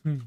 Hmm.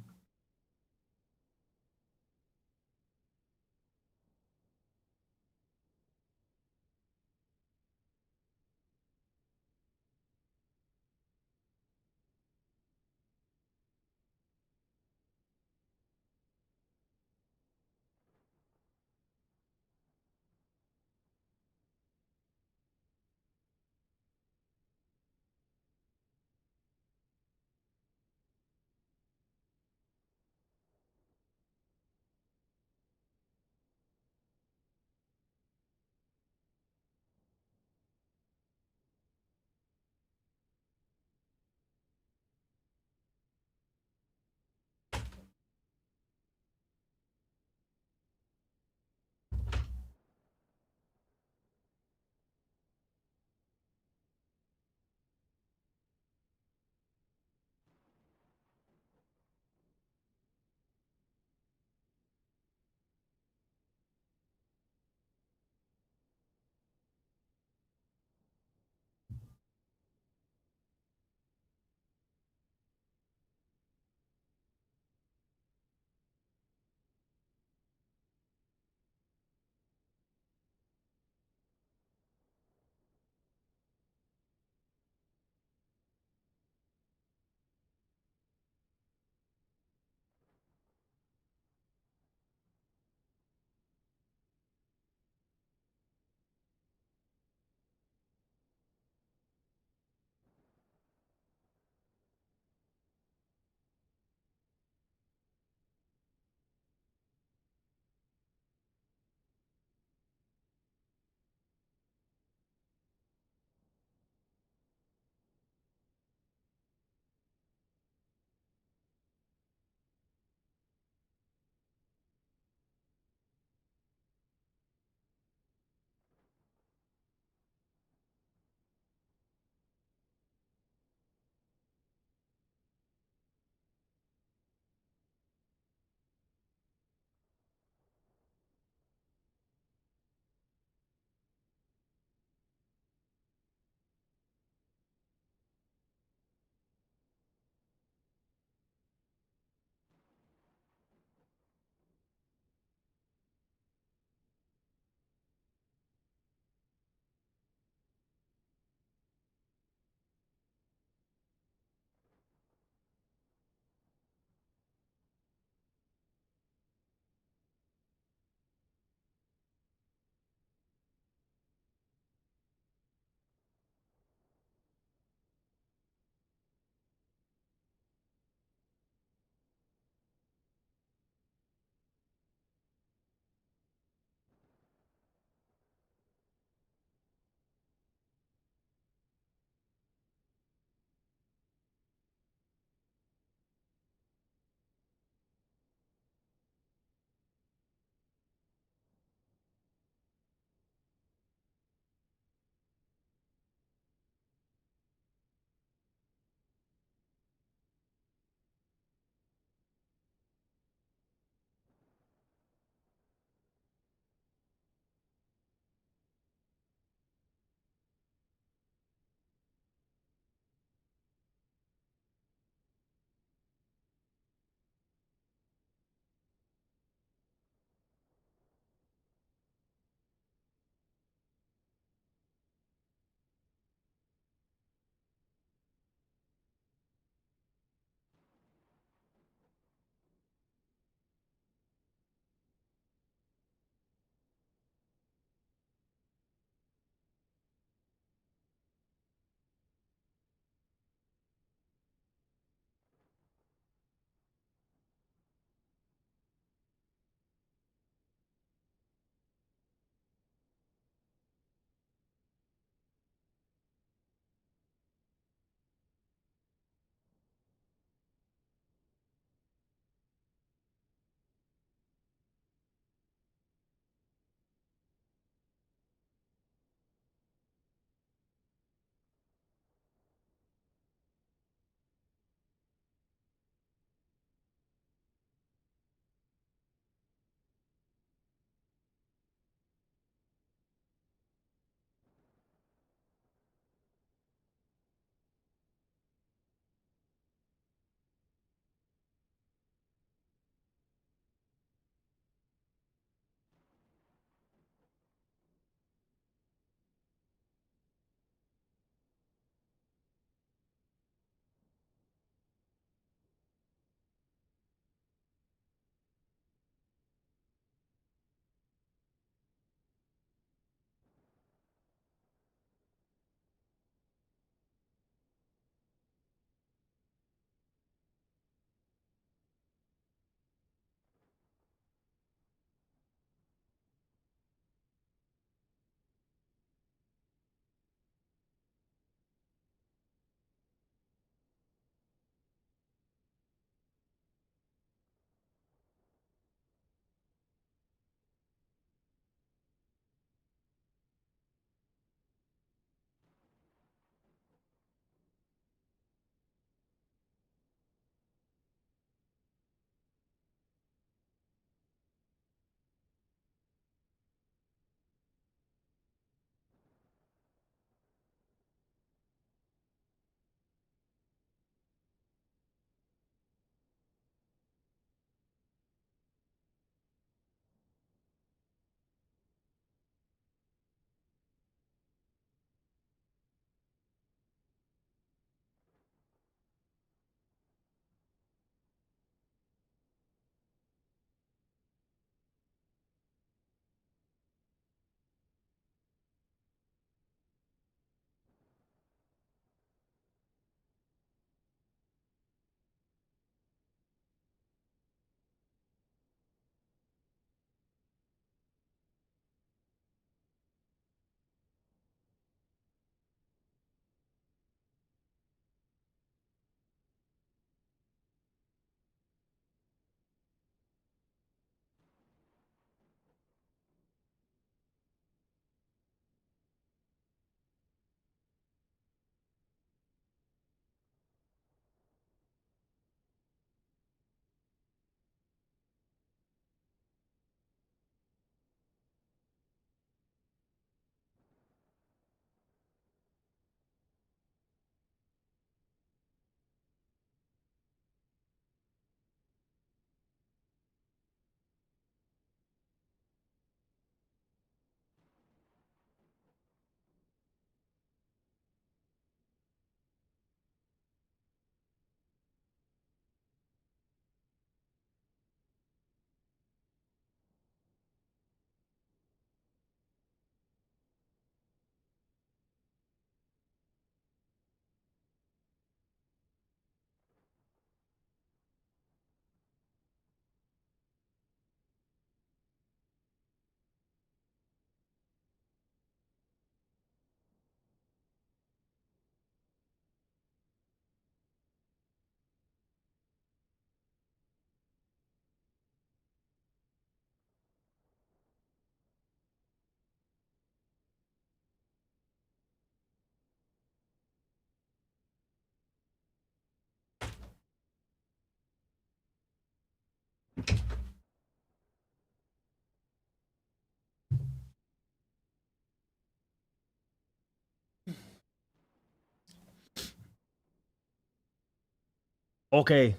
Okay,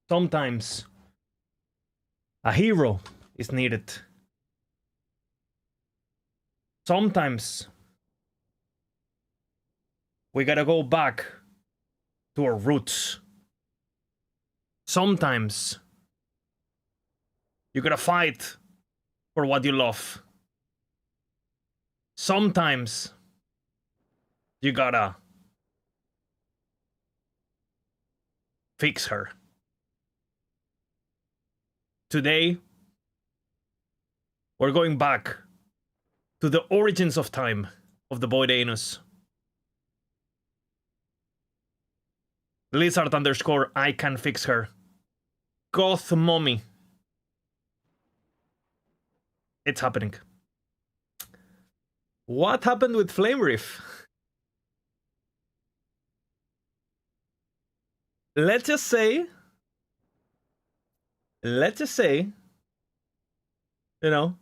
sometimes a hero is needed. Sometimes we gotta go back to our roots. Sometimes you gotta fight for what you love. Sometimes you gotta fix her. Today, we're going back to the origins of time of the boy Anus. Lizard underscore I can fix her. Goth mommy. It's happening. What happened with Flame Reef? Let's just say, you know,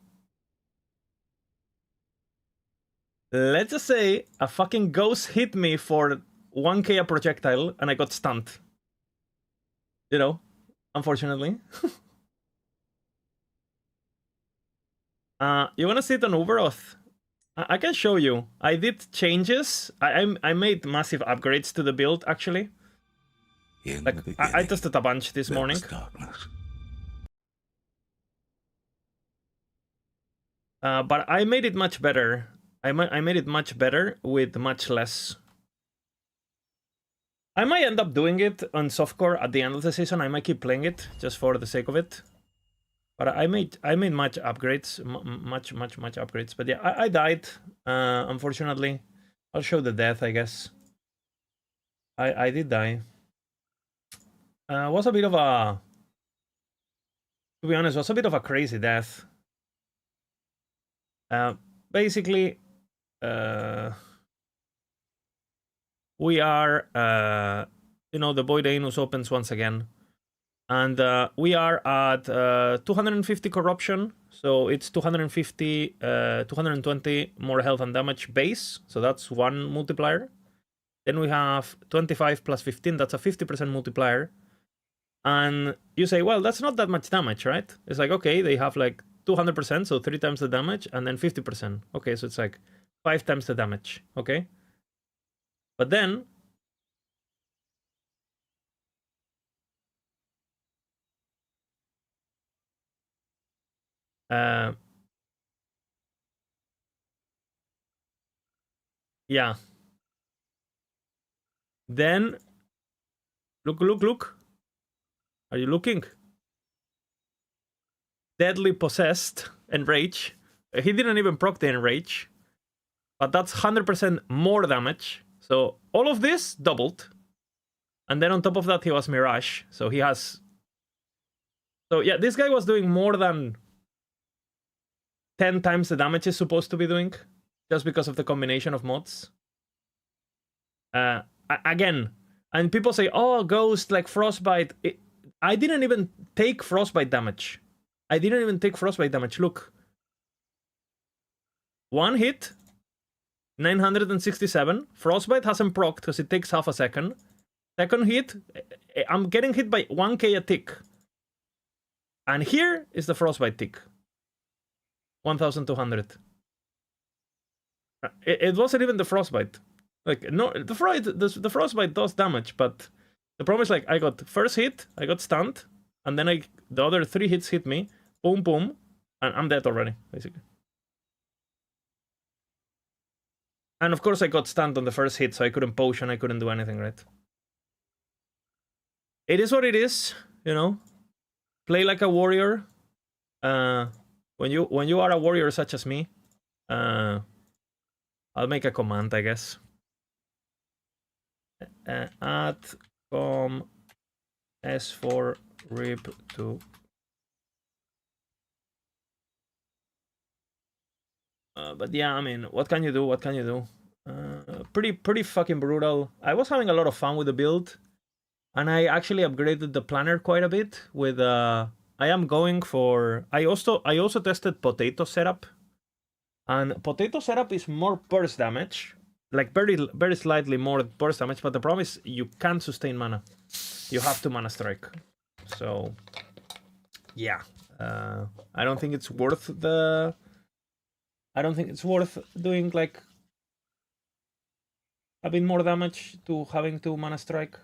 let's just say a fucking ghost hit me for 1k a projectile and I got stunned. You know, unfortunately. You wanna see it on Uberoth? I can show you. I did changes. I made massive upgrades to the build, actually. Like, I tested a bunch this morning. But I made it much better. I made it much better with much less. I might end up doing it on softcore at the end of the season. I might keep playing it just for the sake of it. But I made much upgrades, much upgrades. But yeah, I died, unfortunately. I'll show the death, I guess. I did die. Was a bit of a, to be honest, was a bit of a crazy death. Basically, we are, you know, the Void Anus opens once again. And we are at 250 corruption, so it's 250, 220 more health and damage base, so that's one multiplier. Then we have 25 plus 15, that's a 50% multiplier. And you say, well, that's not that much damage, right? It's like, okay, they have like 200%, so 3 times the damage, and then 50%. Okay, so it's like 5 times the damage, okay? But then yeah. Then, look. Are you looking? Deadly Possessed, Enrage. He didn't even proc the Enrage. But that's 100% more damage. So all of this doubled. And then on top of that, he was Mirage. So he has... So yeah, this guy was doing more than 10 times the damage he's supposed to be doing. Just because of the combination of mods. Again, and people say, oh, Ghost, like Frostbite. I didn't even take Frostbite damage. Look. One hit, 967. Frostbite hasn't procced because it takes half a second. Second hit, I'm getting hit by 1k a tick. And here is the Frostbite tick. 1200. It wasn't even the Frostbite. Like, no, the Frostbite does damage, but the problem is, like, I got first hit, I got stunned, and then the other 3 hits hit me. Boom, boom, and I'm dead already, basically. And of course I got stunned on the first hit, so I couldn't potion, I couldn't do anything, right? It is what it is, you know? Play like a warrior. When you are a warrior such as me, I'll make a command, I guess. Add com s4 rib to... but yeah, I mean, what can you do? Pretty fucking brutal. I was having a lot of fun with the build, and I actually upgraded the planner quite a bit with I am going for... I also tested potato setup, and potato setup is more burst damage, like very slightly more burst damage, but the problem is you can't sustain mana. you have to mana strike. So yeah, I don't think it's worth the. I don't think it's worth doing like a bit more damage to having to mana strike.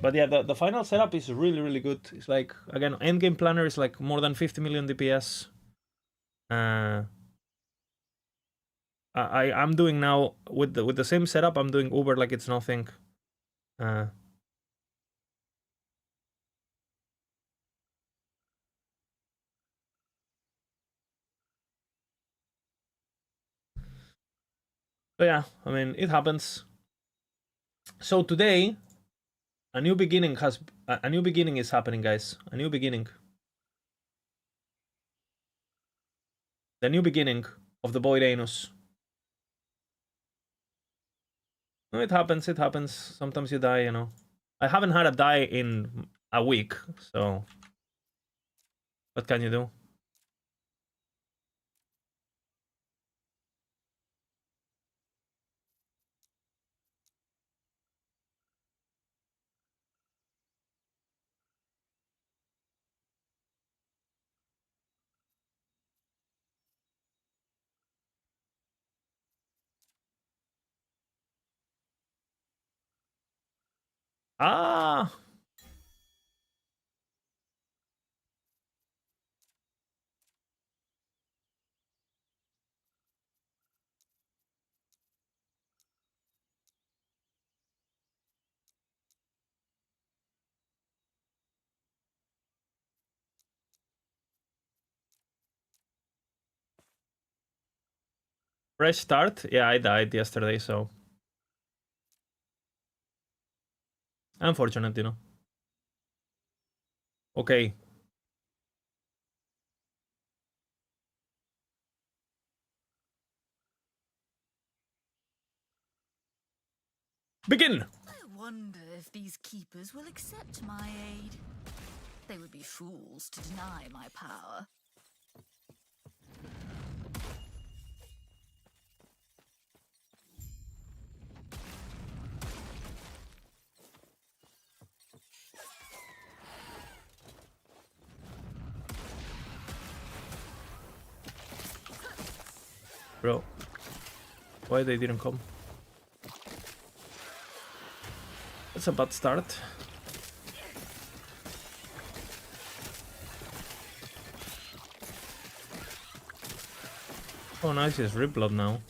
But yeah, the final setup is really, really good. It's like, again, endgame planner is like more than 50 million DPS. I'm doing now with the same setup. I'm doing Uber like it's nothing. So yeah, I mean, it happens. So today, a new beginning is happening, guys. A new beginning. The new beginning of the Void Anus. No, it happens. It happens. Sometimes you die. You know. I haven't had a die in a week, so what can you do? Ah, fresh start. Yeah, I died yesterday, so unfortunate, you know. Okay. Begin! I wonder if these keepers will accept my aid. They would be fools to deny my power. Bro. Why they didn't come? That's a bad start. Oh, nice, he's Rip Blood now.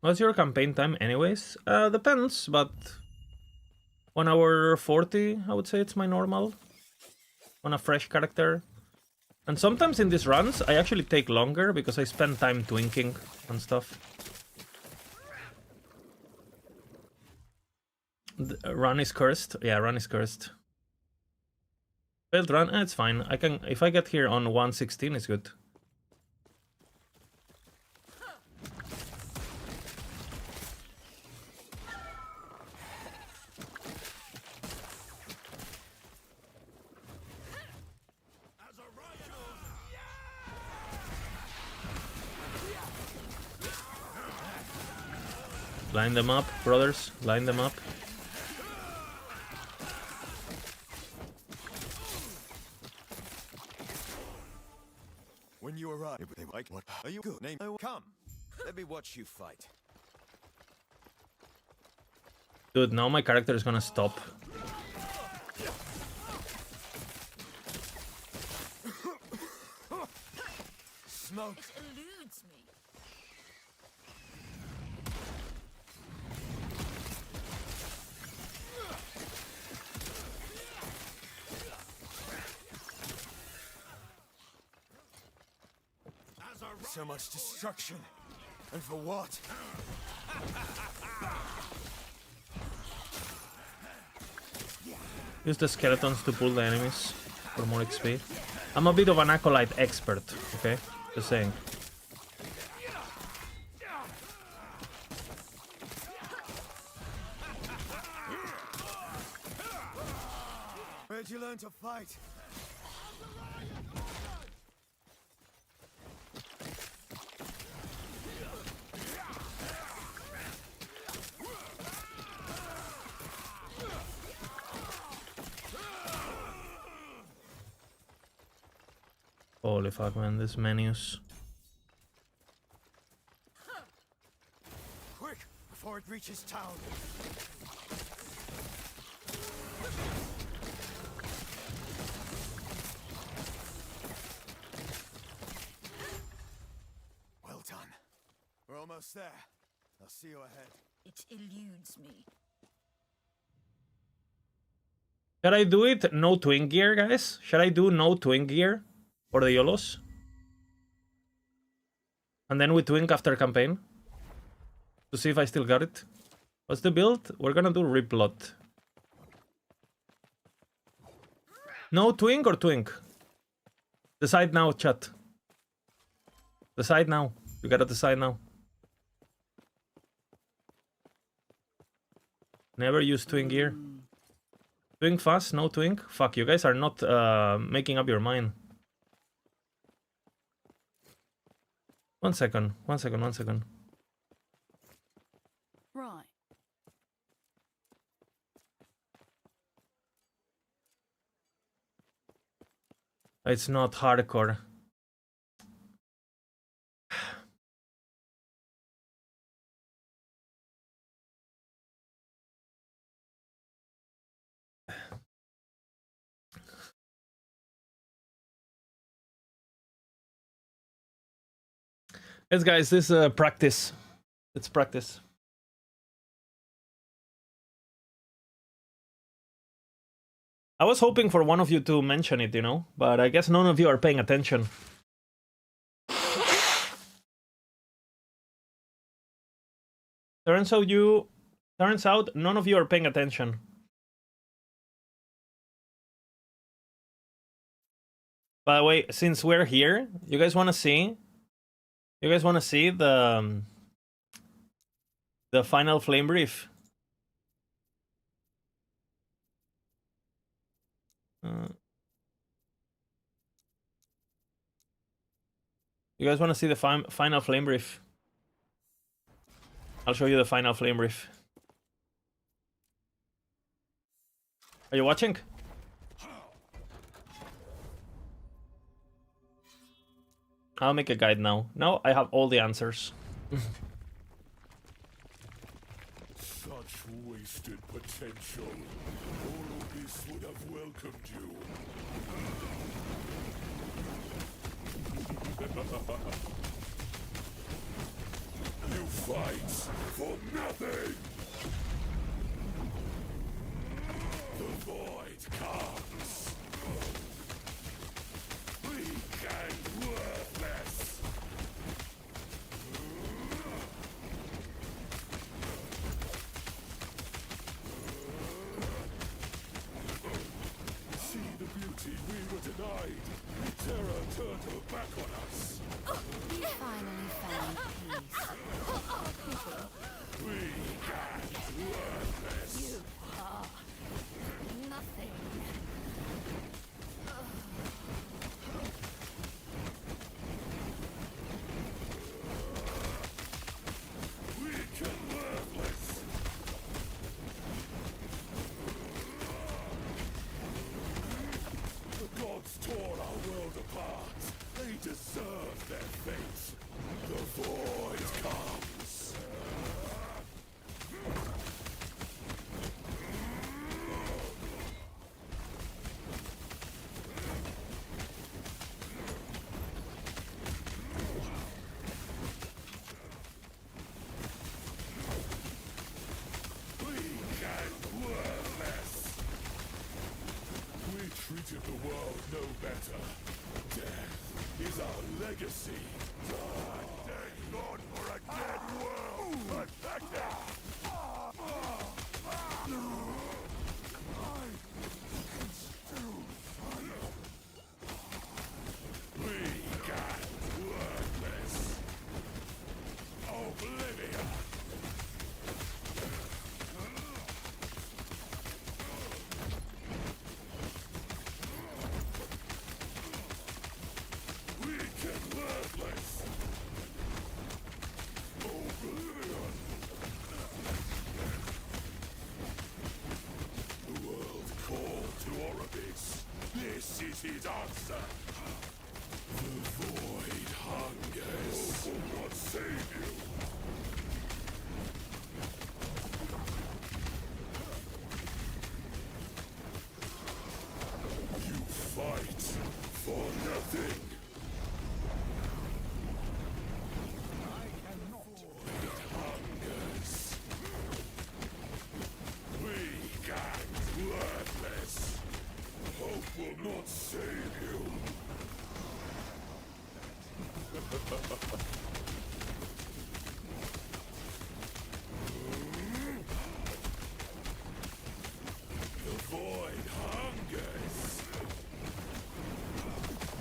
What's your campaign time anyways? Depends, but 1 hour 40, I would say it's my normal. On a fresh character. And sometimes in these runs, I actually take longer because I spend time twinking and stuff. Run is cursed. Yeah, run is cursed. Failed run, it's fine. I can, if I get here on 116, it's good. Line them up, brothers. Line them up. When you arrive, they like, what are you good? Name, come. Let me watch you fight. Dude, now my character is gonna stop. Smoke. It eludes me. So much destruction. And for what? Use the skeletons to pull the enemies for more XP. I'm a bit of an acolyte expert, okay? Just saying. Where'd you learn to fight? Holy fuck, man, these menus. Quick, before it reaches town. Well done. We're almost there. I'll see you ahead. It eludes me. Should I do it no twin gear, guys? Should I do no twin gear for the YOLOs? And then we twink after campaign? To see if I still got it. What's the build? We're gonna do Riplot. No twink or twink? Decide now, chat. Decide now. You gotta decide now. Never use twin gear. Twink fast, no twink? Fuck, you guys are not making up your mind. One second. Right. It's not hardcore. Yes, guys, this is practice. It's practice. I was hoping for one of you to mention it, you know, but I guess none of you are paying attention. Turns out none of you are paying attention. By the way, since we're here, you guys want to see? You guys want to see the final flame brief? You guys want to see the final flame brief? I'll show you the final flame brief. Are you watching? I'll make a guide now. Now I have all the answers. Such wasted potential. Orbis would have welcomed you. You fight for nothing! The void comes. Weak and worthless. See the beauty we were denied. Terror turned her back on us. You finally found peace. Weak and worthless. You are nothing. Weak and worthless. The gods tore our world apart. They deserve their fate. The void comes. Weak and worthless. We treated the world no better. Death is our legacy. Thank God for a dead world. Weak and worthless. Oblivion. Weak and worthless. Oblivion. The world called to Orbis. This is his answer. Hungers will not save you. You fight for nothing. Hungers. Weak and worthless. Hope will not save you. The void hungers.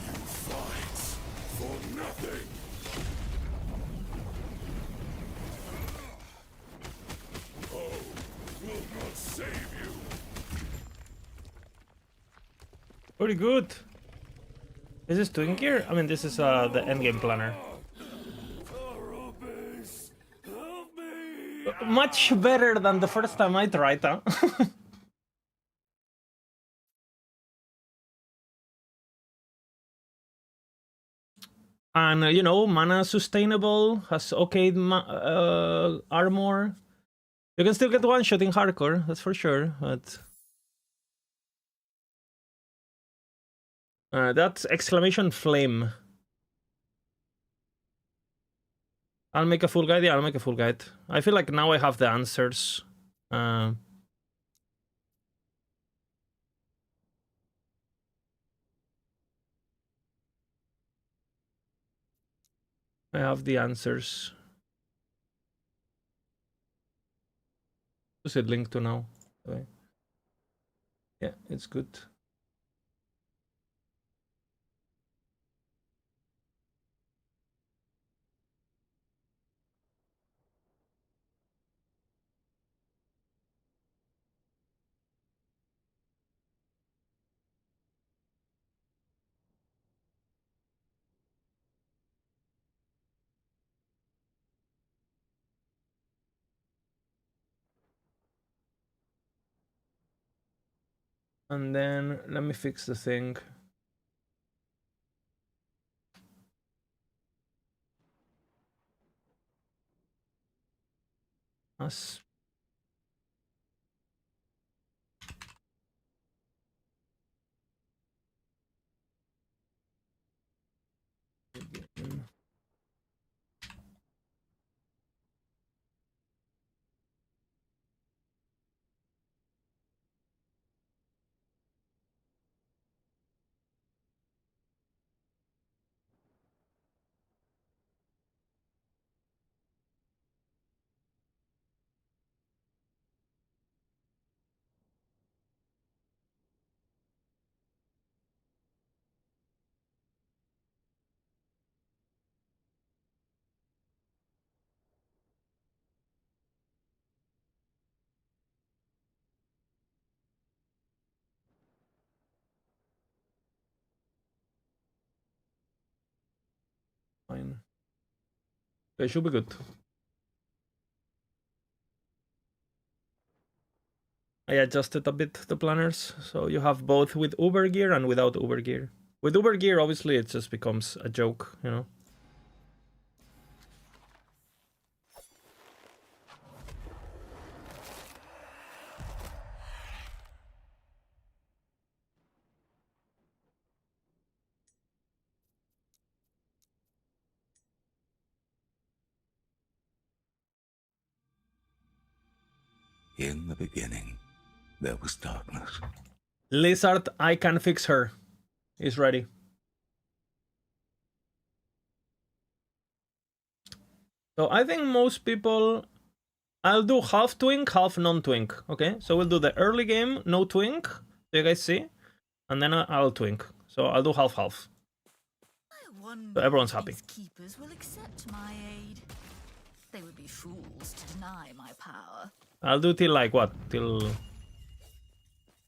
You fight for nothing. Hope will not save you. Pretty good. Is this twin gear? I mean, this is the endgame planner. Arubis, help me! Much better than the first time I tried, huh? And, you know, mana sustainable, has okay armor. You can still get one shot in hardcore, that's for sure, but... that's exclamation flame. I'll make a full guide, yeah, I'll make a full guide. I feel like now I have the answers. I have the answers. What's it linked to now? Okay. Yeah, it's good. And then let me fix the thing. As fine. Okay, should be good. I adjusted a bit the planners, so you have both with Uber gear and without Uber gear. With Uber gear, obviously, it just becomes a joke, you know? In the beginning, there was darkness. Lizard, I can fix her. Is ready. So I think most people... I'll do half twink, half non-twink, okay? So we'll do the early game, no twink, so you guys see, and then I'll twink. So I'll do half-half. So everyone's happy. These keepers will accept my aid. They would be fools to deny my power. I'll do till like what? Till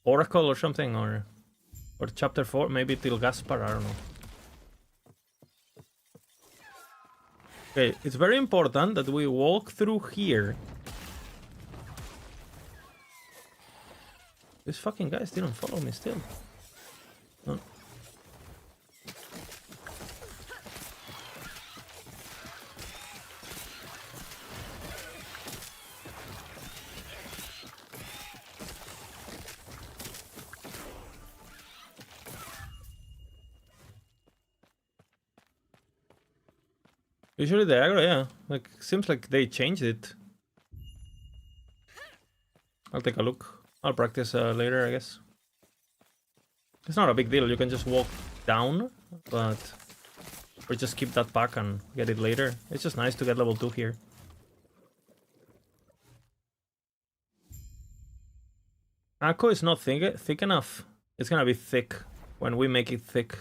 Oracle or something, or chapter 4, maybe till Gaspar, I don't know. Okay, it's very important that we walk through here. These fucking guys didn't follow me still. No. Usually the aggro, yeah. Like, seems like they changed it. I'll take a look. I'll practice later, I guess. It's not a big deal. You can just walk down, but... Or just keep that pack and get it later. It's just nice to get level 2 here. Akko is not thick enough. It's gonna be thick when we make it thick.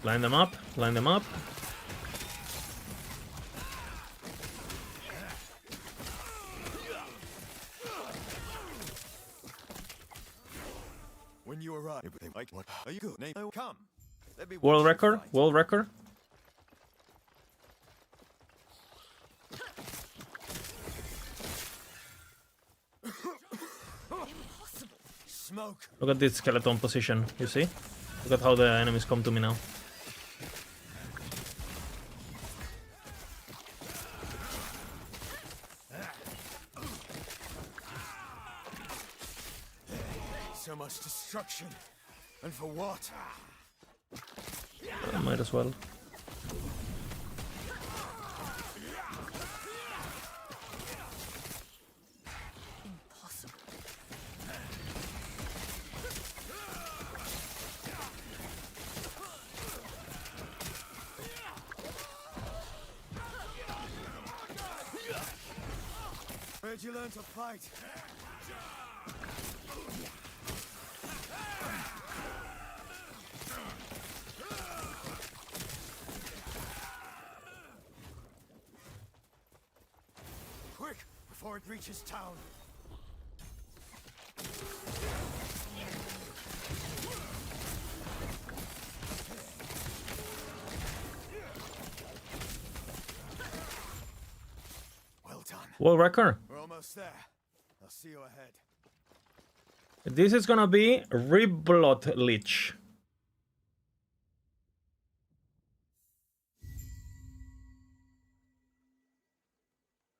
Line them up, line them up. When you arrive, they like, what are you good? Name, come. Let me World watch you record, fight. world record. Impossible. Smoke. Look at this skeleton position, you see? Look at how the enemies come to me now. So much destruction. And for what? Might as well. Impossible. Where'd you learn to fight? Quick, before it reaches town. Well done. World record. We're almost there. I'll see you ahead. This is gonna be Reave Leech.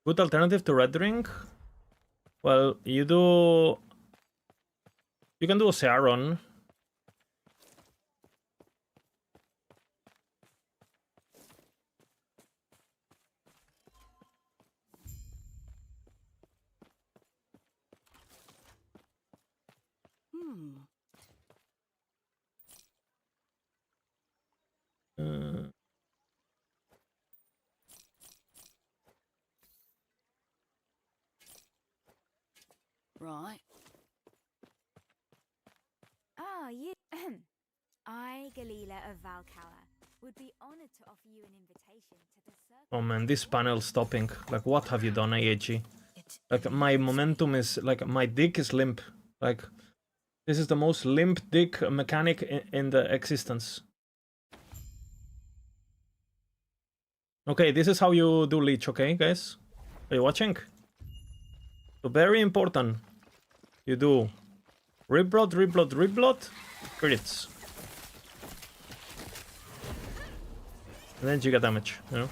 Good alternative to Red Drink? Well, you can do a Searon. Right. Ah, you. I, Galila of Valcala, would be honored to offer you an invitation to the circle. Oh man, this panel stopping. Like, what have you done, AAG? It Like, my momentum is, like, my dick is limp. Like, this is the most limp dick mechanic in the existence. Okay, this is how you do leech, okay, guys? Are you watching? So, very important. You do Riblood, Riblood, Riblood, crits. And then you get damage, you know?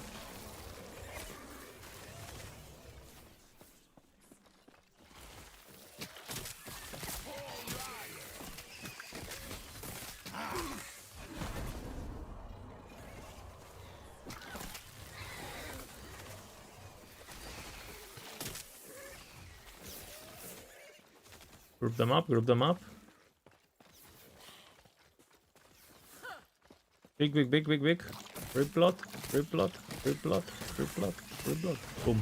Group them up, group them up. Big, big, big, big, big. Riblood, Riblood, Riblood, Riblood, Riblood. Boom.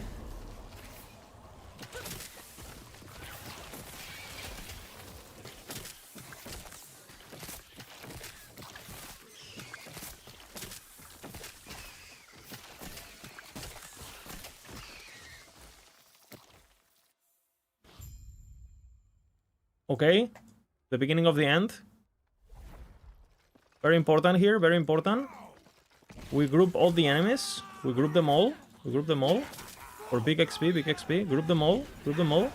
Okay, the beginning of the end. Very important here, very important. We group all the enemies. We group them all. We group them all. For big XP, big XP. Group them all. Group them all.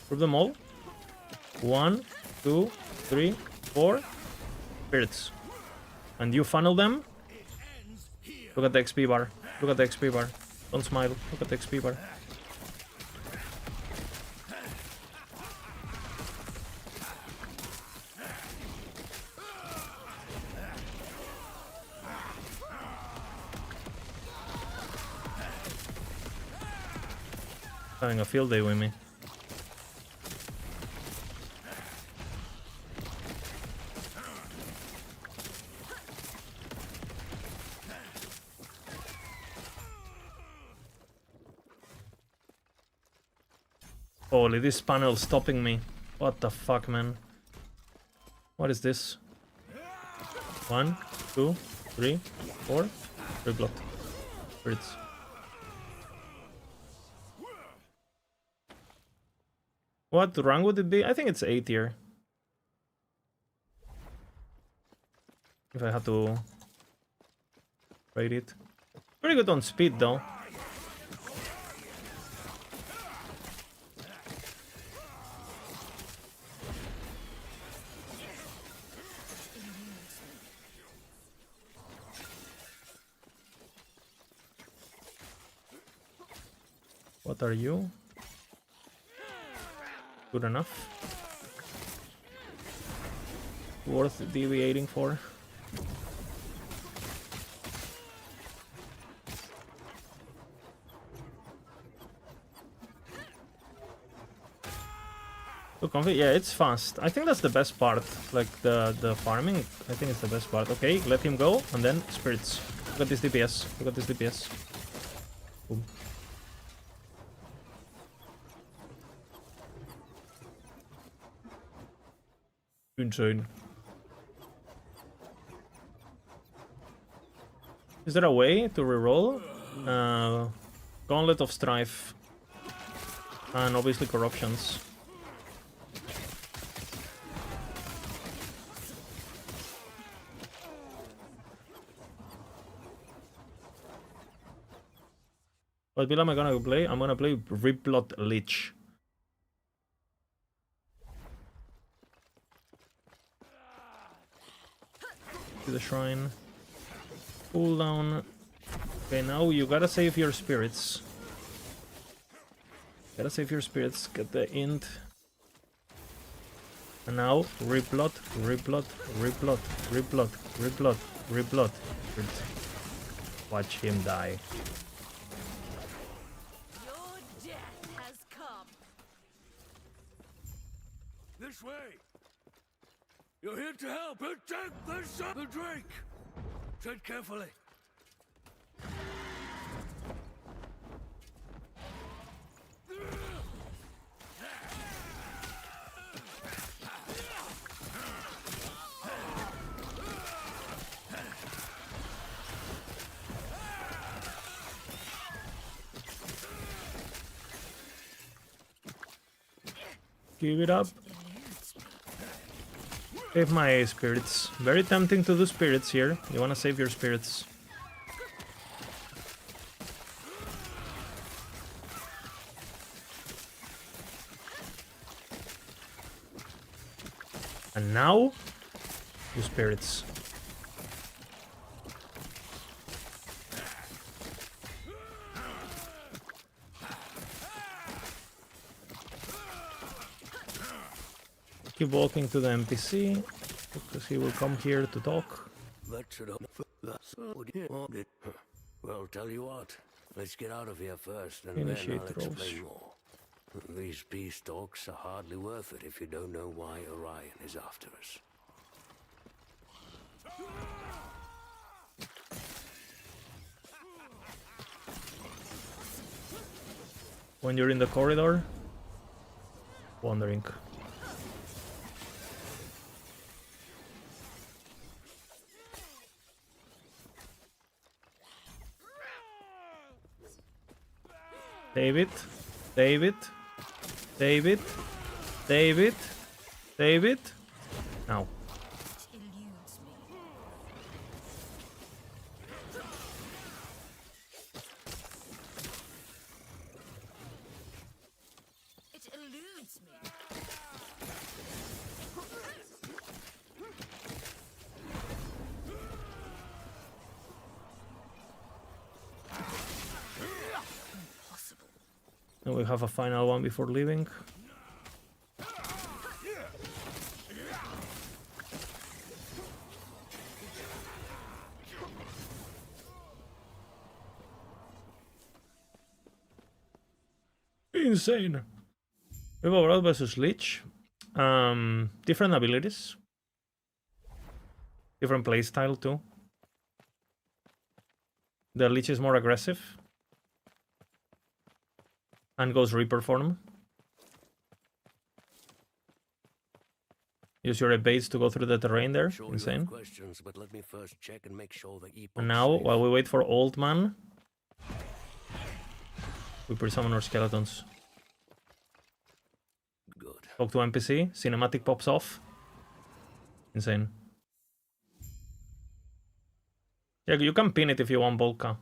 Group them all. 1, 2, 3, 4. Spirits. and you funnel them. Look at the XP bar. Look at the XP bar. Don't smile. Look at the XP bar. Having a field day with me. Holy, this panel's stopping me. What the fuck, man? What is this? 1, 2, 3, 4. Reblock. Spirits. What rank would it be? I think it's A tier. If I had to rate it. Pretty good on speed though. What are you? Good enough. Worth deviating for. Yeah, it's fast. I think that's the best part. Like the farming, I think it's the best part. Okay, let him go, and then spirits. Look at this DPS. Look at this DPS. Boom. Insane. Is there a way to reroll? Gauntlet of Strife. And obviously Corruptions. What build am I gonna play? I'm gonna play Riplot Leech. To the shrine. Cool down. Okay, now you gotta save your spirits. Gotta save your spirits. Get the int. And now Riplot, Riplot, Riplot, Riplot, Riplot, Riplot. Watch him die. Your death has come. This way! You're here to help! Attack the Drake! Tread carefully. Give it up. Save my spirits. Very tempting to do spirits here. You wanna save your spirits. And now, do spirits. Keep walking to the NPC, because he will come here to talk. Well, tell you what, let's get out of here first, and Initiate then I'll rolls. explain more. These peace talks are hardly worth it if you don't know why Orion is after us. When you're in the corridor, wandering. David, David, David, David, David. Now. It eludes me. It eludes me. And we have a final one before leaving. Insane. We have overall versus Leech. Different abilities. Different playstyle too. The Leech is more aggressive. And goes Reaper form. Use your base to go through the terrain there. Sure you Insane. have questions, but let me first check and make sure the epoch's And now, safe. while we wait for Old Man, we pre-summon our skeletons. Good. Talk to NPC. Cinematic pops off. Insane. Yeah, you can pin it if you want, Volca.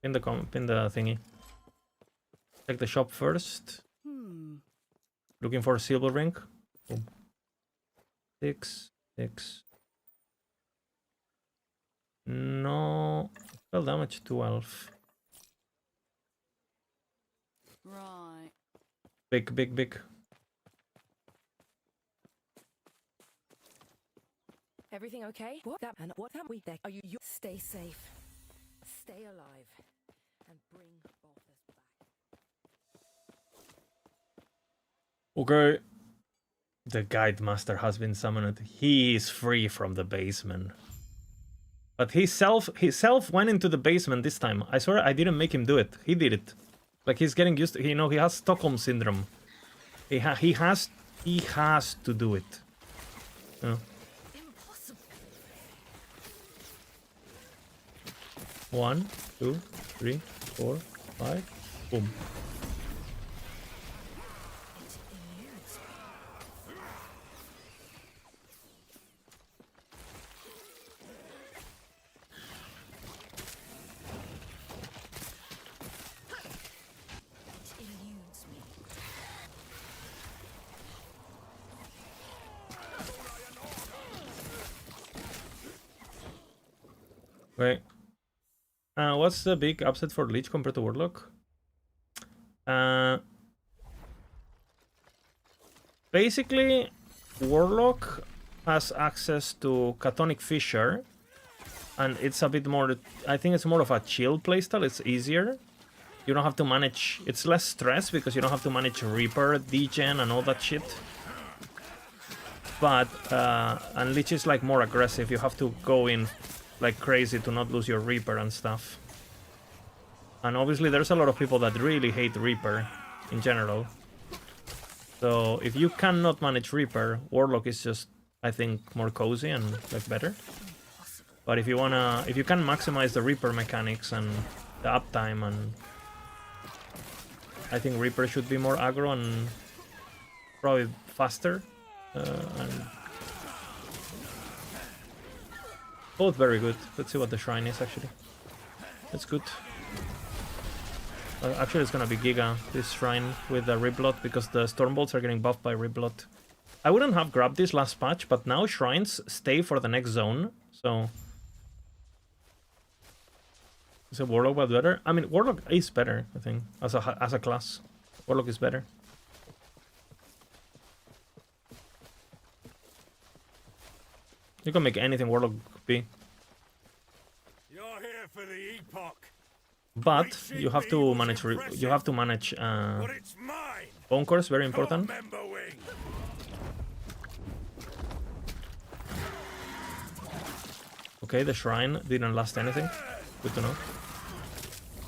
Pin the thingy. Check the shop first. Looking for a silver ring. Boom. 6, 6. No. Spell damage 12. Right. Big, big, big. Everything okay? What that and what that we there? Are you stay safe, stay alive, and bring Balthus back. Okay. The Guide Master has been summoned. He is free from the basement. But he self went into the basement this time. I swear I didn't make him do it. He did it. Like he's getting used to, you know, he has Stockholm syndrome. He has to do it. You know? Impossible. 1, 2, 3, 4, 5. Boom. It eludes me. It eludes me. Wait. What's the big upset for Leech compared to Warlock? Basically, Warlock has access to Catonic Fissure, and it's a bit more. I think it's more of a chill playstyle. It's easier. You don't have to manage. It's less stress because you don't have to manage Reaper, degen, and all that shit. But and Leech is like more aggressive. You have to go in like crazy to not lose your Reaper and stuff. And obviously there's a lot of people that really hate Reaper in general. So if you cannot manage Reaper, Warlock is just, I think, more cozy and like better. But if you can maximize the Reaper mechanics and the uptime, and I think Reaper should be more aggro and probably faster. And both very good. Let's see what the shrine is actually. That's good. Actually, it's gonna be Giga, this shrine with the Riblot, because the Stormbolts are getting buffed by Riblot. I wouldn't have grabbed this last patch, but now shrines stay for the next zone, so... Is a Warlock better? I mean, Warlock is better, I think, as a class. Warlock is better. You can make anything Warlock be. You're here for the epoch, But you have to manage but it's mine. Bone Course, very Come on, important. member wing. Okay, the shrine didn't last anything. Good to know.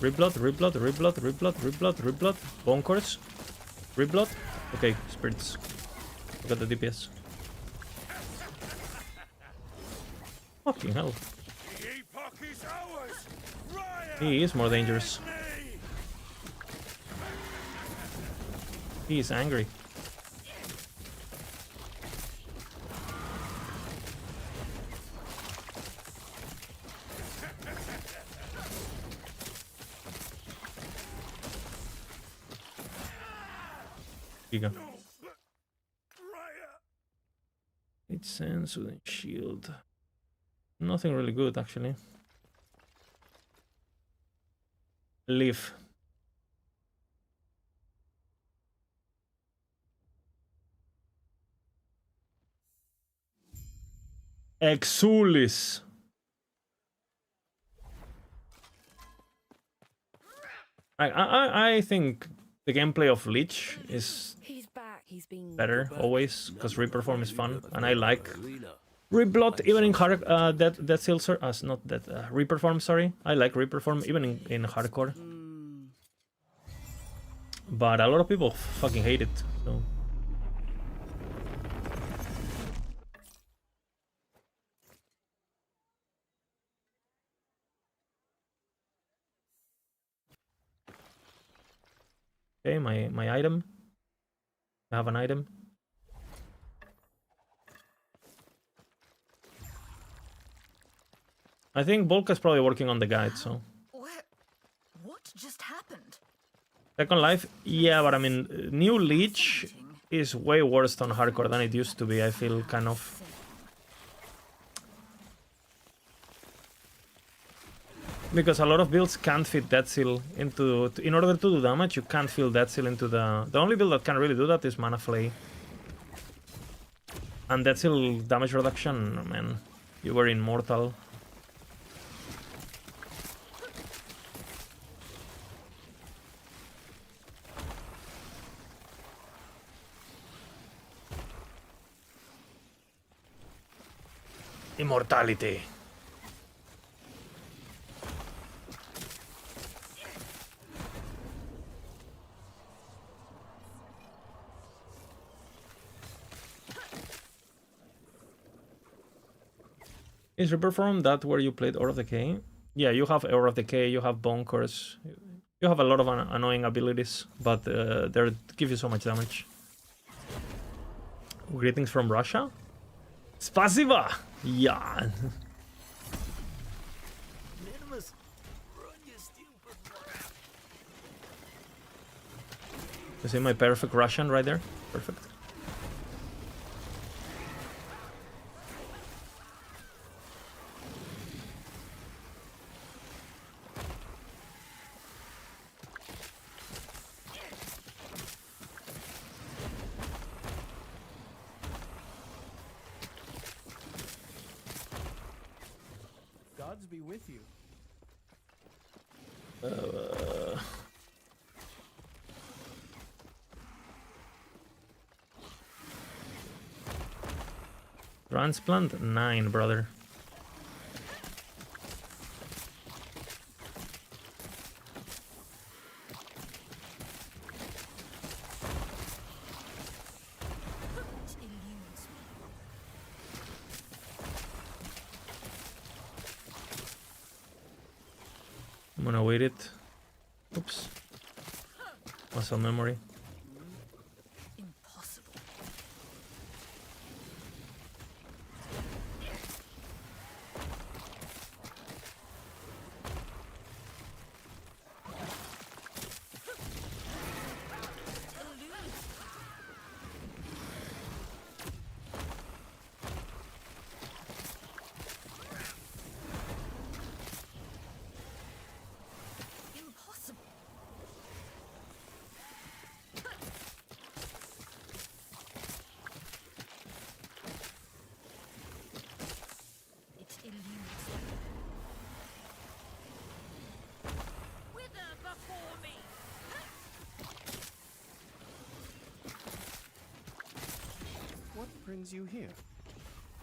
Riblot, Riblot, Riblot, Riblot, Riblot, Riblot. Bone Course. Riblot. Okay, spirits. Look at the DPS. Fucking hell. The epoch is ours. Riot He is more dangerous. me. He is angry. Giga. Riot. 8 cents with a shield. Nothing really good, actually. Leave. Exulis. I think the gameplay of Leech is He's back. He's been better always because Reaper form is fun, and I like Arena. Reblot even in hard that still not that Reaper form. Sorry, I like Reaper form even in hardcore, but a lot of people fucking hate it. So okay, my item. I have an item. I think Volka's probably working on the guide, so. What just happened? Second Life? Yeah, but I mean, new Leech is way worse on hardcore than it used to be, I feel, kind of. Because a lot of builds can't fit Death Seal into... In order to do damage, you can't fill Death Seal into the... The only build that can really do that is Mana Flay. And Death Seal damage reduction, man, you were immortal. Immortality. Is Reaper Form that where you played Aura of Decay? Yeah, you have Aura of Decay, you have Bonkers. You have a lot of annoying abilities, but they give you so much damage. Greetings from Russia? Spasiba! Yeah. You see my perfect Russian right there? Perfect. Gods be with you. Transplant 9, brother. I'm gonna wait it. Oops. Muscle memory. Impossible. Impossible. It eludes me. Wither before me. What brings you here?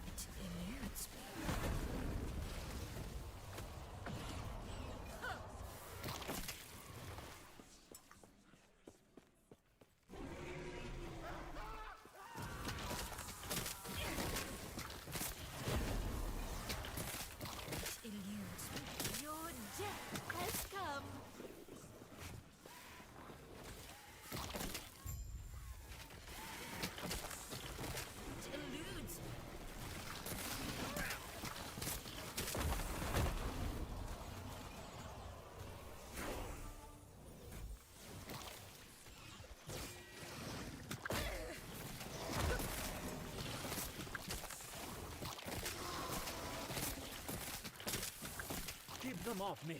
It eludes me. It eludes me. Your death has come. It eludes me. Keep them off me.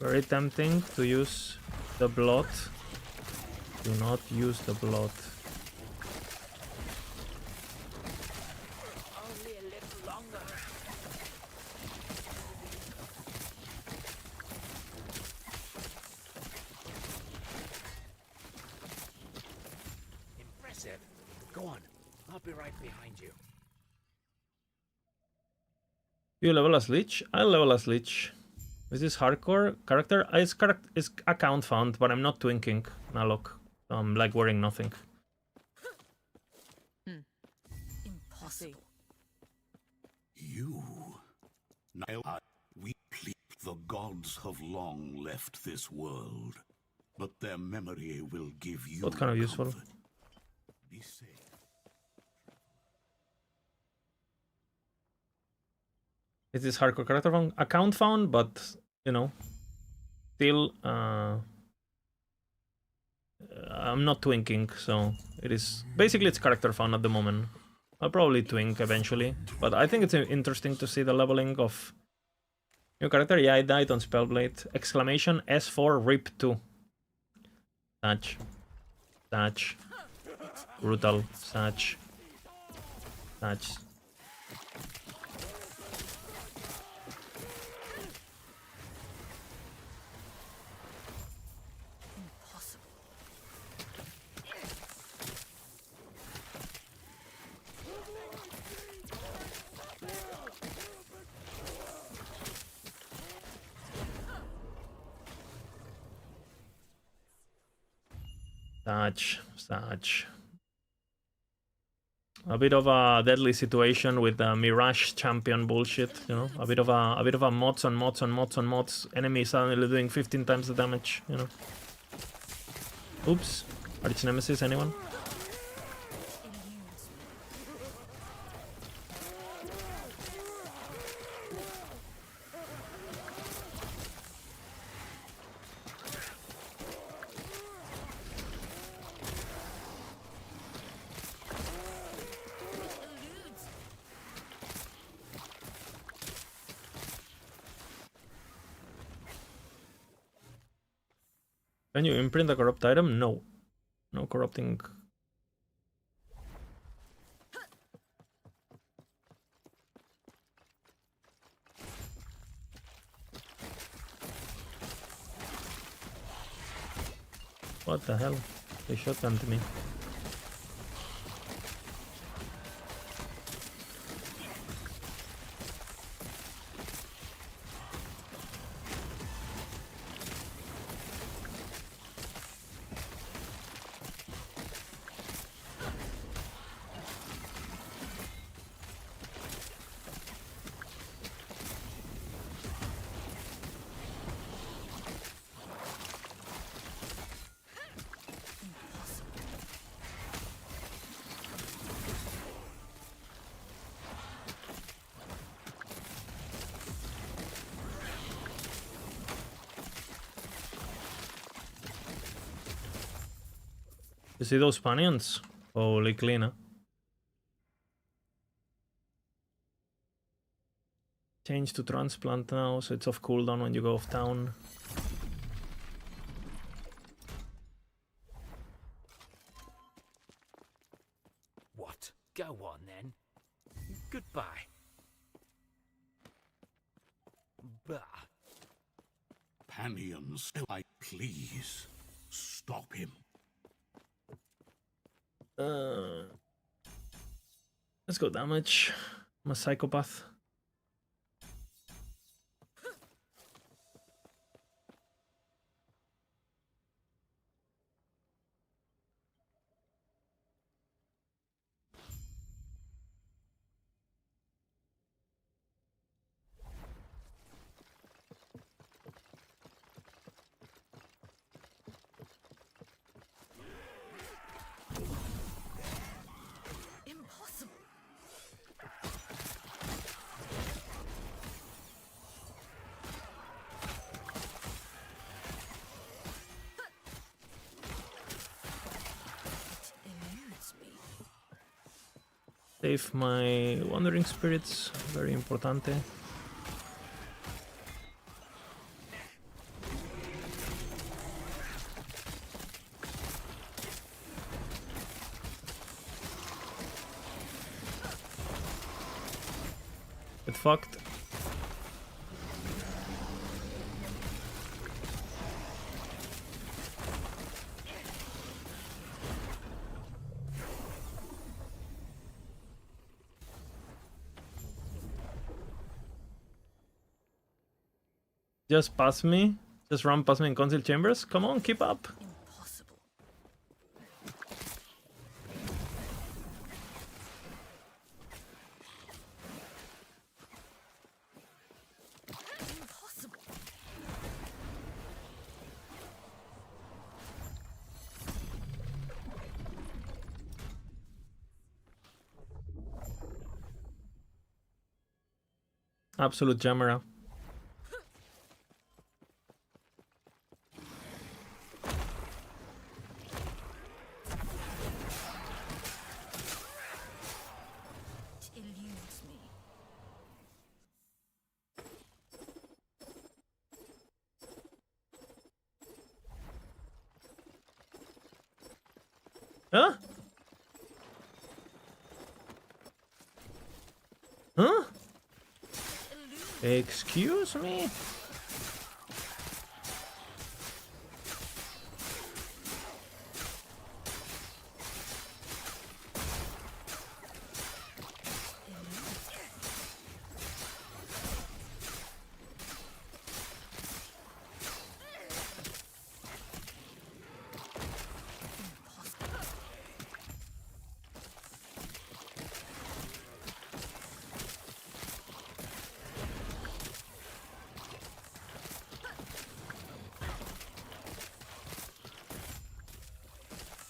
Very tempting to use the blood. Do not use the blood. Only a little longer. Impressive. Go on. I'll be right behind you. You level as leech? I'll level as leech. Is this hardcore character? It's account found, but I'm not twinking Nalok. I'm like wearing nothing. Impossible. You. Now, we plead. The gods have long left this world, but their memory will give you What kind of useful? comfort. Be safe. It is hardcore character found, account found, but you know, still I'm not twinking, so it is basically it's character found at the moment. I'll probably twink eventually, but I think it's interesting to see the leveling of new character. Yeah, I died on Spellblade. Exclamation S4 RIP 2. Satch. Satch. Brutal. Satch. Satch. Such. A bit of a deadly situation with the Mirage champion bullshit, you know. A bit of a mods on mods. Enemy suddenly doing 15 times the damage, you know. Oops. Arch Nemesis, anyone? Can you imprint a corrupt item? No. No corrupting. What the hell? They shotgunned me. You see those panions? Holy cleaner. Change to transplant now, so it's off cooldown when you go off town. What? Go on then. Goodbye. Bah. Panions, please stop him. Let's go damage. I'm a psychopath. Save my wandering spirits, very importante. Get fucked. Just pass me. Just run past me in concealed chambers. Come on, keep up. Impossible. Impossible. Absolute jammer. It eludes me. Huh? Huh? Excuse me?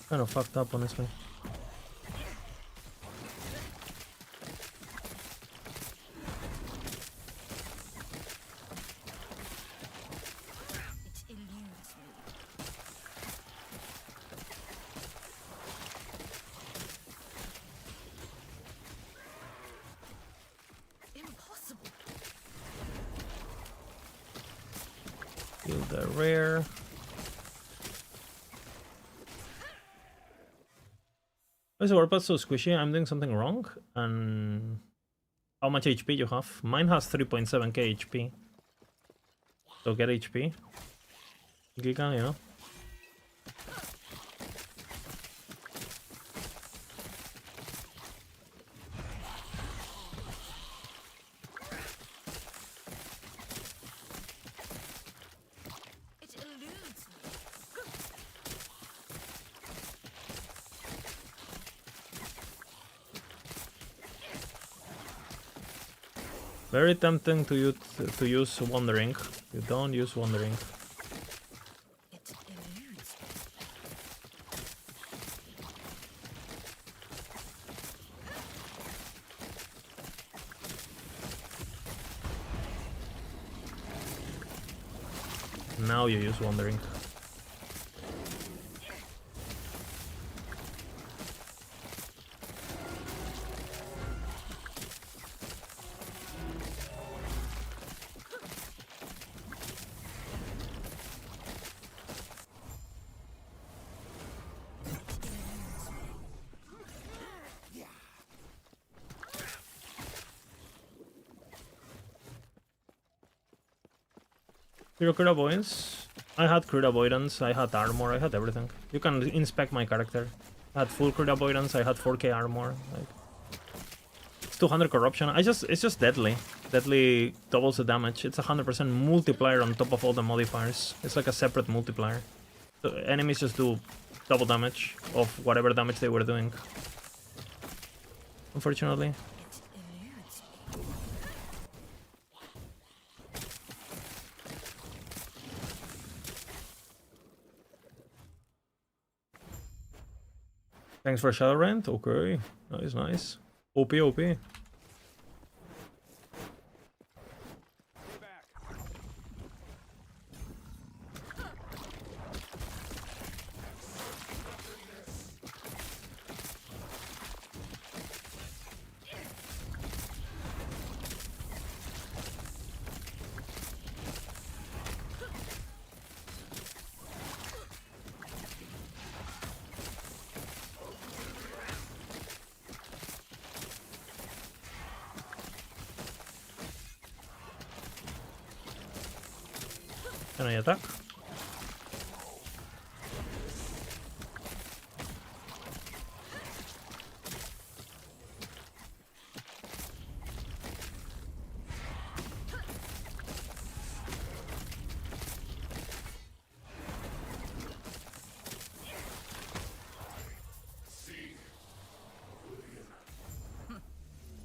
Kind of fucked up, honestly. It eludes me. Impossible. Kill the rare. Why is the warpath so squishy? I'm doing something wrong? And how much HP you have? Mine has 3.7k HP. So get HP. Giga, you know? It eludes me. Very tempting to use Wandering. You don't use Wandering. It eludes me. Now you use Wandering. Zero crit avoidance. I had crit avoidance, I had armor, I had everything. You can inspect my character. I had full crit avoidance, I had 4k armor. Like, it's 200 corruption. It's just deadly. Deadly doubles the damage. It's 100% multiplier on top of all the modifiers. It's like a separate multiplier. So enemies just do double damage of whatever damage they were doing. Unfortunately. Thanks for Shadow Rent. Okay. Nice, nice. OP, OP. Can I attack?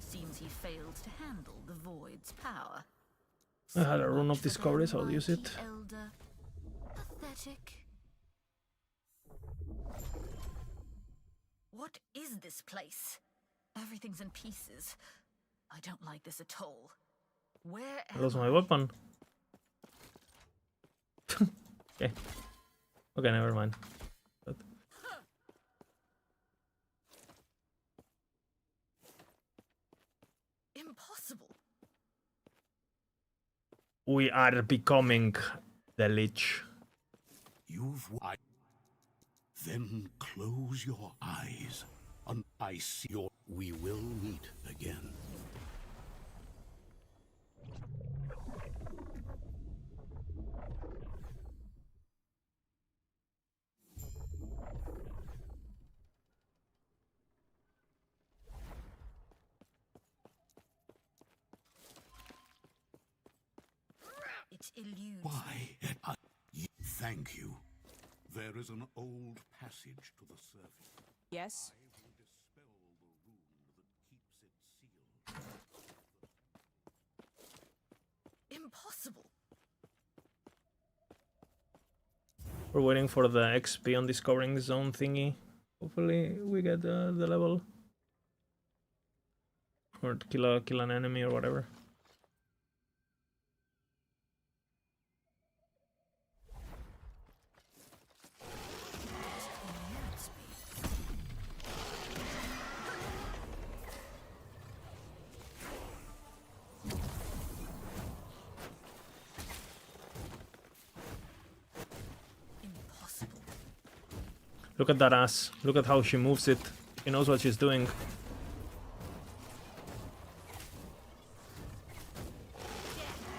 Seems he failed to handle the void's power. I had a rune Much of for discovery, their so I'll use mighty it. elder. Pathetic. What is this place? Everything's in pieces. I don't like this at all. Where I lost am my I? weapon. Okay. Okay, never mind. But Impossible. we are becoming the leech. Then close your eyes. I see your. We will meet again. It eludes. Why? Thank you. There is an old passage to the surface. Yes? I will dispel the rune that keeps it sealed. Impossible. We're waiting for the XP on discovering zone thingy. Hopefully we get the level. Or kill an enemy or whatever. Impossible. Look at that ass. Look at how she moves it. She knows what she's doing. Death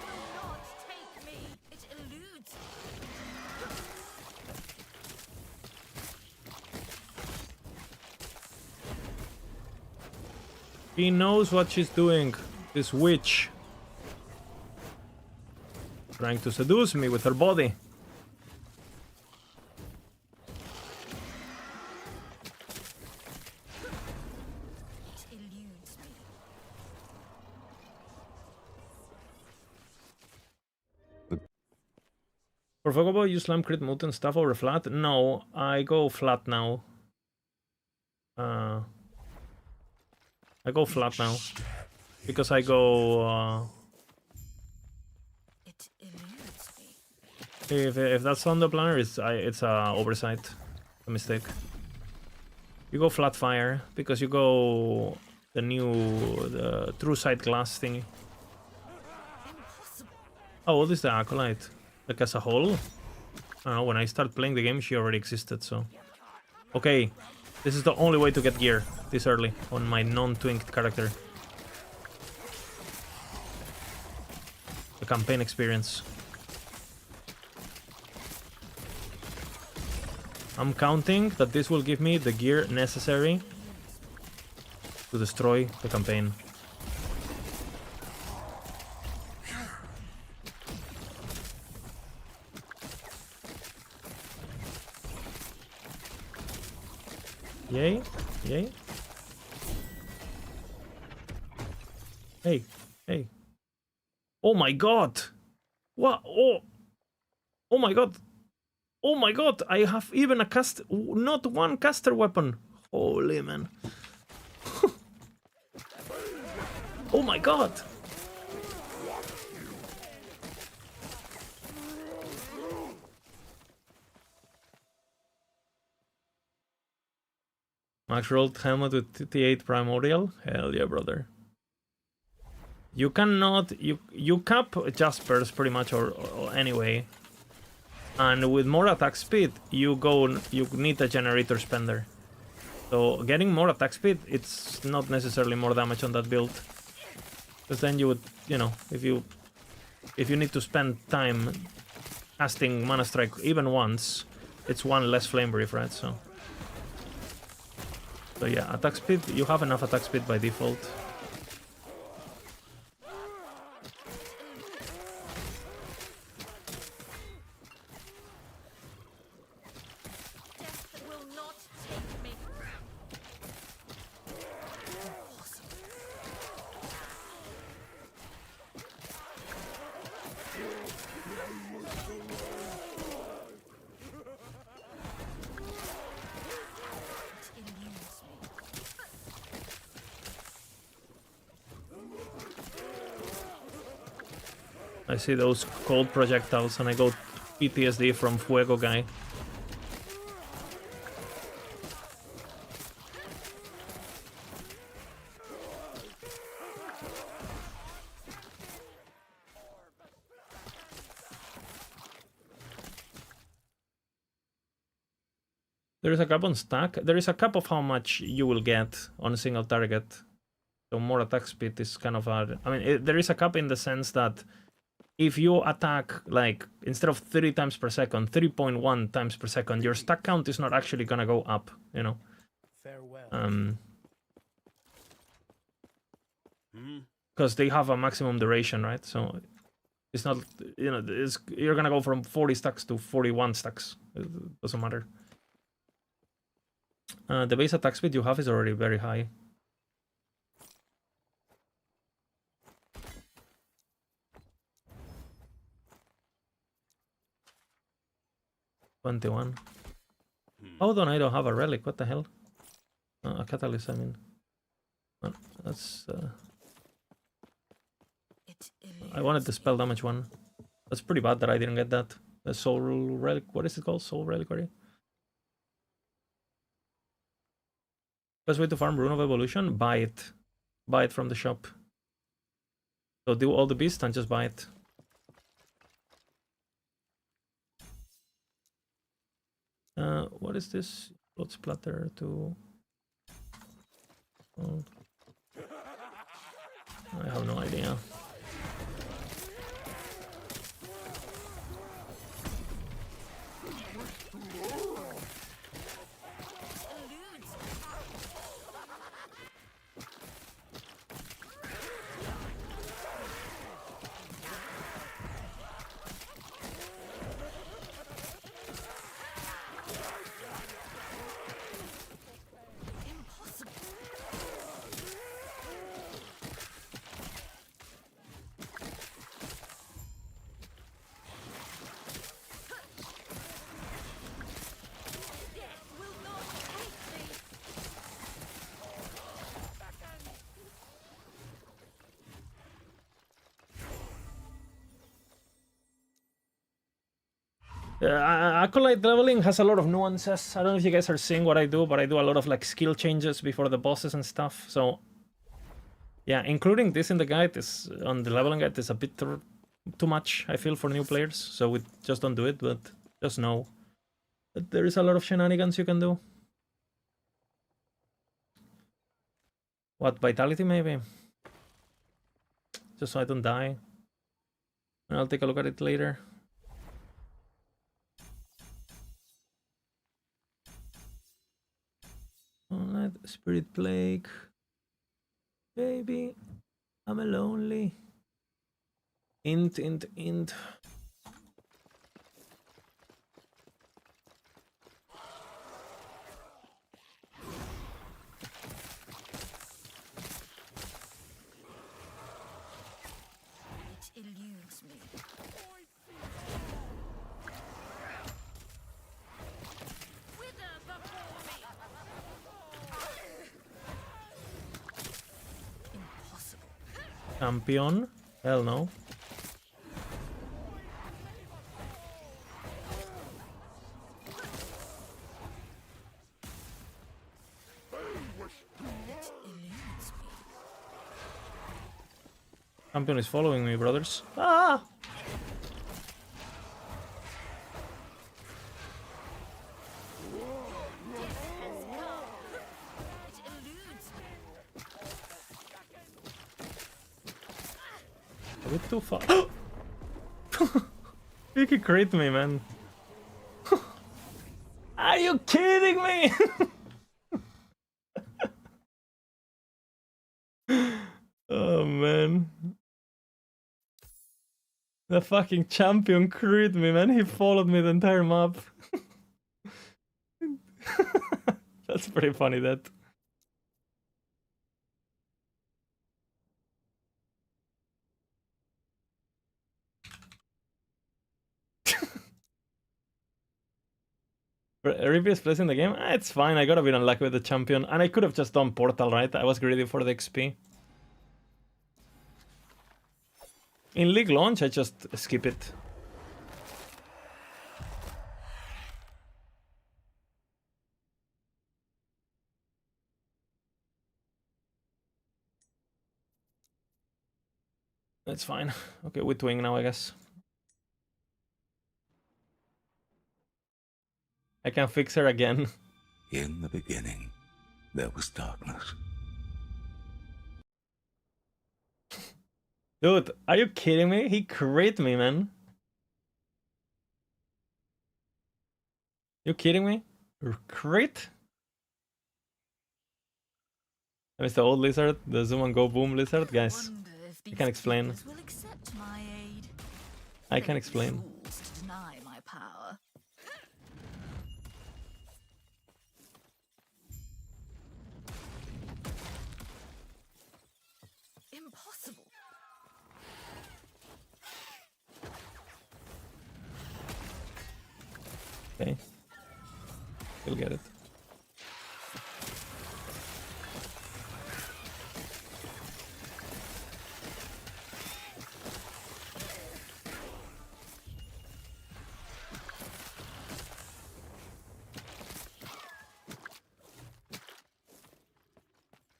will not take me. It eludes me. She knows what she's doing. This witch. Trying to seduce me with her body. It eludes me. For Fogobo, you slam crit mutant stuff over flat? No, I go flat now. I go flat now. Because I go... It eludes me. If that's on the planner, it's a oversight. A mistake. You go flat fire, because you go the true sight glass thingy. Impossible. Oh, what is the Acolyte? Like as a whole? I don't know, when I start playing the game, she already existed, so... Okay, this is the only way to get gear this early on my non-twinked character. The campaign experience. I'm counting that this will give me the gear necessary to destroy the campaign. Yay, yay. Hey, hey. Oh my god! What? Oh! Oh my god! Oh my god! I have even a not one caster weapon! Holy man. Oh my god! Max rolled helmet with T8 Primordial? Hell yeah, brother. You cannot... You cap Jaspers pretty much or anyway. And with more attack speed, you need a generator spender. So getting more attack speed, it's not necessarily more damage on that build. Because then you would, you know, if you need to spend time casting Mana Strike even once, it's one less Flame Brief, right? So yeah, attack speed, you have enough attack speed by default. Death will not take me. It eludes me. I see those cold projectiles and I go PTSD from Fuego guy. There is a cap on stack. There is a cap of how much you will get on a single target. So more attack speed is kind of a... I mean, there is a cap in the sense that if you attack, like, instead of 30 times per second, 3.1 times per second, your stack count is not actually gonna go up, you know? Farewell. Because they have a maximum duration, right? So it's not, you know, you're gonna go from 40 stacks to 41 stacks. It doesn't matter. The base attack speed you have is already very high. $21. Hold on, I don't have a relic. What the hell? A catalyst, I mean. That's... I wanted the spell damage one. That's pretty bad that I didn't get that. The soul relic. What is it called? Soul reliquary. Best way to farm Rune of Evolution? Buy it. Buy it from the shop. So do all the beasts and just buy it. What is this? Blood splatter to... Oh. I have no idea. Acolyte leveling has a lot of nuances. I don't know if you guys are seeing what I do, but I do a lot of like skill changes before the bosses and stuff. So yeah, including this in the guide is on the leveling guide is a bit too much, I feel, for new players. So we just don't do it, but just know that there is a lot of shenanigans you can do. What, vitality maybe? Just so I don't die. And I'll take a look at it later. Alright, Spirit Plague. Baby, I'm a lonely. Int. It eludes me. Wither before me. Impossible. Champion? Hell no. It eludes me. Champion is following me, brothers. Ah! It eludes me. A bit too far. You can crit me, man. Are you kidding me? Oh man. The fucking champion crit me, man. He followed me the entire map. That's pretty funny, that. Reave is placing the game? It's fine, I got a bit unlucky with the champion. And I could have just done Portal, right? I was greedy for the XP. In League launch, I just skip it. It's fine. Okay, we twing now, I guess. I can fix her again. In the beginning, there was darkness. Dude, are you kidding me? He crit me, man. You kidding me? Crit? It's the old lizard, the zoom and go boom lizard, guys. I can explain. I can explain. Deny my power. Impossible. Okay. You'll get it.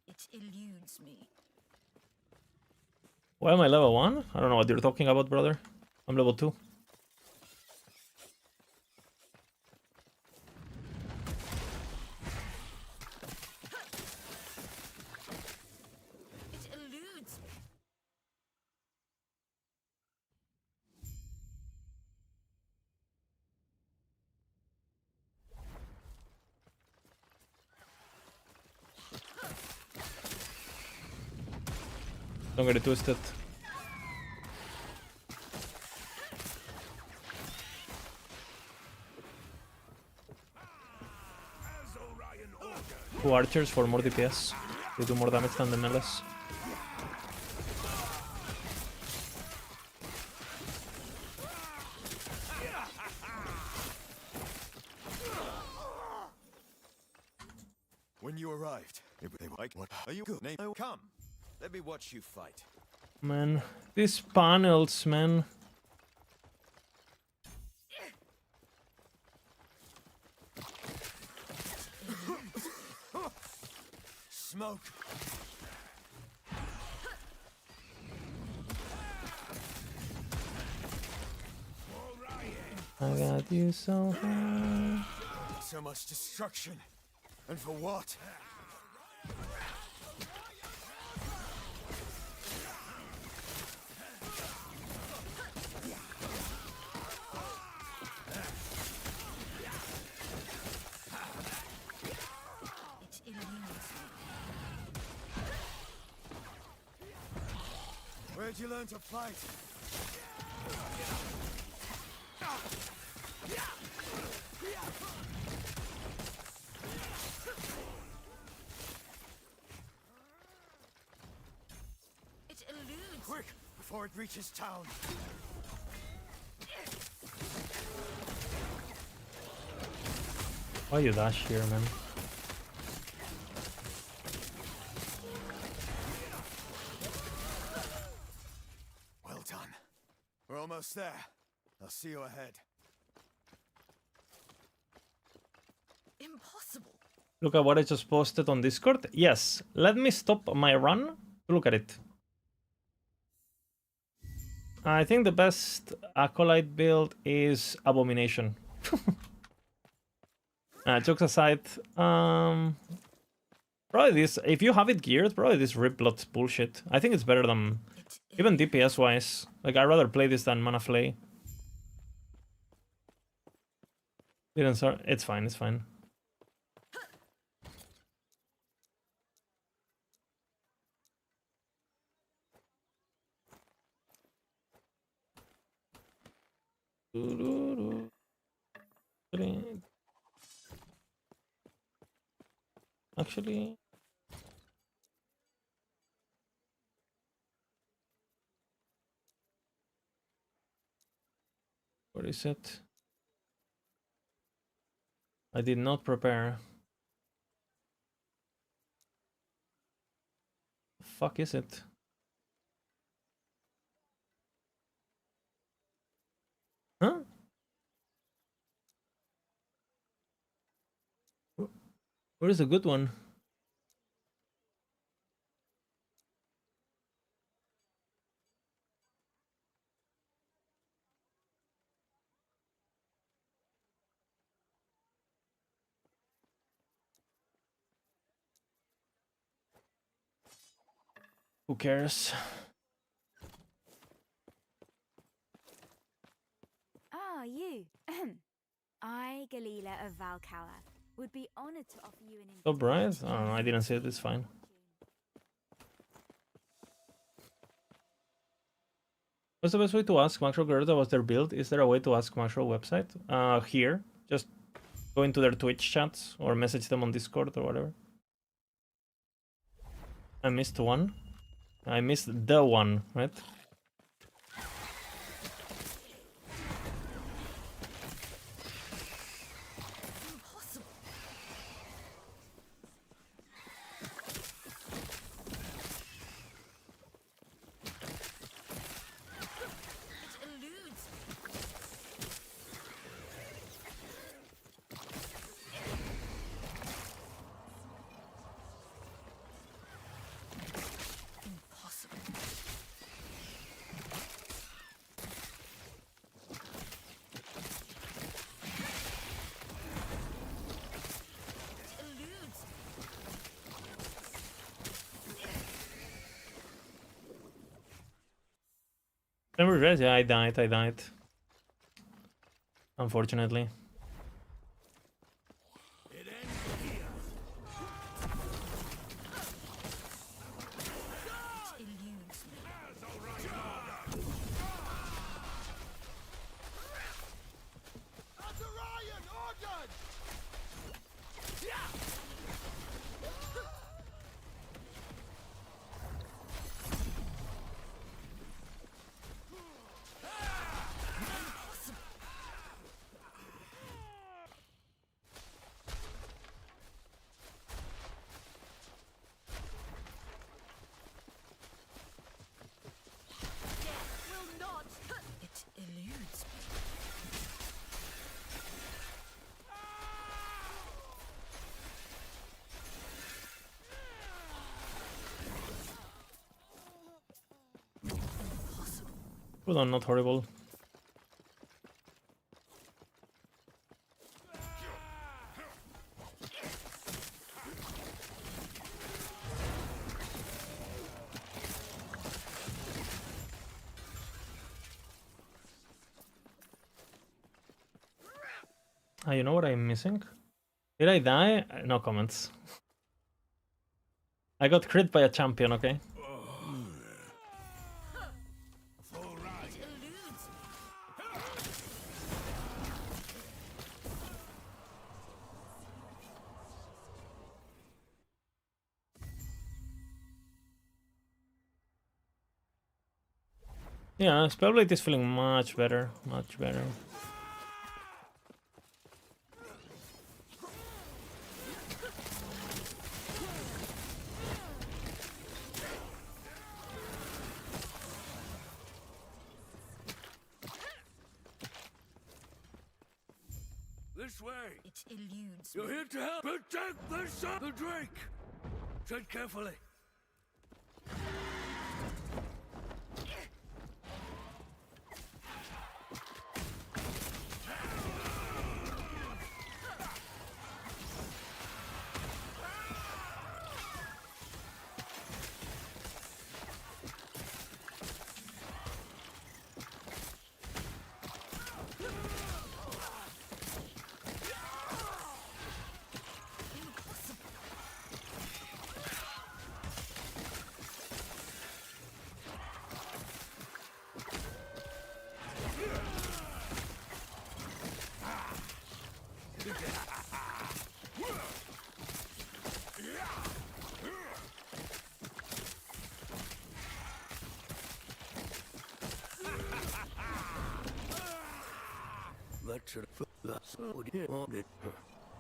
It eludes me. Why am I level 1? I don't know what you're talking about, brother. I'm level 2. It eludes me. Don't get it twisted. Two archers for more DPS. They do more damage than the melees. When you arrived, they were like, "What are you good? Name? Come, let me watch you fight." Man, these panels, man. Smoke. I got you so high. So much destruction, and for what? It eludes me. Where'd you learn to fight? It eludes. Quick, before it reaches town. Why you dash here, man? Well done. We're almost there. I'll see you ahead. Impossible. Look at what I just posted on Discord. Yes, let me stop my run to look at it. I think the best Acolyte build is Abomination. Jokes aside, probably this, if you have it geared, probably this Riplot's bullshit. I think it's better than, even DPS wise. Like, I'd rather play this than Mana Flay. Didn't start. It's fine. It's fine. Actually, where is it? I did not prepare. The fuck is it? Huh? Where is a good one? Who cares? Ah, you. I, Galila of Valcala, would be honored to offer you an So invitation. bright? I don't know, I didn't see it. It's fine. What's the best way to ask Macro Gerda what's their build? Is there a way to ask Macro website? Here. Just go into their Twitch chats or message them on Discord or whatever. I missed one. I missed the one, right? Impossible. It eludes me. Impossible. It eludes me. Never read. Yeah, I died. Unfortunately. It ends here. It eludes me. Azarian ordered! Will not. It eludes me. Impossible. Hold on, not horrible. You know what I'm missing? Did I die? No comments. I got crit by a champion, okay? It eludes me. Yeah, Spellblade is feeling much better. Much better. This way! It eludes You're me. here to help protect the drink! Tread carefully.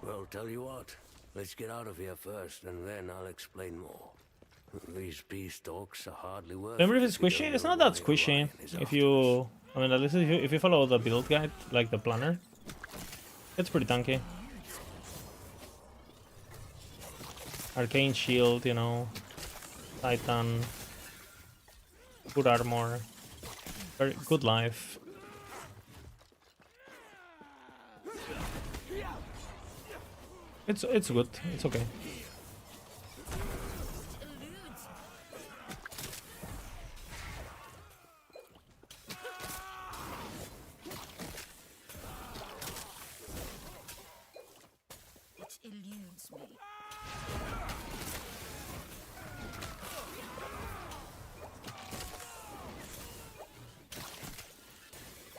Well, tell you what. Let's get out of here first, and then I'll explain more. These beastalks are hardly worth Remember if it it's if you squishy? don't It's know not that why squishy. Orion is If after you... us. I mean, at least if you follow the build guide, like the planner, it's pretty tanky. Arcane shield, you know, Titan, good armor, very good life. It's good. It's okay. It eludes me.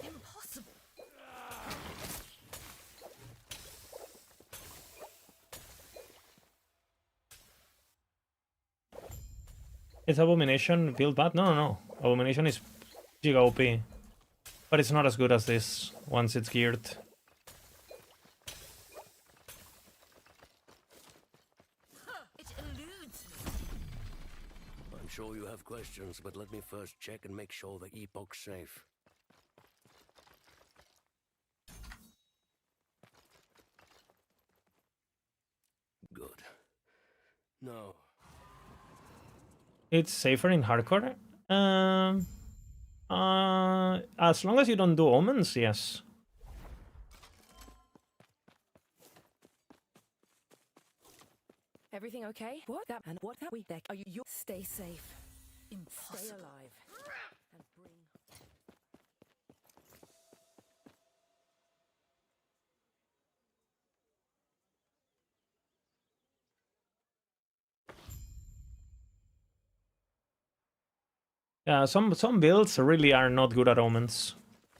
Impossible. Is Abomination build bad? No. Abomination is giga OP. But it's not as good as this once it's geared. It eludes me. I'm sure you have questions, but let me first check and make sure the epoch's safe. Good. No. It's safer in hardcore? As long as you don't do omens, yes. Everything okay? What that and what that we deck? Are you stay safe. Stay Impossible. alive. And bring Yeah, some builds really are not good at omens,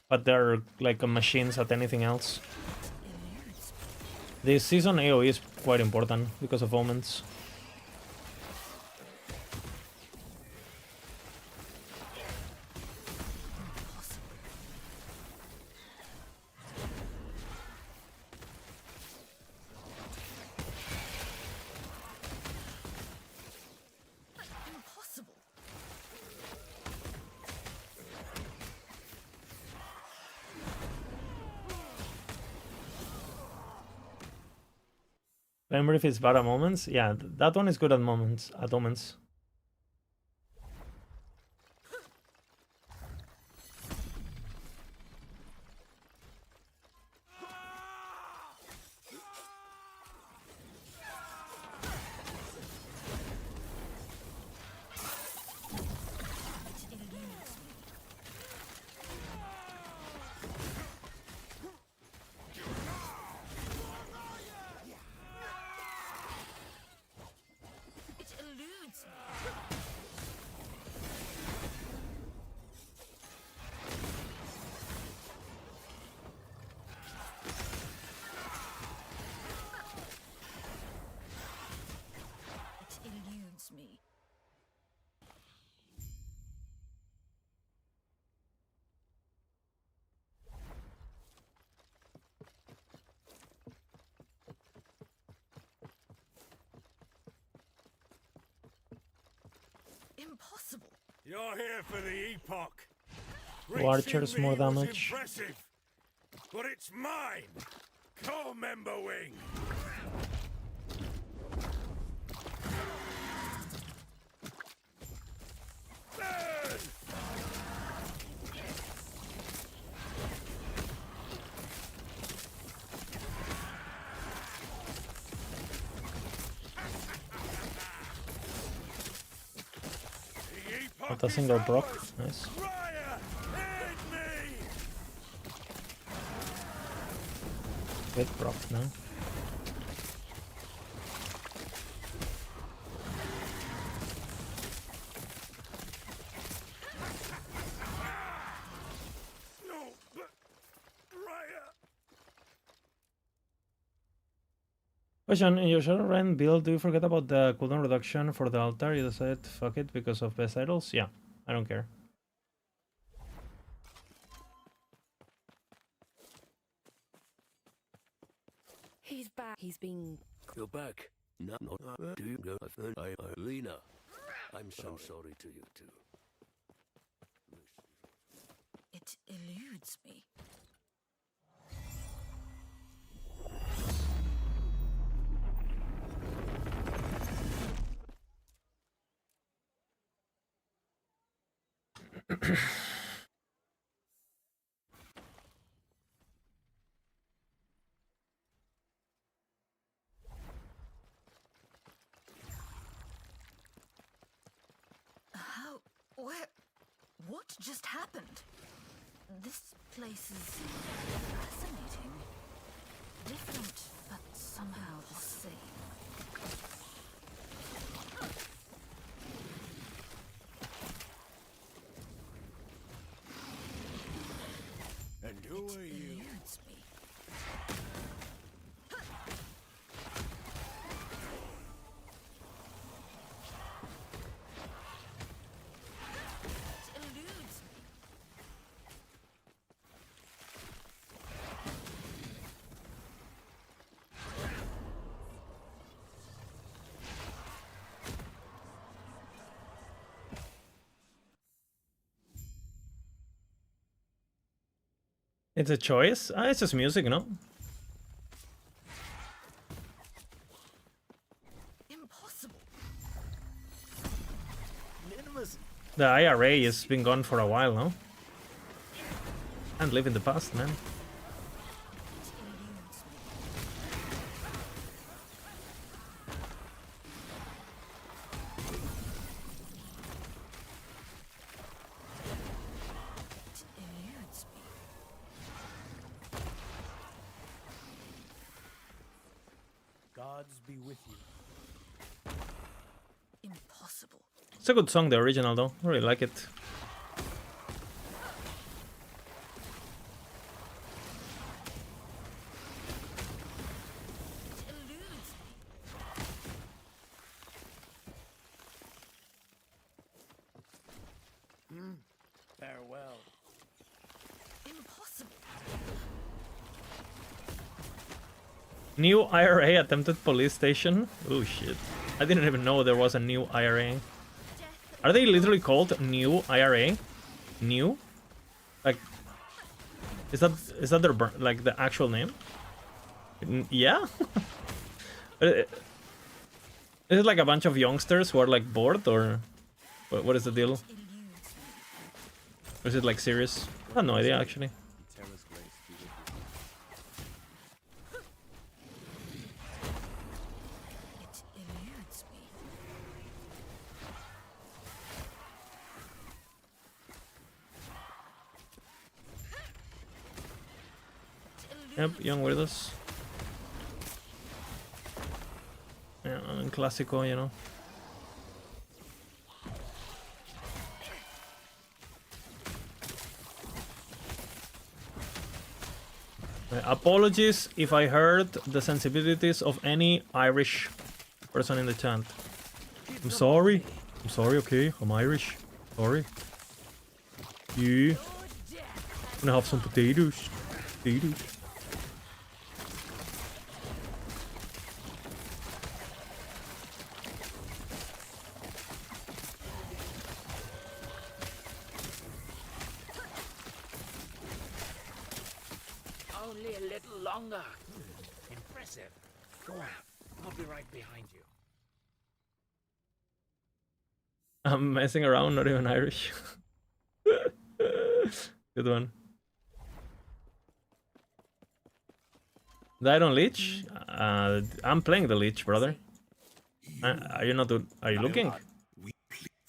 but they're like machines at anything else. Eludes me. This season AoE is quite important because of omens. Impossible. Remember if it's bad at moments? Yeah, that one is good at moments, at omens. It eludes me. It eludes me. It eludes me. Impossible. You're here for the epoch. Archers Reaching more me was damage. impressive, but it's mine. Core member wing. Burn! The epoch Not a is single proc. ours. Nice. Raya, aid me! Good proc now. No, but Raya. Question, in your Shadowrun build, do you forget about the cooldown reduction for the altar? You decided fuck it because of best idols? Yeah, I don't care. He's back. He's been. You're back. No, do you go? Lena, I'm so sorry to you too. It eludes me. How? Where? What just happened? This place is fascinating. Different, but somehow the same. And who are you? Eludes me. It eludes me. It's a choice? It's just music, no? Impossible. The IRA has been gone for a while, no? Can't live in the past, man. It eludes me. It eludes me. Gods be with you. Impossible. It's a good song, the original, though. I really like it. It eludes me. Farewell. Impossible. New IRA attempted police station? Oh shit. I didn't even know there was a new IRA. Are they literally called new IRA? New? Like, is that their like the actual name? Yeah. Is it like a bunch of youngsters who are like bored, or what is the deal? It eludes me. Or is it like serious? I have no idea actually. Terra's grace be with you. It eludes me. It Yep, eludes young weirdos. Yeah, and Clásico, you know. Apologies if I hurt the sensibilities of any Irish person in the chat. I'm sorry. I'm sorry, okay? I'm Irish. Sorry. Yeah. I'm gonna have some potatoes. Potatoes. Only a little longer. Impressive. Go on. I'll be right behind you. I'm messing around, not even Irish. Good one. Died on leech? I'm playing the leech, brother. Are you not? Are you looking?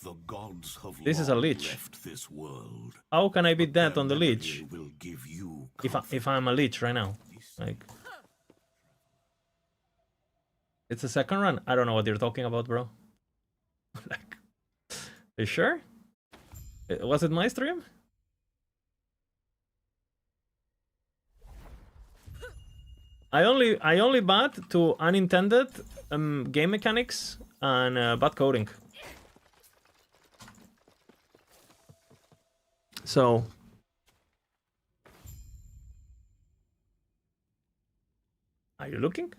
The gods have This is a long leech. left this world. How can I be But dead their on the memory leech will give you if I'm a leech right now? Like, it's a second run. I don't know what you're talking about, bro. Like, you sure? Was it my stream? I only bad to unintended game mechanics and bad coding. So are you looking?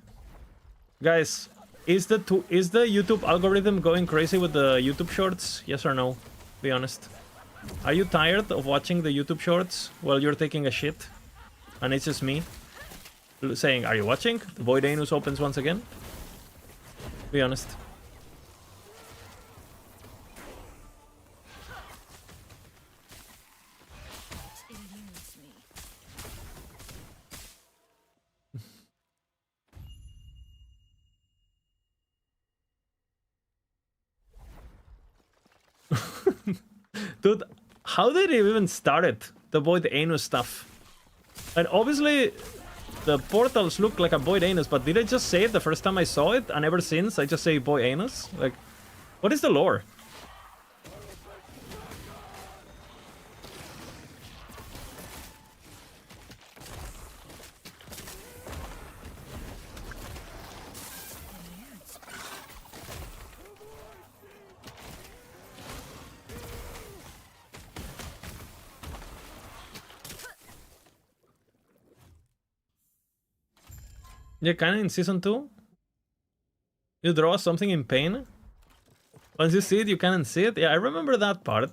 Guys, is the YouTube algorithm going crazy with the YouTube shorts? Yes or no? Be honest. Are you tired of watching the YouTube shorts while you're taking a shit? And it's just me saying, are you watching? The Void Anus opens once again? Be honest. It eludes me. Dude, how did it even start it? The Void Anus stuff. And obviously, the portals look like a Void Anus, but did I just say it the first time I saw it? And ever since, I just say Void Anus? Like, what is the lore? Yeah, kinda in Season 2. You draw something in pain. Once you see it, you can't see it. Yeah, I remember that part.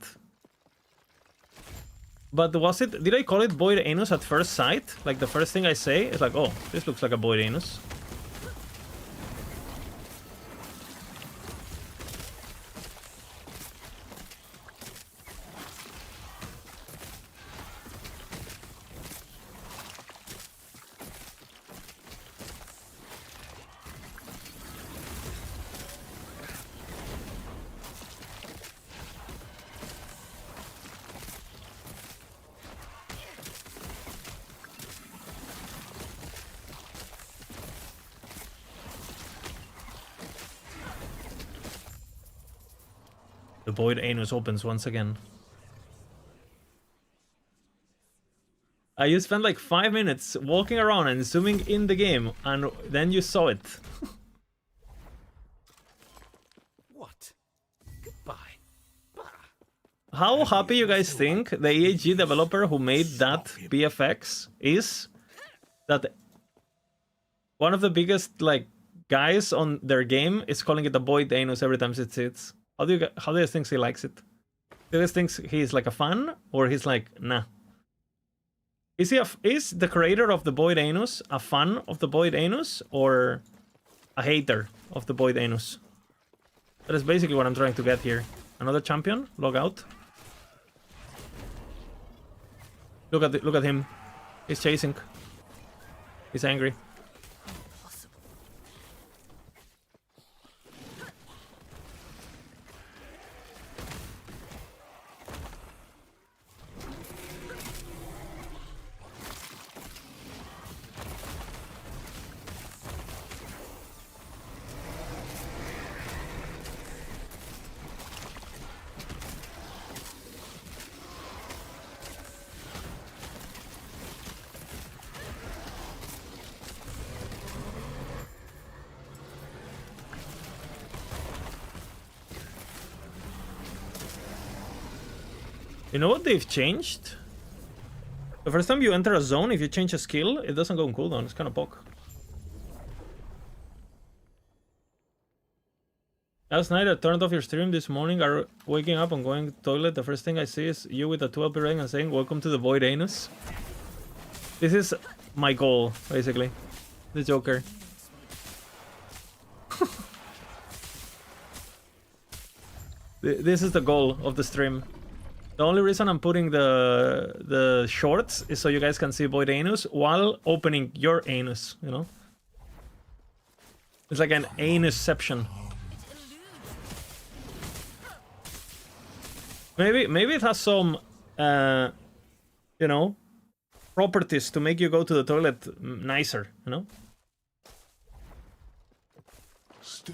But was it... Did I call it Void Anus at first sight? Like, the first thing I say is like, oh, this looks like a Void Anus. The Void Anus opens once again. You spent like 5 minutes walking around and zooming in the game, and then you saw it. What? Goodbye. How happy you guys think the EAG developer who made that BFX is? That one of the biggest like guys on their game is calling it a Void Anus every time it sits. How do you think he likes it? Do you guys think he's like a fan, or he's like, nah? Is the creator of the Void Anus a fan of the Void Anus, or a hater of the Void Anus? That is basically what I'm trying to get here. Another champion, log out. Look at him. He's chasing. He's angry. You know what they've changed? The first time you enter a zone, if you change a skill, it doesn't go on cooldown. It's kind of poke. Last night I turned off your stream. This morning, waking up and going to the toilet. The first thing I see is you with a 12 ring and saying, "Welcome to the Void Anus." This is my goal, basically. The Joker. This is the goal of the stream. The only reason I'm putting the shorts is so you guys can see Void Anus while opening your anus, you know? It's like an anusception. Maybe it has some, you know, properties to make you go to the toilet nicer, you know?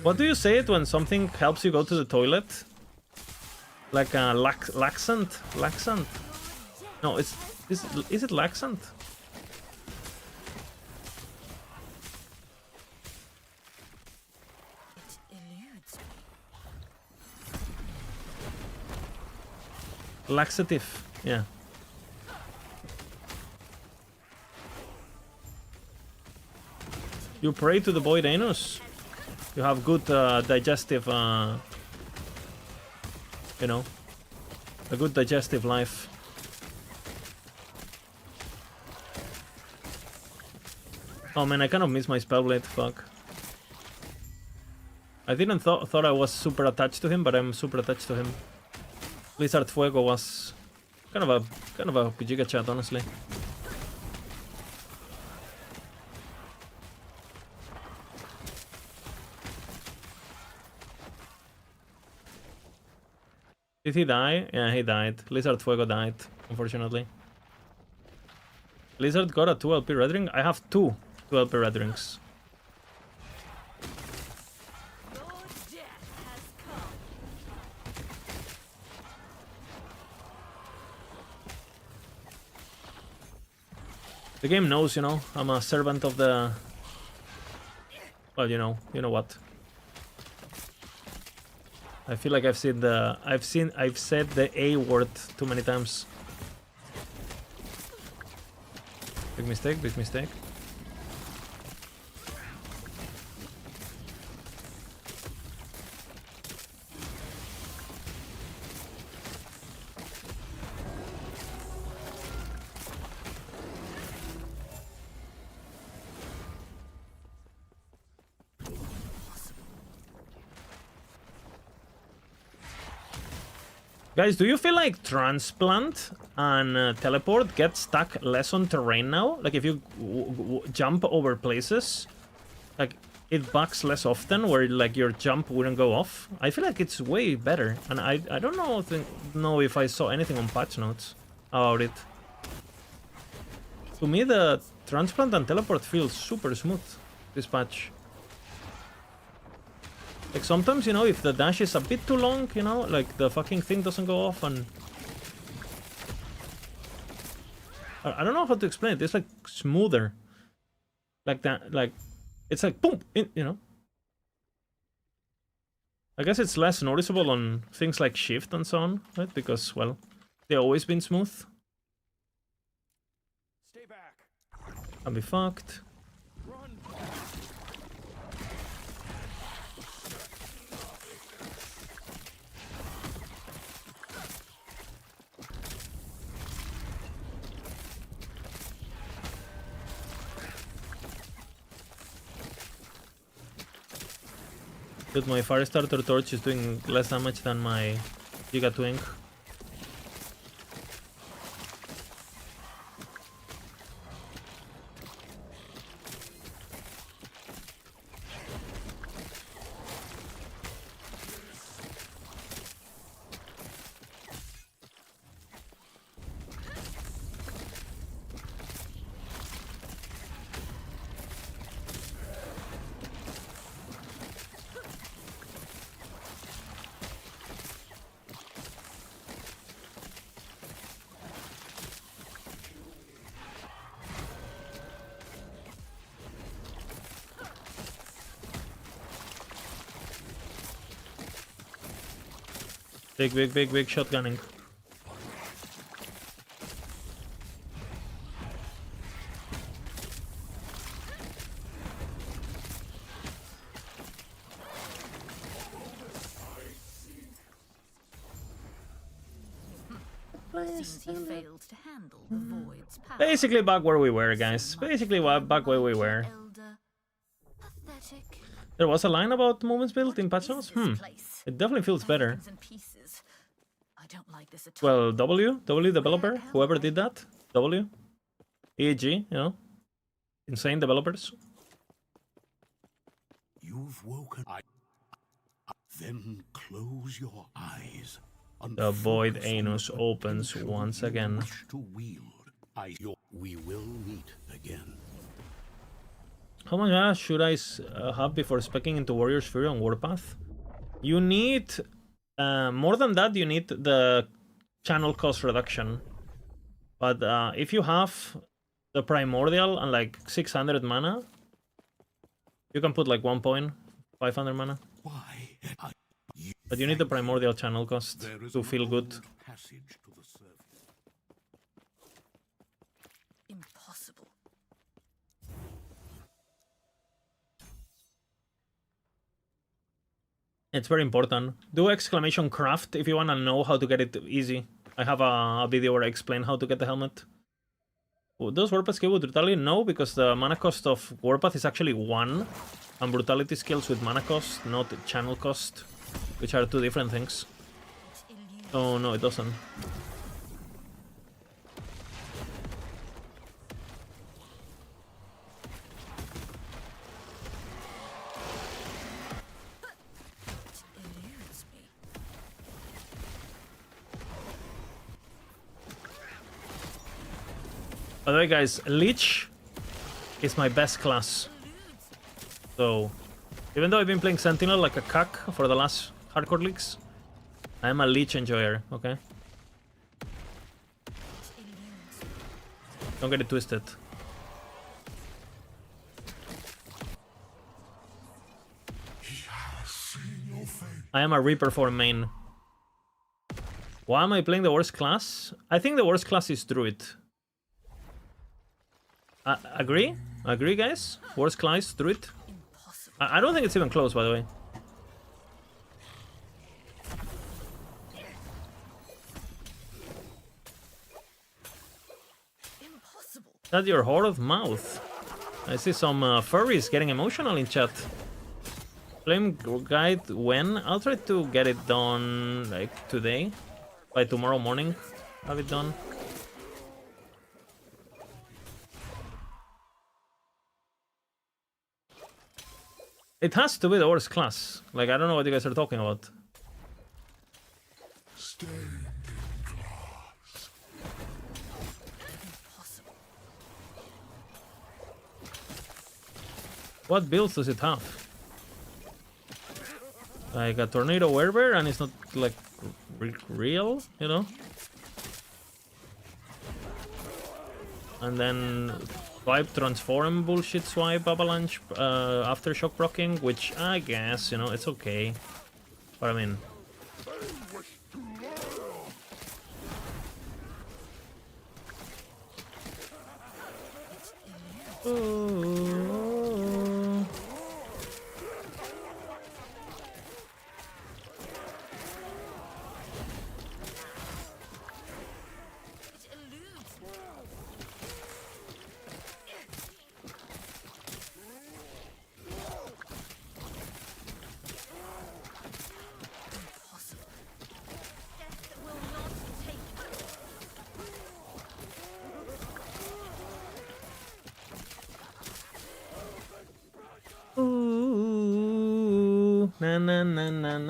What do you say it when something helps you go to the toilet? Like a laxant? Laxant? No, is it laxant? Laxative, yeah. You pray to the Void Anus. You have good digestive, you know, a good digestive life. Oh man, I kind of miss my Spellblade, fuck. I didn't thought I was super attached to him, but I'm super attached to him. Blizzard Fuego was kind of a Giga chat, honestly. Did he die? Yeah, he died. Blizzard Fuego died, unfortunately. Blizzard got a 2 LP red ring? I have 2 LP red rings. The game knows, you know, I'm a servant of the... Well, you know what. I feel like I've said the A word too many times. Big mistake, big mistake. Guys, do you feel like transplant and teleport get stuck less on terrain now? Like if you jump over places, like it bugs less often where like your jump wouldn't go off? I feel like it's way better, and I don't know if I saw anything on patch notes about it. To me, the transplant and teleport feels super smooth this patch. Like sometimes, you know, if the dash is a bit too long, you know, like the fucking thing doesn't go off, and I don't know how to explain it. It's like smoother, like that. Like it's like boom, you know. I guess it's less noticeable on things like shift and so on, right? Because well, they've always been smooth. Stay back. Can be fucked. Run. Dude, my Firestarter Torch is doing less damage than my Giga Twink. Big shotgunning. Seems he failed to handle the void's power. Basically back where we were, guys. Basically back where we were. Pathetic. There was a line about movement build in patch notes? It definitely feels better. I don't like this at all. Well, W developer, whoever did that, W, EG, you know, insane developers. You've woken. Then close your eyes. The void anus opens once again. To wield. We will meet again. How much mana should I have before speccing into Warrior's Fury on Warpath? You need more than that. You need the channel cost reduction. But if you have the Primordial and like 600 mana, you can put like 1 point, 500 mana. Why? But you need the Primordial channel cost to feel good. Passage to the It's very important. Do exclamation craft if you want to know how to get it easy. I have a video where I explain how to get the helmet. Does Warpath skill with Brutality? No, because the mana cost of Warpath is actually 1. And Brutality skills with mana cost, not channel cost. Which are two different things. Oh, no, it doesn't. By the way, guys, Leech is my best class. So, even though I've been playing Sentinel like a cuck for the last hardcore leagues, I am a Leech enjoyer, okay? Don't get it twisted. I am a Reaper for main. Why am I playing the worst class? I think the worst class is Druid. Agree? Agree, guys? Worst class, Druid? I don't think it's even close, by the way. That's your horrid mouth. I see some furries getting emotional in chat. Flame guide when? I'll try to get it done like today. By tomorrow morning, have it done. It has to be the worst class. Like, I don't know what you guys are talking about. What builds does it have? Like a tornado werebear and it's not like real, you know? And then swipe transform bullshit swipe avalanche aftershock proccing, which I guess, you know, it's okay. But I mean,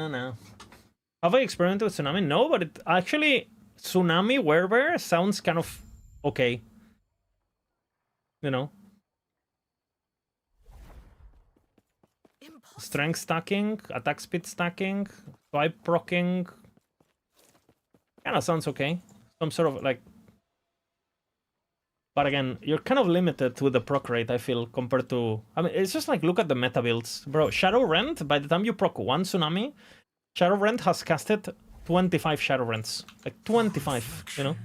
na. Have I experimented with Tsunami? No, but it actually, Tsunami werebear sounds kind of okay. You know? Strength stacking, attack speed stacking, swipe proccing. Kind of sounds okay. Some sort of like... But again, you're kind of limited with the proc rate, I feel, compared to... I mean, it's just like, look at the meta builds. Bro, Shadow Rend, by the time you proc one Tsunami, Shadow Rend has casted 25 Shadow Rends. Like, 25, you know?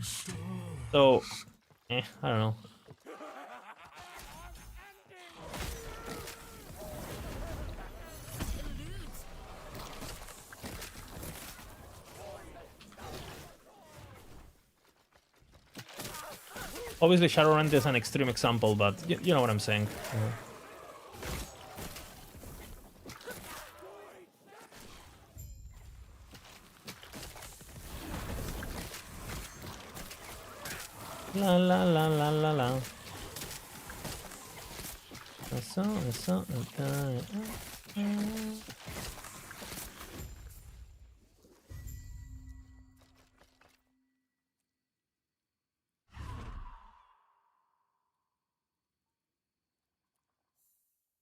So, I don't know. Obviously, Shadowrun is an extreme example, but you know what I'm saying. La la la la la la. Eso.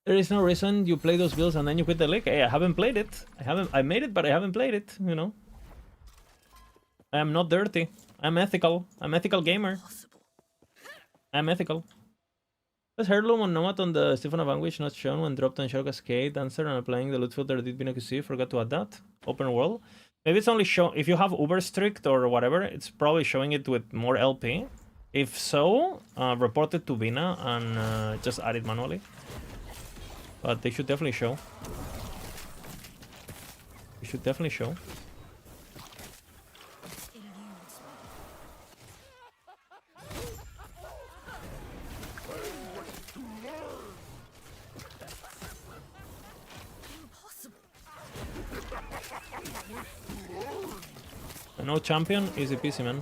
There is no reason you play those builds and then you quit the league. Hey, I haven't played it. I made it, but I haven't played it, you know. I am not dirty. I'm ethical. I'm ethical gamer. I'm ethical. Was Heirloom on Nomad on the Stephen of Anguish not shown when dropped on Shadow Cascade answer and applying the loot filter did BNQC? Forgot to add that. Open world. Maybe it's only show if you have Uber strict or whatever, it's probably showing it with more LP. If so, report it to Vina and just add it manually. But they should definitely show. You should definitely show. No champion, easy peasy, man.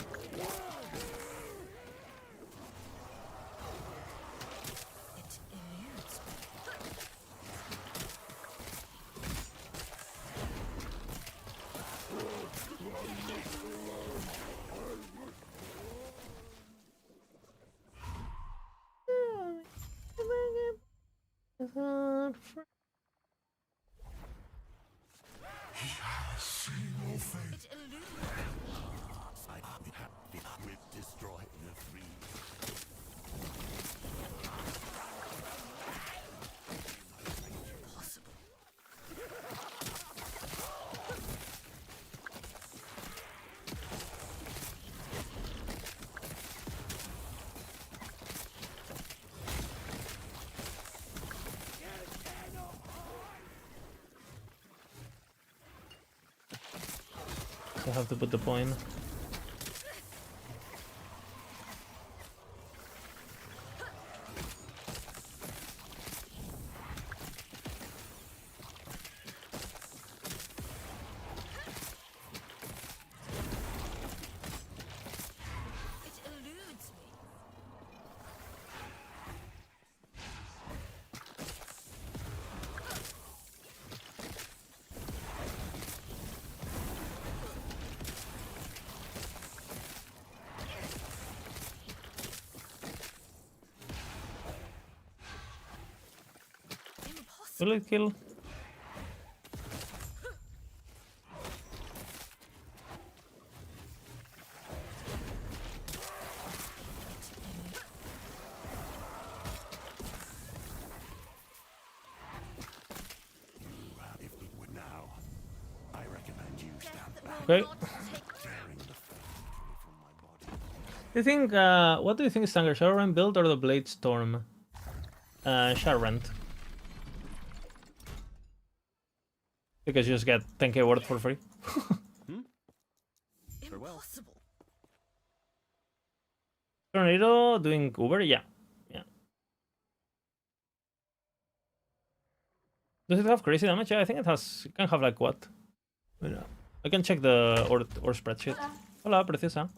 I have to put the point. Will it kill? Okay. Do you think, what do you think is stronger, Shadowrun build or the Blade Storm? Shadowrun. Because you just get 10k worth for free. Impossible. Tornado doing Uber? Yeah. Yeah. Does it have crazy damage? Yeah, I think it has. It can have like what? I can check the or spreadsheet. Hola, preciosa.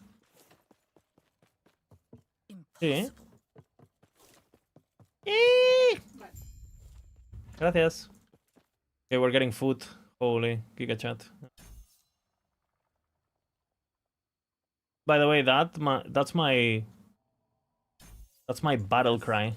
Sí. Gracias. Okay, we're getting food. Holy Giga chat. By the way, that's my battle cry.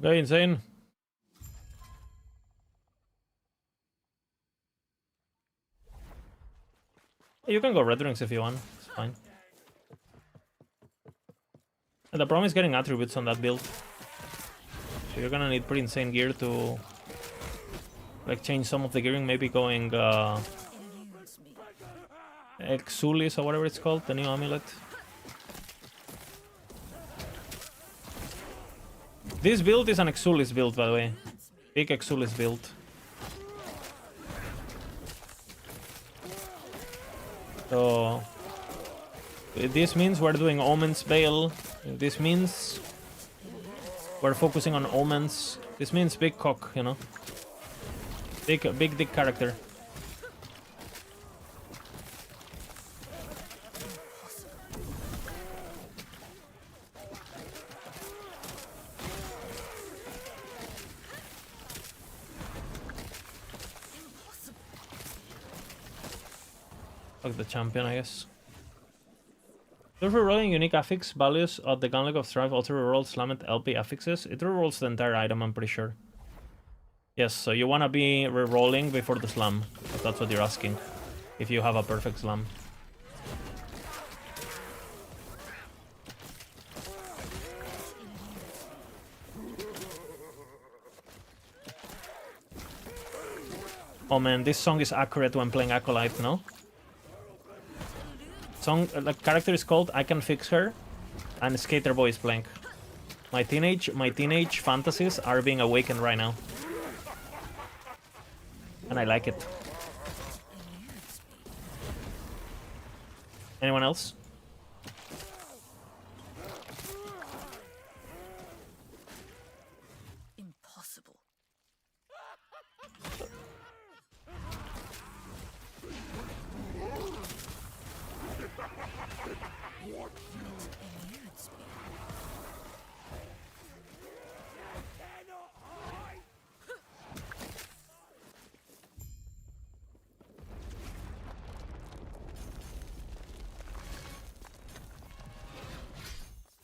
Okay, insane. You can go red rings if you want. It's fine. And the problem is getting attributes on that build. So you're gonna need pretty insane gear to like change some of the gearing. Maybe going Exulis or whatever it's called, the new amulet. This build is an Exulis build, by the way. Big Exulis build. So This means we're doing Omen's Veil. This means we're focusing on Omens. This means big cock, you know? Big dick character. Fuck the champion, I guess. If rerolling unique affix values of the Gauntlet of Strife also rerolls Slammed LP affixes, it rerolls the entire item, I'm pretty sure. Yes, so you wanna be rerolling before the slam, if that's what you're asking. If you have a perfect slam. Oh man, this song is accurate when playing Acolyte, no? Song, the character is called I Can Fix Her, and Skater Boy is playing. My teenage fantasies are being awakened right now. And I like it. Anyone else? Impossible.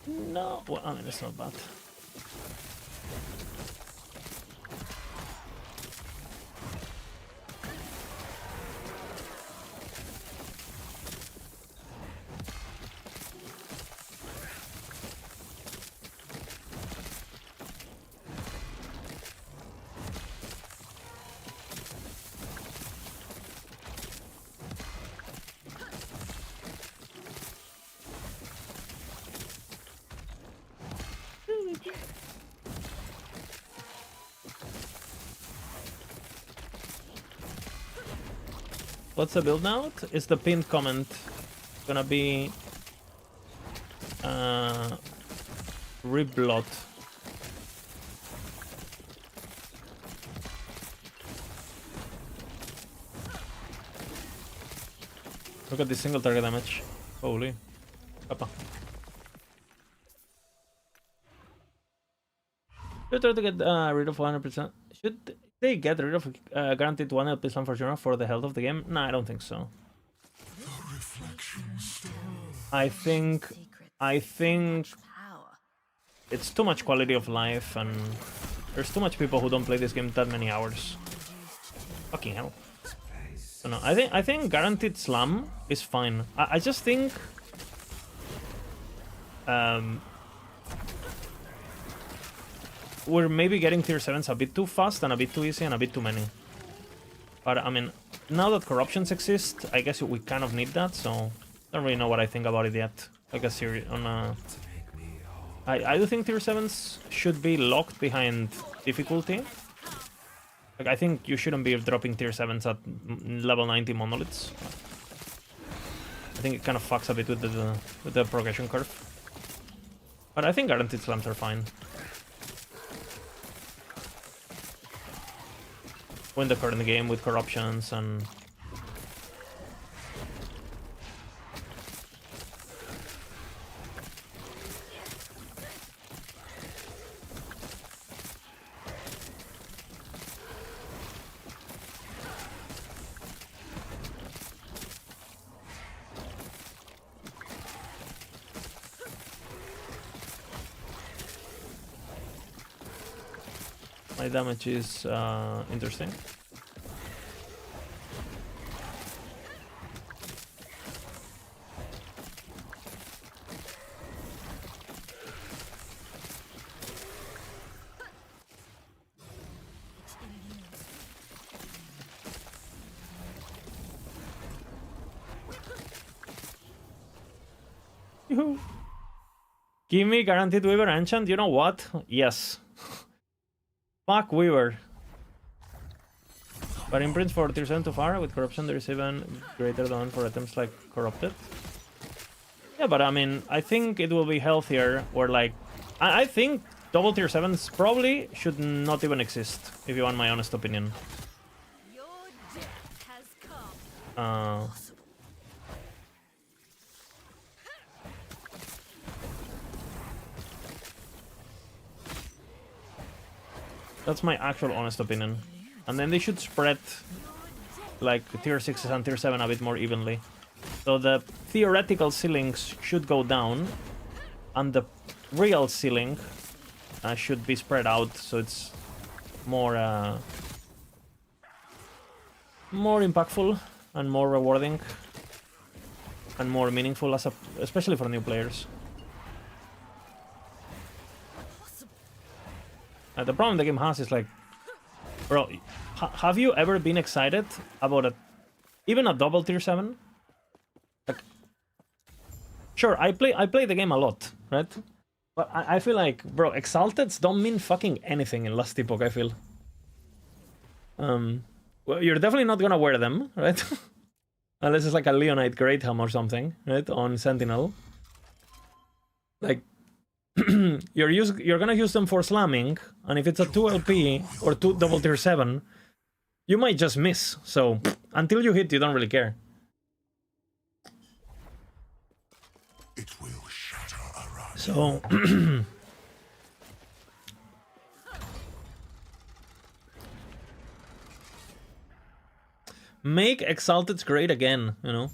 No, well, I mean, it's not bad. What's the build now? Is the pinned comment gonna be Riblot? Look at this single target damage. Holy. Kappa. Should try to get rid of 100%. Should they get rid of guaranteed 1 LP slam for Jonah for the health of the game? No, I don't think so. I think it's too much quality of life, and there's too much people who don't play this game that many hours. Fucking hell. So no, I think guaranteed slam is fine. I just think we're maybe getting tier 7s a bit too fast and a bit too easy and a bit too many. But I mean, now that corruptions exist, I guess we kind of need that, so don't really know what I think about it yet. Like a series on I do think tier 7s should be locked behind difficulty. Like, I think you shouldn't be dropping tier 7s at level 90 monoliths. I think it kind of fucks a bit with the progression curve. But I think guaranteed slams are fine. Win the current game with corruptions and... My damage is interesting. Yoo-hoo. Give me guaranteed Weaver enchant. You know what? Yes. Fuck Weaver. But imprints for tier 7 too far. With corruption there is even greater than for items like corrupted. Yeah, but I mean, I think it will be healthier, or like, I think double tier 7s probably should not even exist, if you want my honest opinion. Your death has come. Uh, that's my actual honest opinion. And then they should spread like tier 6s and tier 7 a bit more evenly. So the theoretical ceilings should go down, and the real ceiling should be spread out, so it's more more impactful and more rewarding and more meaningful, especially for new players. The problem the game has is like, bro, have you ever been excited about even a double tier 7? Like, sure, I play the game a lot, right? But I feel like, bro, exalteds don't mean fucking anything in last epoch, I feel. Well, you're definitely not gonna wear them, right? Unless it's like a Leonite Great Helm or something, right? On Sentinel. Like, you're gonna use them for slamming, and if it's a 2 LP or 2 double tier 7, you might just miss. So, until you hit, you don't really care. It will shatter around. So... make Exalteds great again, you know?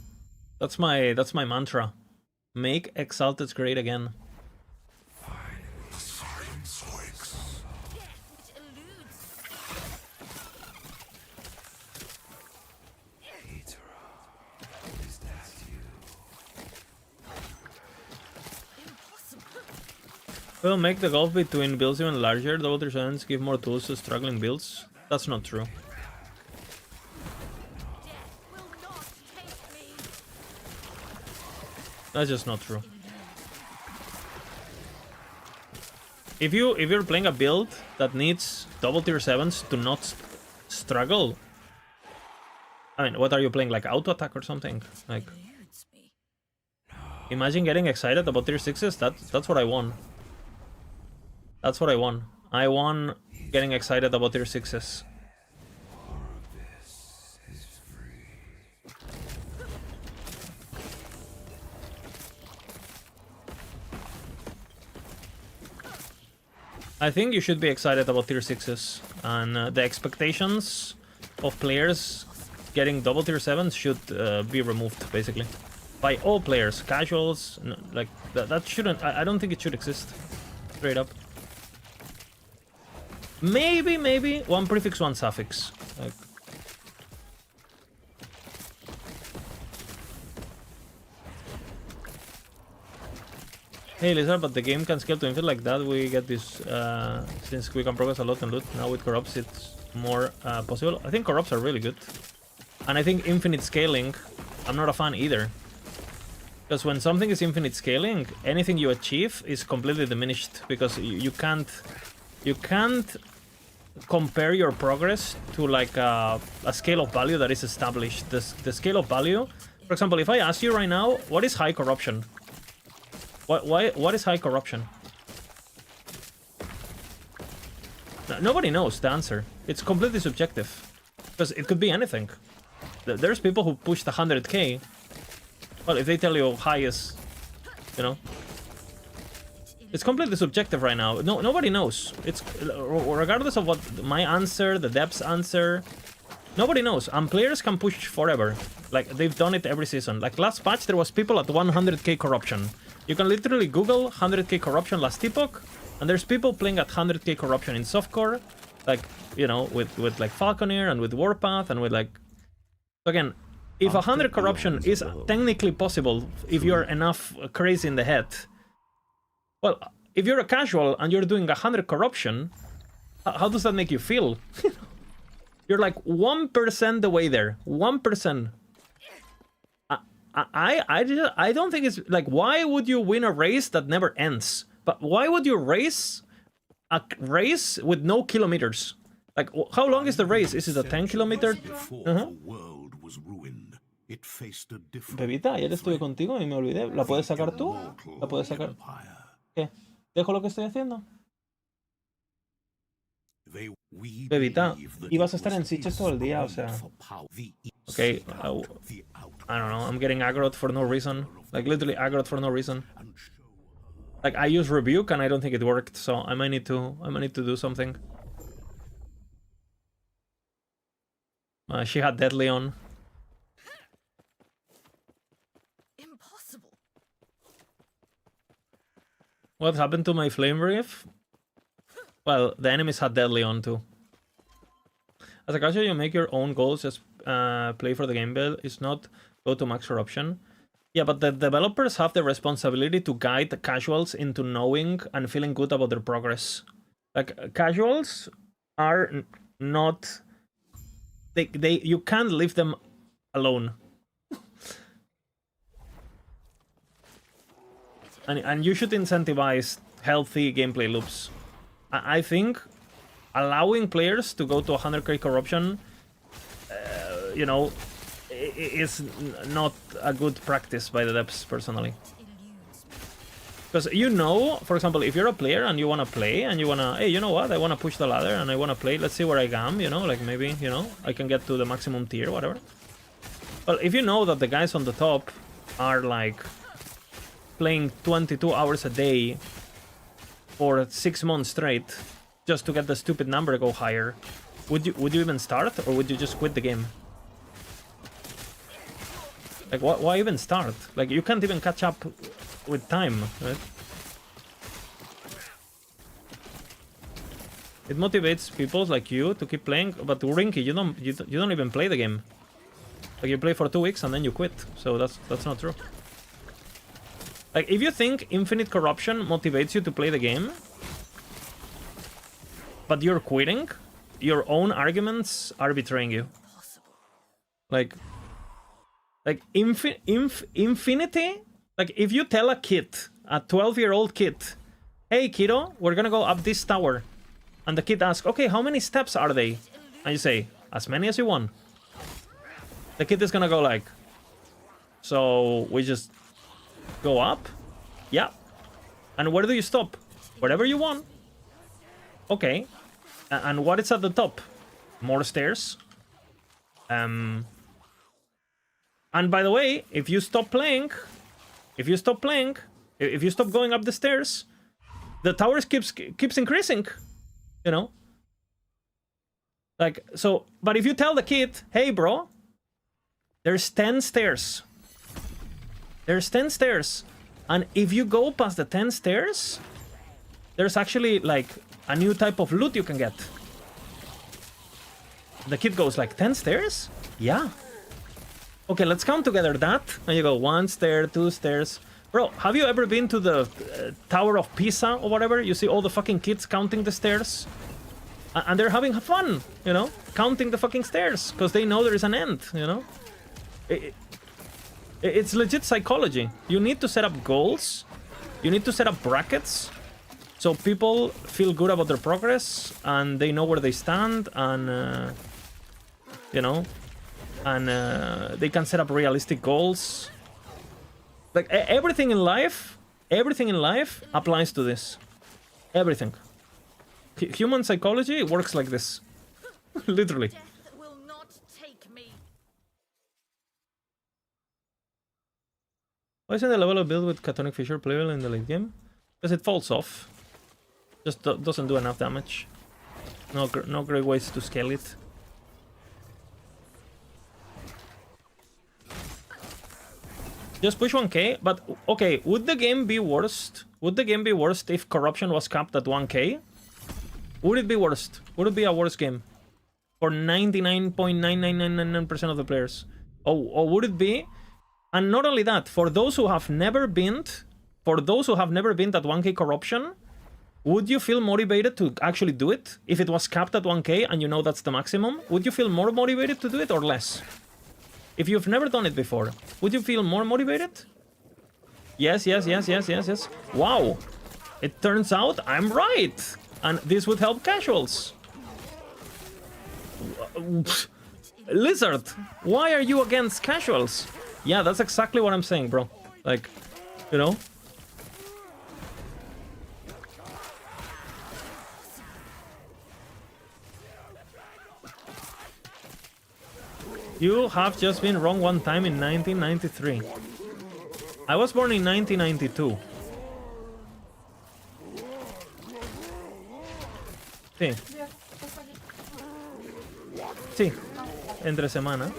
That's my mantra. Make Exalteds great again. Well, make the gulf between builds even larger. Double tier 7s give more tools to struggling builds. That's not true. That's just not true. If you're playing a build that needs double tier 7s to not struggle, I mean, what are you playing, like auto attack or something? Like, imagine getting excited about tier 6s. That's what I want. That's what I want. I want getting excited about tier 6s. I think you should be excited about tier 6s, and the expectations of players getting double tier 7s should be removed, basically. By all players, casuals, no, like, that shouldn't, I don't think it should exist, straight up. Maybe, one prefix, one suffix. Like, hey Lizard, but the game can scale to infinite like that. We get this, since we can progress a lot and loot. Now with corrupts it's more possible. I think corrupts are really good. And I think infinite scaling, I'm not a fan either. Because when something is infinite scaling, anything you achieve is completely diminished. Because you can't compare your progress to like a scale of value that is established. The scale of value, for example, if I ask you right now, what is high corruption? What is high corruption? Nobody knows the answer. It's completely subjective. Because it could be anything. There's people who push the 100k. Well, if they tell you high is, you know, it's completely subjective right now. Nobody knows. It's regardless of what my answer, the depth's answer, nobody knows. And players can push forever. Like, they've done it every season. Like, last patch, there was people at 100k corruption. You can literally Google 100k corruption last epoch, and there's people playing at 100k corruption in softcore, like, you know, with like Falconeer and with Warpath and with like... Again, if 100 corruption is technically possible if you're enough crazy in the head, well, if you're a casual and you're doing 100 corruption, how does that make you feel? You're like 1% the way there. 1%. I don't think it's like, why would you win a race that never ends? But why would you race a race with no kilometers? Like, how long is the race? Is it a 10 kilometer? Before the world was ruined, it faced a different Bebita, ayer estuve contigo y me olvidé. ¿La puedes sacar tú? ¿La puedes sacar? empire. ¿Qué? ¿Dejo lo que estoy haciendo? We Bebita, believe that ibas a it estar was en sitches todo el día, o this sea... for power. The Okay, seek out the I don't know, I'm getting aggroed for no reason. Like, literally aggroed for no reason. Like, I use rebuke and I don't think it worked, so I might need to do something. She had deadly on. Impossible. What happened to my flame reef? Well, the enemies had deadly on too. As a casual, you make your own goals, just play for the game build. It's not go to max corruption. Yeah, but the developers have the responsibility to guide the casuals into knowing and feeling good about their progress. Like, casuals are not... You can't leave them alone. And you should incentivize healthy gameplay loops. I think allowing players to go to 100k corruption, you know, is not a good practice by the devs, personally. Because you know, for example, if you're a player and you want to play and you want to, hey, you know what, I want to push the ladder and I want to play, let's see where I am, you know, like maybe, you know, I can get to the maximum tier, whatever. Well, if you know that the guys on the top are like playing 22 hours a day for 6 months straight just to get the stupid number go higher, would you even start, or would you just quit the game? Like, why even start? Like, you can't even catch up with time, right? It motivates people like you to keep playing, but Rinky, you don't even play the game. Like, you play for 2 weeks and then you quit, so that's not true. Like, if you think infinite corruption motivates you to play the game, but you're quitting, your own arguments are betraying you. Like infinity. Like, if you tell a kid, a 12-year-old kid, hey kiddo, we're gonna go up this tower, and the kid asks, okay, how many steps are they? And you say, as many as you want. The kid is gonna go like, so we just go up? Yeah. And where do you stop? Wherever you want. Okay. And what is at the top? More stairs. And by the way, if you stop going up the stairs, the towers keeps increasing, you know? Like, so, but if you tell the kid, hey bro, there's 10 stairs. There's 10 stairs. And if you go past the 10 stairs, there's actually like a new type of loot you can get. The kid goes like, 10 stairs? Yeah. Okay, let's count together that. And you go 1 stair, 2 stairs. Bro, have you ever been to the Tower of Pisa or whatever? You see all the fucking kids counting the stairs. And they're having fun, you know? Counting the fucking stairs. Because they know there is an end, you know? It's legit psychology. You need to set up goals. You need to set up brackets. So people feel good about their progress. And they know where they stand. And, you know... And they can set up realistic goals. Like, everything in life applies to this. Everything. Human psychology works like this. Literally. Death will not take me. Why isn't the level of build with Catonic Fissure playable in the late game? Because it falls off. Just doesn't do enough damage. No great ways to scale it. Just push 1k, but okay, would the game be worst? Would the game be worst if corruption was capped at 1k? Would it be worst? Would it be a worse game? For 99.9999% of the players? Or would it be? And not only that, for those who have never been at 1k corruption, would you feel motivated to actually do it? If it was capped at 1k and you know that's the maximum, would you feel more motivated to do it or less? If you've never done it before, would you feel more motivated? Yes. Wow. It turns out I'm right. And this would help casuals. Lizard, why are you against casuals? Yeah, that's exactly what I'm saying, bro. Like, you know? You have just been wrong one time in 1993. I was born in 1992. Sí. Sí. Entre semana.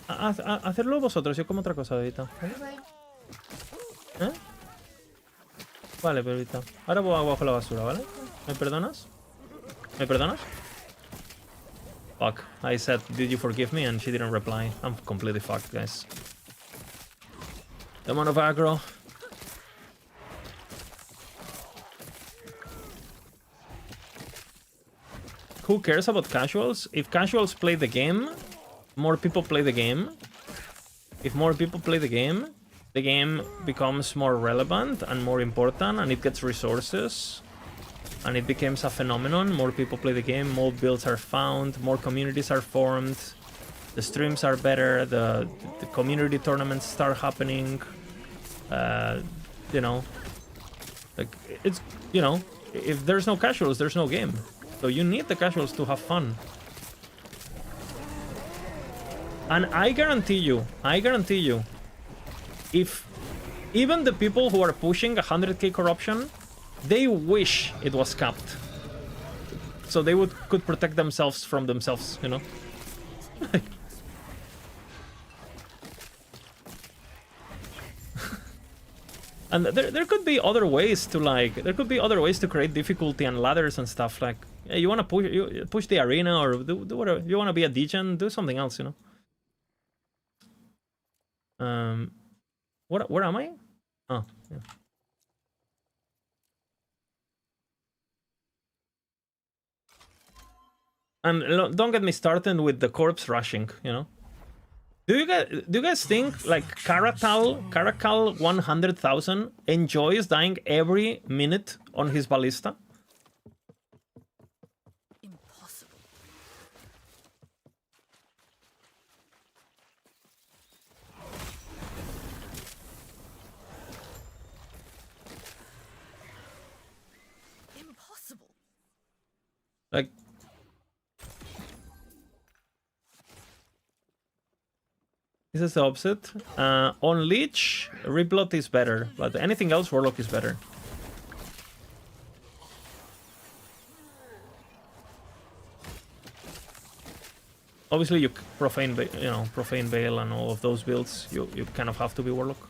Hacerlo vosotros, yo como otra cosa ahorita. ¿Eh? Vale, pero ahorita. Ahora voy abajo la basura, ¿vale? ¿Me perdonas? ¿Me perdonas? Fuck. I said, did you forgive me? And she didn't reply. I'm completely fucked, guys. The amount of aggro. Who cares about casuals? If casuals play the game, more people play the game. If more people play the game becomes more relevant and more important, and it gets resources, and it becomes a phenomenon. More people play the game, more builds are found, more communities are formed, the streams are better, the community tournaments start happening. You know, like, it's, you know, if there's no casuals, there's no game. So you need the casuals to have fun. And I guarantee you, if even the people who are pushing 100k corruption, they wish it was capped. So they could protect themselves from themselves, you know? And there could be other ways to, like, create difficulty and ladders and stuff. Like, yeah, you want to push the arena, or do whatever. You want to be a degen, do something else, you know. Where am I? Oh, yeah. And don't get me started with the corpse rushing, you know. Do you guys think, like, Caracal 100,000 enjoys dying every minute on his ballista? Impossible. Impossible. Like, this is the opposite. On Leech, Reblot is better, but anything else, Warlock is better. Obviously, you profane Veil and all of those builds. You kind of have to be Warlock.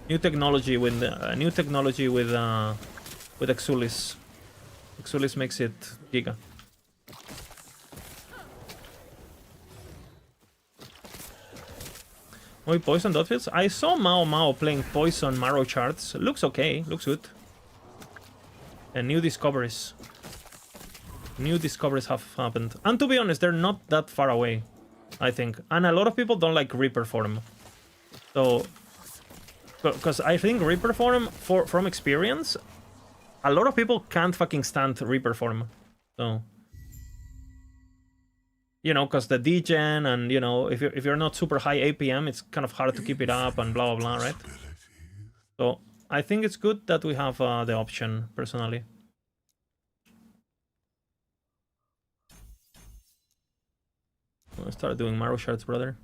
New technology with Exulis. Exulis makes it giga. Oh, poison dotfields. I saw Mao playing poison marrow charts. Looks okay. Looks good. And new discoveries. New discoveries have happened. And to be honest, they're not that far away, I think. And a lot of people don't like Reaper form. So, because I think Reaper form, from experience, a lot of people can't fucking stand Reaper form. So, you know, because the degen, and, you know, if you're not super high APM, it's kind of hard to keep it up and blah, blah, blah, right? So, I think it's good that we have the option, personally. I'm gonna start doing marrow shards, brother.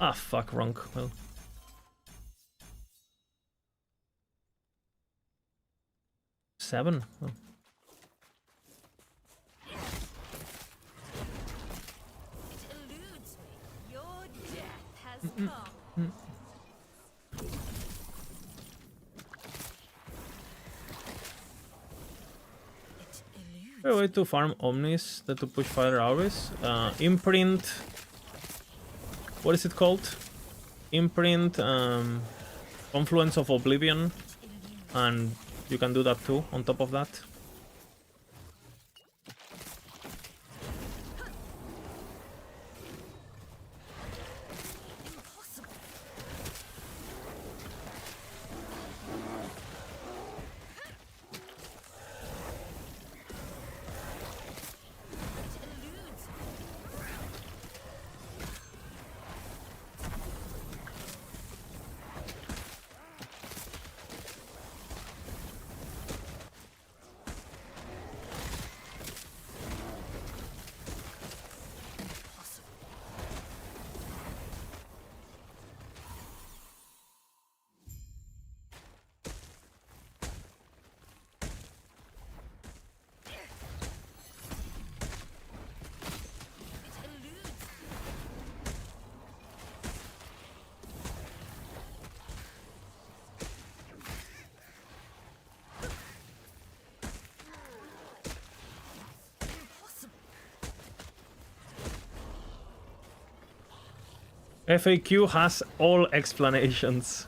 Ah, fuck, wrong. Well. Seven? Oh. It eludes me. Your death has come. A way to farm Omnis than to push Fire Auris. Imprint. What is it called? Imprint, Confluence of Oblivion. And you can do that too, on top of that. FAQ has all explanations.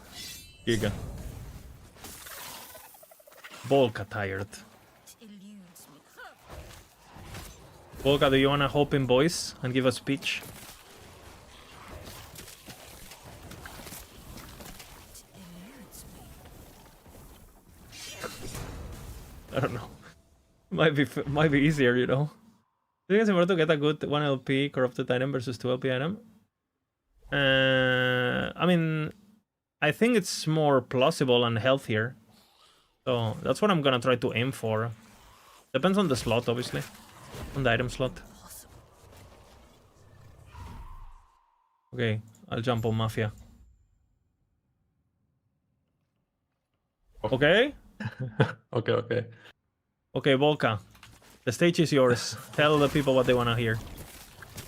Giga. Volka tired. Eludes me. Volka, do you wanna hop in voice and give a speech? Eludes me. I don't know. Might be easier, you know. Do you guys want to get a good 1 LP corrupted item versus 2 LP item? I mean, I think it's more plausible and healthier. So that's what I'm gonna try to aim for. Depends on the slot, obviously. On the item slot. Okay, I'll jump on Mafia. Okay? Okay. Okay, Volka. The stage is yours. Tell the people what they wanna hear.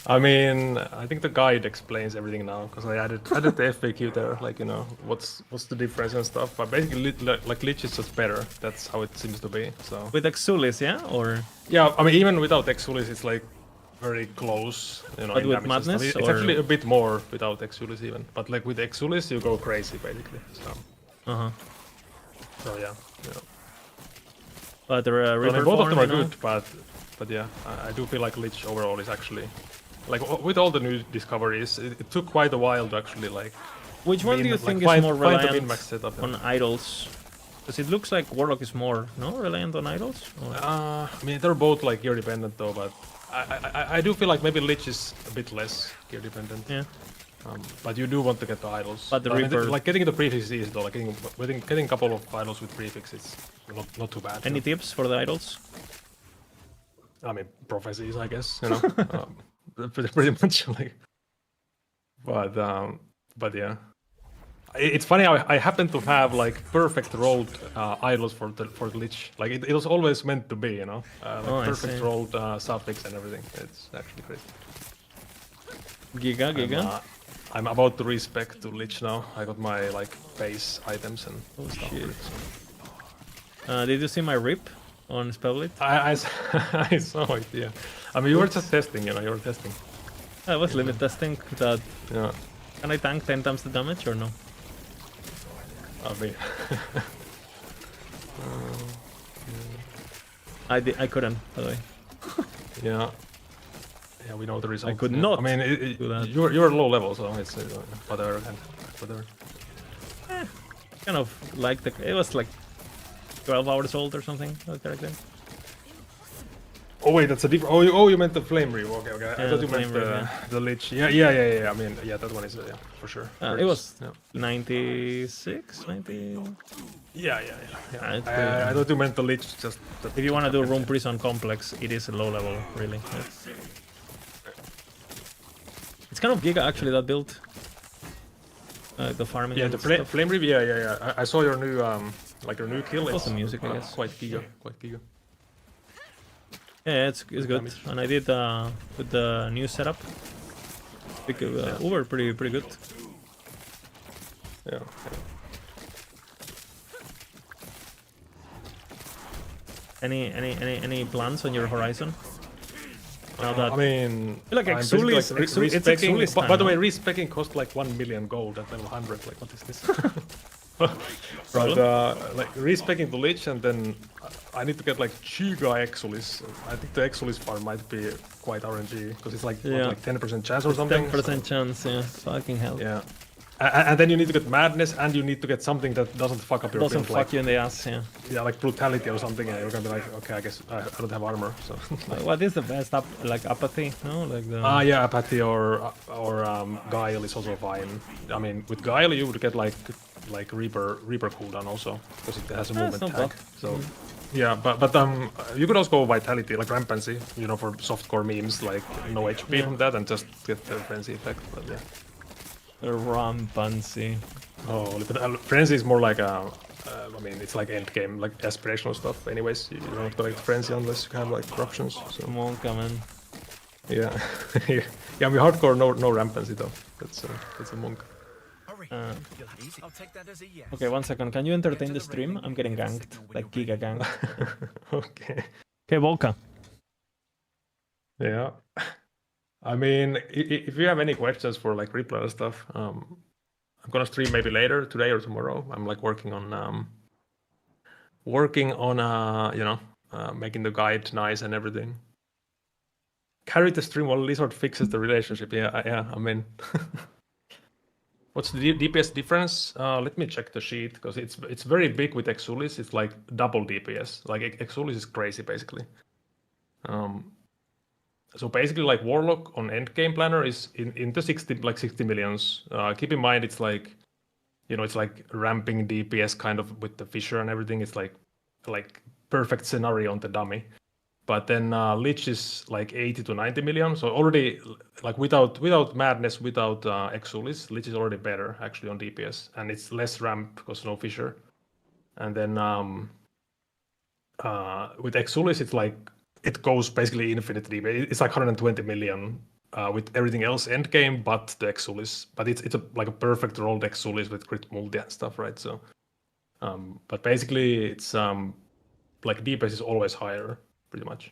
I mean, I think the guide explains everything now because I added the FAQ there, like, you know, what's the difference and stuff. But basically, like leech is just better. That's how it seems to be. So With Exulis, yeah, or yeah, I mean, even without Exulis, it's like very close. You know, But in with damage and stuff. Madness, It's or- actually a bit more without Exulis even. But like with Exulis, you go crazy basically. So so yeah. But the I Reaper mean, both of them form, are you know? good, but yeah, I do feel like Lich overall is actually, like, with all the new discoveries, it took quite a while to actually, like... Which one do you think is more find the reliant min-max setup. on idols? Because it looks like Warlock is more, no, reliant on idols? Or- I mean, they're both, like, gear dependent, though, but I do feel like maybe Lich is a bit less gear dependent. Yeah. But you do want to get the idols. But the I mean, Reaper- like, getting the prefix is easy, though. Like, getting a couple of idols with prefix is not too bad. Any you know? tips for the idols? I mean, prophecies, I guess, you know, pretty much, like. But yeah, it's funny how I happen to have like perfect rolled idols for the Lich. Like it was always meant to be, you know, like I perfect see. rolled suffix and everything. It's actually great. Giga? I'm about to respec to Lich now. I got my like base items and stuff. shit. For it, so. Did you see my rip on Spellblade? I saw it, yeah. I mean, you were just testing, you know, you were testing. I was limit testing that. Yeah. Can I tank 10 times the damage or no? I mean, I couldn't, by the way. yeah. Yeah, we know the result. I could yeah. not I mean, do that. you're low level, so it's whatever. Kind of like it was like 12 hours old or something, that character. Oh wait, that's a different. Oh, you meant the flame reave. Okay. I Yeah, thought the you meant flame reave, the lich. Yeah. I mean, yeah, that one is yeah, for sure. It was yeah. 96, 90. Yeah. It's pretty low. I thought you meant the lich. Just If you want to do Room Prison Complex, it is a low level, really. Yeah. It's kind of giga actually, that build. The farming. yeah, and the stuff. flame reave. Yeah. I saw your new like your new kill. Also It's music, I guess. quite giga. Yeah, it's good, damage. and I did with the new setup. Over pretty good. Yeah. Any plans on your horizon? Now that I mean, like I'm Exulis, basically, Exulis, it's respecking. Exulis By time, the way, no? respecking cost like 1 million gold at level 100. Like, what is this? Problem? But like respecking the lich, and then I need to get like Chiga Exulis. I think the Exulis farm might be quite RNG because it's like what, Yeah. like 10% chance or something. 10% chance, yeah. Fucking hell. Yeah. And then you need to get madness, and you need to get something that doesn't fuck up your Doesn't build, fuck like, you in the ass, yeah. yeah, like brutality or something. And you're gonna be like, okay, I guess I don't have armor, so. What is the best like apathy? No, like the. Yeah, apathy or guile is also fine. I mean, with guile you would get like Reaper cooldown also because it has a Yeah, it's movement not tag. bad. So yeah, but you could also go vitality like rampancy, you know, for softcore memes like no HP from that and just get the frenzy effect. But yeah. Rampancy. Oh, but frenzy is more like a. I mean, it's like endgame, like aspirational stuff. Anyways, you don't collect frenzy unless you have like corruptions. So Come on, come in. yeah, yeah. I mean, hardcore no rampancy though. That's a monk. I'll take that as a yes. Okay, 1 second. Can you entertain the stream? I'm getting ganked, like giga ganked. Okay. Okay, Volka. Yeah. I mean, if you have any questions for like replay and stuff, I'm gonna stream maybe later today or tomorrow. I'm like working on making the guide nice and everything. Carry the stream while Lizard fixes the relationship. Yeah. I mean, what's the DPS difference? Let me check the sheet because it's very big with Exulis. It's like double DPS. Like Exulis is crazy basically. So basically, like Warlock on Endgame planner is in the 60 millions. Keep in mind, it's like, it's like ramping DPS kind of with the Fissure and everything. It's like perfect scenario on the dummy. But then Leech is like 80 to 90 million. So already, like without Madness, without Exulis, Leech is already better actually on DPS, and it's less ramp because no Fissure. And then with Exulis, it's like it goes basically infinite DPS. It's like 120 million with everything else endgame, but the Exulis. But it's like a perfect rolled Exulis with crit multi and stuff, right? So, but basically, it's like DPS is always higher, pretty much.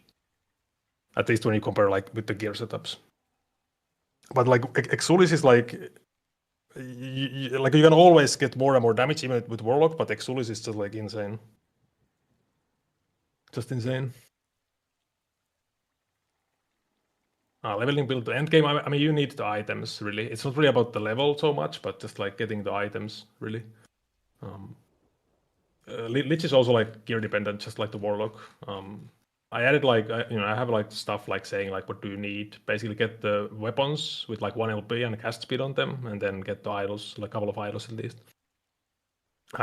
At least when you compare like with the gear setups. But like Exulis is like, you can always get more and more damage even with Warlock, but Exulis is just like insane. Just insane. Leveling build to endgame. I mean, you need the items really. It's not really about the level so much, but just like getting the items really. Lich is also like gear dependent, just like the Warlock. I added like I have like stuff like saying like what do you need. Basically, get the weapons with like 1 LP and cast speed on them, and then get the idols, like a couple of idols at least.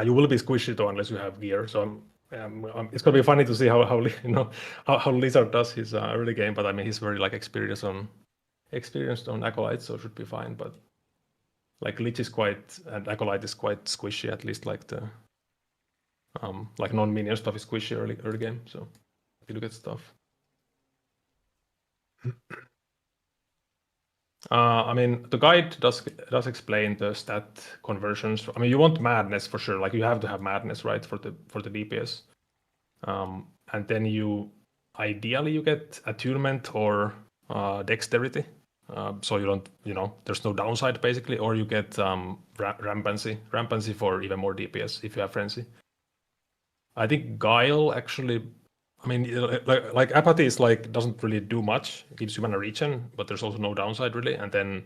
You will be squishy though unless you have gear. So it's gonna be funny to see how Lizard does his early game. But I mean, he's very like experienced on Acolyte, so should be fine. But like Lich is and Acolyte is quite squishy, at least like the like non-minion stuff is squishy early game. So if you look at stuff. I mean, the guide does explain the stat conversions. I mean, you want madness for sure. Like you have to have madness, right, for the DPS. And then ideally you get attunement or dexterity. So you don't, there's no downside basically, or you get rampancy for even more DPS if you have frenzy. I think guile actually. I mean, like apathy is like doesn't really do much. It gives you mana regen, but there's also no downside really. And then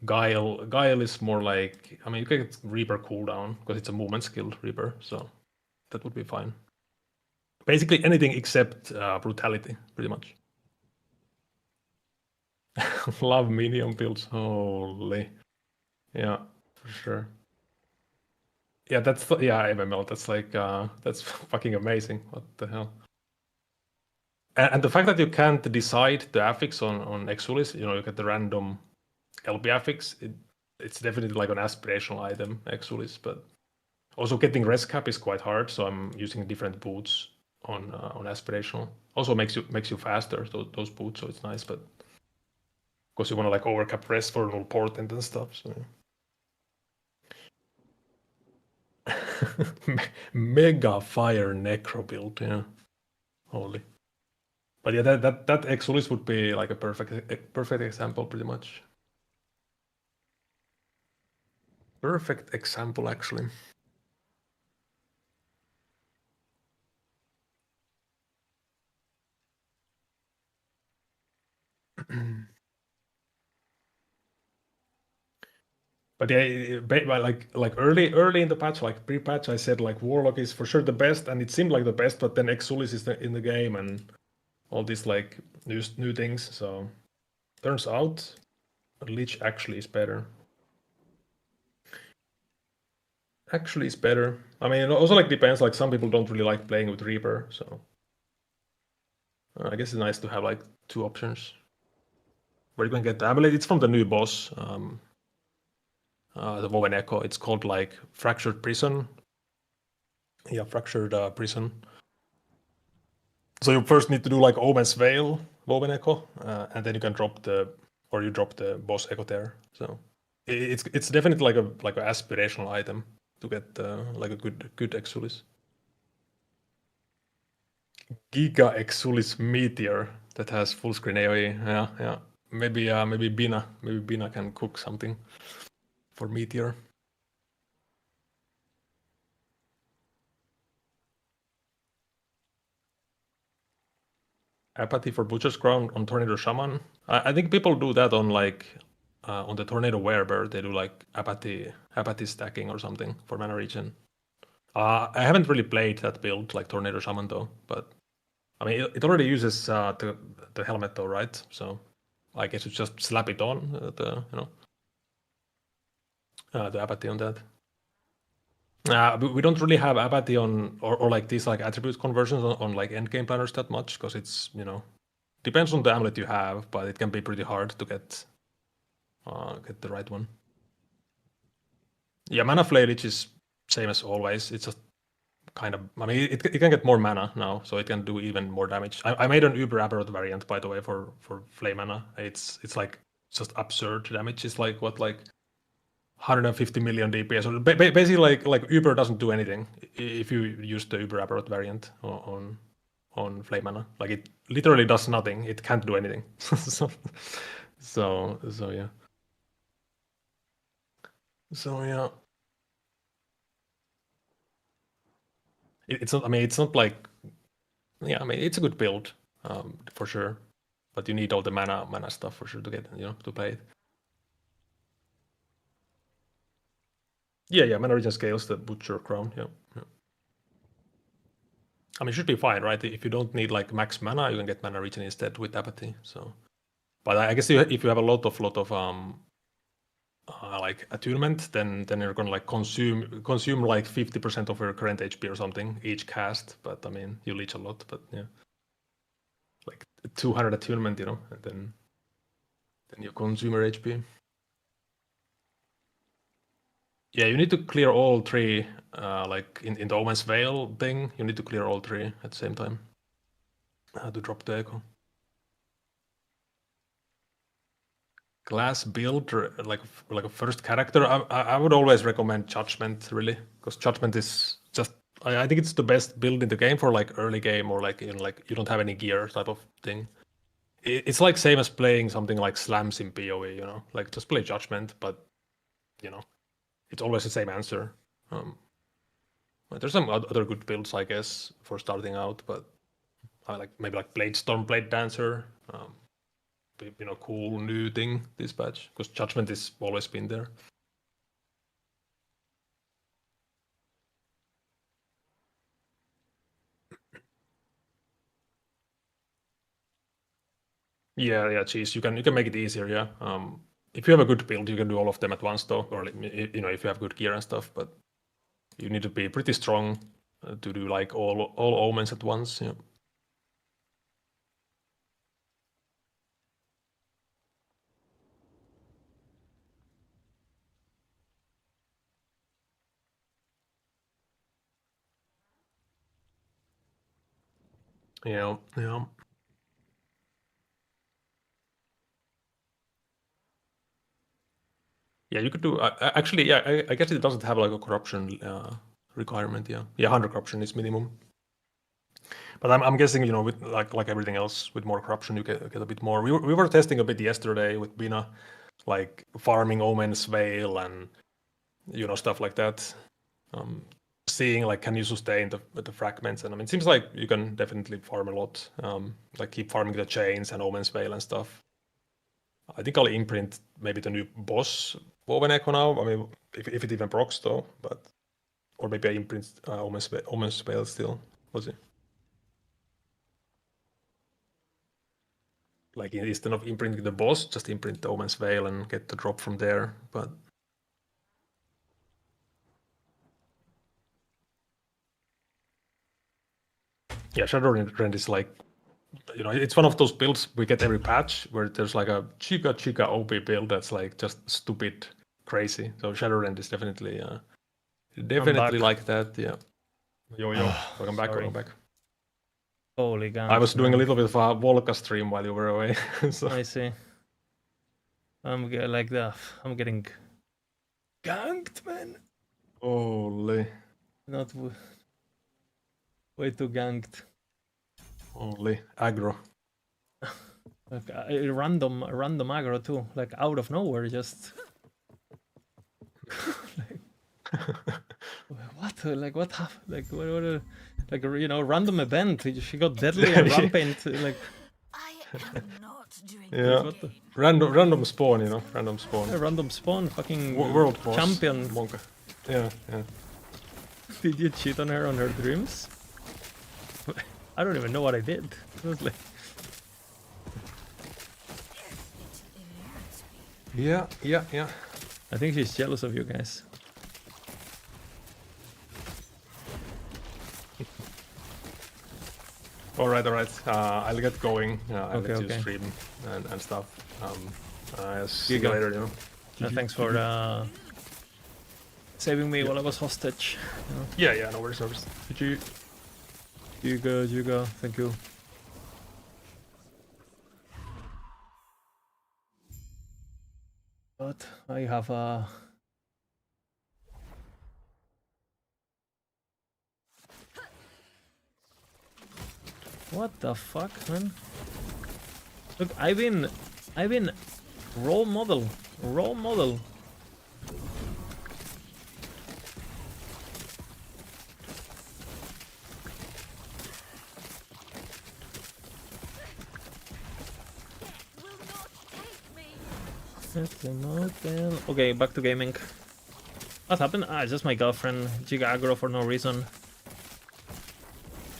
guile is more like, I mean, you get Reaper cooldown because it's a movement skill Reaper, so that would be fine. Basically anything except brutality, pretty much. Love minion builds, holy, yeah, for sure. Yeah, that's MML. That's like that's fucking amazing. What the hell? And the fact that you can't decide the affix on Exulis, you get the random LP affix. It's definitely like an aspirational item, Exulis. But also getting res cap is quite hard, so I'm using different boots on aspirational. Also makes you faster, those boots, so it's nice. But of course you want to like overcap res for null portent and stuff. So. Mega fire necro build, yeah. Holy. But yeah, that Exulis would be like a perfect example, pretty much. Perfect example, actually. But yeah, like early in the patch, like pre-patch, I said like Warlock is for sure the best, and it seemed like the best. But then Exulis is in the game, and all these like new things. So turns out, Leech actually is better. Actually, is better. I mean, it also like depends. Like some people don't really like playing with Reaper, so I guess it's nice to have like two options. Where you can get the amulet? It's from the new boss. The Woven Echo. It's called like Fractured Prison. Yeah, Fractured Prison. So you first need to do like Omen's Veil, Woven Echo, and then you can drop the boss Echo there. So it's definitely like an aspirational item to get like a good Exulis. Giga Exulis Meteor that has full screen AoE. Yeah. maybe Bina can cook something for Meteor. Apathy for Butcher's Crown on Tornado Shaman. I think people do that on like on the Tornado Werebear. They do like apathy stacking or something for mana regen. I haven't really played that build like Tornado Shaman though, but I mean it already uses the helmet though, right? So I guess you just slap it on the apathy on that. We don't really have apathy on or like these like attribute conversions on like endgame planners that much because it's depends on the amulet you have, but it can be pretty hard to get the right one. Yeah, mana flailage is same as always. It's just kind of, I mean, it can get more mana now, so it can do even more damage. I made an Uber Aberrant variant, by the way, for flame mana. It's like just absurd damage. It's like what, like 150 million DPS. Or basically, like Uber doesn't do anything if you use the Uber Aberrant variant on flame mana. Like it literally does nothing. It can't do anything. so yeah. So yeah. It's not. I mean, it's not like. Yeah, I mean, it's a good build, for sure. But you need all the mana stuff for sure to get to play it. Yeah, mana regen scales the Butcher Crown. Yeah. I mean, it should be fine, right? If you don't need like max mana, you can get mana regen instead with apathy. So, but I guess if you have a lot of like attunement, then you're gonna like consume like 50% of your current HP or something each cast. But I mean, you leech a lot. But yeah, like 200 attunement, and then you consume your HP. Yeah, you need to clear all three. Like in the Omen's Veil thing, you need to clear all three at the same time to drop the echo. Class build, like a first character, I would always recommend Judgment, really, because Judgment is just, I think it's the best build in the game for like early game or like like you don't have any gear type of thing. It's like same as playing something like Slams in PoE, like just play Judgment, but it's always the same answer. There's some other good builds, I guess, for starting out, but I like maybe like Bladestorm, Blade Dancer. Cool new thing this patch because Judgment has always been there. Yeah, geez, you can make it easier. Yeah, if you have a good build, you can do all of them at once, though, or if you have good gear and stuff. But you need to be pretty strong to do like all omens at once. Yeah. Yeah. Yeah, you could do. Actually, yeah, I guess it doesn't have like a corruption requirement. Yeah, 100 corruption is minimum. But I'm guessing, with like everything else, with more corruption, you get a bit more. We were testing a bit yesterday with Bina, like farming Omen's Veil and stuff like that. Seeing like can you sustain the fragments, and I mean it seems like you can definitely farm a lot. Like keep farming the chains and Omen's Veil and stuff. I think I'll imprint maybe the new boss Woven Echo now. I mean if it even procs though, or maybe I imprint Omen's Veil still. We'll see. Like instead of imprinting the boss, just imprint the Omen's Veil and get the drop from there. But yeah, Shadowrend is like, it's one of those builds we get every patch where there's like a chica OP build that's like just stupid crazy. So Shadowrend is definitely like that. Yeah. Yo, welcome back. Holy guns. I was doing a little bit of a Volca stream while you were away. So. I see. I'm getting ganked, man. Holy. Not way too ganked. Holy aggro. Like random aggro too, like out of nowhere, just. What? Like what happened? Like what? Like you know, random event. She got deadly and rampant. Like. I am not doing Yeah. What the? Random spawn, you know, random spawn. Yeah, random spawn, fucking World boss. champion. Monka. Yeah, yeah. Did you cheat on her dreams? I don't even know what I did. It was like. Yeah. I think she's jealous of you guys. Alright. I'll get going. I'll let you Okay. stream and stuff. See You you go. later, you know. Thanks for saving me while I was hostage. You know? Yeah, no worries. GG. You go. Thank you. But I have a. What the fuck, man? Look, I've been role model. Okay, back to gaming. What happened? Ah, just my girlfriend. Giga aggro for no reason.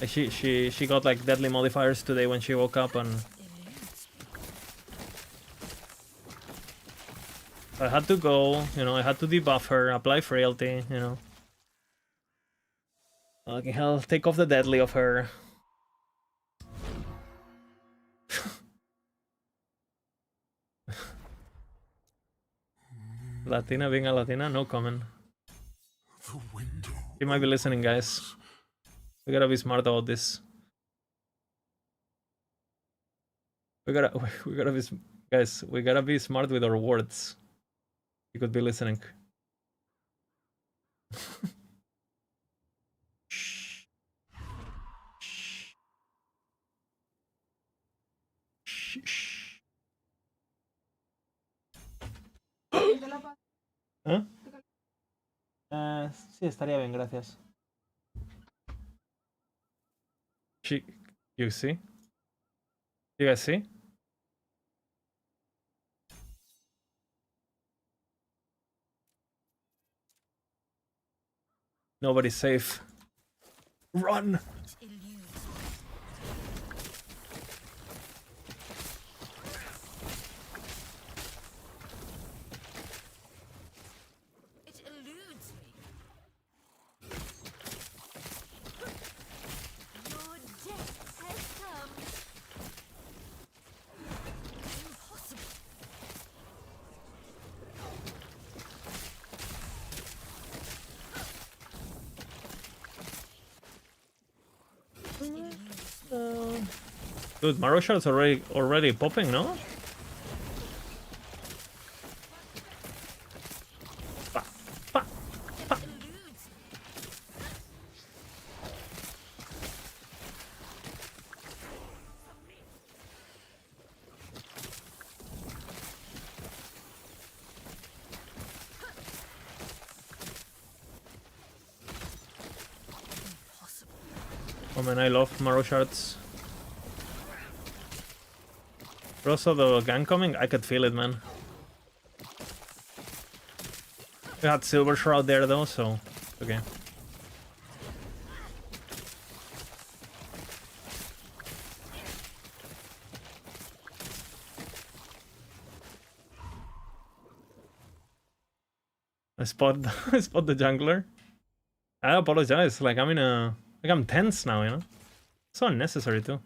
She got like deadly modifiers today when she woke up, and I had to go. You know, I had to debuff her, apply frailty. You know. Fucking hell, take off the deadly of her. Latina being a Latina, no comment. You might be listening, guys. We gotta be smart about this. We gotta be, guys. We gotta be smart with our words. You could be listening. ¿Eh? Sí, estaría bien, gracias. You see? You guys see? Nobody's safe. Run! It eludes me. Your death has come. Impossible. Dude, Maroshar's already popping, no? Oh man, I love Maroshards. But also the gang coming, I could feel it, man. We had Silver Shroud there though, so okay. I spot the jungler. I apologize, like I'm tense now, you know? So unnecessary too.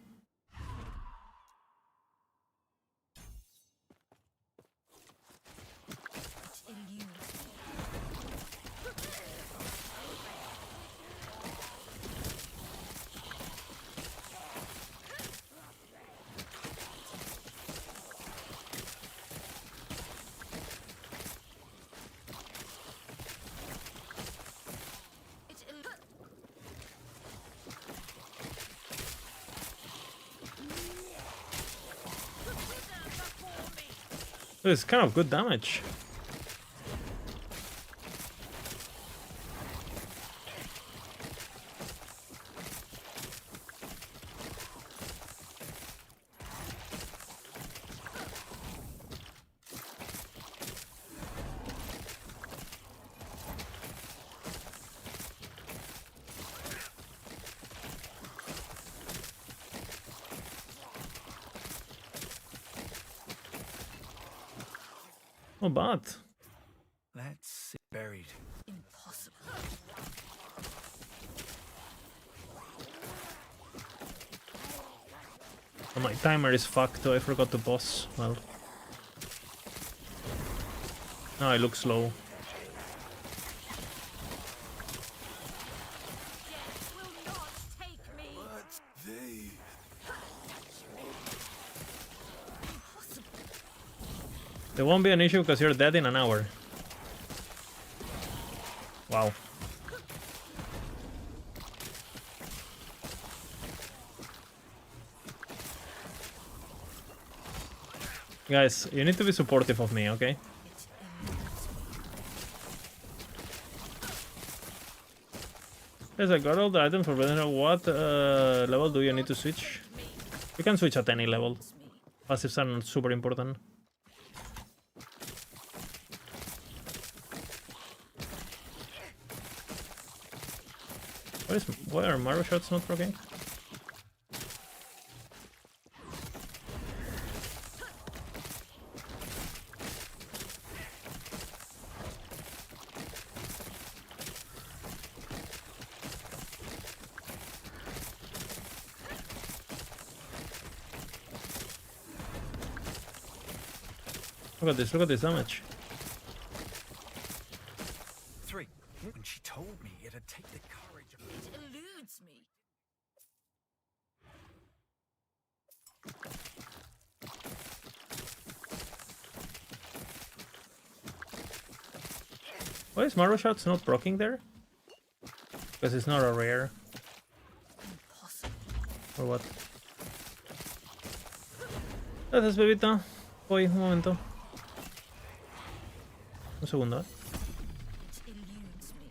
It's kind of good damage. Oh, but Let's see. Buried. Impossible. oh, my timer is fucked, so I forgot the boss. Well, now I look slow. Death will not take me. But they. There won't be an issue because you're dead in an hour. Wow. Guys, you need to be supportive of me, okay? Yes, I got all the items for better. What level do you need to switch? You can switch at any level. Passives are not super important. Why are Mario shots not working? Look at this damage. 3. When she told me it'd take the courage of It eludes me. Why is Mario shots not proccing there? Because it's not a rare. Or what? Gracias, bebita. Voy, un momento. Un segundo, It eludes me.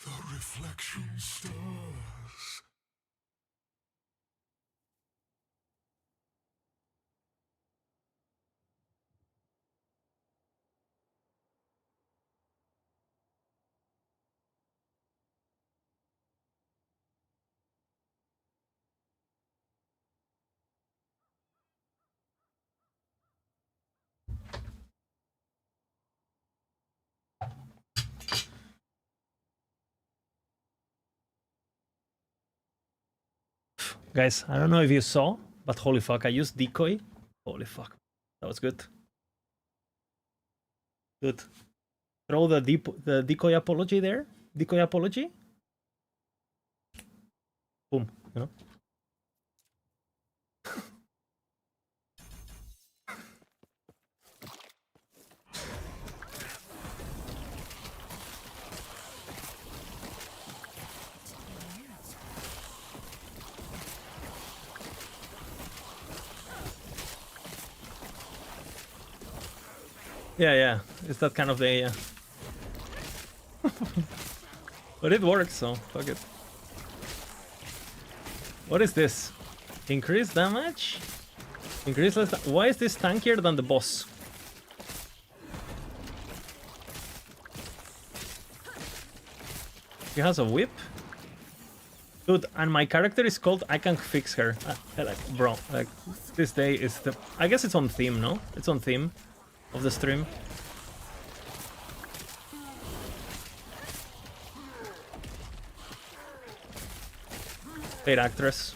The reflection stirs. Guys, I don't know if you saw, but holy fuck, I used decoy. Holy fuck. That was good. Good. Throw the decoy apology there. Decoy apology. Boom, you know? Yeah, it's that kind of day, yeah. But it works, so fuck it. What is this? Increase damage? Increase less. Why is this tankier than the boss? He has a whip? Dude, and my character is called I Can Fix Her. Like, bro, like, this day is the... I guess it's on theme, no? It's on theme of the stream. Paid actress.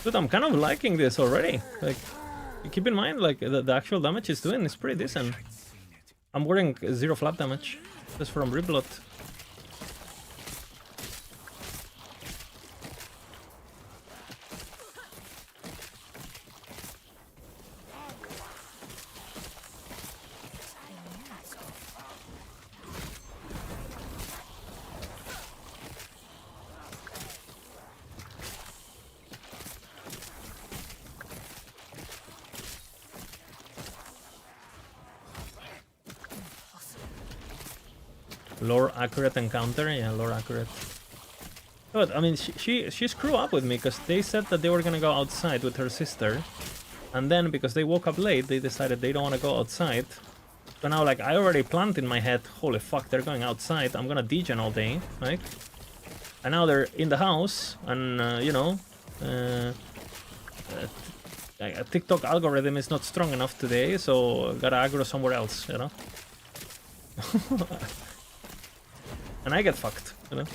Dude, I'm kind of liking this already. Like, keep in mind, like, the actual damage it's doing is pretty decent. I'm wearing 0 flap damage, just from Reblood. Lore accurate encounter, yeah, lore accurate. But I mean, she screwed up with me because they said that they were gonna go outside with her sister, and then because they woke up late, they decided they don't want to go outside. So now, like, I already planned in my head, holy fuck, they're going outside. I'm gonna degen all day, right? And now they're in the house, and you know, a TikTok algorithm is not strong enough today, so gotta aggro somewhere else, you know. And I get fucked, you know.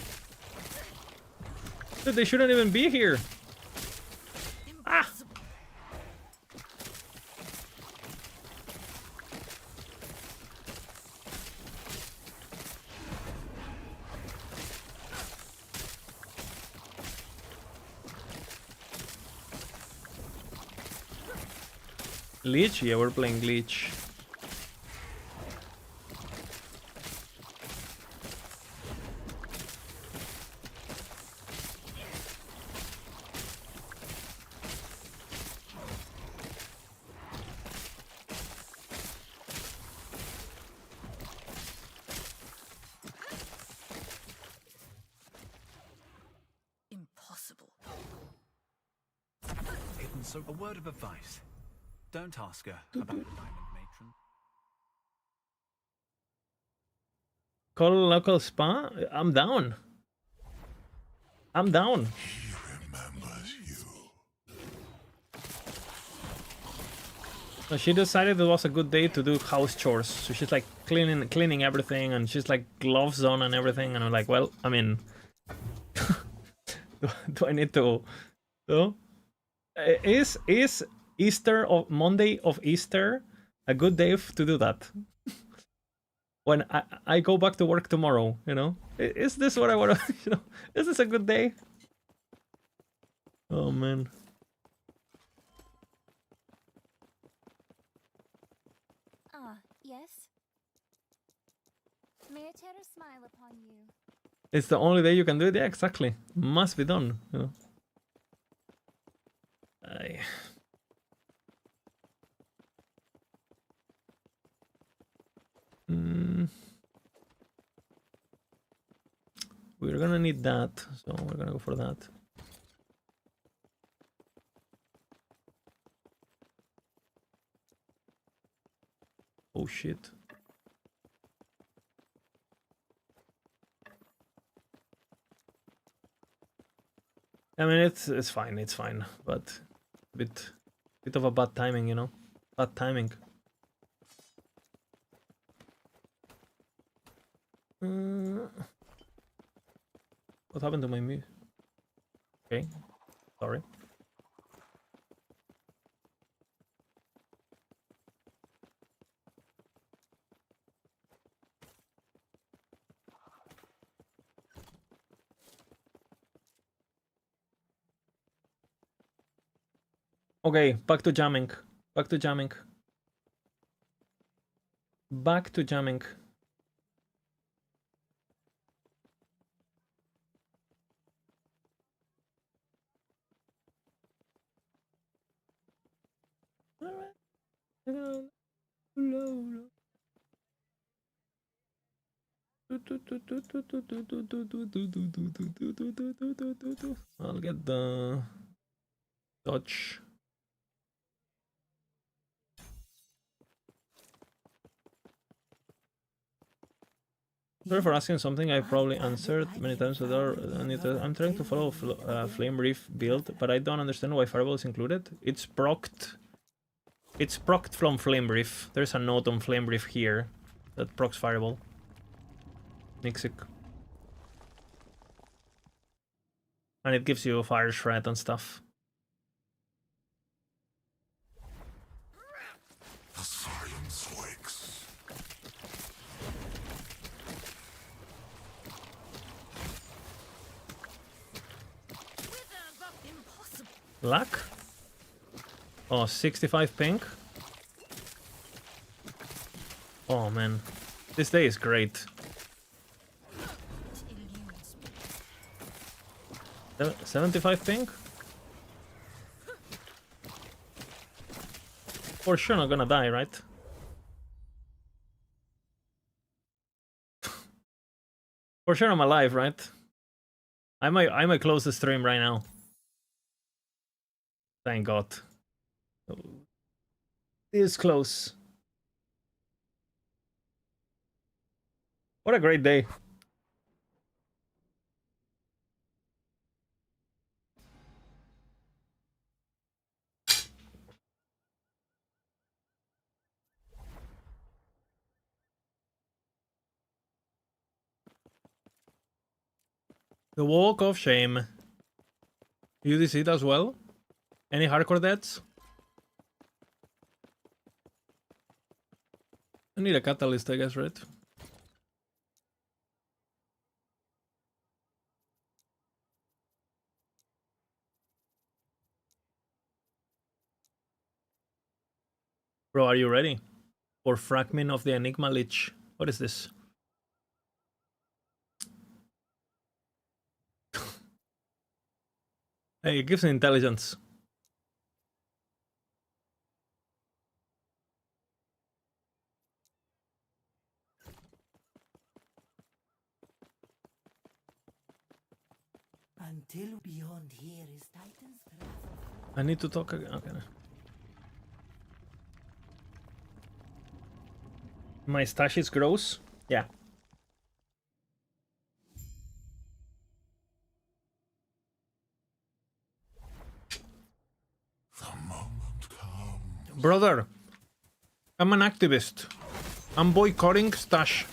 Dude, they shouldn't even be here. Ah! Leech? Yeah, we're playing Leech. Impossible. Hidden, so a word of advice. Don't ask her about the diamond matron. Call a local spa? I'm down. I'm down. He remembers you. So she decided it was a good day to do house chores. So she's like cleaning everything, and she's like gloves on and everything. And I'm like, well, I mean, do I need to? So, is Easter of Monday of Easter a good day to do that? When I go back to work tomorrow, you know, is this what I want to? You know, is this a good day? Oh man. Yes? May I tear a smile upon you? It's the only day you can do it. Yeah, exactly. Must be done. You know. We're gonna need that, so we're gonna go for that. Oh shit. I mean, it's fine, but bit of a bad timing, you know, bad timing. What happened to my move? Okay, sorry. Okay, back to jamming. Back to jamming. Back to jamming. I'll get the dodge. Sorry for asking something I probably answered many times without. I'm trying to follow Flame Reave build, but I don't understand why Fireball is included. It's procced. It's procced from Flame Reave. There's a note on Flame Reave here that procs Fireball. Nixic. And it gives you Fire Shred and stuff. The silence wakes. Luck? Oh, 65 pink? Oh man. This day is great. 75 pink? For sure not gonna die, right? For sure I'm alive, right? I might close the stream right now. Thank God. This close. What a great day. The Walk of Shame. You did it as well? Any hardcore deaths? I need a catalyst, I guess, right? Bro, are you ready? For Fragment of the Enigma Leech. What is this? Hey, it gives me intelligence. Until beyond here is Titan's wrath. I need to talk again. Okay. My stash is gross? Yeah. Brother, I'm an activist. I'm boycotting stash.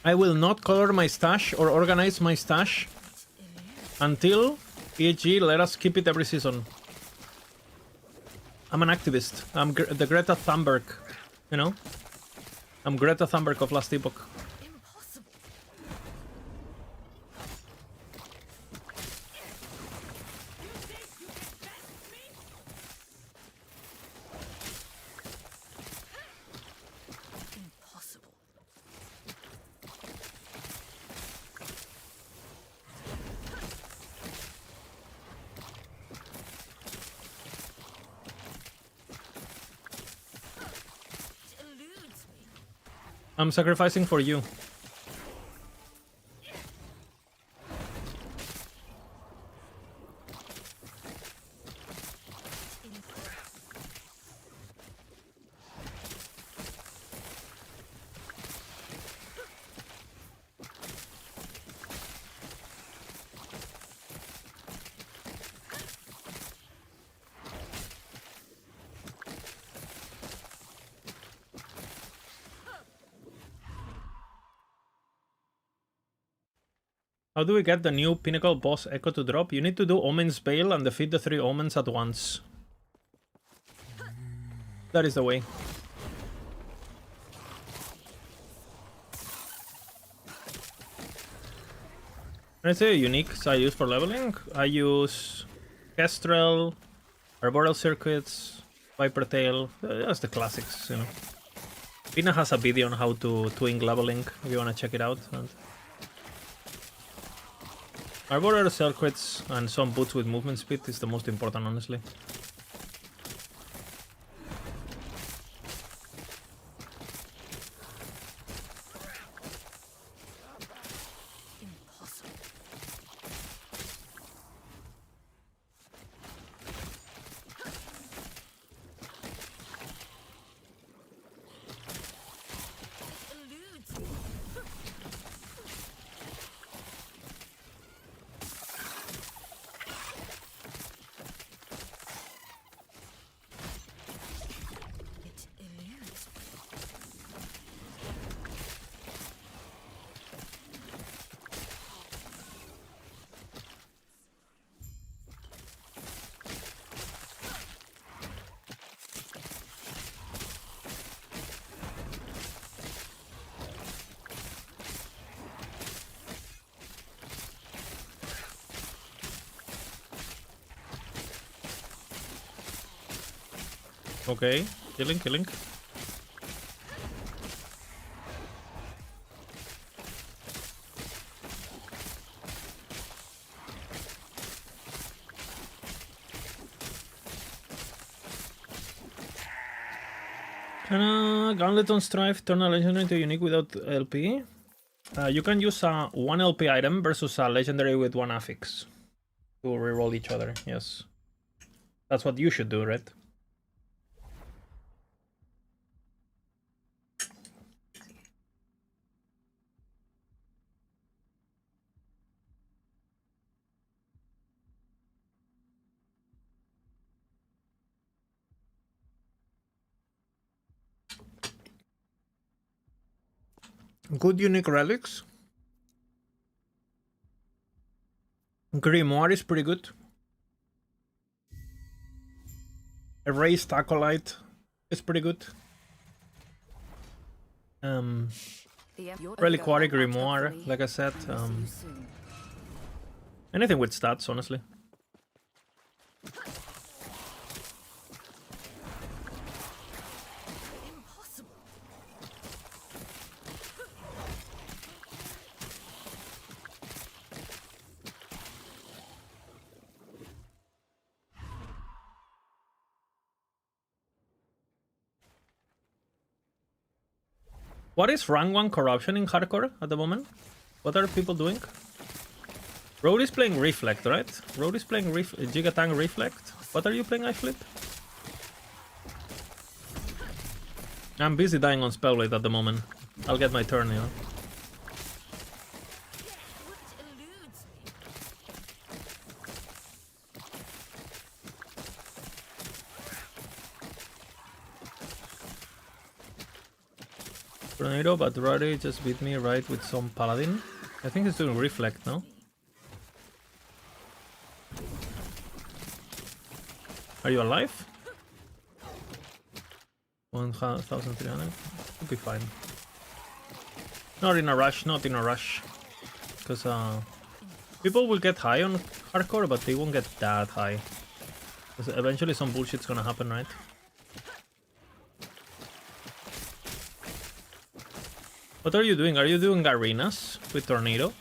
I will not color my stash or organize my stash until EG let us keep it every season. I'm an activist. I'm the Greta Thunberg, you know? I'm Greta Thunberg of last epoch. I'm sacrificing for you. How do we get the new Pinnacle boss Echo to drop? You need to do Omen's Bale and defeat the 3 Omens at once. That is the way. Can I say uniques I use for leveling? I use Kestrel, Arboreal Circuits, Viper Tail. That's the classics, you know. Pina has a video on how to twing leveling if you want to check it out. And Arboreal Circuits and some boots with movement speed is the most important, honestly. Okay, killing. Gauntlet on Strife, turn a legendary into unique without LP. You can use a 1 LP item versus a legendary with 1 affix to reroll each other, yes. That's what you should do, right? Good unique relics. Grimoire is pretty good. Erased Acolyte is pretty good. Reliquary Grimoire, like I said. Anything with stats, honestly. What is rank 1 corruption in hardcore at the moment? What are people doing? Road is playing Reflect, right? Road is playing Gigatang Reflect. What are you playing, iFlip? I'm busy dying on Spellblade at the moment. I'll get my turn, you know. Tornado, but Roddy just beat me right with some Paladin. I think he's doing Reflect, no? Are you alive? 1,300? Should be fine. Not in a rush, not in a rush. Because people will get high on hardcore, but they won't get that high. Because eventually some bullshit's gonna happen, right? What are you doing? Are you doing arenas with Tornado?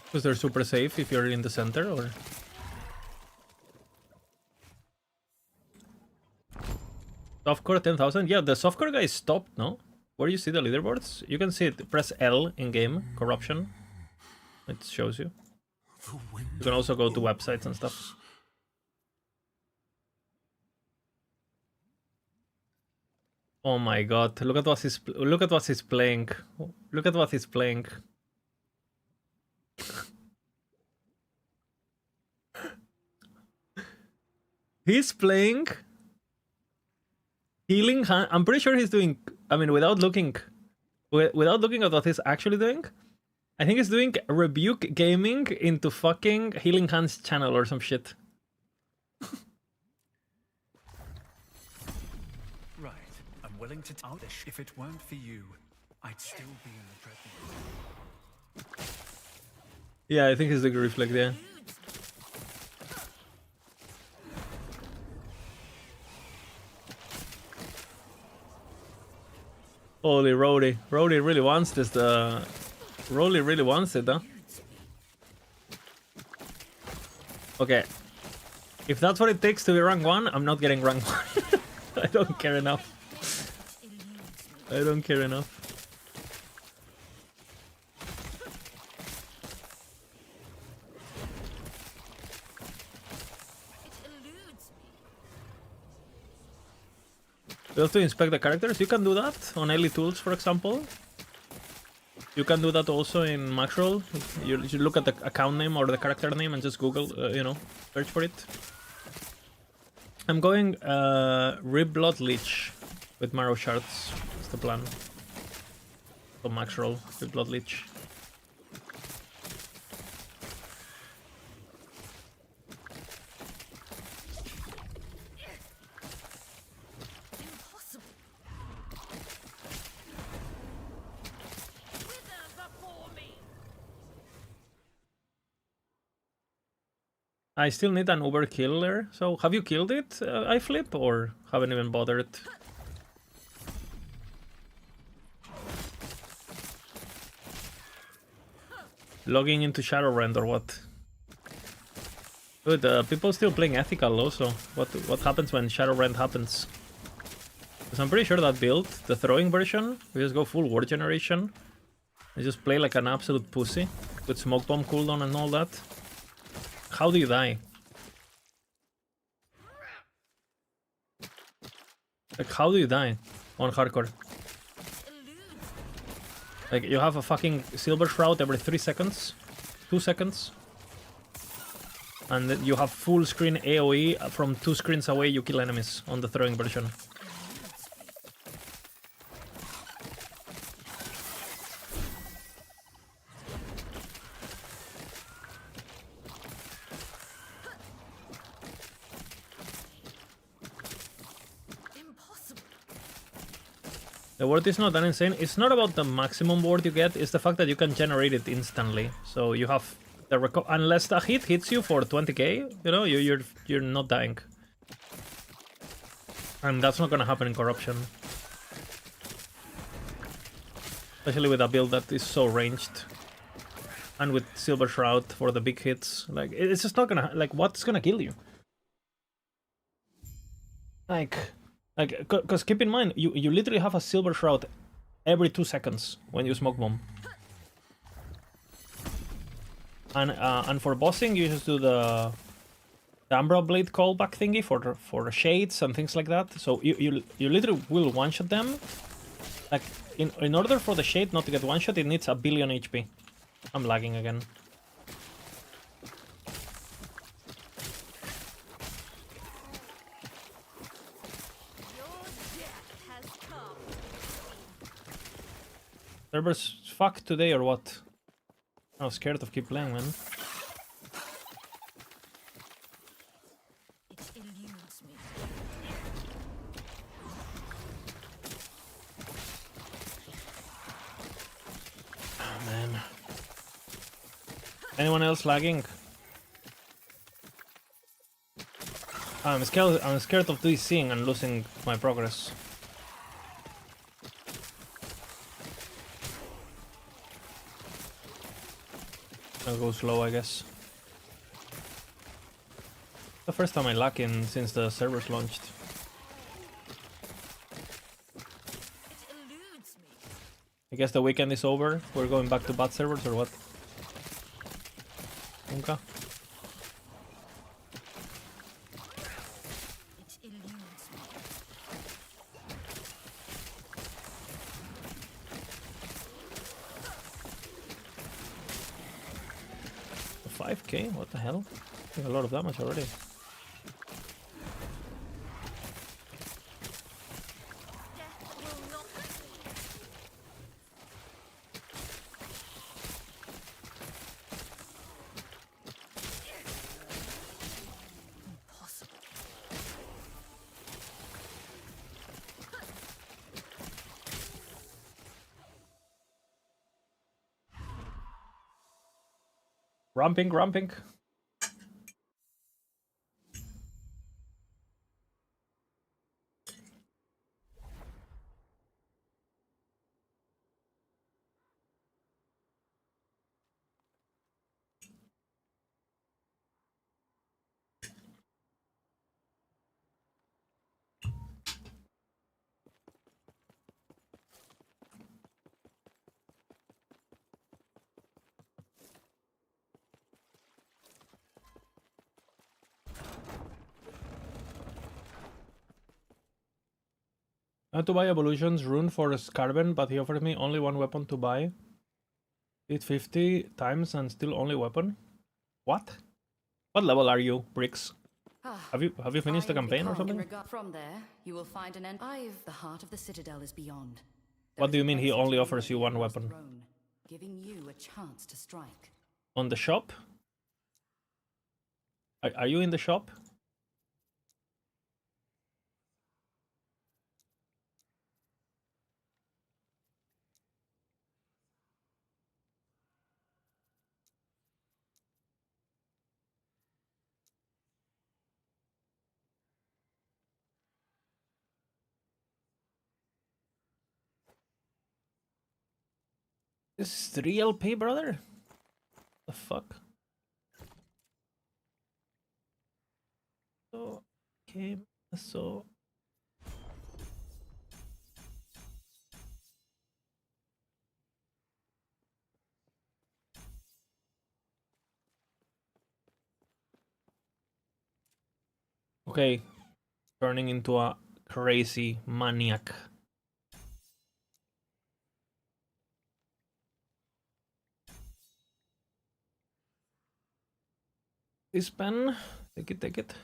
Because they're super safe if you're in the center, or... Softcore 10,000? Yeah, the softcore guy stopped, no? Where you see the leaderboards? You can see it. Press L in game. Corruption. It shows you. You can also go to websites and stuff. Oh my god! Look at what he's playing. Look at what he's playing. He's playing Healing Hand. I'm pretty sure he's doing. I mean, without looking at what he's actually doing, I think he's doing Rebuke Gaming into fucking Healing Hands channel or some shit. Right. I'm willing to tell this. If it weren't for you, I'd still be in the Dreadnought. Yeah, I think he's doing Reflect, yeah. Holy Rody. Rody really wants this, Rody really wants it, huh? Okay. If that's what it takes to be rank 1, I'm not getting rank 1. I don't care enough. I don't care enough. You have to inspect the characters. You can do that on Elite Tools, for example. You can do that also in Maxroll. You should look at the account name or the character name and just Google, you know, search for it. I'm going Ribblood Leech with Marrow Shards. That's the plan. So Maxroll, Ribblood Leech. I still need an Uber killer. So have you killed it, iFlip, or haven't even bothered? Logging into Shadowrend or what? Dude, people still playing ethical also. What happens when Shadowrend happens? Because I'm pretty sure that build, the throwing version, we just go full ward generation. You just play like an absolute pussy. With smoke bomb cooldown and all that. How do you die? Like, how do you die on hardcore? Like, you have a fucking silver shroud every 3 seconds. 2 seconds. And then you have full screen AoE from 2 screens away, you kill enemies on the throwing version. The ward is not that insane. It's not about the maximum ward you get, it's the fact that you can generate it instantly. So you have the unless the hit hits you for 20k, you know, you're not dying. And that's not gonna happen in corruption. Especially with a build that is so ranged. And with Silver Shroud for the big hits. Like, it's just not gonna, like, what's gonna kill you? Like, cause keep in mind, you literally have a Silver Shroud every 2 seconds when you smoke bomb. And for bossing, you just do the Umbra Blade callback thingy for shades and things like that. So you literally will one-shot them. Like, in order for the shade not to get one-shot, it needs 1 billion HP. I'm lagging again. Servers fucked today or what? I was scared of keep playing, man. It eludes me. Oh, man. Anyone else lagging? I'm scared of DCing and losing my progress. I'll go slow, I guess. The first time I lag in since the servers launched. It eludes me. I guess the weekend is over. We're going back to bad servers or what? Okay. It eludes me. 5k? What the hell? I think a lot of damage already. Death will not hurt me. Impossible. Ramping. I had to buy Evolution's rune for Scarben, but he offered me only 1 weapon to buy. Did 50 times and still only weapon? What? What level are you, Bricks? Have you finished the campaign or something? From there, you will find an end. The heart of the citadel is beyond. What do you mean he only offers you 1 weapon? Giving you a chance to strike. On the shop? Are you in the shop? This is real pay, brother? The fuck? So, okay, so Okay. Turning into a crazy maniac. This pen. Take it, take it.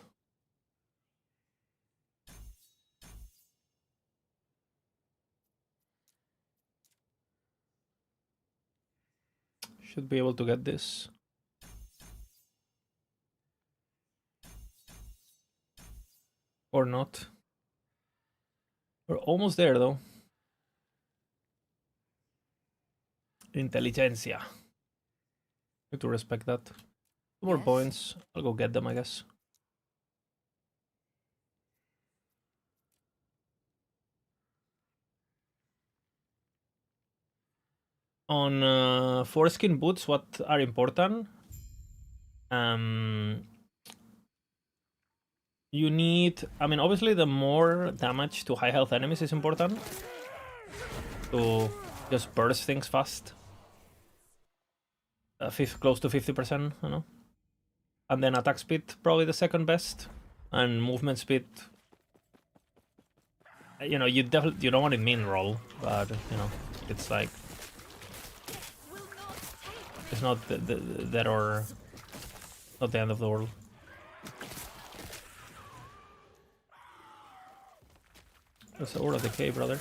Should be able to get this. Or not. We're almost there though. Inteligencia. Need to respect that. 2 more points. I'll go get them, I guess. On foreskin boots, what are important? You need, I mean, obviously the more damage to high health enemies is important. To just burst things fast. Close to 50%, you know. And then attack speed, probably the second best. And movement speed. You know, you don't want to min roll, but you know, it's like it's not that or not the end of the world. That's the Aura of Decay, brother.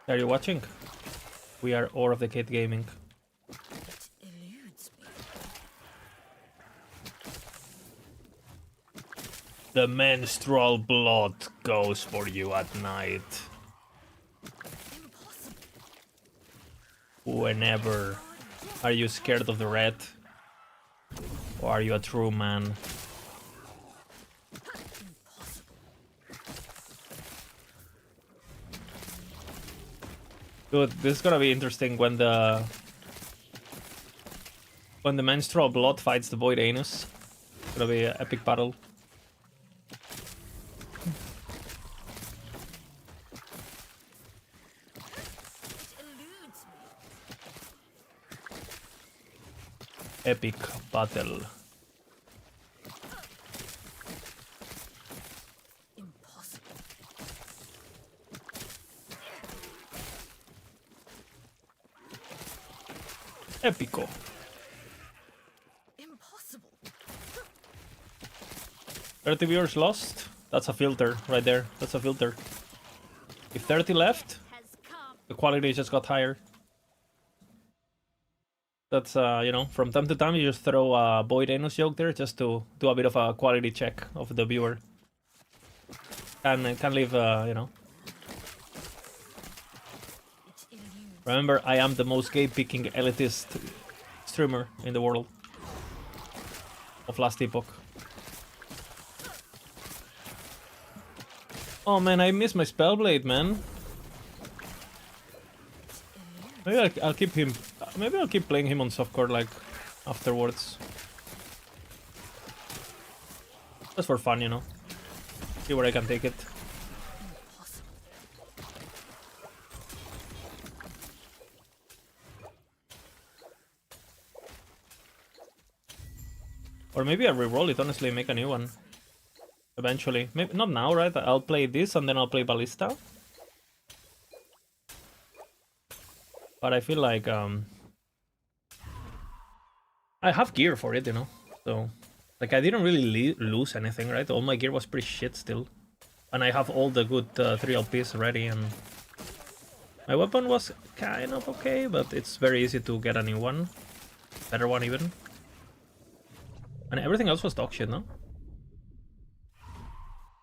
Are you watching? We are Aura of Decay Gaming. The menstrual blood goes for you at night. Whenever. Are you scared of the red? Or are you a true man? Dude, this is gonna be interesting when the menstrual blood fights the void anus. It's gonna be an epic battle. Epic battle. Épico. Impossible. 30 viewers lost. That's a filter right there. That's a filter. If 30 left, the quality just got higher. That's, you know, from time to time you just throw a void anus joke there just to do a bit of a quality check of the viewer. Can leave, you know. Remember, I am the most gay-picking elitist streamer in the world of last epoch. Oh man, I miss my Spellblade, man. Maybe I'll keep him. Maybe I'll keep playing him on softcore like afterwards. Just for fun, you know. See where I can take it. Or maybe I reroll it, honestly, make a new one. Eventually. Maybe not now, right? I'll play this and then I'll play Ballista. But I feel like I have gear for it, you know. So like I didn't really lose anything, right? All my gear was pretty shit still. And I have all the good 3 LPs ready, and my weapon was kind of okay, but it's very easy to get a new one. Better one even. And everything else was dog shit, no?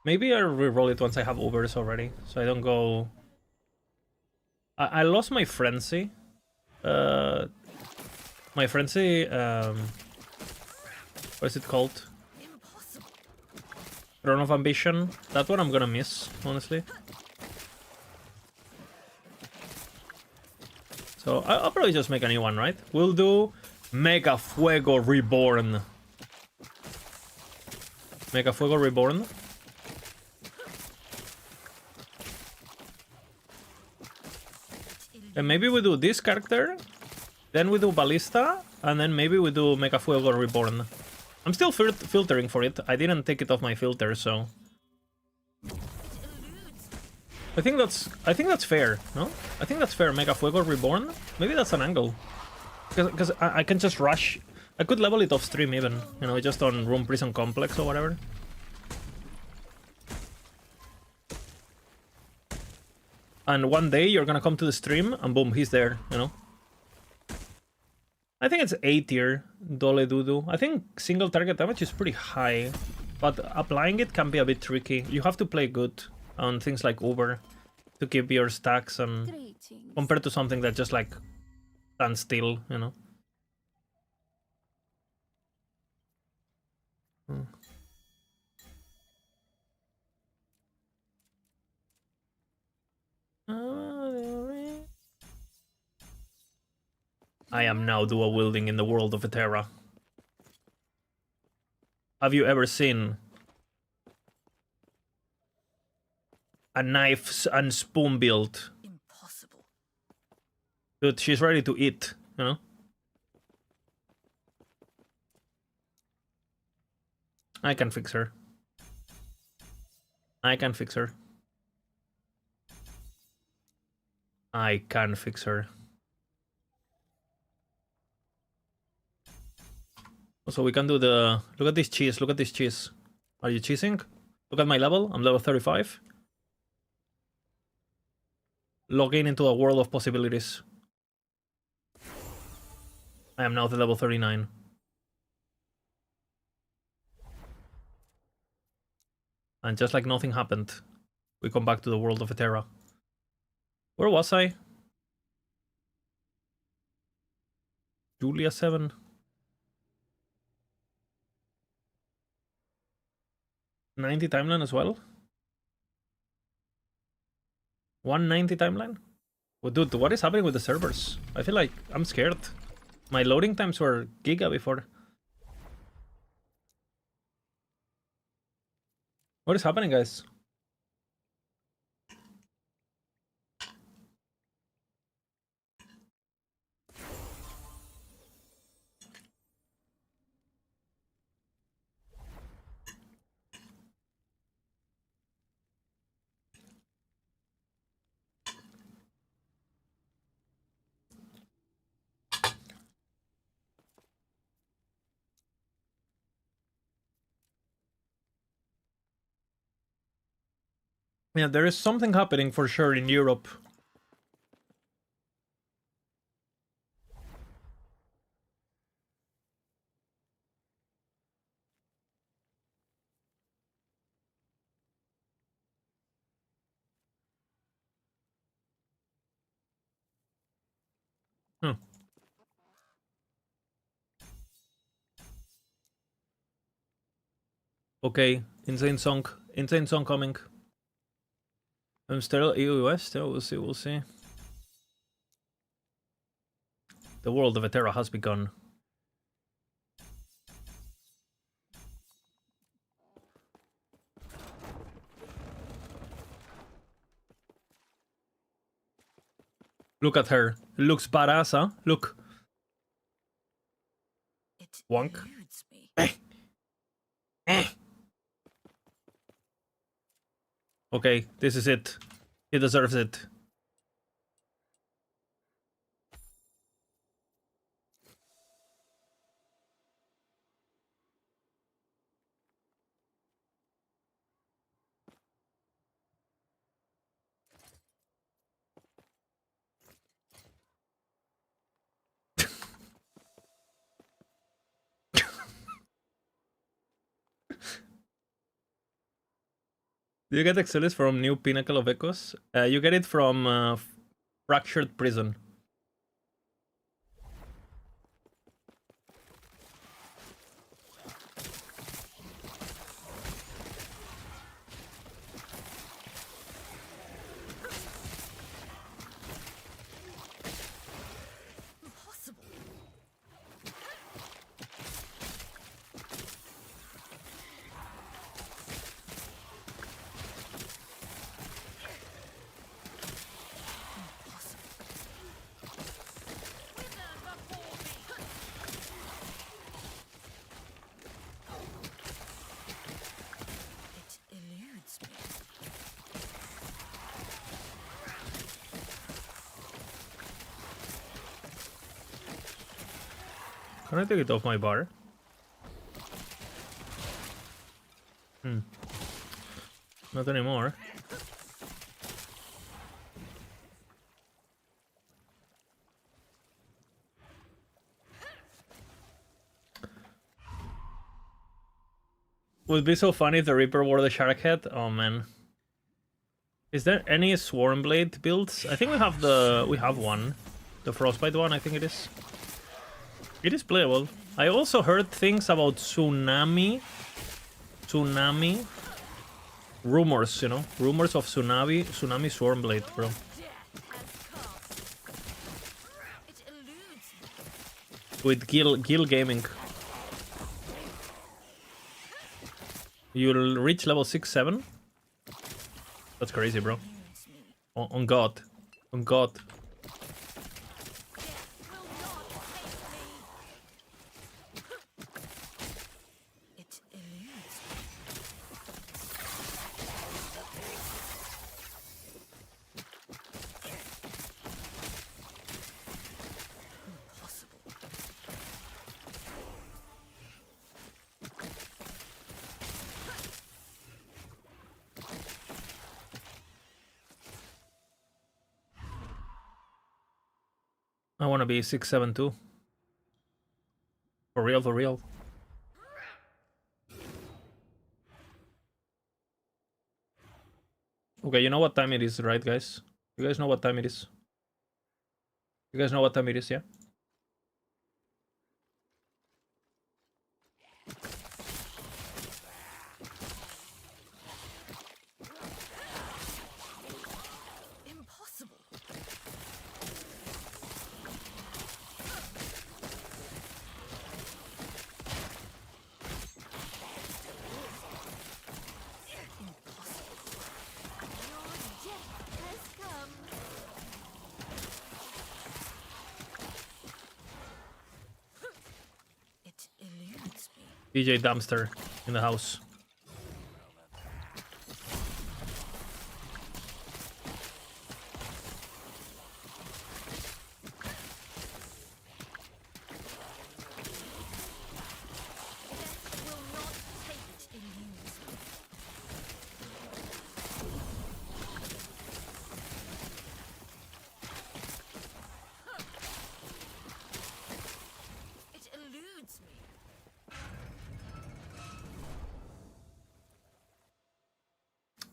Maybe I'll reroll it once I have overs already, so I don't go... I lost my Frenzy. My Frenzy... what is it called? Throne of Ambition. That one I'm gonna miss, honestly. So I'll probably just make a new one, right? We'll do Mega Fuego Reborn. Mega Fuego Reborn. And maybe we do this character, then we do Ballista, and then maybe we do Mega Fuego Reborn. I'm still filtering for it. I didn't take it off my filter, so I think that's fair. No, I think that's fair. Mega Fuego Reborn. Maybe that's an angle. Because I can just rush. I could level it off stream even. You know, just on Room Prison Complex or whatever. And one day you're gonna come to the stream and boom, he's there. You know. I think it's A tier, Dole Dudu. I think single target damage is pretty high, but applying it can be a bit tricky. You have to play good on things like Uber to keep your stacks and compared to something that just like stands still, you know. I am now dual wielding in the world of Eterra. Have you ever seen a knife and spoon build? Impossible. Dude, she's ready to eat, you know? I can fix her. I can fix her. I can fix her. So we can do the... Look at this cheese, look at this cheese. Are you cheesing? Look at my level, I'm level 35. Logging into a world of possibilities. I am now the level 39. And just like nothing happened, we come back to the world of Eterra. Where was I? Julia 7. 90 timeline as well? 190 timeline? Well, dude, what is happening with the servers? I feel like I'm scared. My loading times were giga before. What is happening, guys? Yeah, there is something happening for sure in Europe. Hmm. Okay, insane song coming. I'm still EUS, still, we'll see, we'll see. The world of Eterra has begun. Look at her. Looks badass, huh? Look. Wonk. Okay, this is it. He deserves it. Do you get Excelis from New Pinnacle of Echoes? You get it from Fractured Prison. Can I take it off my bar? Not anymore. Would be so funny if the Reaper wore the shark head. Oh man. Is there any Swarmblade builds? I think we have one. The Frostbite one, I think it is. It is playable. I also heard things about Tsunami. Rumors, you know? Rumors of Tsunami Swarmblade, bro. With Gil Gaming. You'll reach level 6-7? That's crazy, bro. On God. On God. I wanna be 6-7 too. For real, for real. Okay, you know what time it is, right, guys? You guys know what time it is? You guys know what time it is, yeah? DJ Dumpster in the house.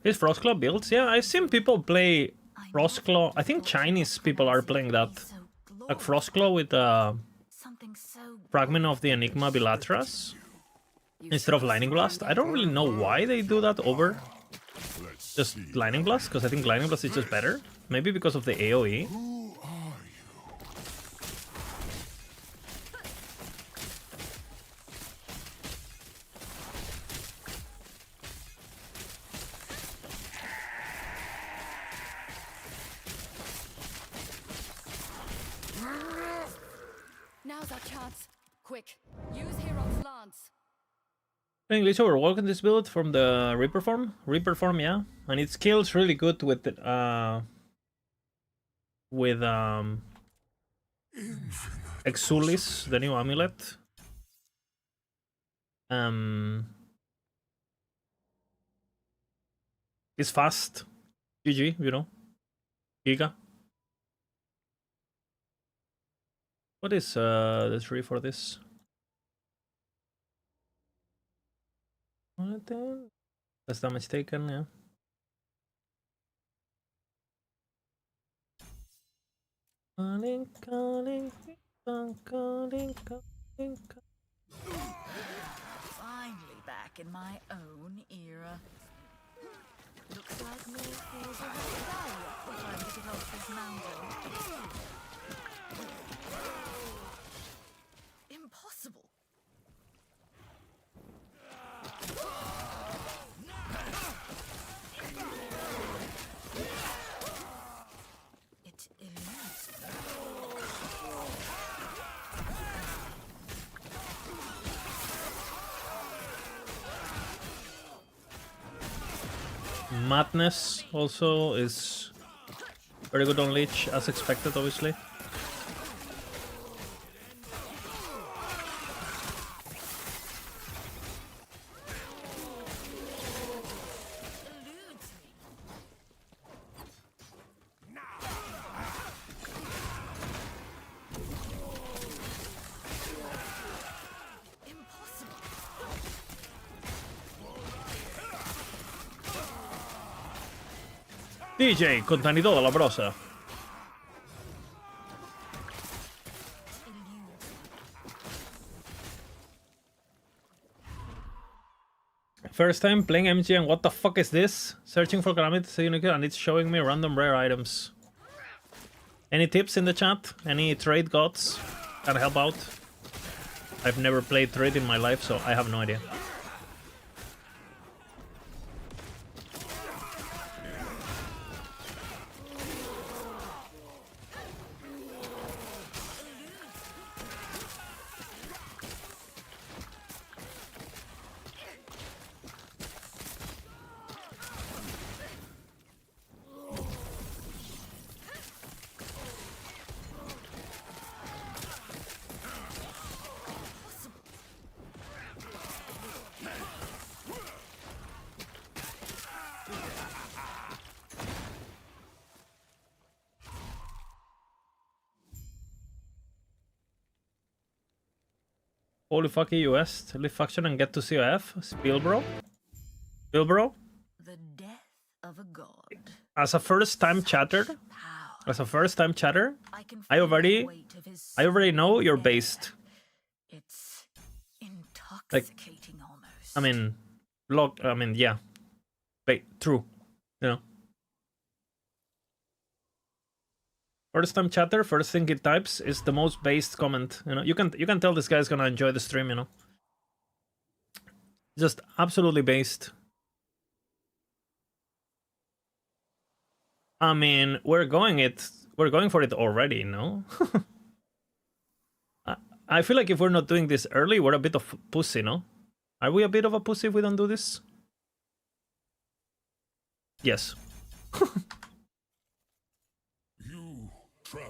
Is Frostclaw builds? Yeah, I've seen people play Frostclaw. I think Chinese people are playing that. Like Frostclaw with Fragment of the Enigma Bilatras instead of Lightning Blast. I don't really know why they do that over just Lightning Blast, because I think Lightning Blast is just better. Maybe because of the AoE. Now's our chance. Quick, use Hero's Lance. English overworking this build from the Reaper form? Reaper form, yeah. And it scales really good with Exulis, the new amulet. It's fast. GG, you know. Giga. What is the tree for this? Less damage taken, yeah. Finally back in my own era. Looks like more fools are going to die if I'm to get off this mountain. Impossible. It eludes me. Madness also is very good on Leech, as expected, obviously. DJ, contani toda la brosa. First time playing MG and what the fuck is this? Searching for Calamity Unicorn and it's showing me random rare items. Any tips in the chat? Any trade gods? Can help out? I've never played trade in my life, so I have no idea. Holy fuck US, leave faction and get to COF? Spielbro? Spielbro? The death of a god. As a first time chatter, I already know you're based. It's intoxicating almost. I mean, yeah. True. You know. First time chatter, first thing he types is the most based comment. You know, you can tell this guy's gonna enjoy the stream, you know. Just absolutely based. I mean, we're going for it already, no? I feel like if we're not doing this early, we're a bit of pussy, no? Are we a bit of a pussy if we don't do this? Yes.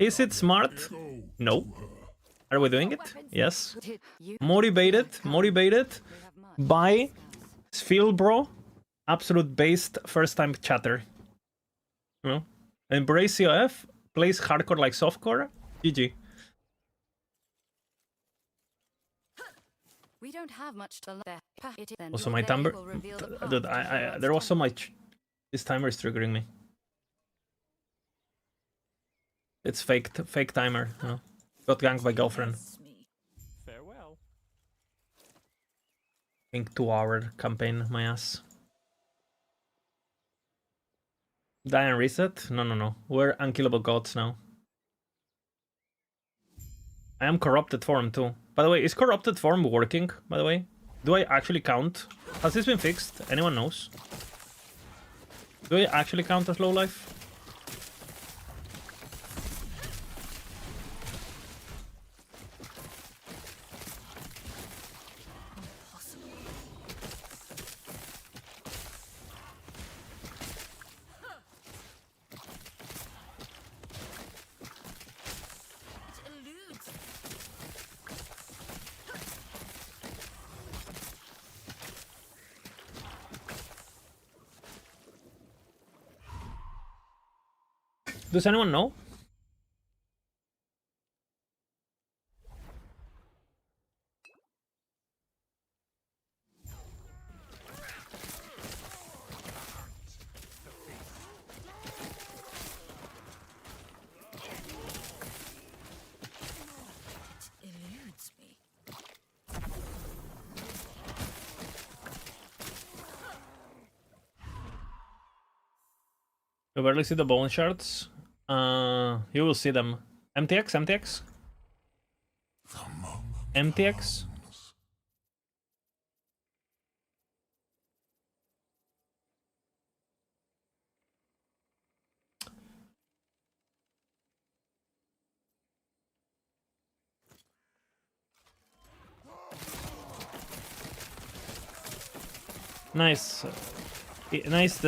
Is it smart? No. Are we doing it? Yes. Motivated by Spielbro, absolute based first time chatter. You know? Embrace COF, plays hardcore like softcore. GG. We don't have much to there. Also, my timer. Dude, there was so much. This timer is triggering me. It's fake timer. You know? Got ganked by girlfriend. Farewell. I think 2-hour campaign, my ass. Die and reset? No. We're unkillable gods now. I am corrupted form too. By the way, is corrupted form working, by the way? Do I actually count? Has this been fixed? Anyone knows? Do I actually count as low life? Does anyone know? It eludes me. You barely see the bone shards. You will see them. MTX? MTX? Nice. Nice.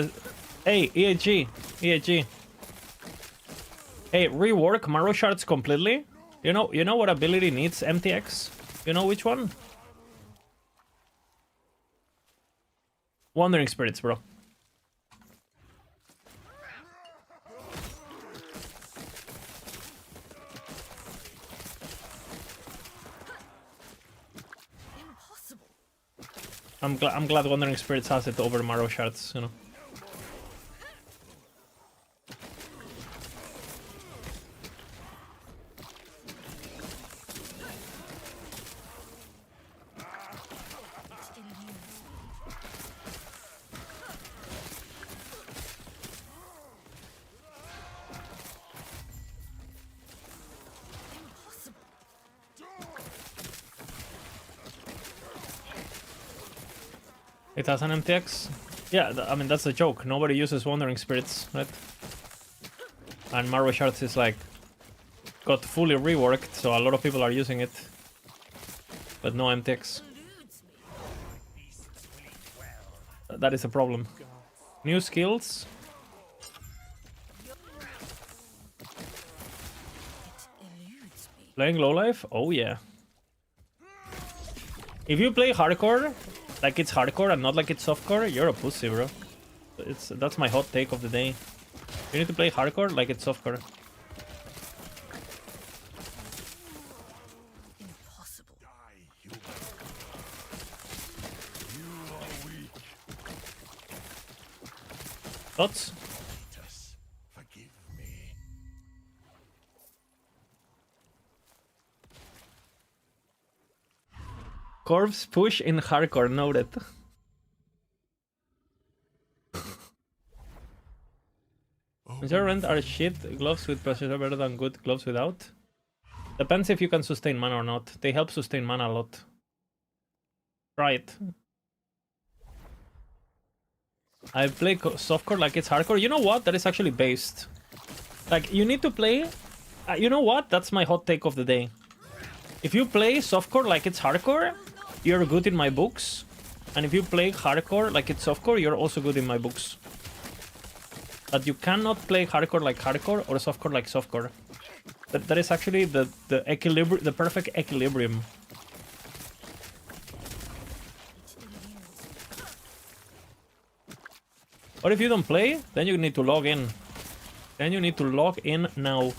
Hey, EAG. Hey, rework Marrow Shards completely. You know what ability needs MTX? You know which one? Wandering Spirits, bro. Impossible. I'm glad Wandering Spirits has it over Marrow Shards, you know. It has an MTX. Yeah, I mean, that's a joke. Nobody uses Wandering Spirits, right? And Marrow Shards is like got fully reworked, so a lot of people are using it. But no MTX. That is a problem. New skills. Playing low life? Oh yeah. If you play hardcore, like it's hardcore and not like it's softcore, you're a pussy, bro. That's my hot take of the day. You need to play hardcore like it's softcore. Impossible. You are weak. Thoughts? Just forgive me. Corpse push in hardcore, noted. Measurement are shit. Gloves with pressure are better than good gloves without. Depends if you can sustain mana or not. They help sustain mana a lot. Try it. I play softcore like it's hardcore. You know what? That is actually based. Like, you need to play... you know what? That's my hot take of the day. If you play softcore like it's hardcore, you're good in my books. And if you play hardcore like it's softcore, you're also good in my books. But you cannot play hardcore like hardcore or softcore like softcore. That is actually the perfect equilibrium. Or if you don't play, then you need to log in. Then you need to log in now.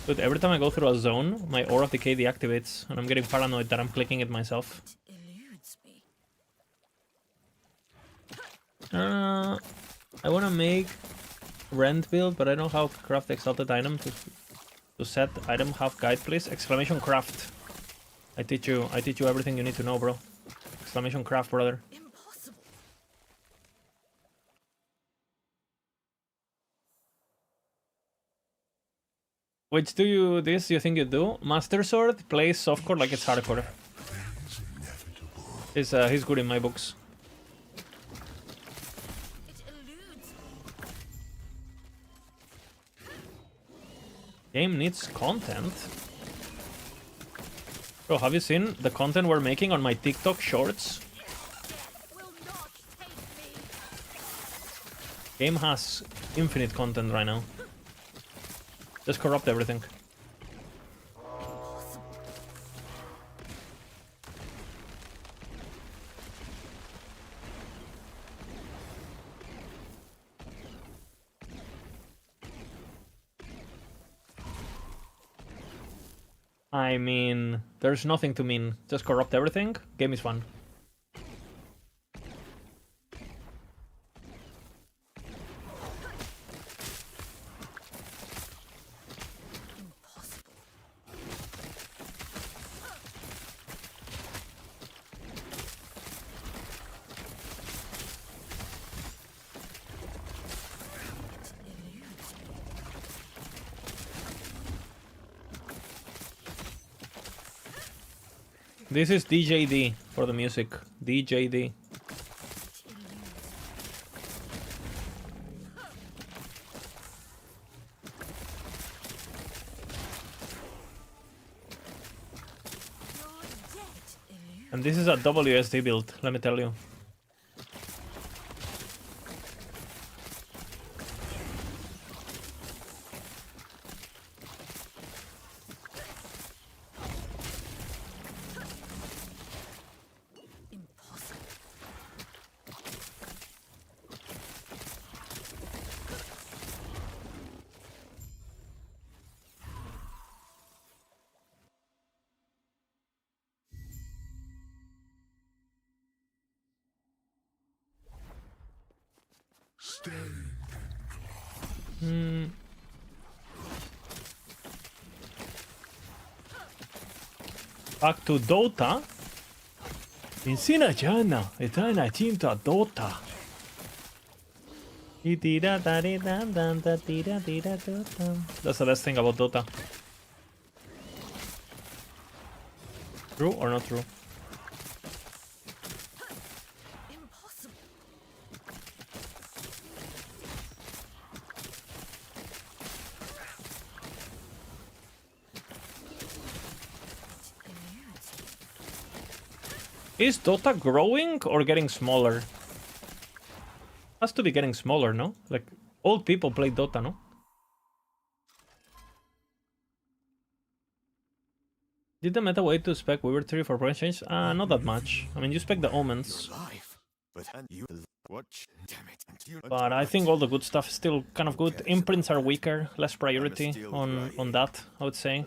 Dude, every time I go through a zone, my Aura of Decay deactivates, and I'm getting paranoid that I'm clicking it myself. I wanna make Rend build, but I don't know how to craft exalted item to set item have guide, please. Exclamation craft. I teach you everything you need to know, bro. Exclamation craft, brother. Which do you think you do? Master Sword plays softcore like it's hardcore. He's good in my books. Game needs content. Bro, have you seen the content we're making on my TikTok shorts? Game has infinite content right now. Just corrupt everything. I mean, there's nothing to mean. Just corrupt everything. Game is fun. This is DJD for the music. DJD. And this is a WSD build, let me tell you. Back to Dota. Insina Jana, Etana Tinta Dota. That's the best thing about Dota. True or not true? Is Dota growing or getting smaller? Has to be getting smaller, no? Like, old people play Dota, no? Did the meta wait to spec Weaver 3 for point change? Not that much. I mean, you spec the omens. But I think all the good stuff is still kind of good. Imprints are weaker, less priority on that, I would say.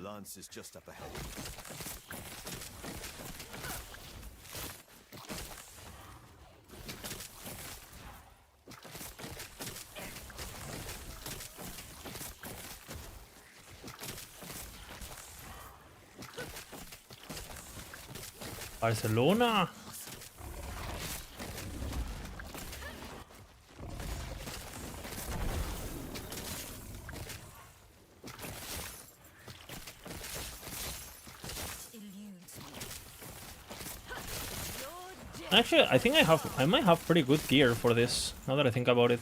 Barcelona. Actually, I think I might have pretty good gear for this, now that I think about it.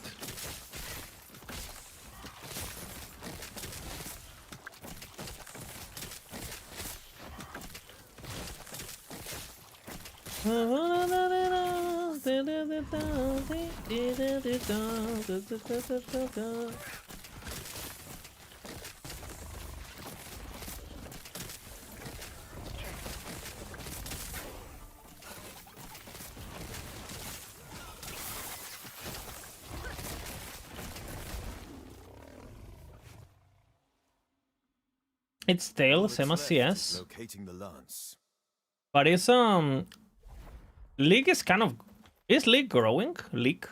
It's tail, same as CS. But it's League is kind of... Is League growing? League?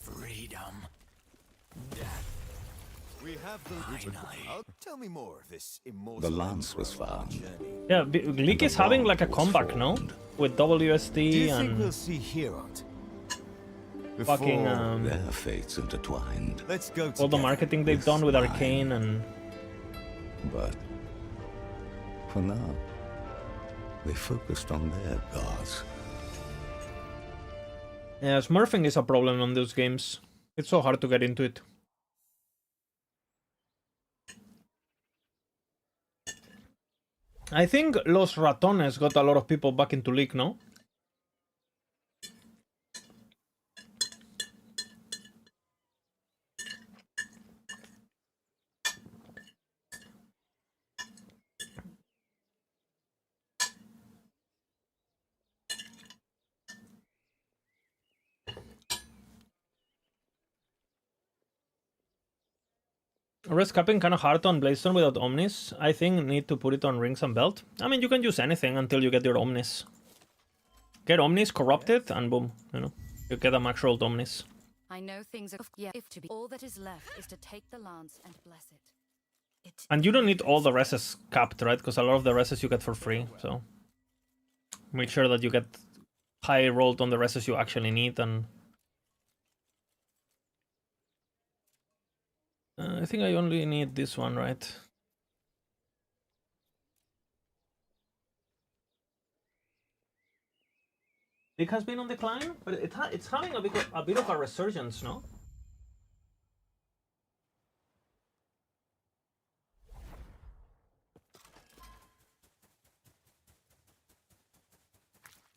Freedom. We have the tell me more of this immortal. The lance was found. Yeah, League is having like a comeback, no? With WSD Do you and... think we'll see Herod? Fucking their fates intertwined. Let's go all the marketing they've done with Arcane and... But for now, they focused on their gods. Yeah, smurfing is a problem on those games. It's so hard to get into it. I think Los Ratones got a lot of people back into League, no? Risk capping kind of hard on Blaze without Omnis. I think need to put it on Rings and Belt. I mean, you can use anything until you get your Omnis. Get Omnis, corrupt it, and boom, you know, you get a max rolled Omnis. I know things are... Yeah, if to be... All that is left is to take the lance and bless it. And you don't need all the reses capped, right? Because a lot of the reses you get for free, so... Make sure that you get high rolled on the reses you actually need, and... I think I only need this one, right? It has been on decline, but it's having a bit of a resurgence, no?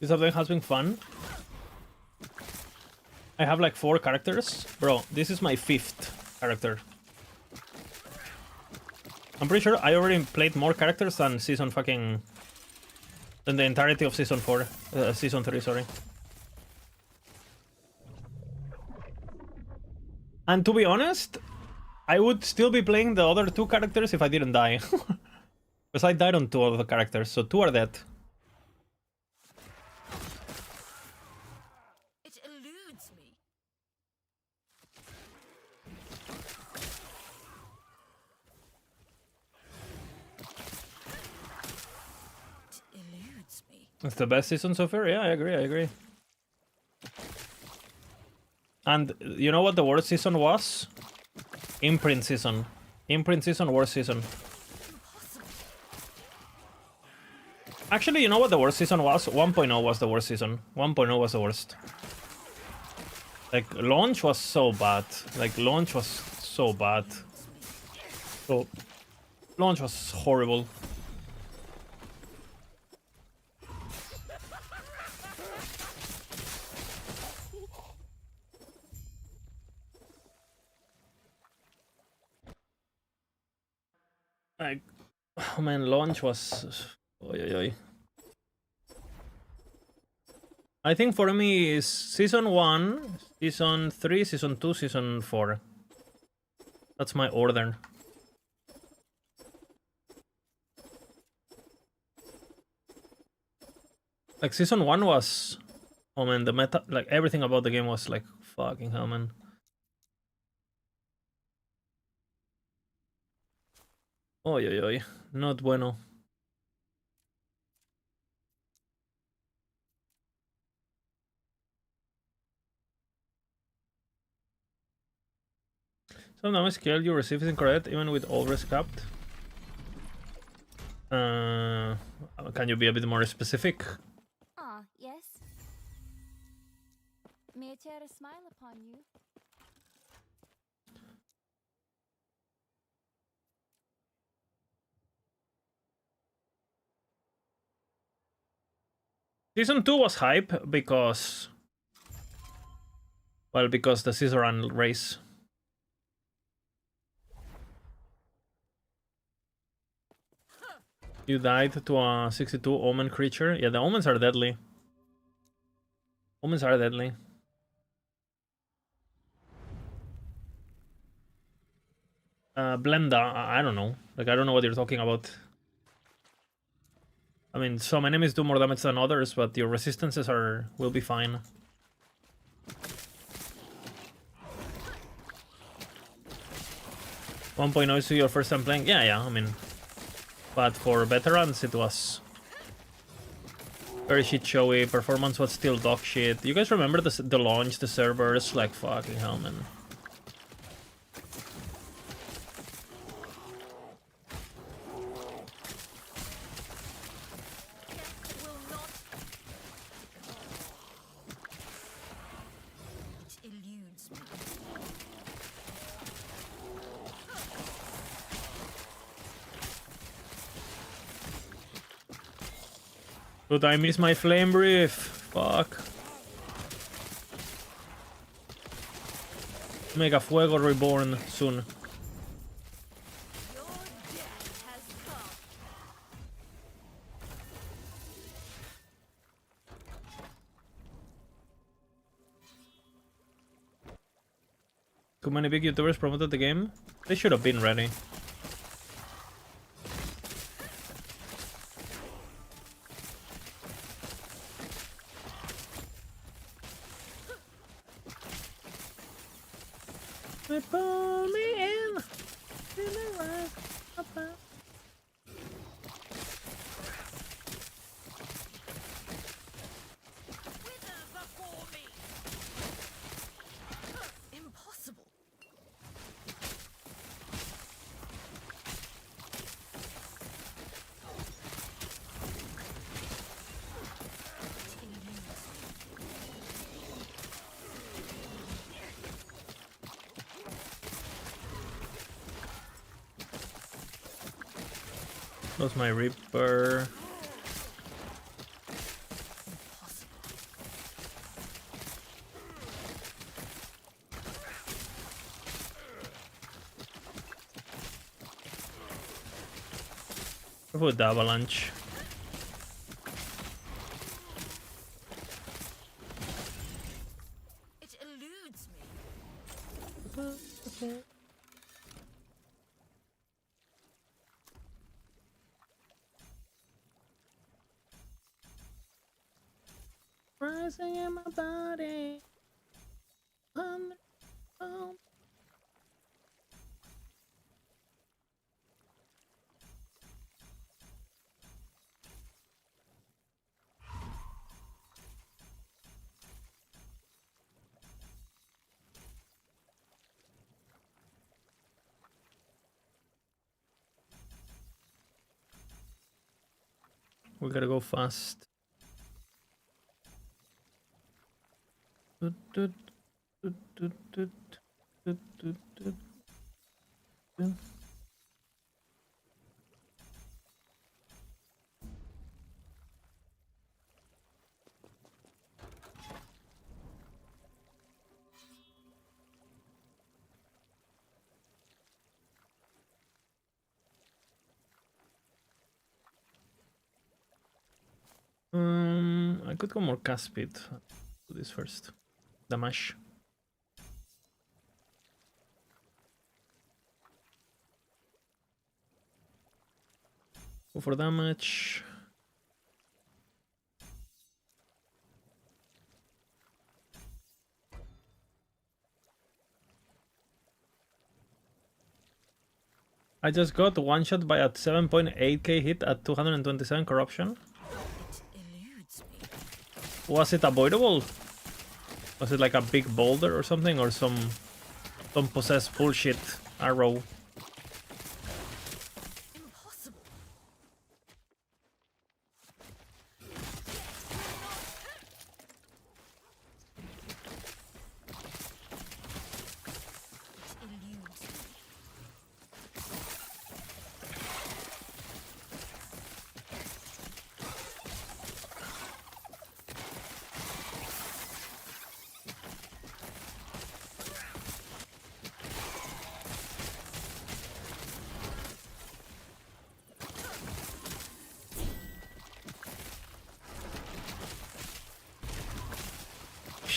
This update has been fun. I have like 4 characters. Bro, this is my 5th character. I'm pretty sure I already played more characters than than the entirety of season 4. Season 3, sorry. And to be honest, I would still be playing the other 2 characters if I didn't die. Because I died on 2 of the characters, so 2 are dead. It eludes me. It eludes me. It's the best season so far? Yeah, I agree. And you know what the worst season was? Imprint season. Imprint season, worst season. Actually, you know what the worst season was? 1.0 was the worst season. 1.0 was the worst. Like, launch was so bad. Like, launch was so bad. So, launch was horrible. Like, oh man, launch was... Oy, oy, oy. I think for me is Season 1, Season 3, Season 2, Season 4. That's my order. Like, Season 1 was... Oh man, the meta... Like, everything about the game was like, fucking hell, man. Oy, oy, oy. Not bueno. Sometimes skill you receive is incorrect, even with all risk capped. Can you be a bit more specific? Ah, yes. May I tear a smile upon you? Season 2 was hype because... Well, because the Scissoran race. You died to a 62 Omen creature. Yeah, the Omens are deadly. Omens are deadly. Blenda, I don't know. Like, I don't know what you're talking about. I mean, some enemies do more damage than others, but your resistances will be fine. One point is your first time playing? Yeah, I mean... But for veterans, it was... very shit showy. Performance was still dog shit. You guys remember the launch, the servers? Like, fucking hell, man. Dude, I miss my flame reef. Fuck. Mega Fuego reborn soon. Too many big YouTubers promoted the game? They should have been ready. They pull me in. Impossible. That's my Reaper. With the avalanche. It eludes me. Rising in my body. We gotta go fast. Doot, doot, doot, doot, doot, doot, doot, doot, doot. I could go more cast speed. Do this first. Damage. Go for damage. I just got one shot by a 7.8k hit at 227 corruption. Was it avoidable? Was it like a big boulder or something, or some possessed bullshit arrow?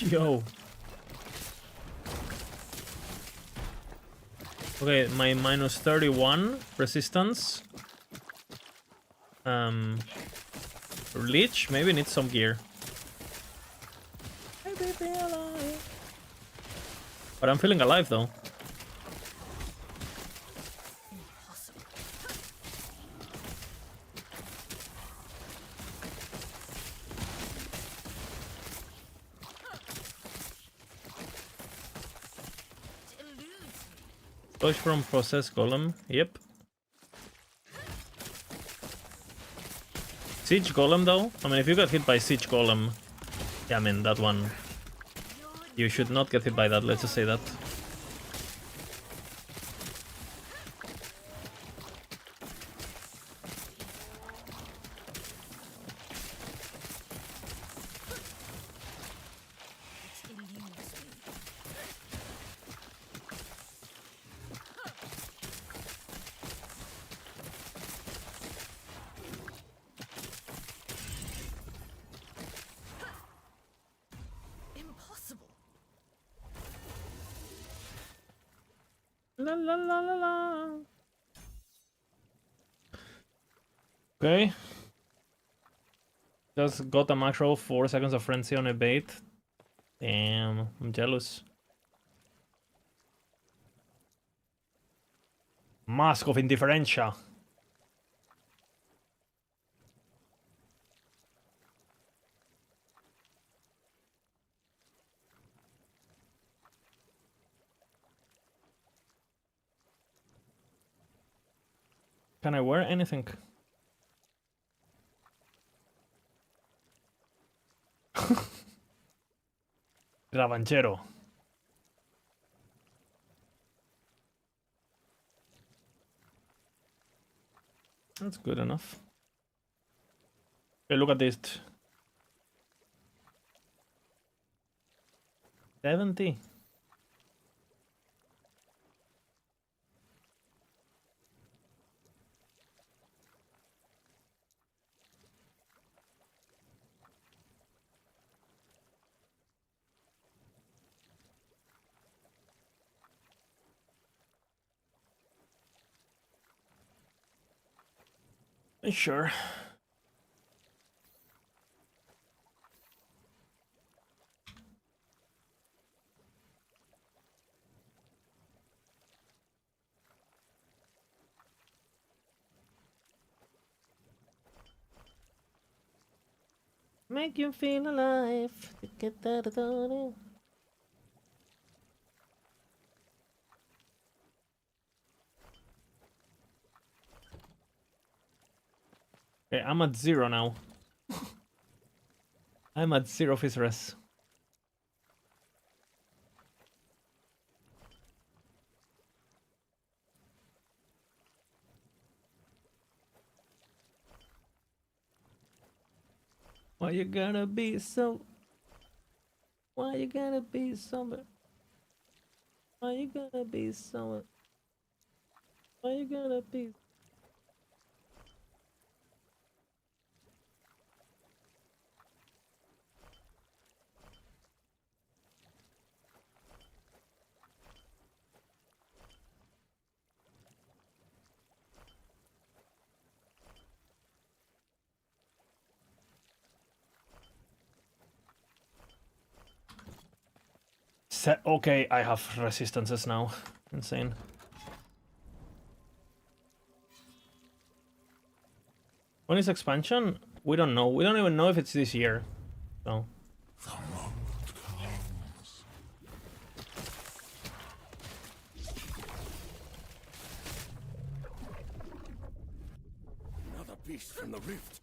Yo. Okay, my minus 31 resistance. Leech maybe needs some gear. But I'm feeling alive though. Push from process golem, yep. Siege golem though? I mean, if you got hit by siege golem, yeah, I mean, that one, you should not get hit by that, let's just say that. La la la la la. Okay. Just got a macro, 4 seconds of frenzy on a bait. Damn, I'm jealous. Mask of Indifferentia. Can I wear anything? Ravanchero. That's good enough. Okay, look at this. 70. Sure. Make you feel alive. Get that authority. Okay, I'm at 0 now. I'm at 0 Fizz. Why you gotta be so... Why you gotta be so... Why you gotta be so... Why you gotta be... Okay, I have resistances now. Insane. When is expansion? We don't know. We don't even know if it's this year. So. Another beast from the rift.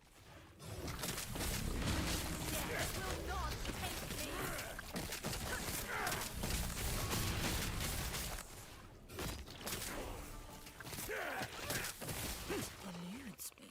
Eludes me.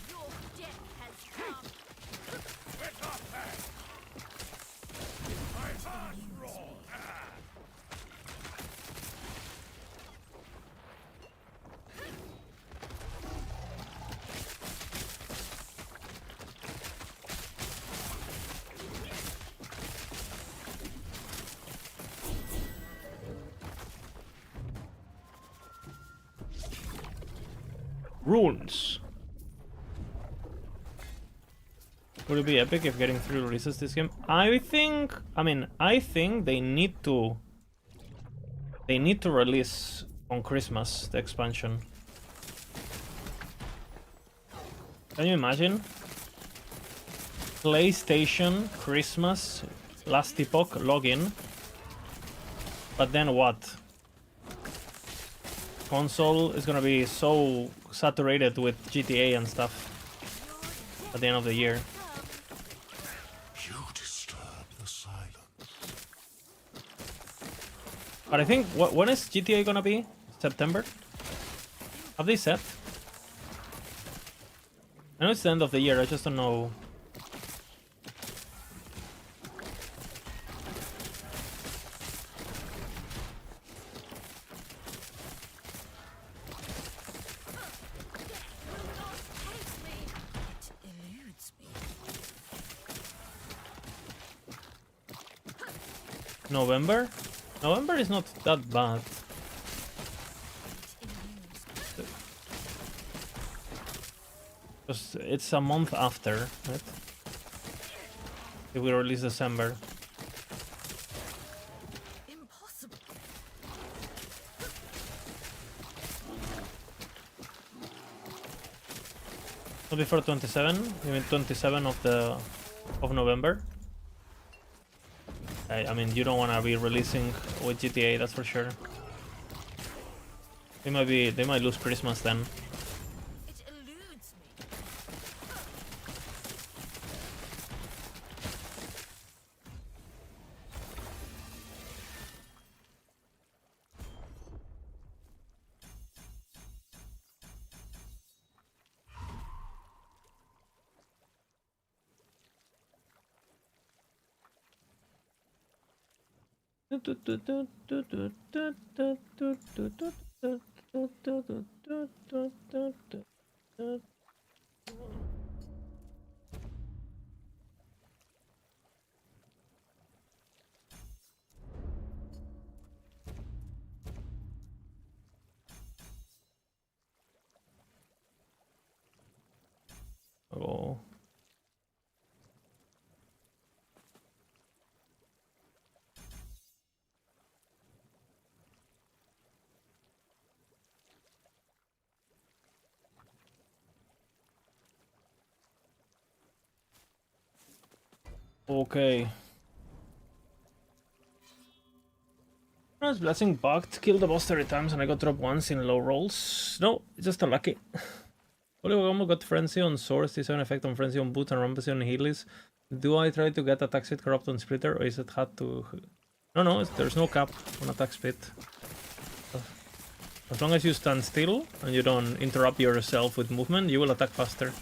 Your death has come. Get up there! My heart roar! Runes. Would it be epic if getting 3 releases this game? I think they need to release on Christmas the expansion. Can you imagine? PlayStation Christmas last epoch login. But then what? Console is gonna be so saturated with GTA and stuff at the end of the year. You disturb the silence. But I think, when is GTA gonna be? September? Have they said? I know it's the end of the year, I just don't know. Eludes me. November? November is not that bad. Because it's a month after, right? If we release December. Impossible. Not before 27? You mean 27 of November? I mean, you don't want to be releasing with GTA, that's for sure. They might lose Christmas then. It eludes me. Oh. Okay. I was blessing bugged, killed the boss 30 times and I got dropped once in low rolls. No, it's just unlucky. Holy got Frenzy on Source, T7 effect on Frenzy on Boot and Rampage on Heelys. Do I try to get attack speed corrupt on Splitter or is it had to... No, there's no cap on attack speed. As long as you stand still and you don't interrupt yourself with movement, you will attack faster.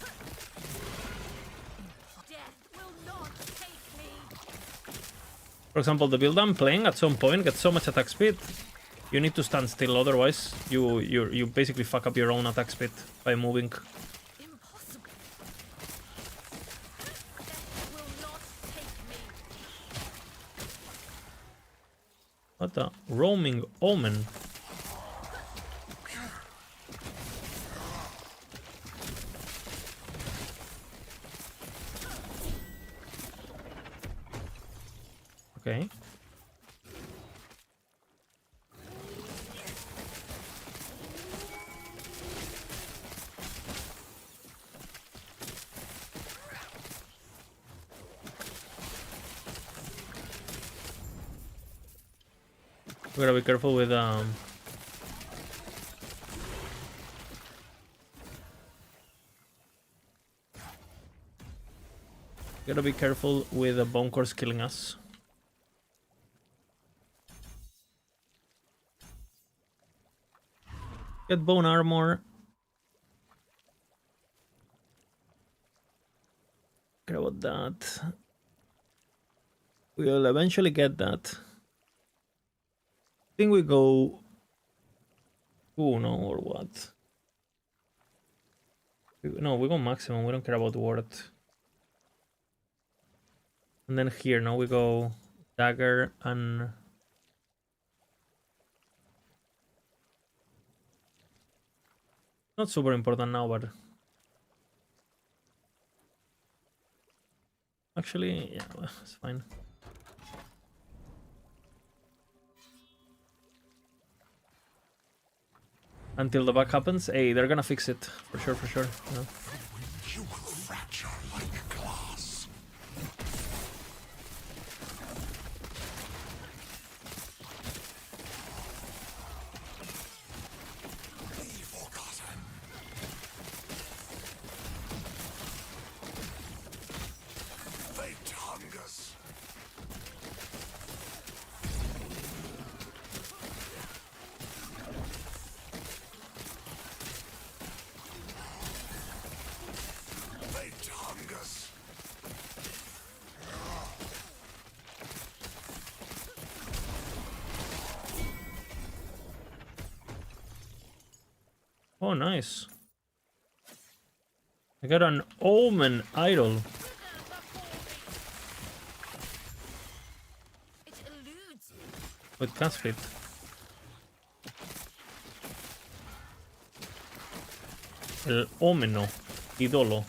For example, the build I'm playing at some point gets so much attack speed, you need to stand still, otherwise you basically fuck up your own attack speed by moving. What a roaming omen. Okay. We gotta be careful with gotta be careful with the bone course killing us. Get bone armor. Care about that. We'll eventually get that. I think we go Uno or what? No, we go maximum. We don't care about word. And then here, now we go dagger and... Not super important now, but... Actually, yeah, well, it's fine. Until the bug happens, hey, they're gonna fix it. For sure, for sure. Yeah. You will fracture like glass. Be forgotten. Fate hungers. Fate hungers. Oh, nice. I got an Omen idol. With cast speed. El Omeno. Idolo.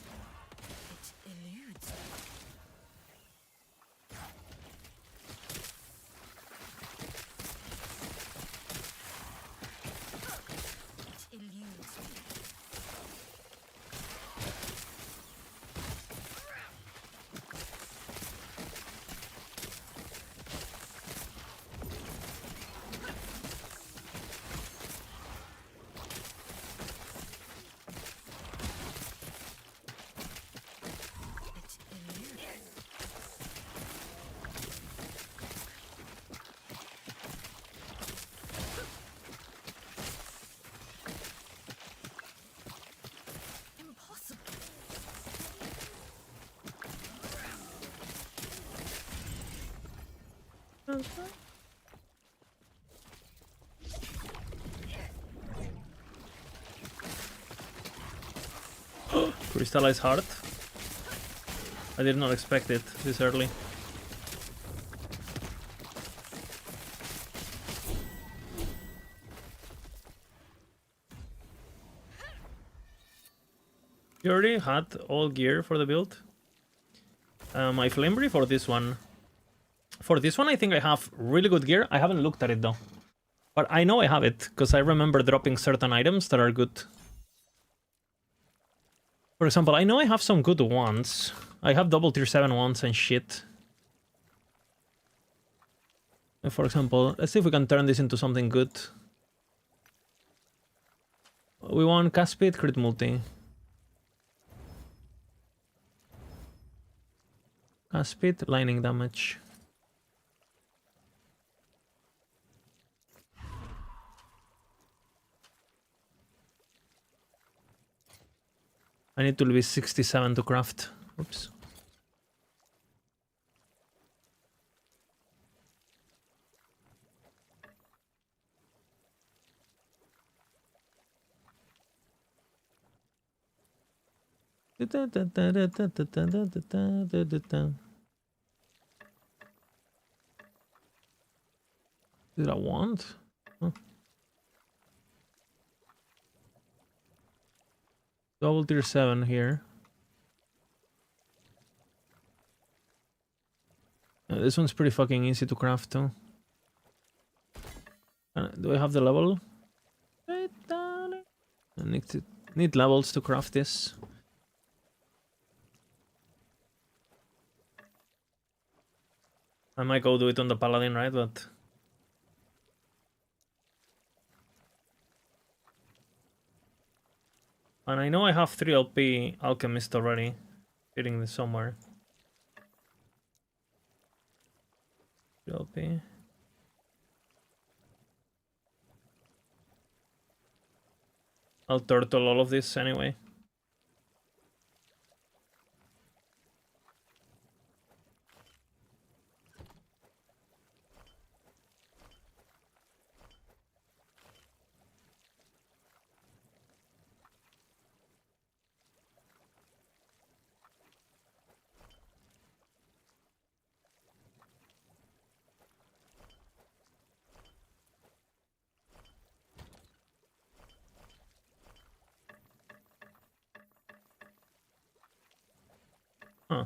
Crystallized heart. I did not expect it this early. You already had all gear for the build? My flame brief or this one? For this one, I think I have really good gear. I haven't looked at it though. But I know I have it, because I remember dropping certain items that are good. For example, I know I have some good ones. I have double tier 7 ones and shit. For example, let's see if we can turn this into something good. We want cast speed, crit multi. Cast speed, lightning damage. I need to be 67 to craft. Oops. Did I want? Huh. Double tier 7 here. This one's pretty fucking easy to craft too. Do I have the level? I need levels to craft this. I might go do it on the paladin, right? But and I know I have 3 LP alchemist already sitting this somewhere. 3 LP. I'll turtle all of this anyway. Huh.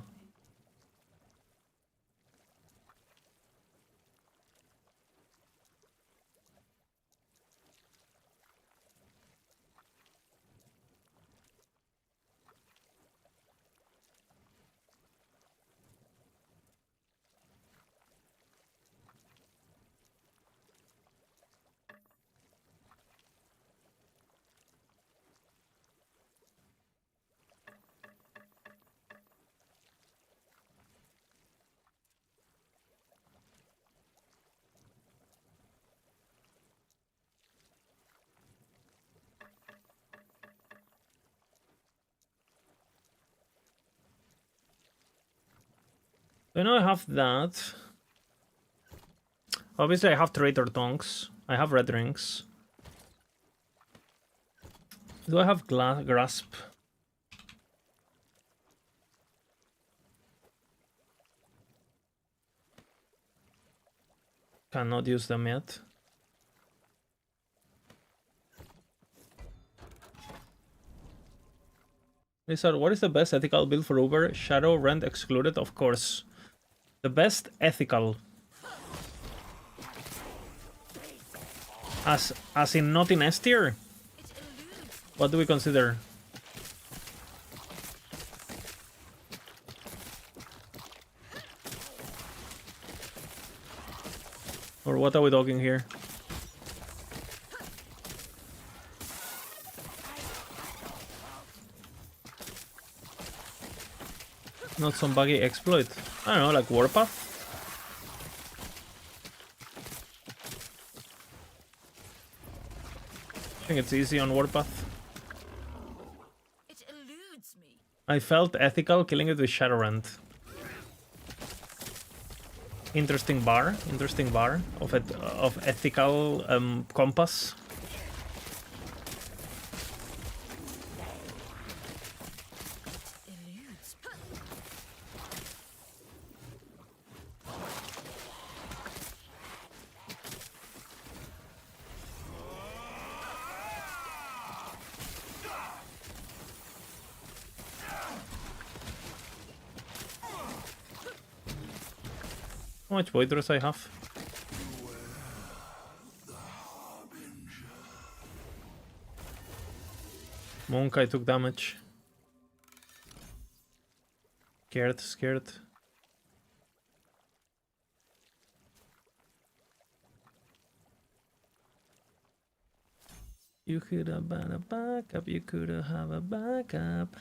I know I have that. Obviously I have traitor tongues. I have red rings. Do I have grasp? Cannot use them yet. Lizard, what is the best ethical build for Uber? Shadow Rent excluded, of course. The best ethical. As in not in S tier? What do we consider? Or what are we talking here? Not some buggy exploit. I don't know, like Warpath? I think it's easy on Warpath. It eludes me. I felt ethical killing it with Shadowrend. Interesting bar of ethical compass. How much Voidrus I have? Monk, I took damage. Scared. You could have been a backup. You could have a backup.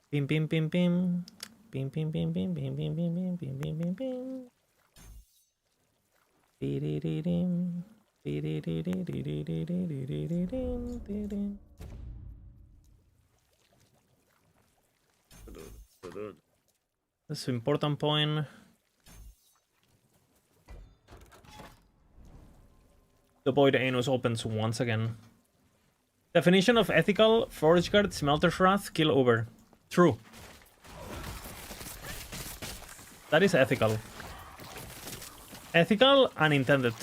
Bim bim bim bim. Bim bim bim bim bim bim bim bim bim bim bim bim. Be-de-de-dim. Be-de-de-de-de-de-de-de-de-de-de-de-de. That's an important point. The Void Anus opens once again. Definition of ethical: Forge Guard, Smelter's Wrath, kill over. True. That is ethical. Ethical and intended.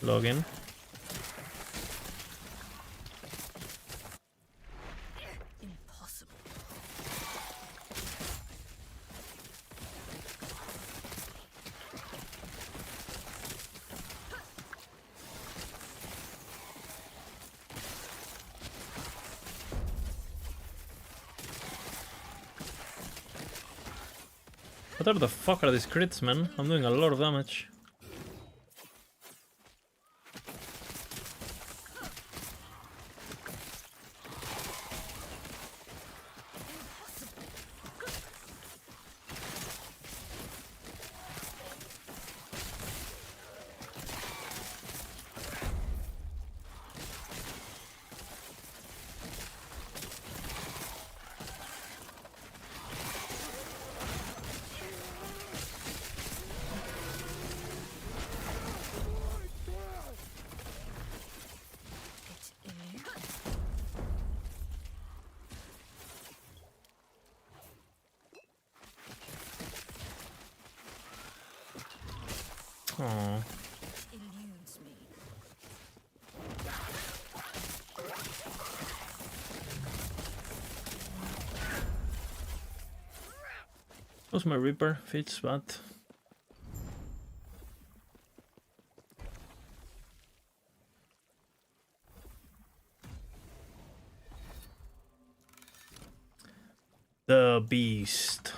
Login. Impossible. What the fuck are these crits, man? I'm doing a lot of damage. Aww. Eludes me. Was my Reaper fits, but the beast.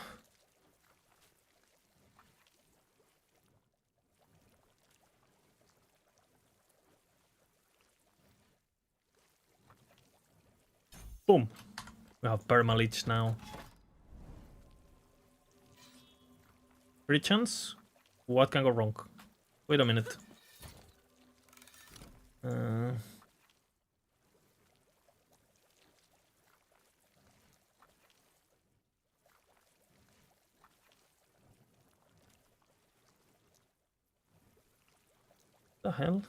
Boom. We have perma-leech now. Free chance? What can go wrong? Wait a minute. The hell?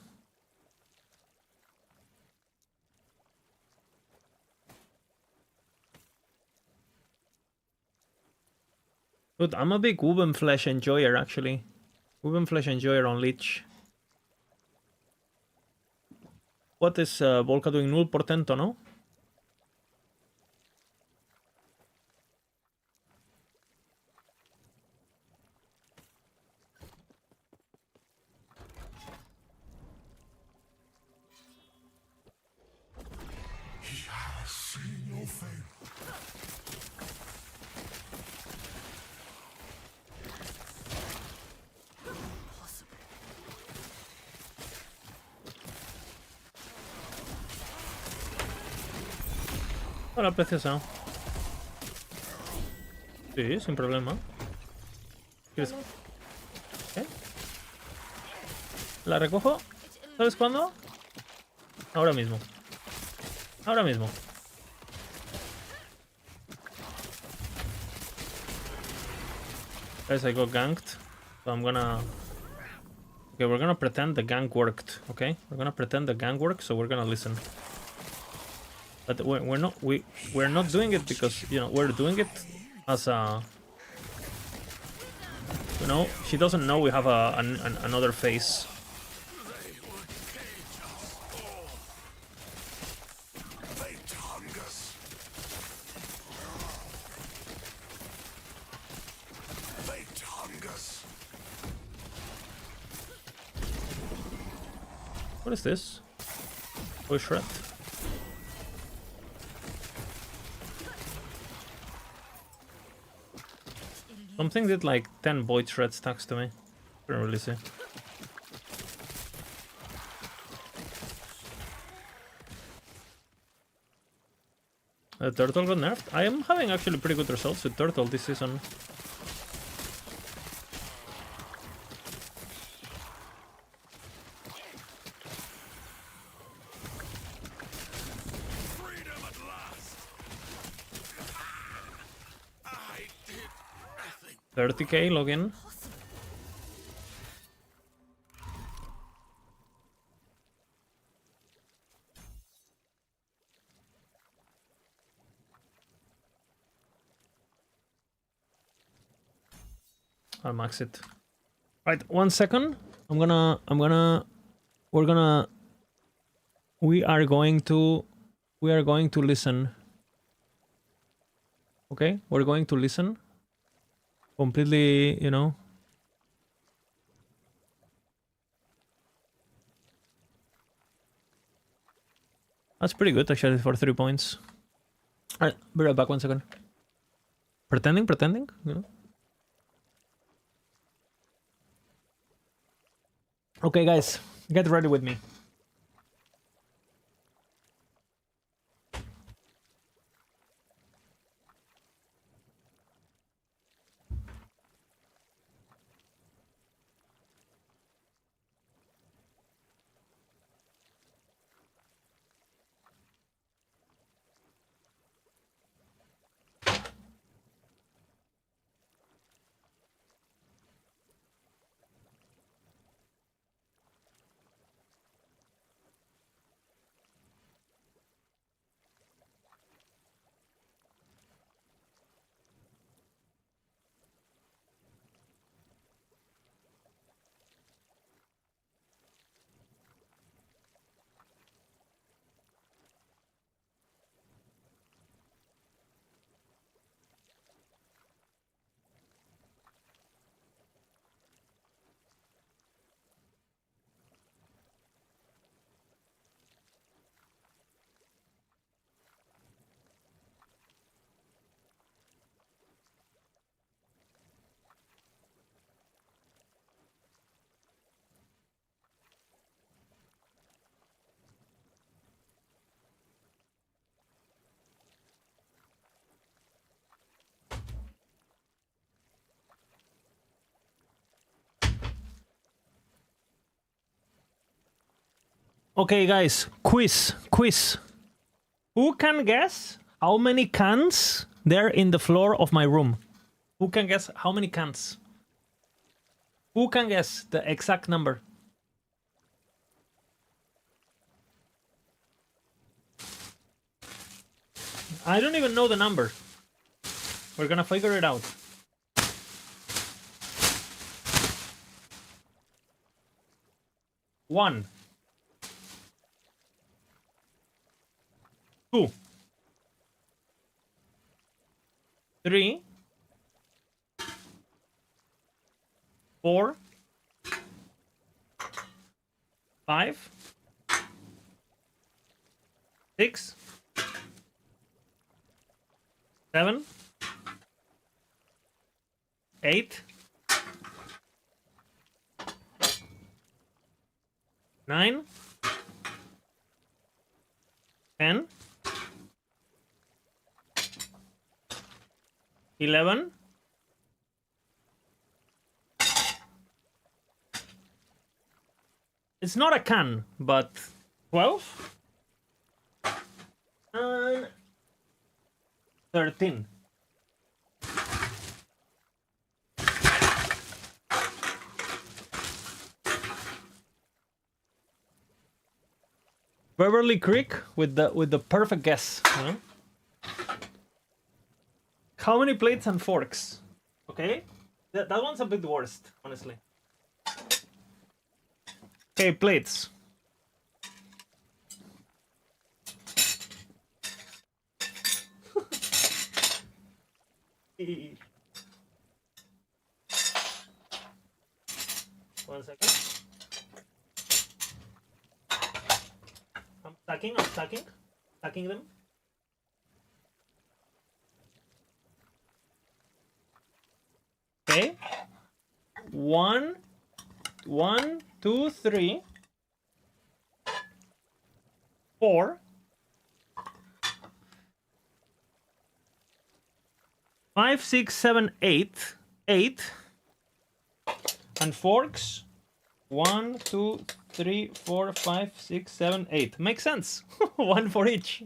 Dude, I'm a big Woven Flesh enjoyer, actually. Woven Flesh enjoyer on Leech. What is Volca doing? Null Portento, no? He has seen your fate. Hola, preciosa. Sí, sin problema. ¿Quieres? ¿Qué? La recojo. ¿Sabes cuándo? Ahora mismo. Ahora mismo. Guys, I got ganked. So I'm gonna... Okay, we're gonna pretend the gank worked, okay? We're gonna pretend the gank worked, so we're gonna listen. But we're not doing it because, you know, we're doing it as a... You know, she doesn't know we have another phase. What is this? Push red. Something did like 10 void shred stacks to me. Couldn't really see. The turtle got nerfed. I am having actually pretty good results with turtle this season. Freedom at last. I did nothing. 30k login. I'll max it. Right, 1 second. We are going to listen. Okay, we're going to listen. Completely, you know. That's pretty good actually for 3 points. Alright, be right back 1 second. Pretending, you know. Okay, guys, get ready with me. Okay, guys, quiz. Who can guess how many cans there in the floor of my room? Who can guess how many cans? Who can guess the exact number? I don't even know the number. We're gonna figure it out. One. 2. 3. 4. 5. 6. 7. 8. 9. 10. 11. It's not a can, but 12 and 13. Beverly Creek with the perfect guess. You know? How many plates and forks? Okay, that one's a bit worst, honestly. Okay, plates. One second. I'm stacking them. Okay. 1, 2, 3, 4, 5, 6, 7, 8, 8, and forks. 1, 2, 3, 4, 5, 6, 7, 8. Makes sense. One for each.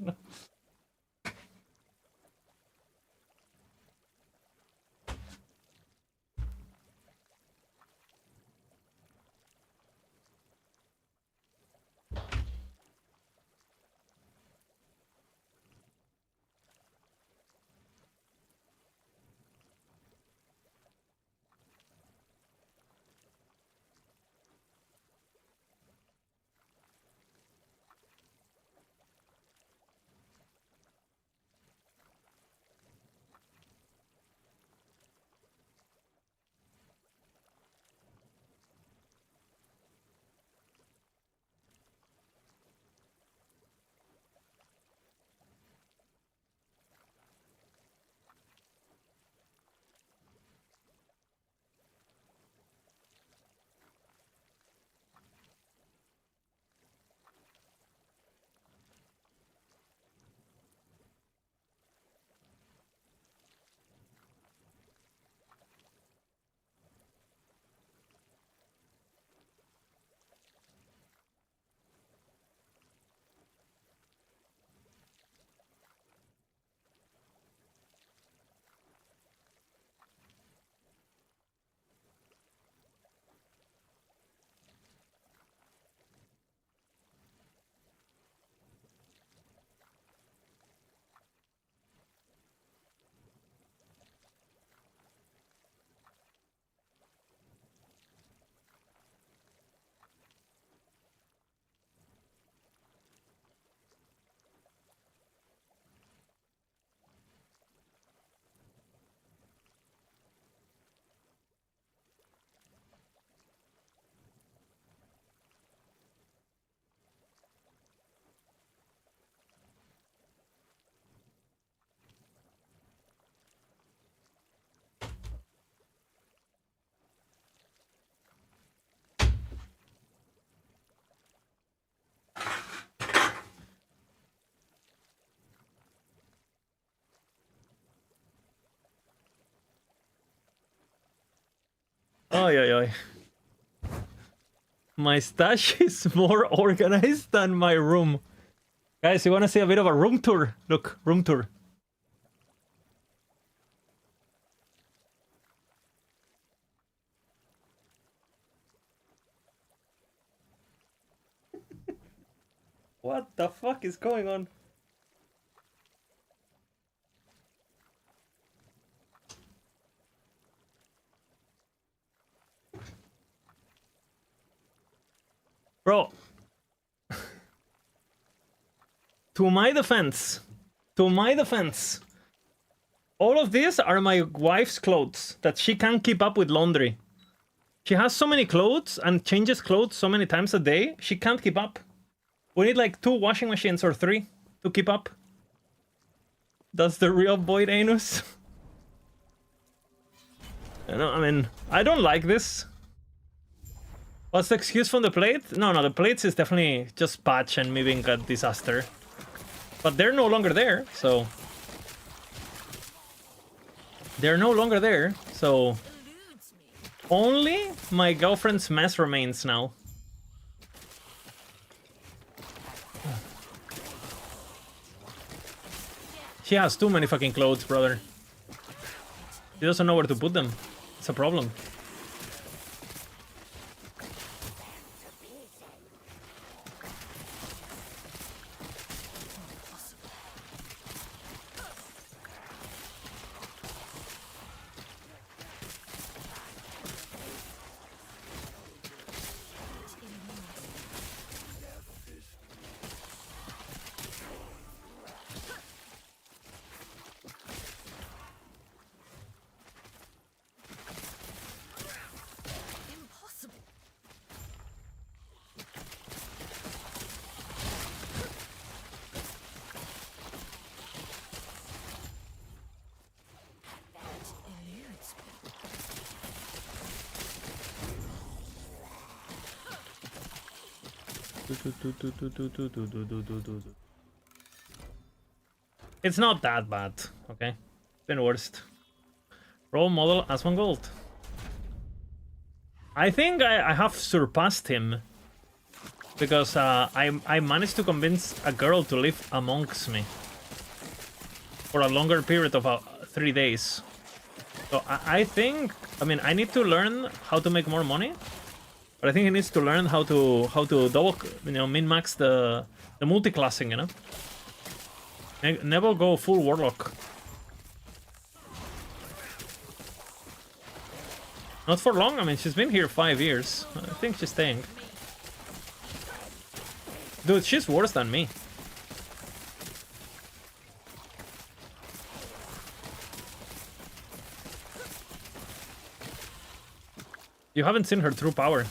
Oi, oi, oi. My stash is more organized than my room. Guys, you want to see a bit of a room tour? Look, room tour. What the fuck is going on? Bro. To my defense, all of these are my wife's clothes that she can't keep up with laundry. She has so many clothes and changes clothes so many times a day, she can't keep up. We need like 2 washing machines or 3 to keep up. That's the real Void Anus. I mean, I don't like this. What's the excuse from the plate? No, the plates is definitely just patch and me being a disaster. But they're no longer there, so... They're no longer there, so... Only my girlfriend's mess remains now. She has too many fucking clothes, brother. She doesn't know where to put them. It's a problem. It's not that bad, okay? Been worst. Role model as 1 gold. I think I have surpassed him because I managed to convince a girl to live amongst me for a longer period of 3 days. So I think, I mean, I need to learn how to make more money, but I think he needs to learn how to double, you know, min-max the multi-classing, you know. Never go full warlock. Not for long. I mean, she's been here 5 years. I think she's staying. Dude, she's worse than me. You haven't seen her true power.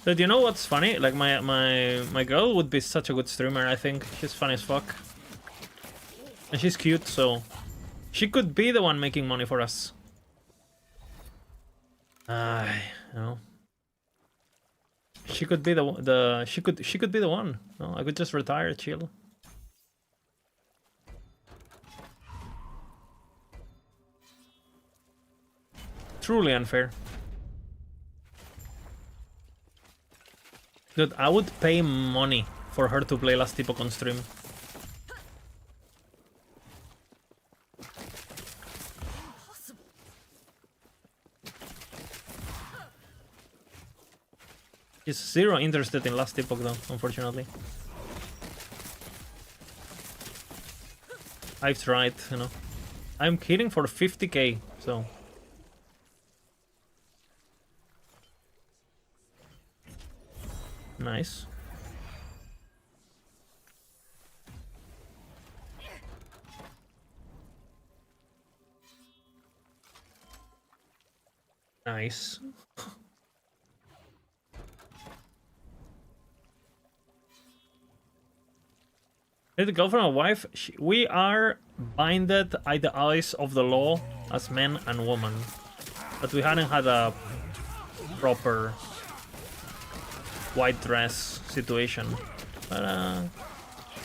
But you know what's funny? Like my girl would be such a good streamer, I think. She's funny as fuck. And she's cute, so she could be the one making money for us. You know. She could be she could be the one. No, I could just retire, chill. Truly unfair. Dude, I would pay money for her to play Last Epoch on stream. She's zero interested in Last Epoch though, unfortunately. I've tried, you know. I'm kidding for 50k, so... Nice. Nice. The girlfriend or wife, we are binded by the eyes of the law as men and women, but we hadn't had a proper white dress situation, but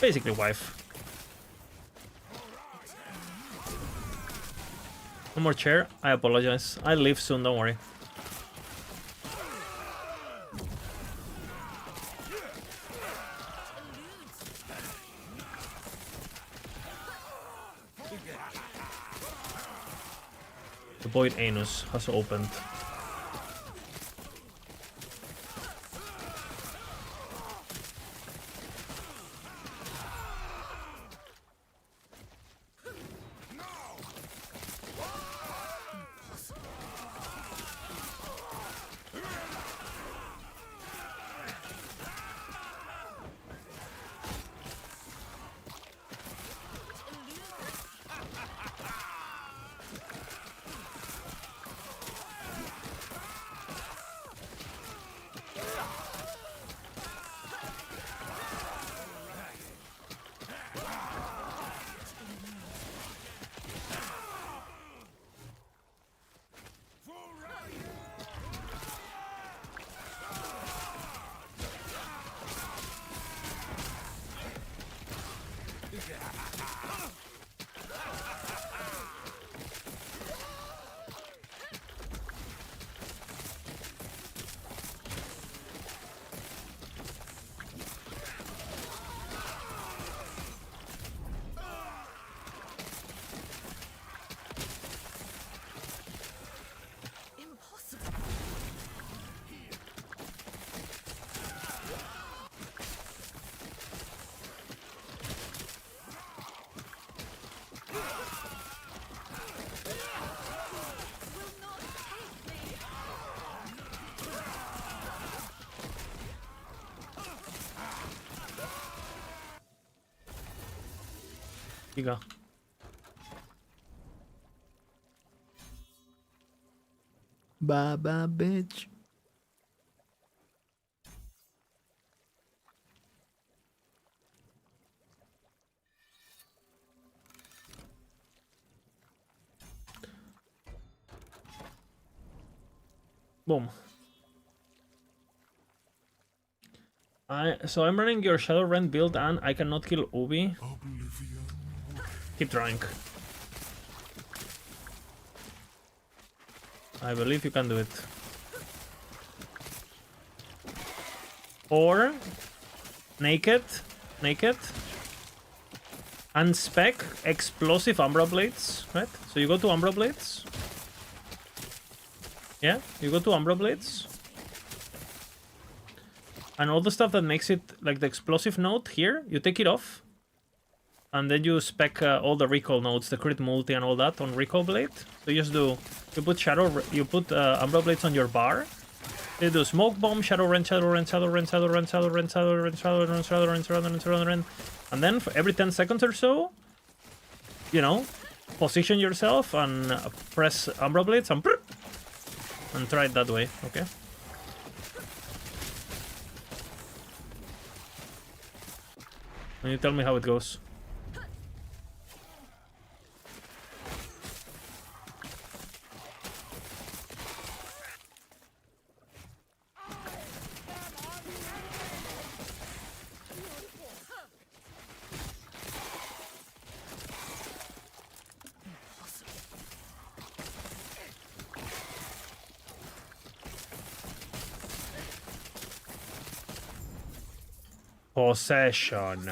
basically wife. One more chair. I apologize. I'll leave soon, don't worry. The void anus has opened. Giga. Baba bitch. Boom. So I'm running your Shadowrend build and I cannot kill Ubi. Keep trying. I believe you can do it. Or naked, and spec explosive Umbra Blades, right? So you go to Umbra Blades. Yeah, you go to Umbra Blades. And all the stuff that makes it like the explosive node here, you take it off. And then you spec all the recall nodes, the crit multi and all that on recall blade. So you just do, you put Umbra Blades on your bar. They do smoke bomb, shadow rend, and then for every 10 seconds or so, you know, position yourself and press Umbra Blades and try it that way, okay? And you tell me how it goes. Possession.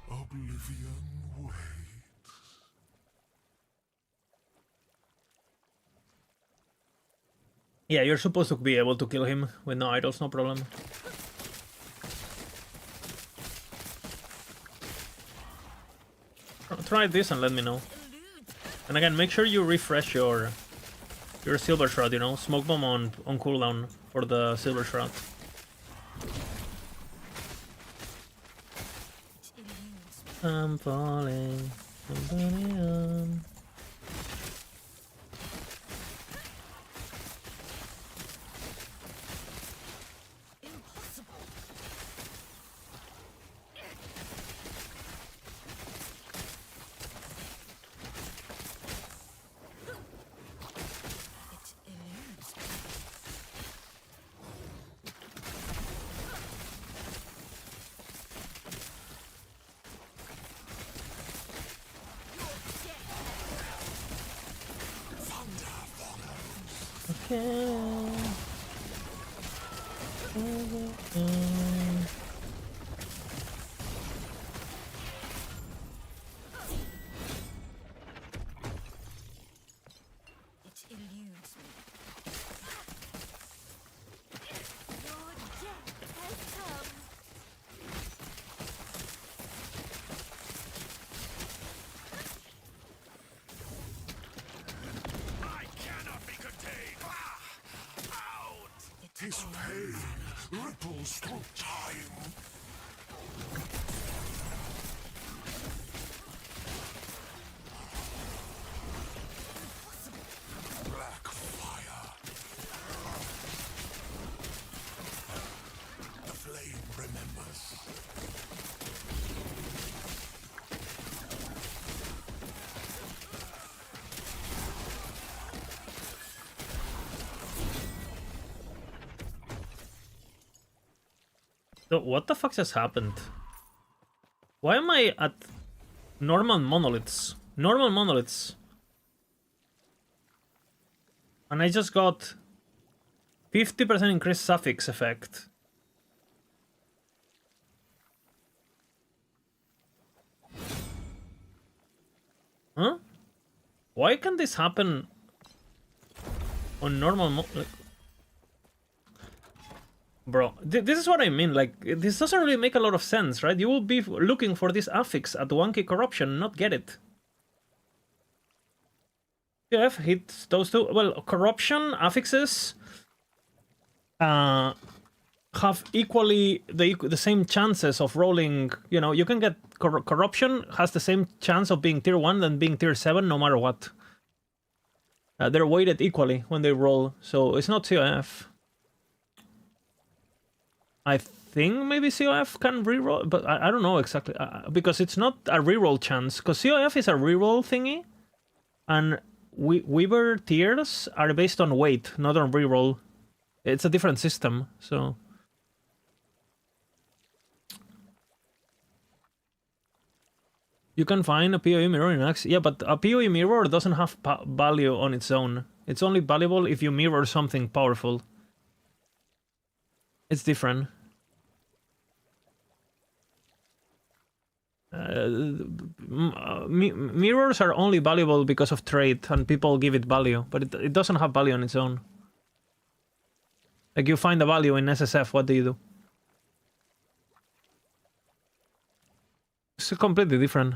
Oblivion waits. Yeah, you're supposed to be able to kill him with no idols, no problem. Try this and let me know. And again, make sure you refresh your Silver Shroud, you know? Smoke bomb on cooldown for the Silver Shroud. I'm falling. His pain ripples through time. Black fire. The flame remembers. So what the fuck just happened? Why am I at normal monoliths? Normal monoliths. And I just got 50% increased suffix effect. Huh? Why can this happen on normal like... Bro, this is what I mean, like, this doesn't really make a lot of sense, right? You will be looking for this affix at Wonky Corruption, not get it. COF hits those two. Well, Corruption affixes have equally the same chances of rolling, you know, you can get... Corruption has the same chance of being tier 1 than being tier 7 no matter what. They're weighted equally when they roll, so it's not COF. I think maybe COF can reroll, but I don't know exactly, because it's not a reroll chance, because COF is a reroll thingy, and Weaver tiers are based on weight, not on reroll. It's a different system, so... You can find a PoE mirror in Axe. Yeah, but a PoE mirror doesn't have value on its own. It's only valuable if you mirror something powerful. It's different. Mirrors are only valuable because of trade, and people give it value, but it doesn't have value on its own. Like, you find a value in SSF, what do you do? It's completely different.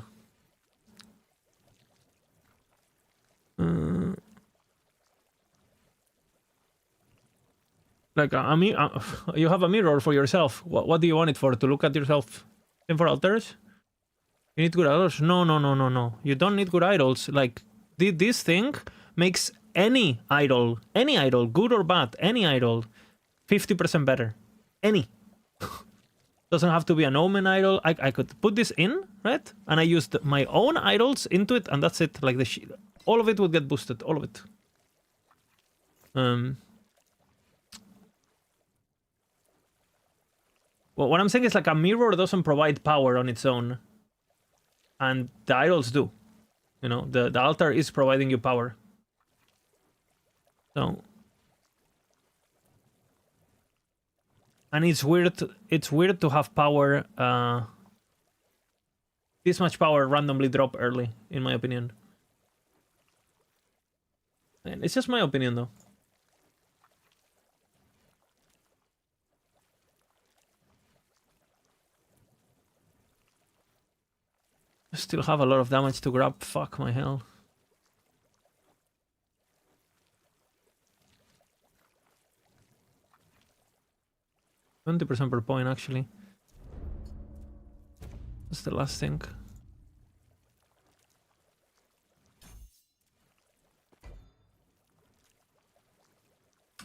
Like, you have a mirror for yourself. What do you want it for? To look at yourself? Same for altars? You need good idols? No. You don't need good idols. Like, this thing makes any idol, good or bad, any idol, 50% better. Any. Doesn't have to be an Omen idol. I could put this in, right? And I used my own idols into it, and that's it. Like, all of it would get boosted. All of it. Well, what I'm saying is, like, a mirror doesn't provide power on its own. And the idols do. You know, the altar is providing you power. So... And it's weird to have power, this much power randomly drop early, in my opinion. And it's just my opinion, though. I still have a lot of damage to grab, fuck my hell. 20% per point, actually. That's the last thing.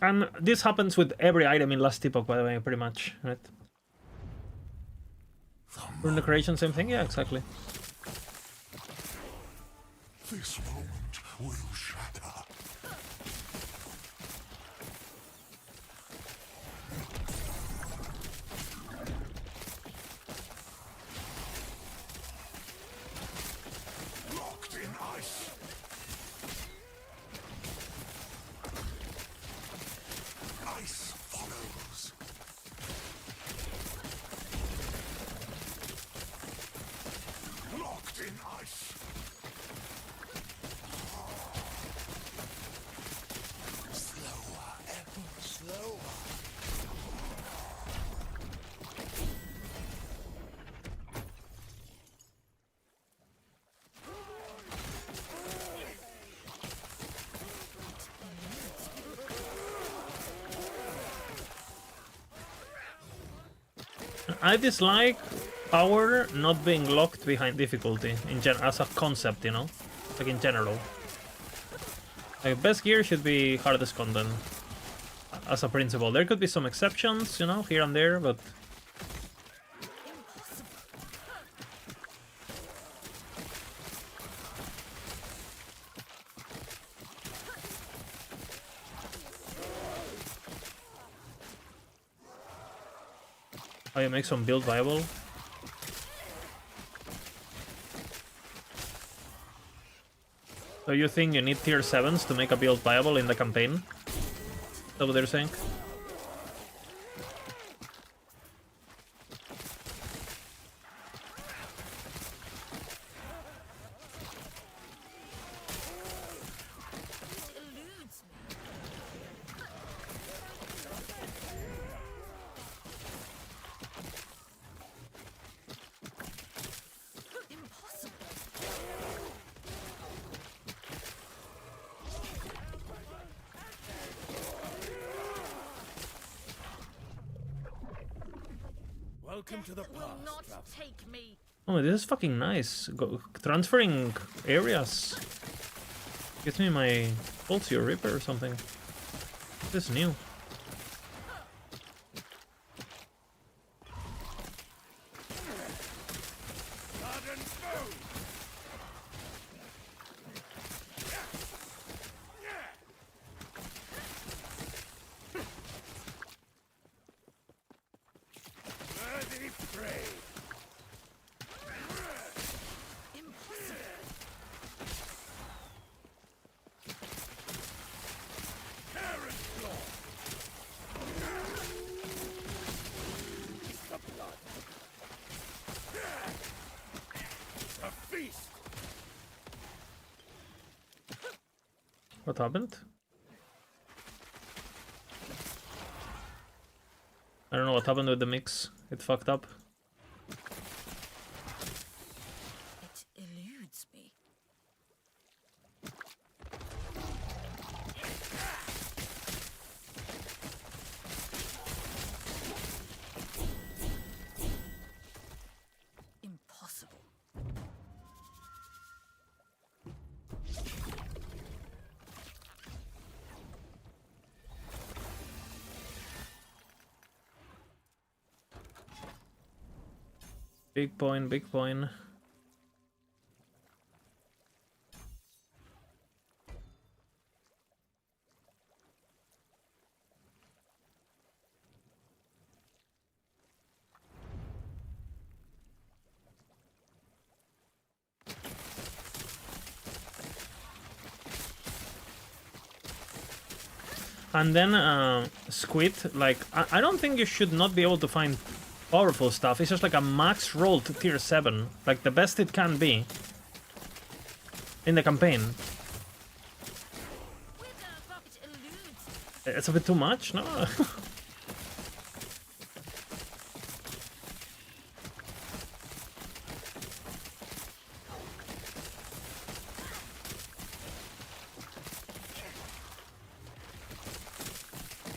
And this happens with every item in Last Epoch, by the way, pretty much, right? Rune creation, same thing? Yeah, exactly. This moment will shatter. Locked in ice. Ice follows. Locked in ice. Slower, ever slower. I dislike power not being locked behind difficulty as a concept, you know, like in general. Like, best gear should be hardest content as a principle. There could be some exceptions, you know, here and there, but how you make some build viable. So you think you need tier 7s to make a build viable in the campaign? Is that what they're saying? Welcome to the Will past, not traveler. take me. Oh, this is fucking nice. Transferring areas. Gives me my Pulse or Reaper or something. This is new. Worthy prey. What happened? I don't know what happened with the mix. It fucked up. It eludes me. Impossible. Big point, big point. And then Squid, like, I don't think you should not be able to find powerful stuff. It's just like a max roll to tier 7. Like the best it can be in the campaign. It's a bit too much, no?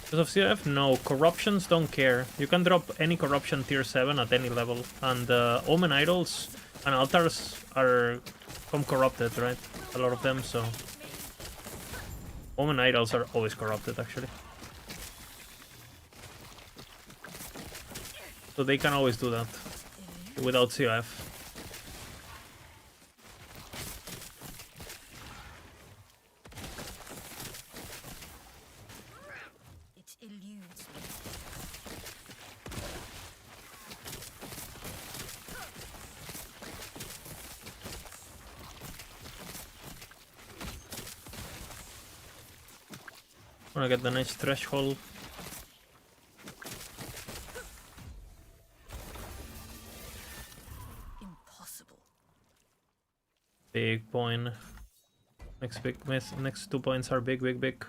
Because of CF, no. Corruptions don't care. You can drop any corruption tier 7 at any level. And Omen Idols and Altars are come corrupted, right? A lot of them, so... Omen Idols are always corrupted, actually. So they can always do that. Without CF. I wanna get the next threshold. Impossible. Big point. Next big miss. Next 2 points are big, big, big.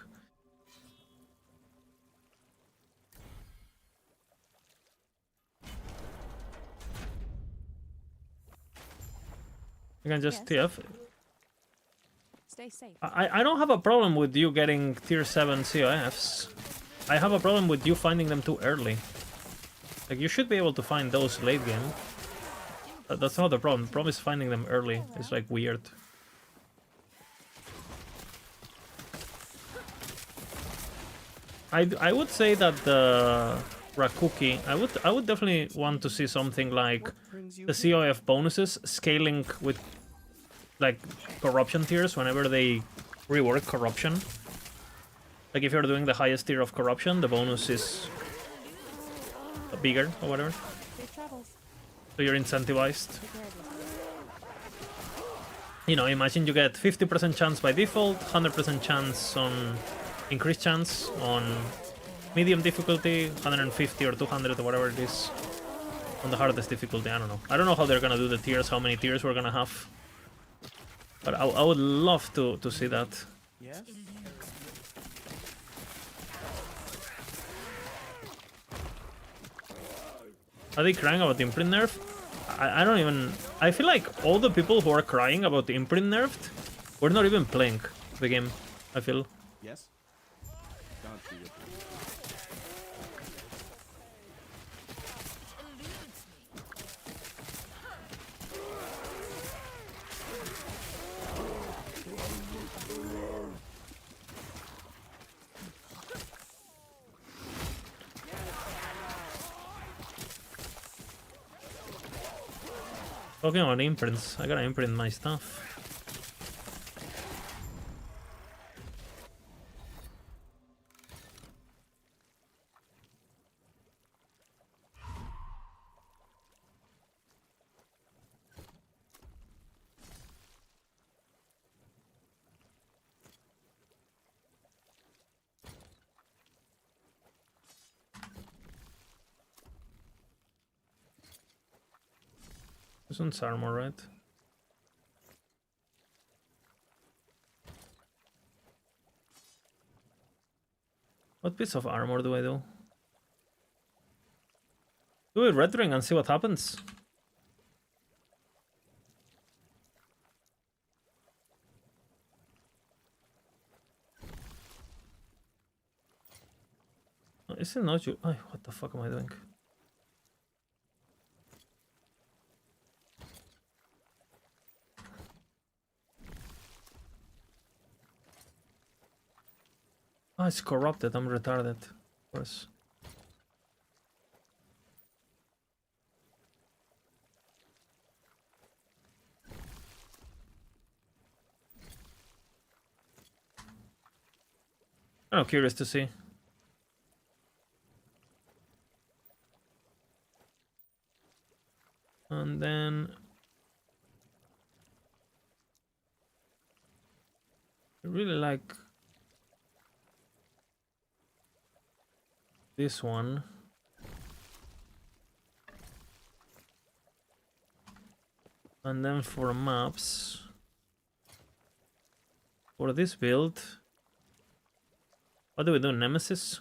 You can just TF. Stay safe. I don't have a problem with you getting tier 7 COFs. I have a problem with you finding them too early. Like, you should be able to find those late game. That's not the problem. The problem is finding them early. It's like weird. I would say that the Rakuki, I would definitely want to see something like the COF bonuses scaling with like corruption tiers whenever they rework corruption. Like if you're doing the highest tier of corruption, the bonus is bigger or whatever. So you're incentivized. You know, imagine you get 50% chance by default, 100% chance on increased chance on medium difficulty, 150 or 200 or whatever it is on the hardest difficulty. I don't know. I don't know how they're gonna do the tiers, how many tiers we're gonna have. But I would love to see that. Yes? Are they crying about the imprint nerf? I don't even... I feel like all the people who are crying about the imprint nerfed were not even playing the game, I feel. Yes? Can't see it. Talking about imprints, I gotta imprint my stuff. This one's armor, right? What piece of armor do I do? Do a red ring and see what happens. Is it not you? Oh, what the fuck am I doing? Oh, it's corrupted. I'm retarded. Of course. I'm curious to see. And then I really like this one. And then for maps, for this build, what do we do? Nemesis?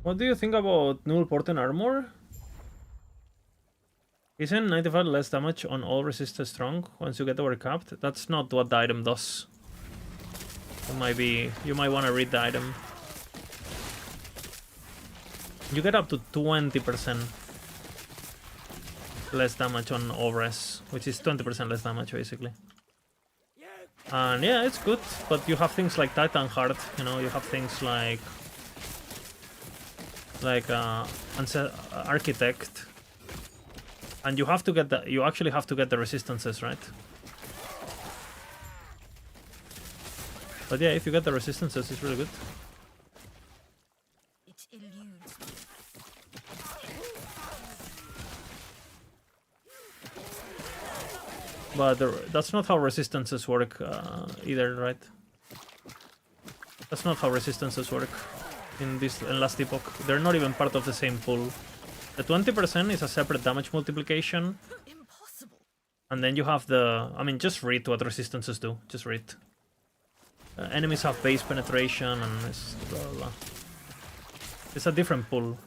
What do you think about Null Portent armor? Isn't 95 less damage on all resisted strong once you get overcapped? That's not what the item does. You might want to read the item. You get up to 20% less damage on overres, which is 20% less damage basically. And yeah, it's good, but you have things like Titan Heart, you know, you have things like Architect, and you have to get the, you actually have to get the resistances, right? But yeah, if you get the resistances, it's really good. It eludes me. But that's not how resistances work either, right? That's not how resistances work in last epoch. They're not even part of the same pool. The 20% is a separate damage multiplication. Impossible. And then you have the... I mean, just read what resistances do. Just read. Enemies have base penetration and it's blah, blah, blah. It's a different pool.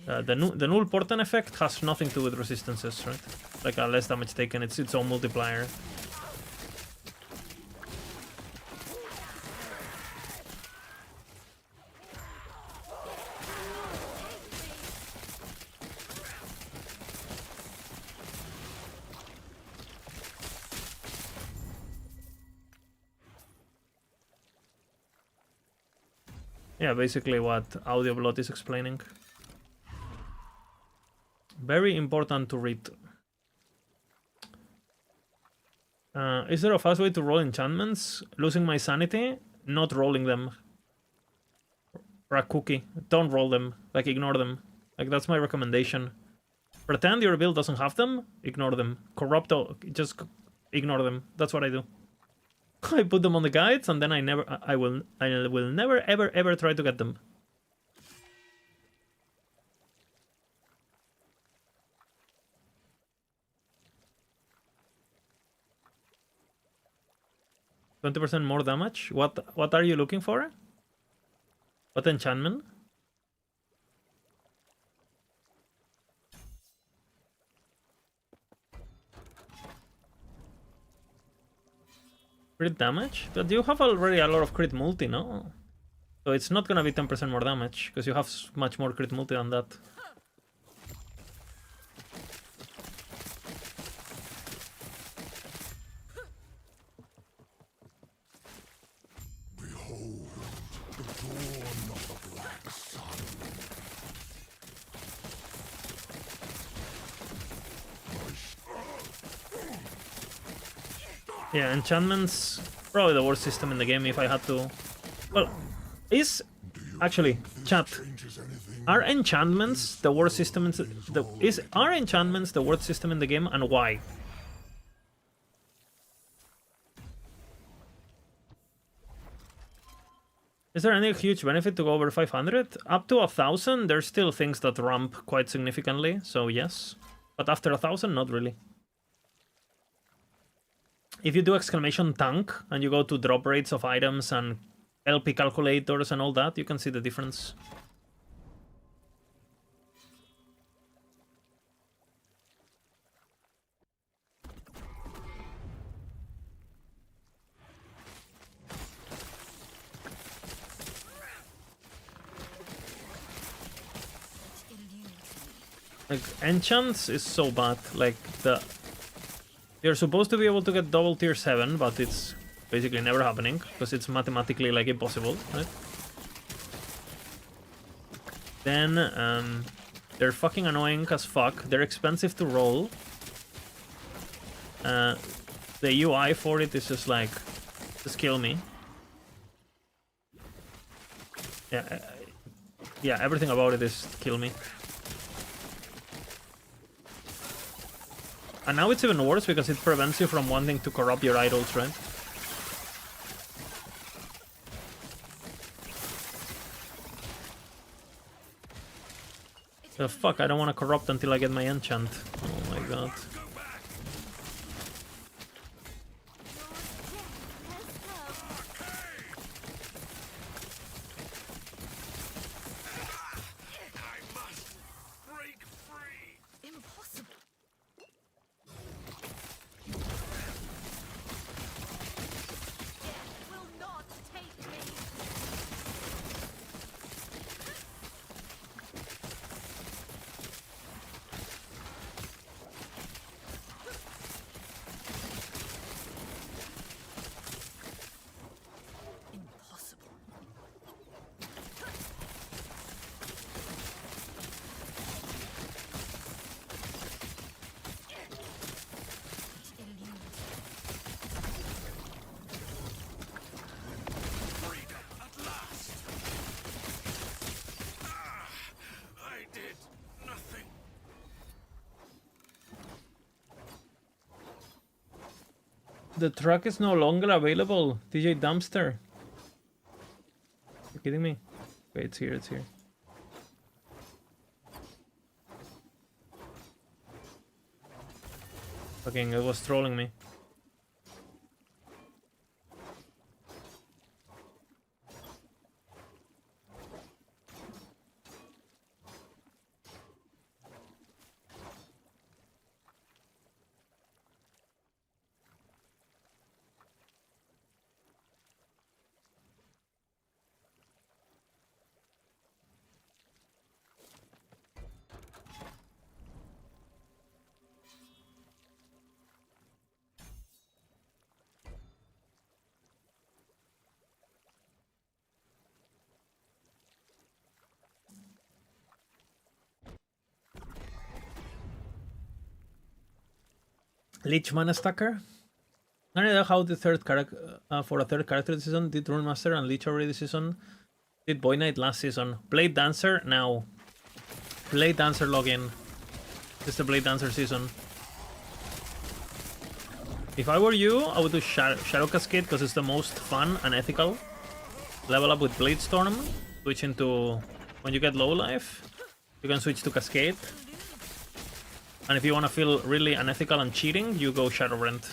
The Null Portent effect has nothing to do with resistances, right? Like a less damage taken, it's its own multiplier. Yeah, basically what Audio Blood is explaining. Very important to read. Is there a fast way to roll enchantments? Losing my sanity? Not rolling them. Or a cookie. Don't roll them. Like, ignore them. Like, that's my recommendation. Pretend your build doesn't have them. Ignore them. Corrupto. Just ignore them. That's what I do. I put them on the guides, and then I will never ever try to get them. $20% more damage. What are you looking for? What enchantment? Crit damage? But you have already a lot of crit multi, no? So it's not gonna be 10% more damage, because you have much more crit multi than that. Behold, the dawn of the black sun. Yeah, enchantments, probably the worst system in the game if I had to... Well, is... Actually, chat, are enchantments the worst system in are enchantments the worst system in the game, and why? Is there any huge benefit to go over 500? Up to 1000, there's still things that ramp quite significantly, so yes. But after 1000, not really. If you do exclamation tank and you go to drop rates of items and LP calculators and all that, you can see the difference. Like, enchants is so bad. Like, you're supposed to be able to get double tier 7, but it's basically never happening, because it's mathematically, like, impossible, right? Then, they're fucking annoying as fuck. They're expensive to roll. The UI for it is just like, just kill me. Yeah, everything about it is kill me. And now it's even worse because it prevents you from wanting to corrupt your idols, right? The fuck, I don't want to corrupt until I get my enchant. Oh my god. The truck is no longer available. DJ Dumpster. You're kidding me? Okay, it's here, it's here. Fucking, it was trolling me. Leech mana stacker. I don't know how the third character for a third character this season did Rune Master and Leech already this season. Did Boy Knight last season. Blade Dancer now. Blade Dancer login. This is the Blade Dancer season. If I were you, I would do Shadow Cascade because it's the most fun and ethical. Level up with Blade Storm. Switch into... When you get low life, you can switch to Cascade. And if you want to feel really unethical and cheating, you go Shadowrend.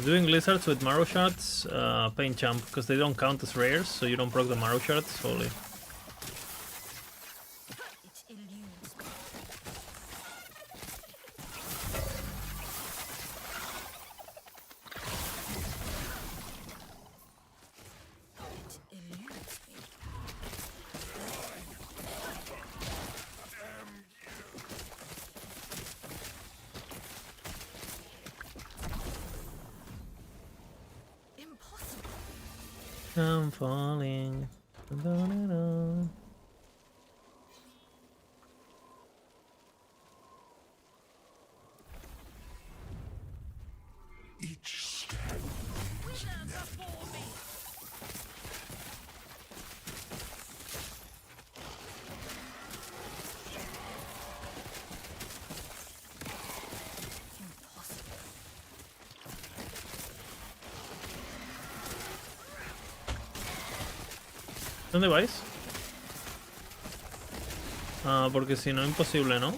Doing lizards with marrow shards, pain champ, because they don't count as rares, so you don't proc the marrow shards fully. I'm falling. Da-da-da. Each step is inevitable. ¿Dónde vais? Ah, porque si no, imposible, ¿no?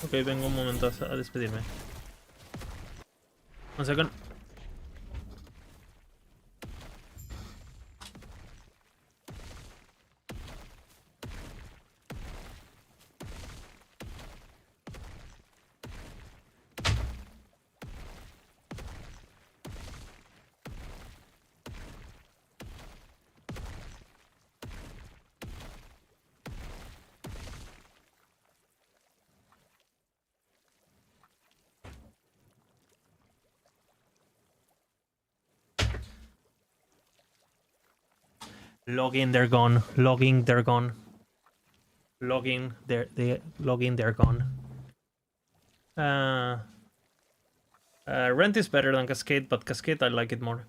Ok, vengo un momento a despedirme. One second. Logging, they're gone. Logging, they're gone. Logging, they're gone. Rent is better than Cascade, but Cascade I like it more.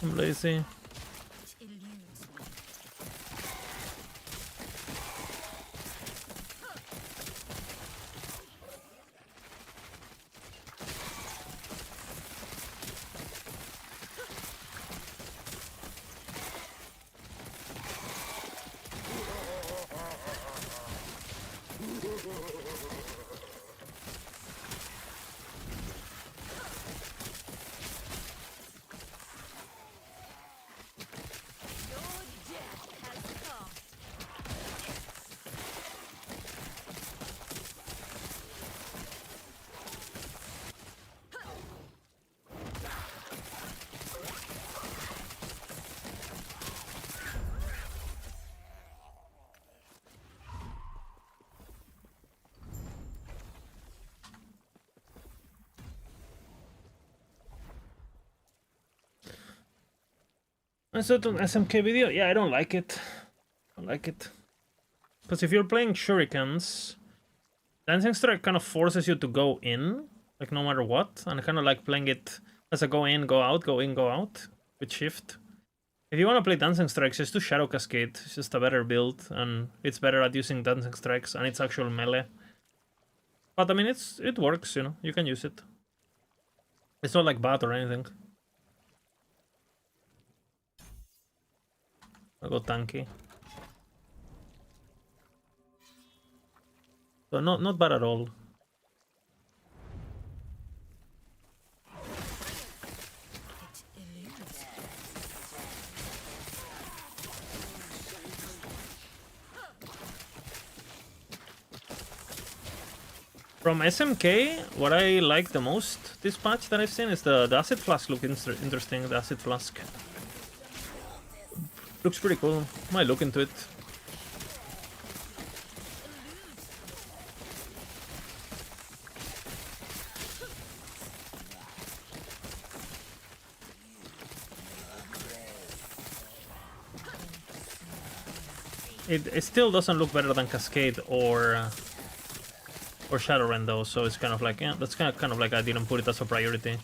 I'm lazy. I saw it on SMK video. Yeah, I don't like it. I don't like it. Because if you're playing shurikens, Dancing Strike kind of forces you to go in, like no matter what. And I kind of like playing it as a go in, go out, go in, go out with shift. If you want to play Dancing Strikes, just do Shadow Cascade. It's just a better build, and it's better at using Dancing Strikes, and it's actual melee. But I mean, it works, you know, you can use it. It's not like bad or anything. I'll go tanky. So not bad at all. From SMK, what I like the most this patch that I've seen is the Acid Flask look interesting, the Acid Flask. Looks pretty cool, might look into it. It still doesn't look better than Cascade or Shadowrend though, so it's kind of like, yeah, that's kind of like I didn't put it as a priority.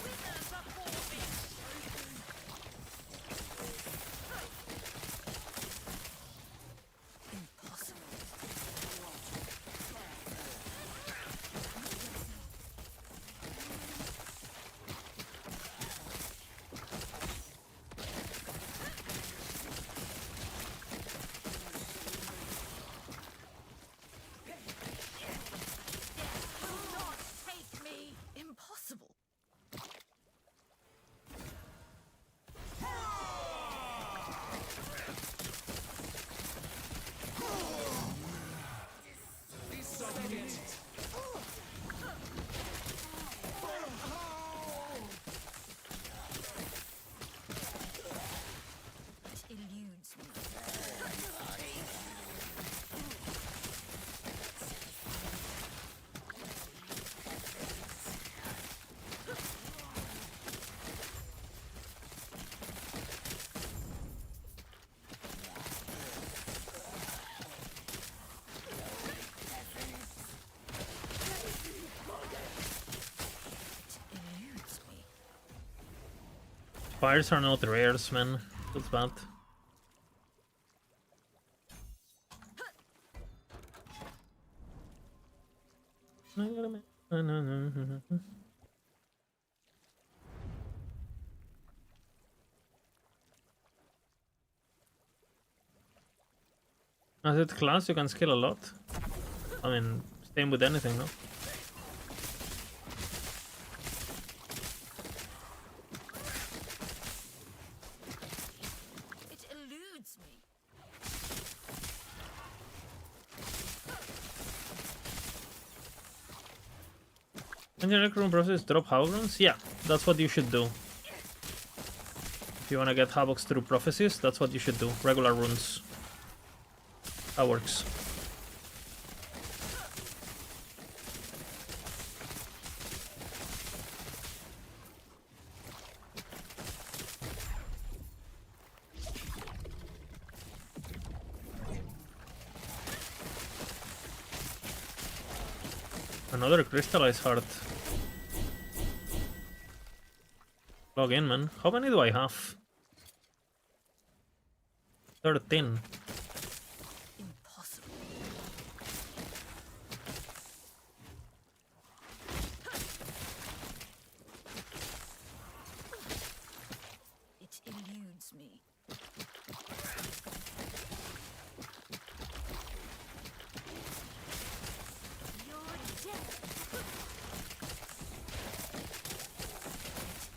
Fires are not rares, man. That's bad. As it class, you can scale a lot. I mean, same with anything, no? It eludes me. Generic rune process drop Havoc runes? Yeah, that's what you should do. If you wanna get Havocs through prophecies, that's what you should do. Regular runes. That works. Another crystallized heart. Log in, man. How many do I have? 13. Impossible. It eludes me. You're dead. It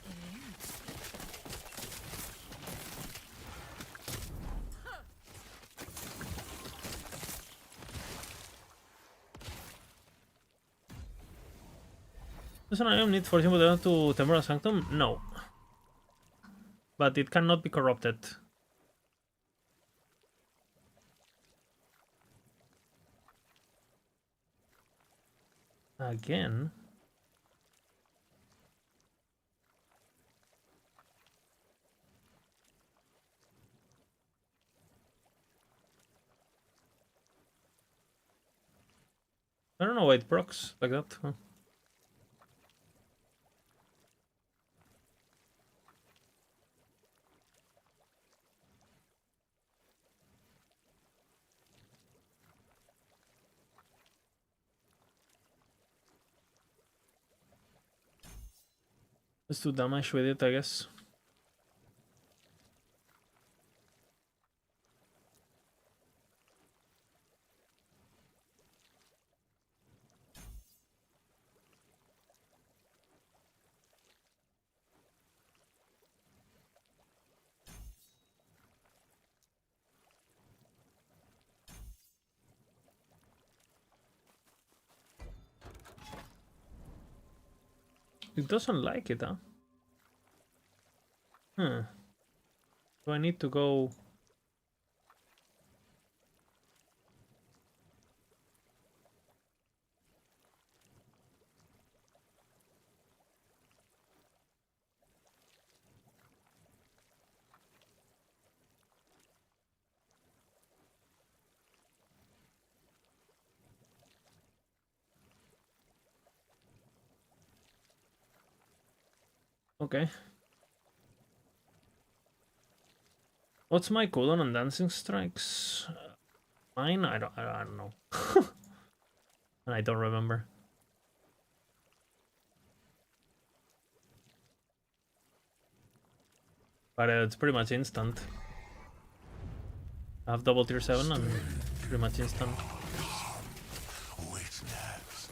eludes me. Does an item need fortune potential to Temporal Sanctum? No. But it cannot be corrupted. Again? I don't know why it procs like that. Huh? Let's do damage with it, I guess. It doesn't like it, huh? Hmm. Do I need to go... Okay. What's my cooldown on dancing strikes? Mine? I don't know. And I don't remember. But it's pretty much instant. I have double tier 7 and pretty much instant. Witness.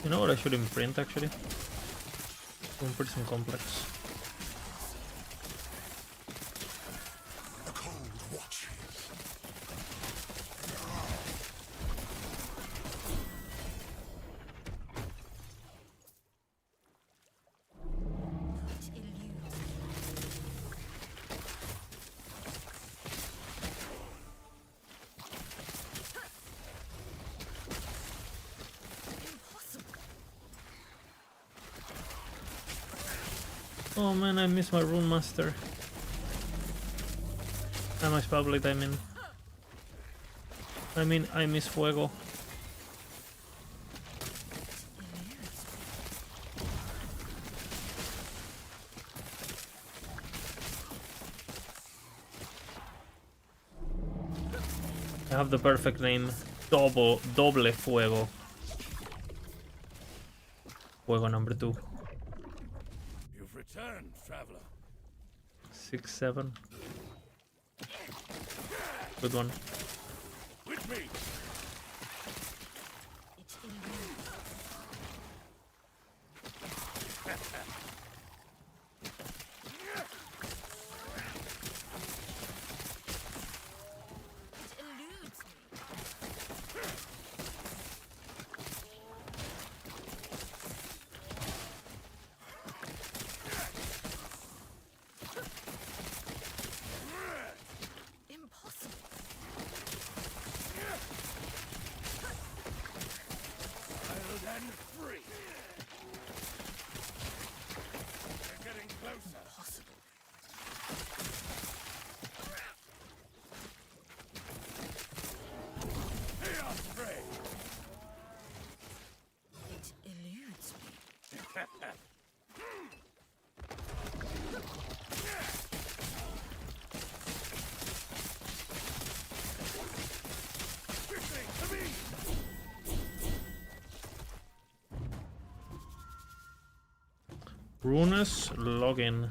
You know what I should imprint actually? Imprint some complex. Oh man, I miss my Rune Master. I miss Public, I miss Fuego. I have the perfect name. Doble Fuego. Fuego number 2. You've returned, traveler. 6, 7. Good one. With me. Runes login.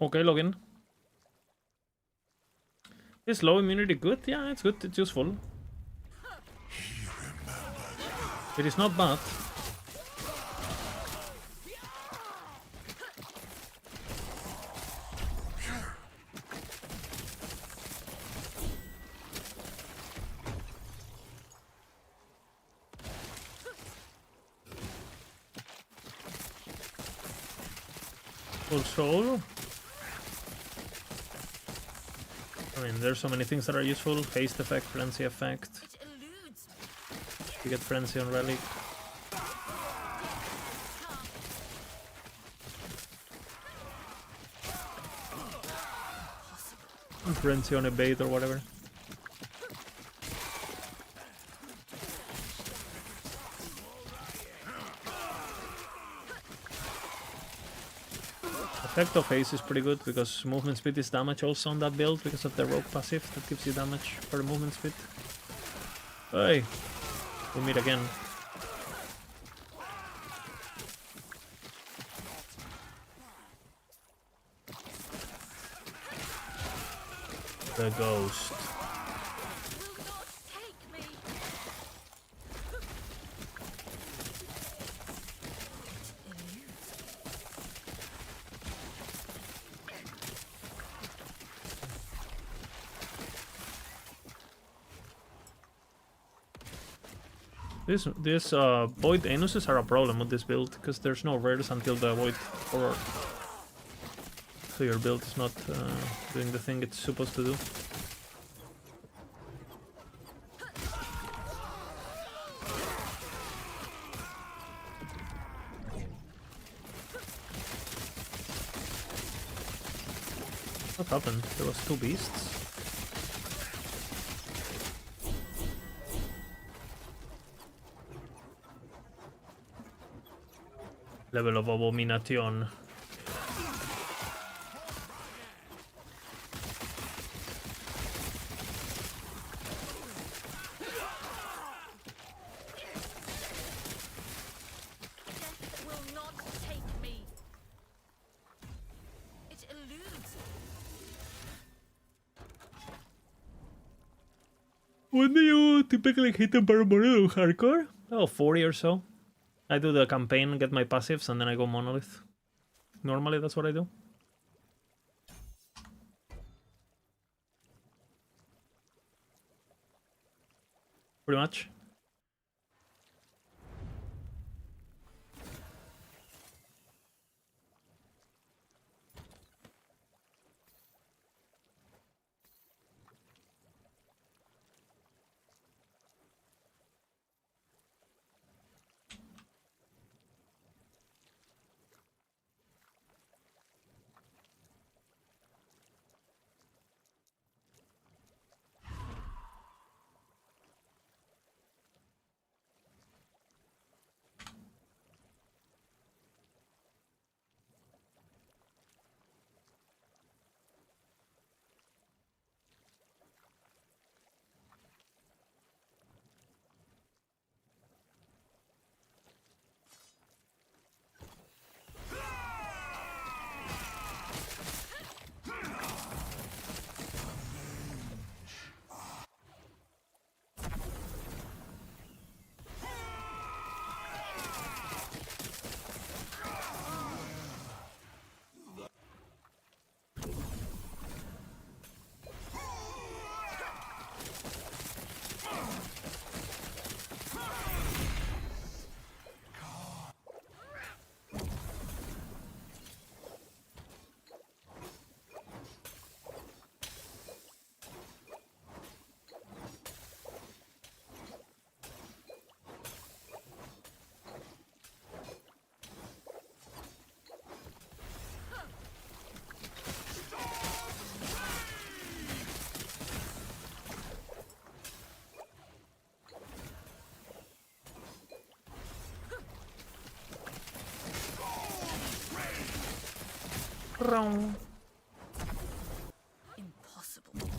Okay, login. Is low immunity good? Yeah, it's good. It's useful. It is not bad. Full soul. I mean, there's so many things that are useful. Haste effect, frenzy effect. You get frenzy on relic. Frenzy on a bait or whatever. Effect of haste is pretty good because movement speed is damage also on that build because of the rogue passive that gives you damage for movement speed. Hey, we meet again. The ghost. These Void Anuses are a problem with this build, because there's no rares until the Void Horror. So your build is not doing the thing it's supposed to do. What happened? There was 2 beasts? Level of Abomination. not take me. It eludes. When do you typically hit a Barbarino hardcore? Oh, 40 or so. I do the campaign, get my passives, and then I go monolith. Normally, that's what I do. Pretty much. Wrong. Impossible.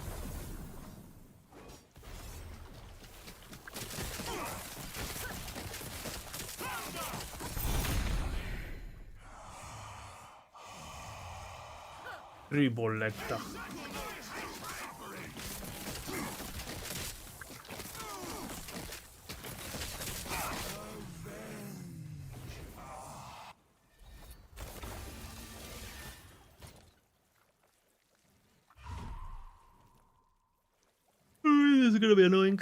Ribolletta. This is gonna be annoying.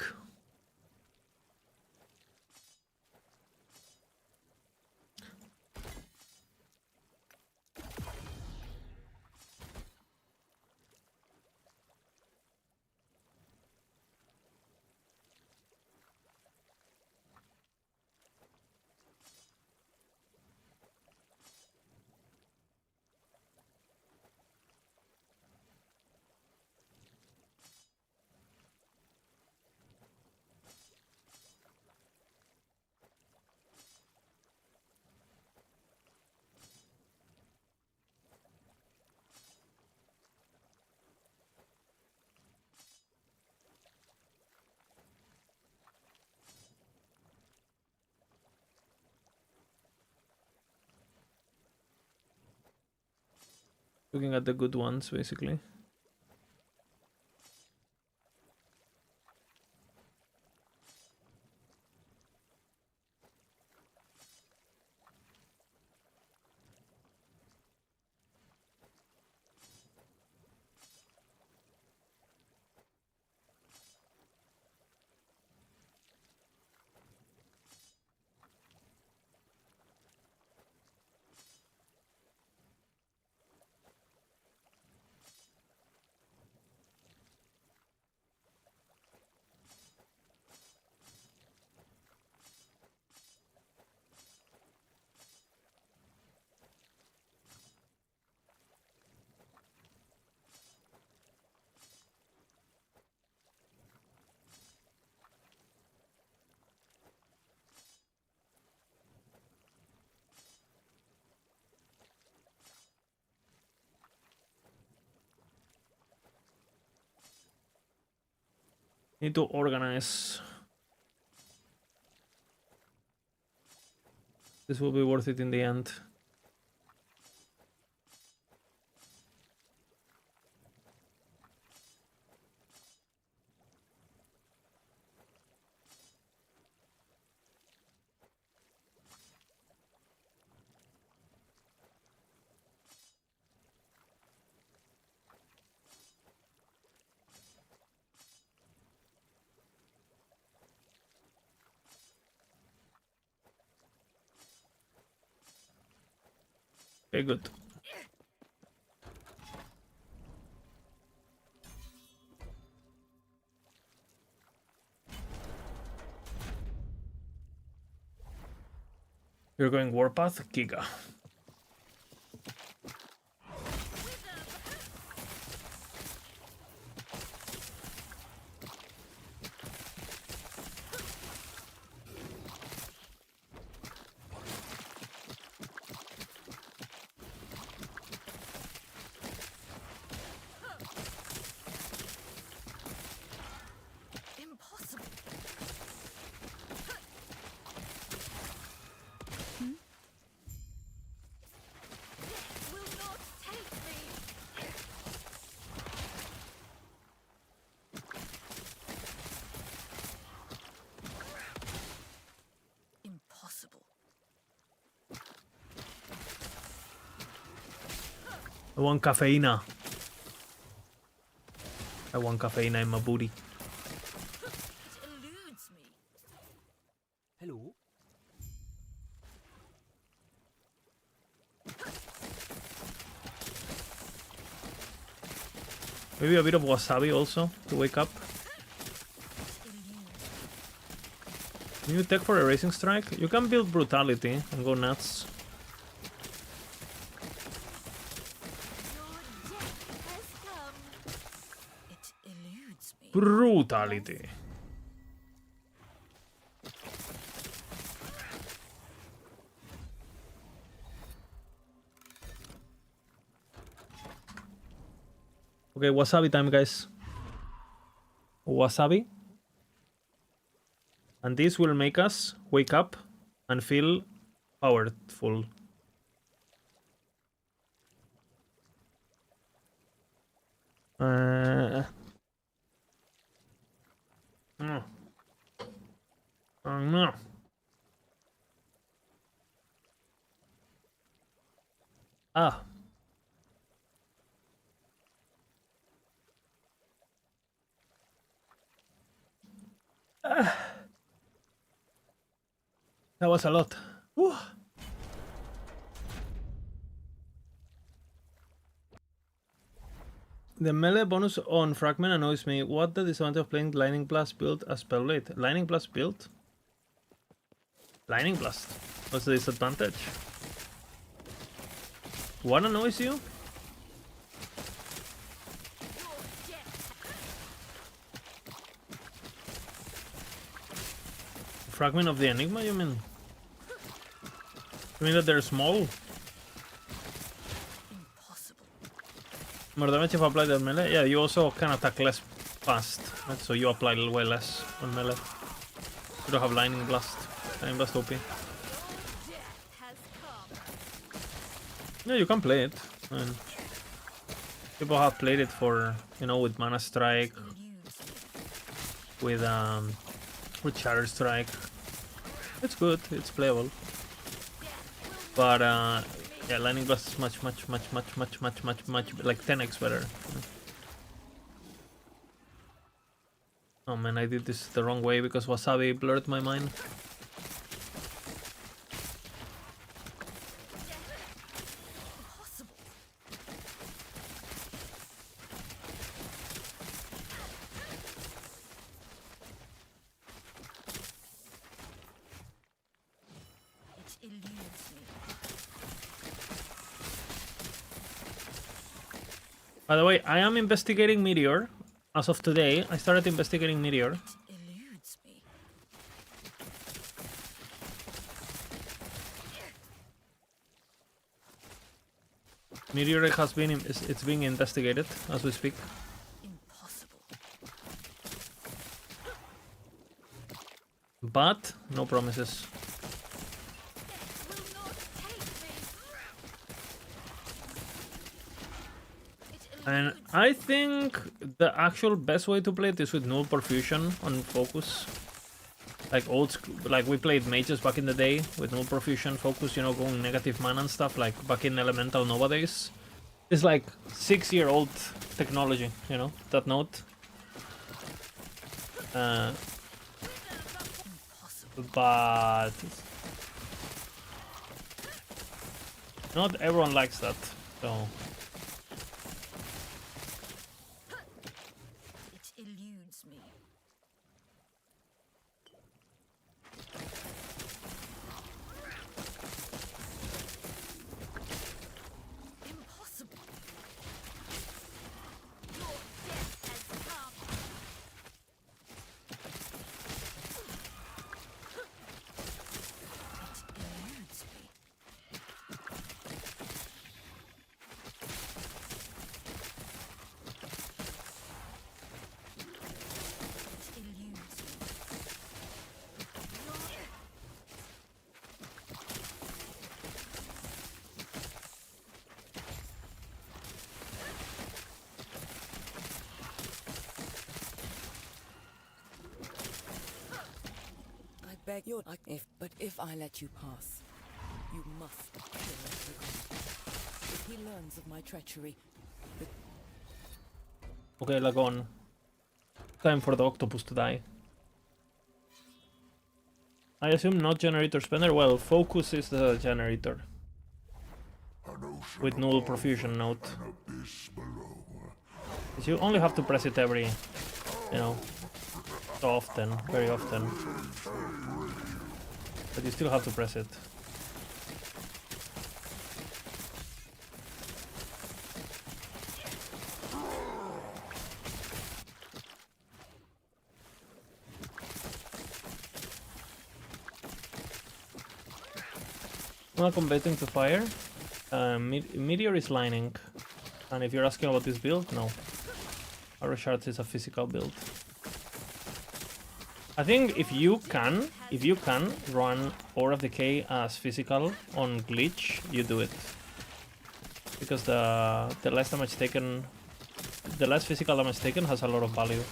Looking at the good ones, basically. Need to organize This will be worth it in the end. Okay, good. You're going Warpath, Giga. Impossible. Will not take me. Impossible. I want caffeina. I want caffeina in my booty. It eludes me. Hello. Maybe a bit of wasabi also to wake up. New tech for a racing strike. You can build brutality and go nuts. It eludes me. Brutality. Okay, wasabi time, guys. Wasabi. And this will make us wake up and feel powerful. No. No. Ah. That was a lot. Whew. The melee bonus on Fragment annoys me. What the disadvantage of playing Lightning Blast build as Spellblade? Lightning Blast build? Lightning Blast. What's the disadvantage? What annoys you? Fragment of the Enigma, you mean? You mean that they're small? More damage if applied at melee? Yeah, you also can attack less fast, right? So you apply way less on melee. You don't have Lightning Blast. Lightning Blast OP. Yeah, you can play it. I mean, people have played it for, you know, with Mana Strike, with Shatter Strike. It's good, it's playable. But yeah, Lightning Blast is much like 10x better. Oh man, I did this the wrong way because Wasabi blurred my mind. By the way, I am investigating Meteor. As of today, I started investigating Meteor. Meteor has been it's being investigated as we speak. But no promises. And I think the actual best way to play it is with null perfusion on focus. Like old school, like we played mages back in the day with null perfusion focus, you know, going negative mana and stuff, like back in Elemental Nova days. It's like 6-year-old technology, you know, that note. But not everyone likes that, so. It eludes me. Impossible. Your death has come. It eludes me. It eludes me. I beg your if I let you pass, you must kill the god. If he learns of my treachery, Okay, Lagon. Time for the octopus to die. I assume not generator spender. Well, focus is the generator. With null perfusion note. Because you only have to press it every, you know, so often, very often. But you still have to press it. Welcome betting to fire. Meteor is lining. And if you're asking about this build, no. Arrow Shards is a physical build. I think if you can run Aura of Decay as physical on Glitch, you do it. Because the less damage taken, the less physical damage taken has a lot of value.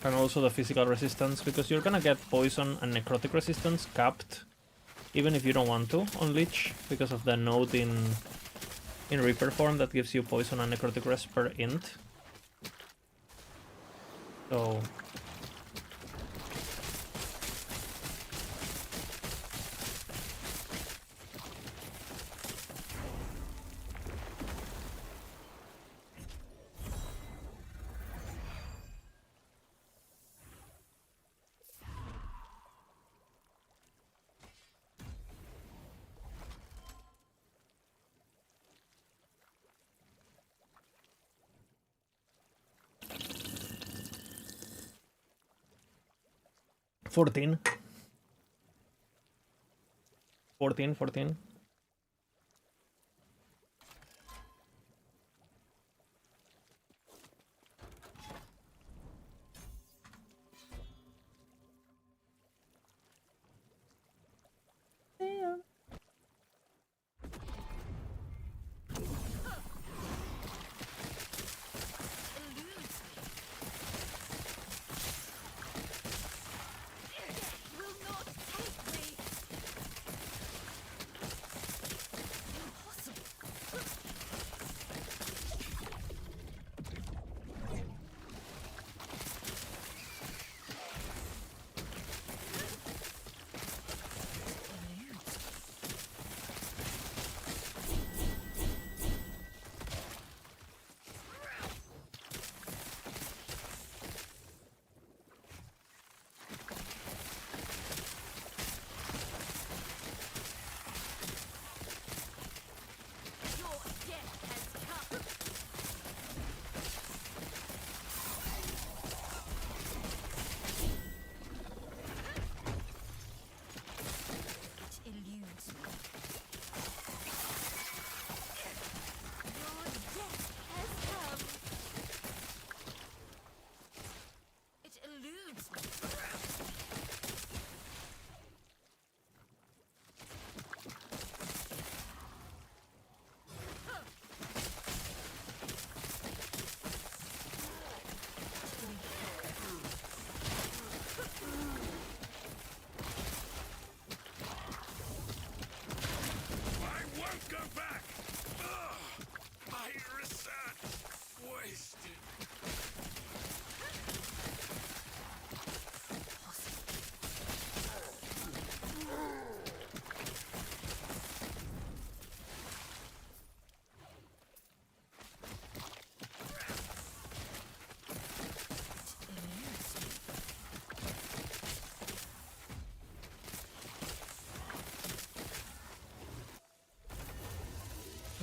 And also the physical resistance, because you're gonna get poison and necrotic resistance capped, even if you don't want to, on Leech, because of the node in Reaper form that gives you poison and necrotic rest per int. So... Fourteen. 14.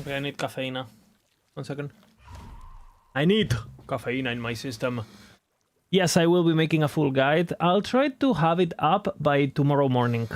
Okay, I need caffeine. 1 second. I need caffeine in my system. Yes, I will be making a full guide. I'll try to have it up by tomorrow morning.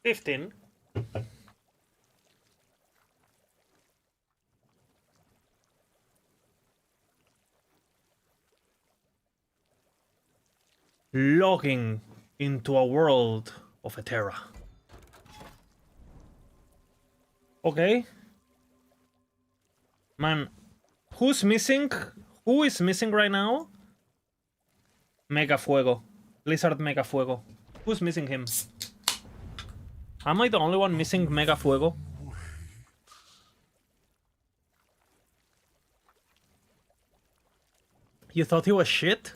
15. Logging into a world of Eterra. Okay. Man, who's missing? Who is missing right now? Mega Fuego. Blizzard Mega Fuego. Who's missing him? Am I the only one missing Mega Fuego? You thought he was shit?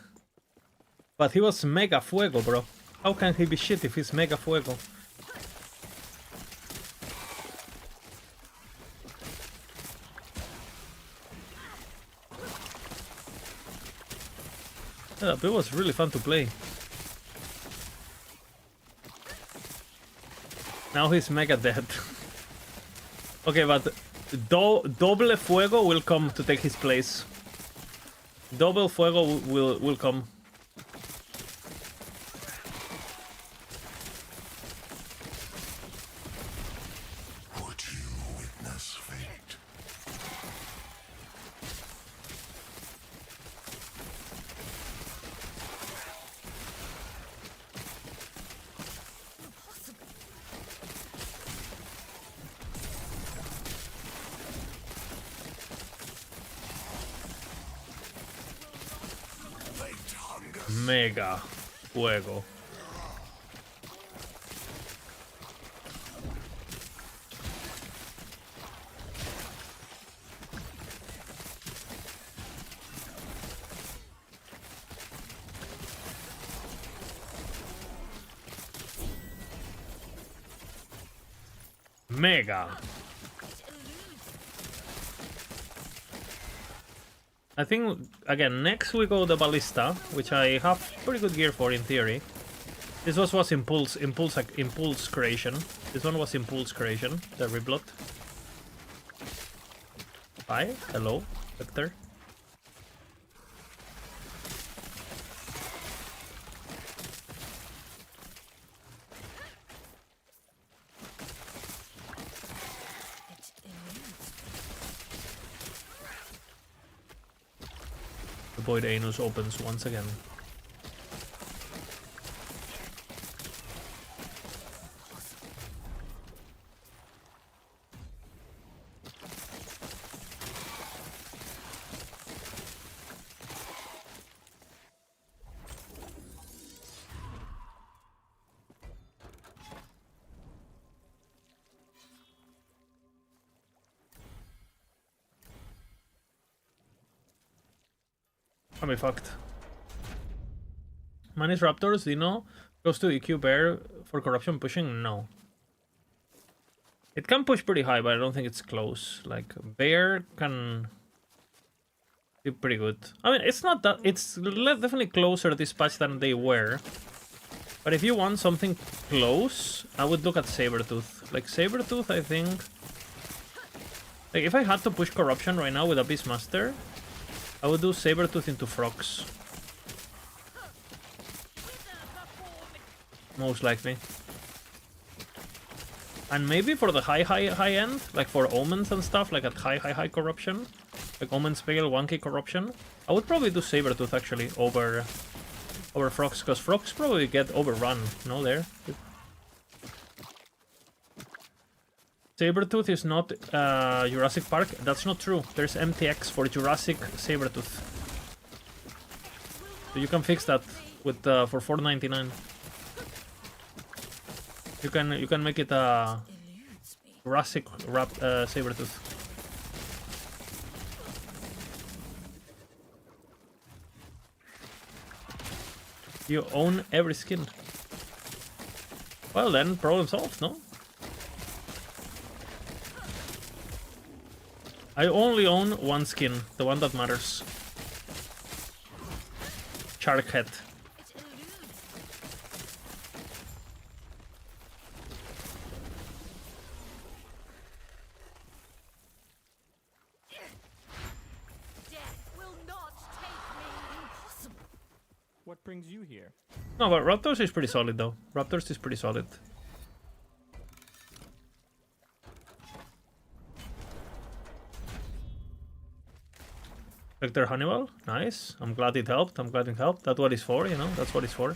But he was Mega Fuego, bro. How can he be shit if he's Mega Fuego? Yeah, it was really fun to play. Now he's mega dead. Okay, but Doble Fuego will come to take his place. Double Fuego will come. Would you witness fate? Mega Fuego. Mega. I think, again, next we go the Ballista, which I have pretty good gear for in theory. This was Impulse creation. This one was Impulse creation, the Riblot. Hi, hello, Vector. The Void Anus opens once again. I'll be fucked. Manis Raptors, Dino goes to EQ Bear for corruption pushing? No. It can push pretty high, but I don't think it's close. Like, Bear can be pretty good. I mean, it's not that... It's definitely closer this patch than they were. But if you want something close, I would look at Sabertooth. Like, Sabertooth, I think... Like, if I had to push corruption right now with a Beastmaster, I would do Sabertooth into Frogs. Most likely. And maybe for the high end, like for Omens and stuff, like at high corruption, like Omen Spale, 1k corruption, I would probably do Sabertooth actually over Frogs, because Frogs probably get overrun, no there? Sabertooth is not Jurassic Park. That's not true. There's MTX for Jurassic Sabertooth. So you can fix that with for $4.99. You can make it a Jurassic Sabertooth. You own every skin. Well then, problem solved, no? I only own one skin, the one that matters. Shark Head. What brings you here? No, but Raptors is pretty solid though. Raptors is pretty solid. Vector Hannibal, nice. I'm glad it helped. I'm glad it helped. That's what it's for, you know. That's what it's for.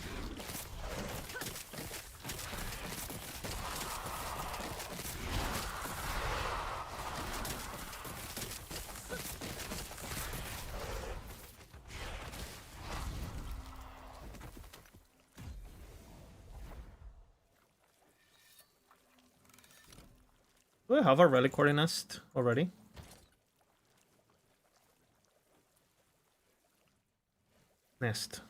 Do I have a reliquary nest already? Nest.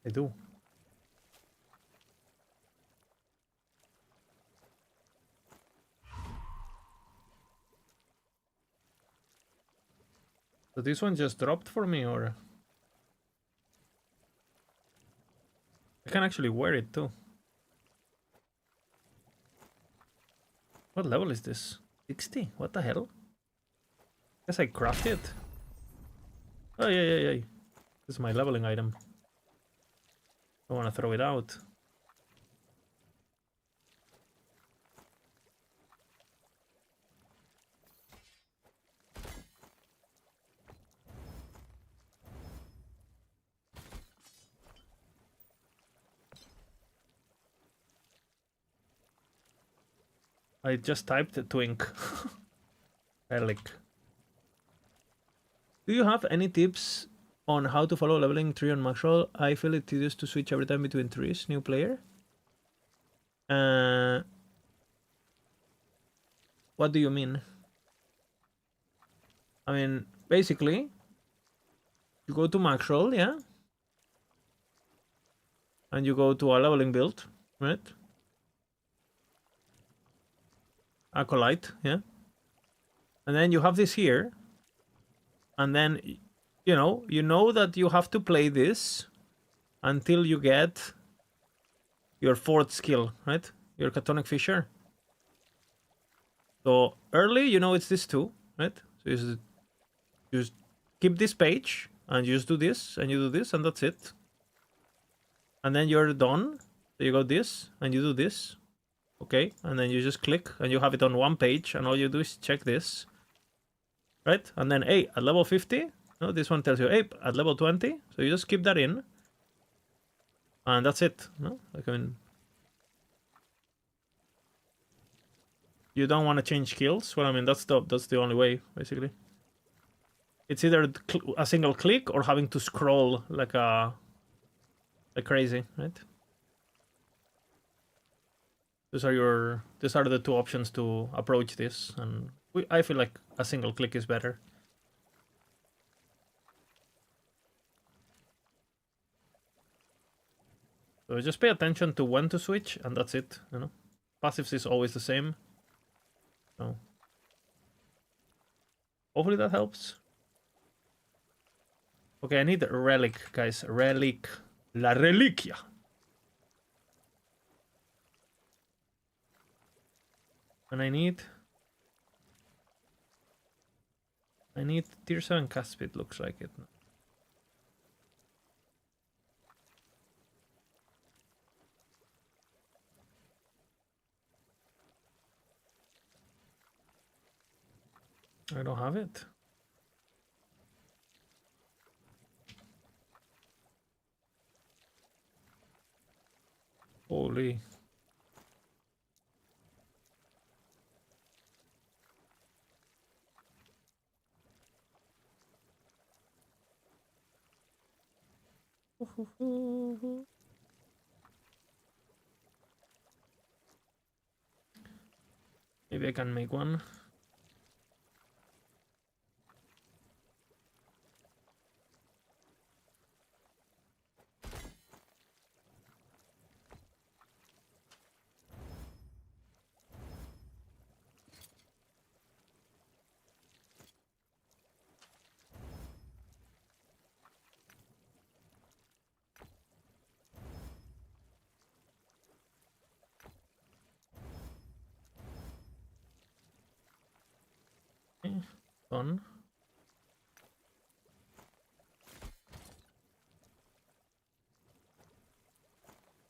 I do. So this one just dropped for me, or I can actually wear it too. What level is this? 60? What the hell? Guess I crafted it. Oh yeah. This is my leveling item. I want to throw it out. I just typed twink. Relic. Do you have any tips on how to follow leveling tree on Maxwell? I feel it tedious to switch every time between trees. New player? What do you mean? I mean, basically, you go to Maxwell, yeah? And you go to a leveling build, right? Acolyte, yeah? And then you have this here. And then, you know that you have to play this until you get your 4th skill, right? Your Catonic Fissure. So early, it's this too, right? So you just keep this page and you just do this and you do this and that's it. And then you're done. So you go this and you do this. Okay. And then you just click and you have it on one page and all you do is check this. Right? And then, hey, at level 50, no, this one tells you, hey, at level 20. So you just keep that in. And that's it. No? Like, I mean, you don't want to change skills. Well, I mean, that's the only way, basically. It's either a single click or having to scroll like crazy, right? These are the two options to approach this, and I feel like a single click is better. So just pay attention to when to switch, and that's it. Passives is always the same. So hopefully that helps. Okay, I need a relic, guys. Relic. La reliquia. And I need tier 7 cast speed, looks like it. I don't have it. Holy. Maybe I can make one. Okay, done.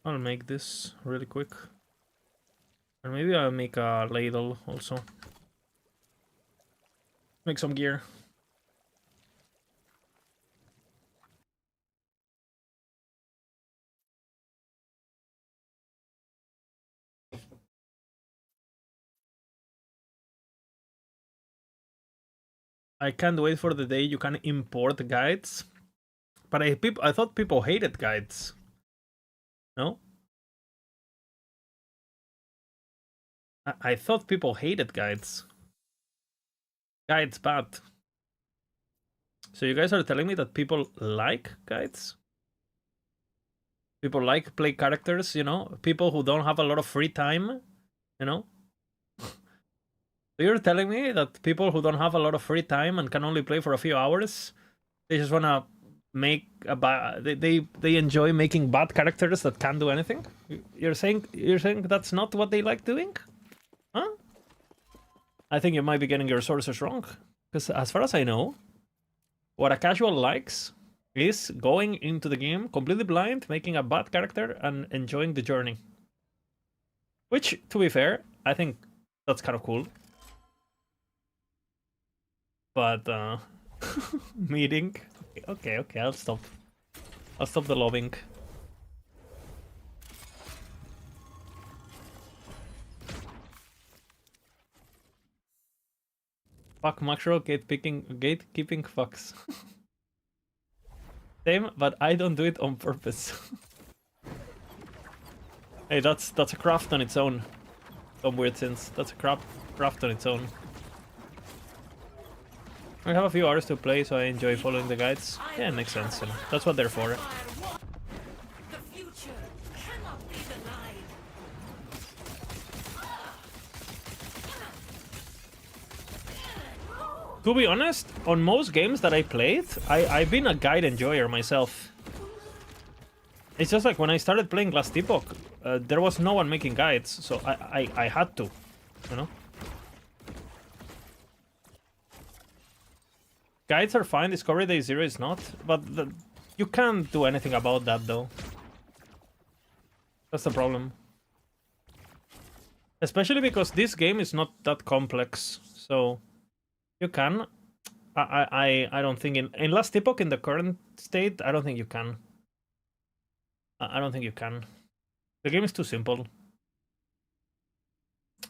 I'll make this really quick. And maybe I'll make a ladle also. Make some gear. I can't wait for the day you can import guides. But I thought people hated guides. No? I thought people hated guides. Guides bad. So you guys are telling me that people like guides? People like play characters, you know? People who don't have a lot of free time, you know? So you're telling me that people who don't have a lot of free time and can only play for a few hours, they just wanna make they enjoy making bad characters that can't do anything? You're saying that's not what they like doing? Huh? I think you might be getting your sources wrong. Because as far as I know, what a casual likes is going into the game completely blind, making a bad character, and enjoying the journey. Which, to be fair, I think that's kind of cool. But, meeting. Okay, I'll stop. I'll stop the lobbing. Fuck macro gatekeeping fucks. Same, but I don't do it on purpose. Hey, that's a craft on its own. Some weird sense. That's a craft on its own. I have a few hours to play, so I enjoy following the guides. Yeah, it makes sense. You know. That's what they're for. The future cannot be denied. To be honest, on most games that I played, I've been a guide enjoyer myself. It's just like when I started playing Last Epoch, there was no one making guides, so I had to, you know? Guides are fine, Discovery Day 0 is not, but you can't do anything about that, though. That's the problem. Especially because this game is not that complex, so you can. I don't think in Last Epoch, in the current state, I don't think you can. I don't think you can. The game is too simple.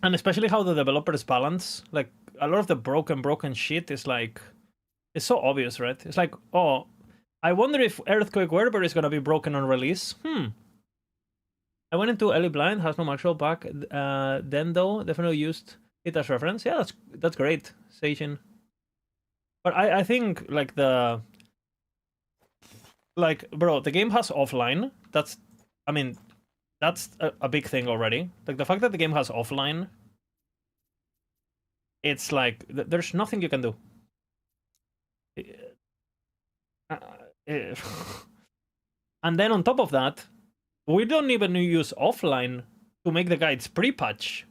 And especially how the developers balance, like, a lot of the broken shit is like, it's so obvious, right? It's like, oh, I wonder if Earthquake Werber is gonna be broken on release. I went into Ellie Blind, has no actual pack. Then though, definitely used it as reference. Yeah, that's great, Seijin. But I think like bro, the game has offline. That's, I mean, that's a big thing already. Like the fact that the game has offline, it's like there's nothing you can do. And then on top of that, we don't even use offline to make the guides pre-patch.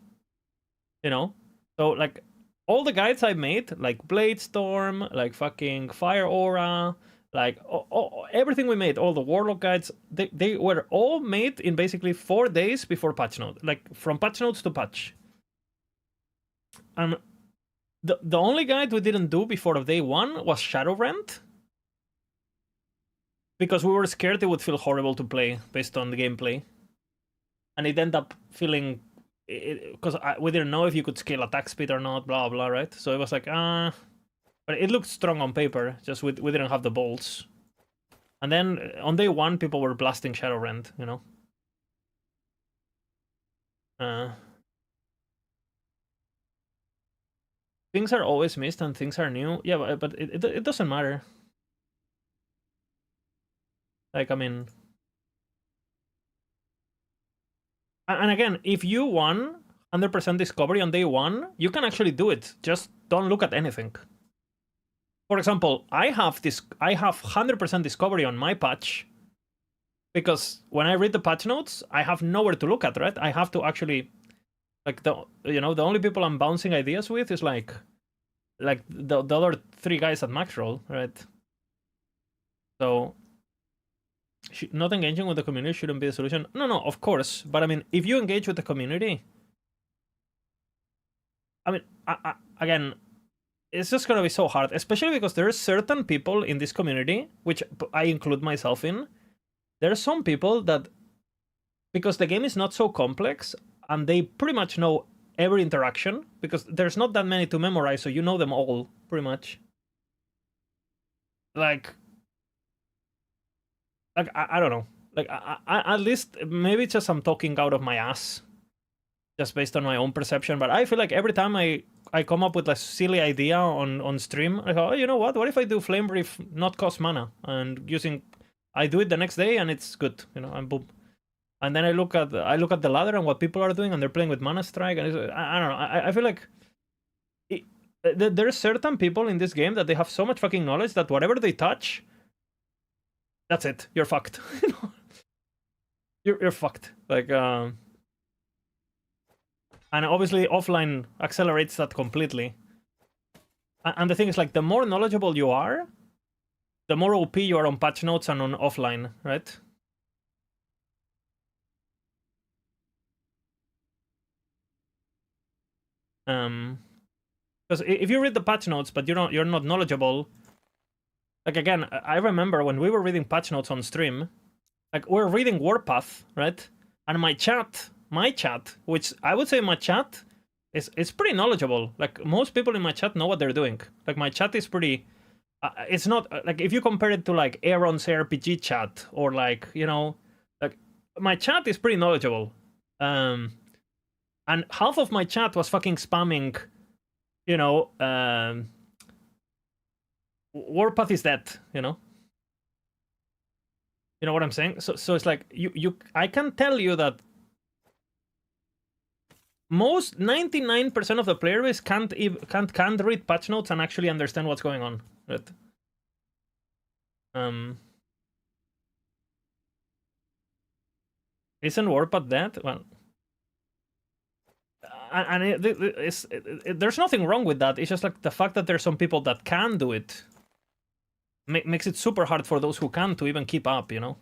You know? So like all the guides I made, like Blade Storm, like fucking Fire Aura, like everything we made, all the Warlock guides, they were all made in basically 4 days before patch note. Like from patch notes to patch. And the only guide we didn't do before day 1 was Shadowrend. Because we were scared it would feel horrible to play based on the gameplay. And it ended up feeling... Because we didn't know if you could scale attack speed or not, blah, blah, right? So it was like, But it looked strong on paper, just we didn't have the bolts. And then on day 1, people were blasting Shadowrend, you know? Things are always missed and things are new. Yeah, but it doesn't matter. Like, I mean... And again, if you won 100% discovery on day 1, you can actually do it. Just don't look at anything. For example, I have 100% discovery on my patch. Because when I read the patch notes, I have nowhere to look at, right? I have to actually... Like, the only people I'm bouncing ideas with is like the other 3 guys at max roll, right? So... Not engaging with the community shouldn't be the solution. No, of course. But I mean, if you engage with the community... I mean, again, it's just gonna be so hard, especially because there are certain people in this community, which I include myself in. There are some people that, because the game is not so complex, and they pretty much know every interaction, because there's not that many to memorize, so you know them all, pretty much. Like I don't know. Like, at least, maybe it's just I'm talking out of my ass, just based on my own perception, but I feel like every time I come up with a silly idea on stream, I go, oh, you know what if I do Flame Reave not cost mana, and using, I do it the next day and it's good, you know, and boom. And then I look at the ladder and what people are doing, and they're playing with Mana Strike, and I don't know, I feel like there are certain people in this game that they have so much fucking knowledge that whatever they touch, that's it, you're fucked. You know? You're fucked. Like, and obviously offline accelerates that completely. And the thing is, like, the more knowledgeable you are, the more OP you are on patch notes and on offline, right? Because if you read the patch notes but you're not knowledgeable, like, again, I remember when we were reading patch notes on stream, like, we're reading Warpath, right? And my chat, which I would say my chat is pretty knowledgeable. Like, most people in my chat know what they're doing. Like, my chat is pretty, it's not, like, if you compare it to, like, Aaron's RPG chat, or, like, you know, like, my chat is pretty knowledgeable. And half of my chat was fucking spamming, you know, Warpath is dead, you know? You know what I'm saying? So it's like, I can tell you that most 99% of the player base can't read patch notes and actually understand what's going on. Right? Isn't Warpath dead? Well, and there's nothing wrong with that. It's just like the fact that there's some people that can do it makes it super hard for those who can to even keep up, you know?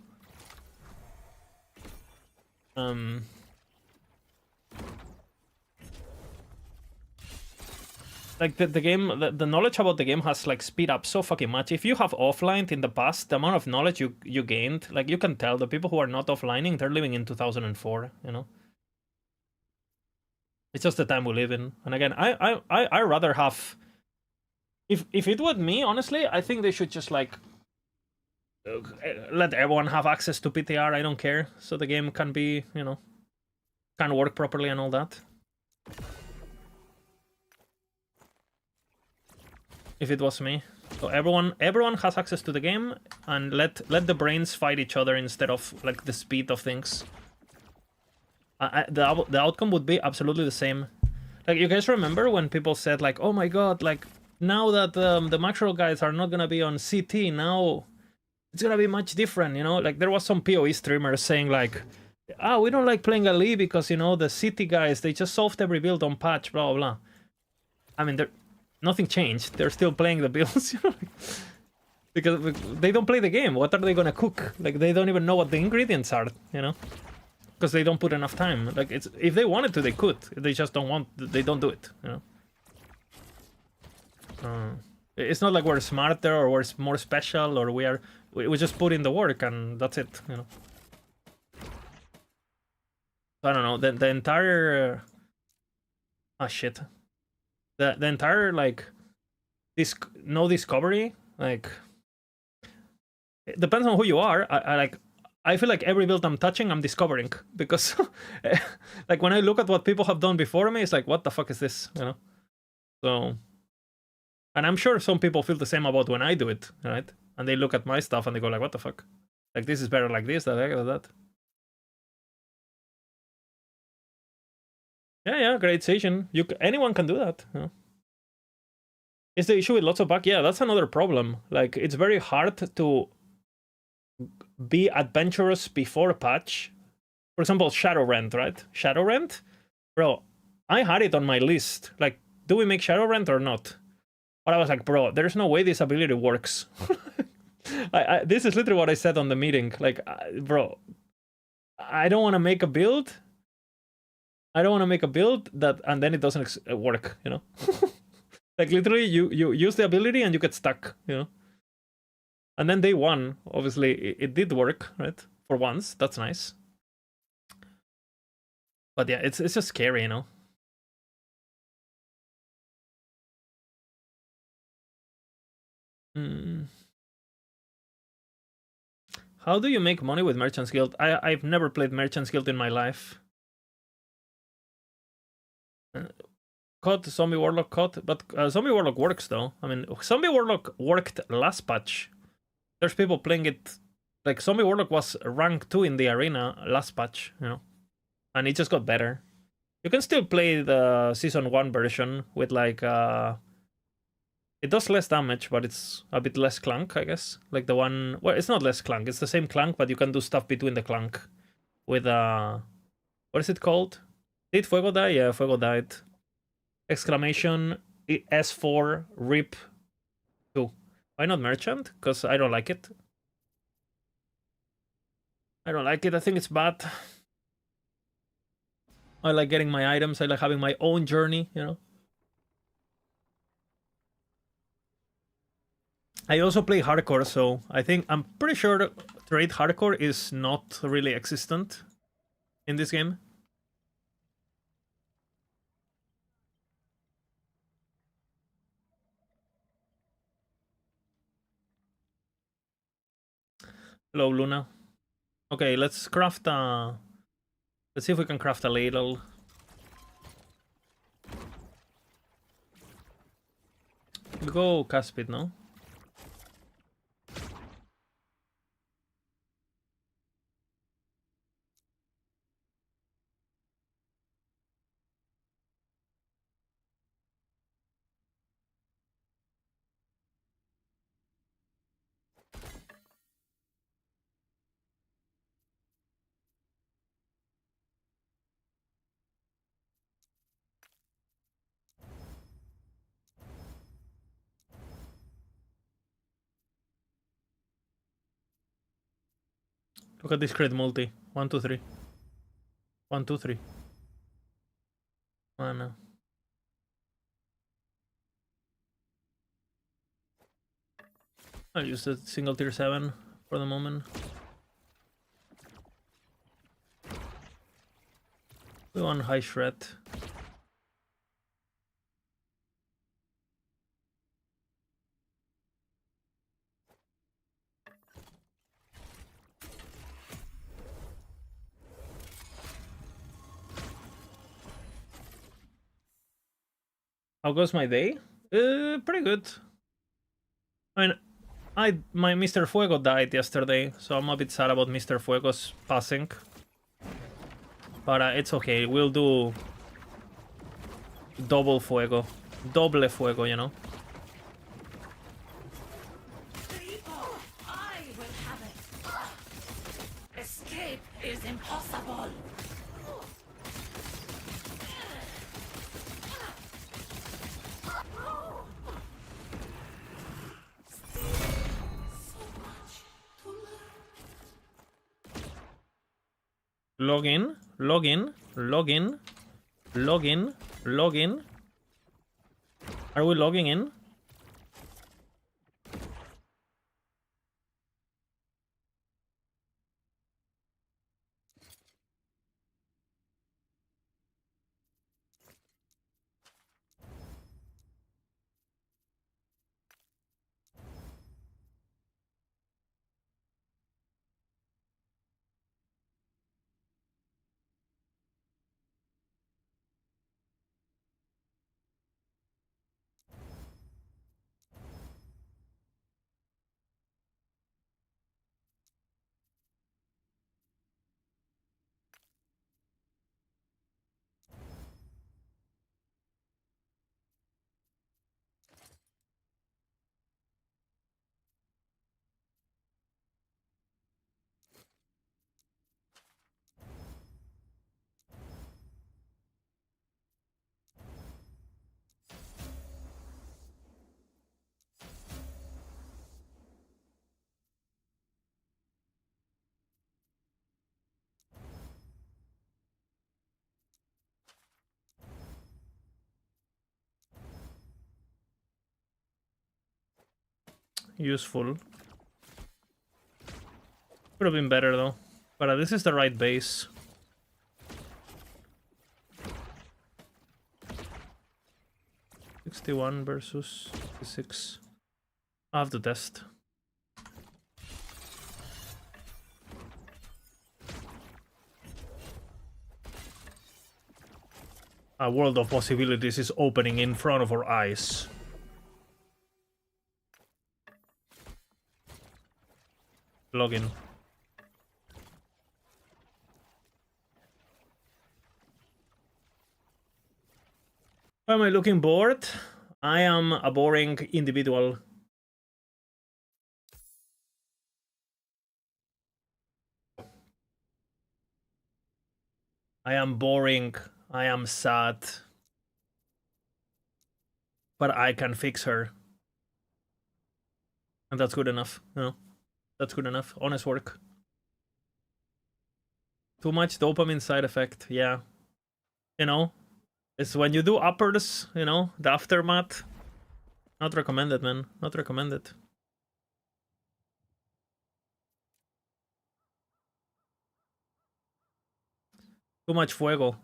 Like, the game, the knowledge about the game has, like, speed up so fucking much. If you have offlined in the past, the amount of knowledge you gained, like, you can tell the people who are not offlining, they're living in 2004, you know? It's just the time we live in. And again, I rather have, if it was me, honestly, I think they should just, like, let everyone have access to PTR. I don't care, so the game can be, you know, can work properly and all that. If it was me, so everyone has access to the game, and let the brains fight each other instead of, like, the speed of things. The outcome would be absolutely the same. Like, you guys remember when people said, like, oh my god, like, now that the macro guys are not gonna be on CT, now it's gonna be much different, you know? Like, there was some PoE streamers saying, like, we don't like playing Ali because, you know, the CT guys, they just solved every build on patch, blah blah blah. I mean, nothing changed. They're still playing the builds, you know? Because they don't play the game. What are they gonna cook? Like, they don't even know what the ingredients are, you know? Because they don't put enough time. Like, it's, if they wanted to, they could. They just don't want. They don't do it, you know? It's not like we're smarter or we're more special, or we just put in the work and that's it, you know? I don't know. The entire shit. The entire, like, no discovery, like, it depends on who you are. I feel like every build I'm touching, I'm discovering, because like, when I look at what people have done before me, it's like, what the fuck is this, you know? So, and I'm sure some people feel the same about when I do it, right? And they look at my stuff and they go like, what the fuck? Like, this is better like this, that. Yeah, great station. Anyone can do that. You know? Is the issue with lots of bugs? Yeah, that's another problem. Like, it's very hard to be adventurous before a patch. For example, Shadowrend, right? Shadowrend? Bro, I had it on my list. Like, do we make Shadowrend or not? But I was like, bro, there's no way this ability works. This is literally what I said on the meeting. Like, bro, I don't want to make a build. I don't want to make a build that, and then it doesn't work, you know? Like literally, you use the ability and you get stuck, you know. And then day one, obviously, it did work, right? For once, that's nice. But yeah, it's just scary, you know. Hmm. How do you make money with Merchant's Guild? I've never played Merchant's Guild in my life. COD, Zombie Warlock, COD, but Zombie Warlock works though. I mean, Zombie Warlock worked last patch. There's people playing it, like Zombie Warlock was rank 2 in the arena last patch, you know, and it just got better. You can still play the Season 1 version with like, it does less damage, but it's a bit less clunk, I guess. Like the one, well, it's not less clunk, it's the same clunk, but you can do stuff between the clunk with, what is it called? Did Fuego die? Yeah, Fuego died. Exclamation S4 RIP 2. Why not Merchant? Because I don't like it. I don't like it. I think it's bad. I like getting my items. I like having my own journey, you know. I also play hardcore, so I'm pretty sure trade hardcore is not really existent in this game. Hello, Luna. Okay, let's craft a... Let's see if we can craft a ladle. We'll go Caspid, no? Look at this crit multi. 1, 2, 3. 1, 2, 3. Mana. I'll use the single tier 7 for the moment. We want high shred. How goes my day? Pretty good. I mean, my Mr. Fuego died yesterday, so I'm a bit sad about Mr. Fuego's passing. But it's okay. We'll do double Fuego, doble Fuego, you know. I will have it. Escape is impossible. Login, login, login, login, login. Are we logging in? useful. Could have been better though. But this is the right base. $61 versus 66. I have to test. A world of possibilities is opening in front of our eyes. Login. Why am I looking bored? I am a boring individual. I am boring. I am sad. But I can fix her. And that's good enough. No, that's good enough. Honest work. Too much dopamine side effect. Yeah. You know, it's when you do uppers, you know, the aftermath. Not recommended, man. Not recommended. Too much fuego.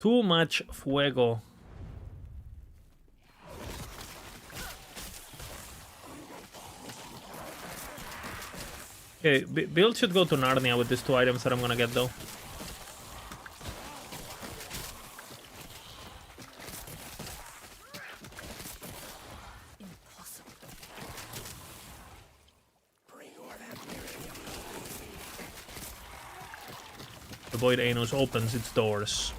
Too much fuego. Okay, build should go to Narnia with these 2 items that I'm gonna get though. The Void Anus opens its doors.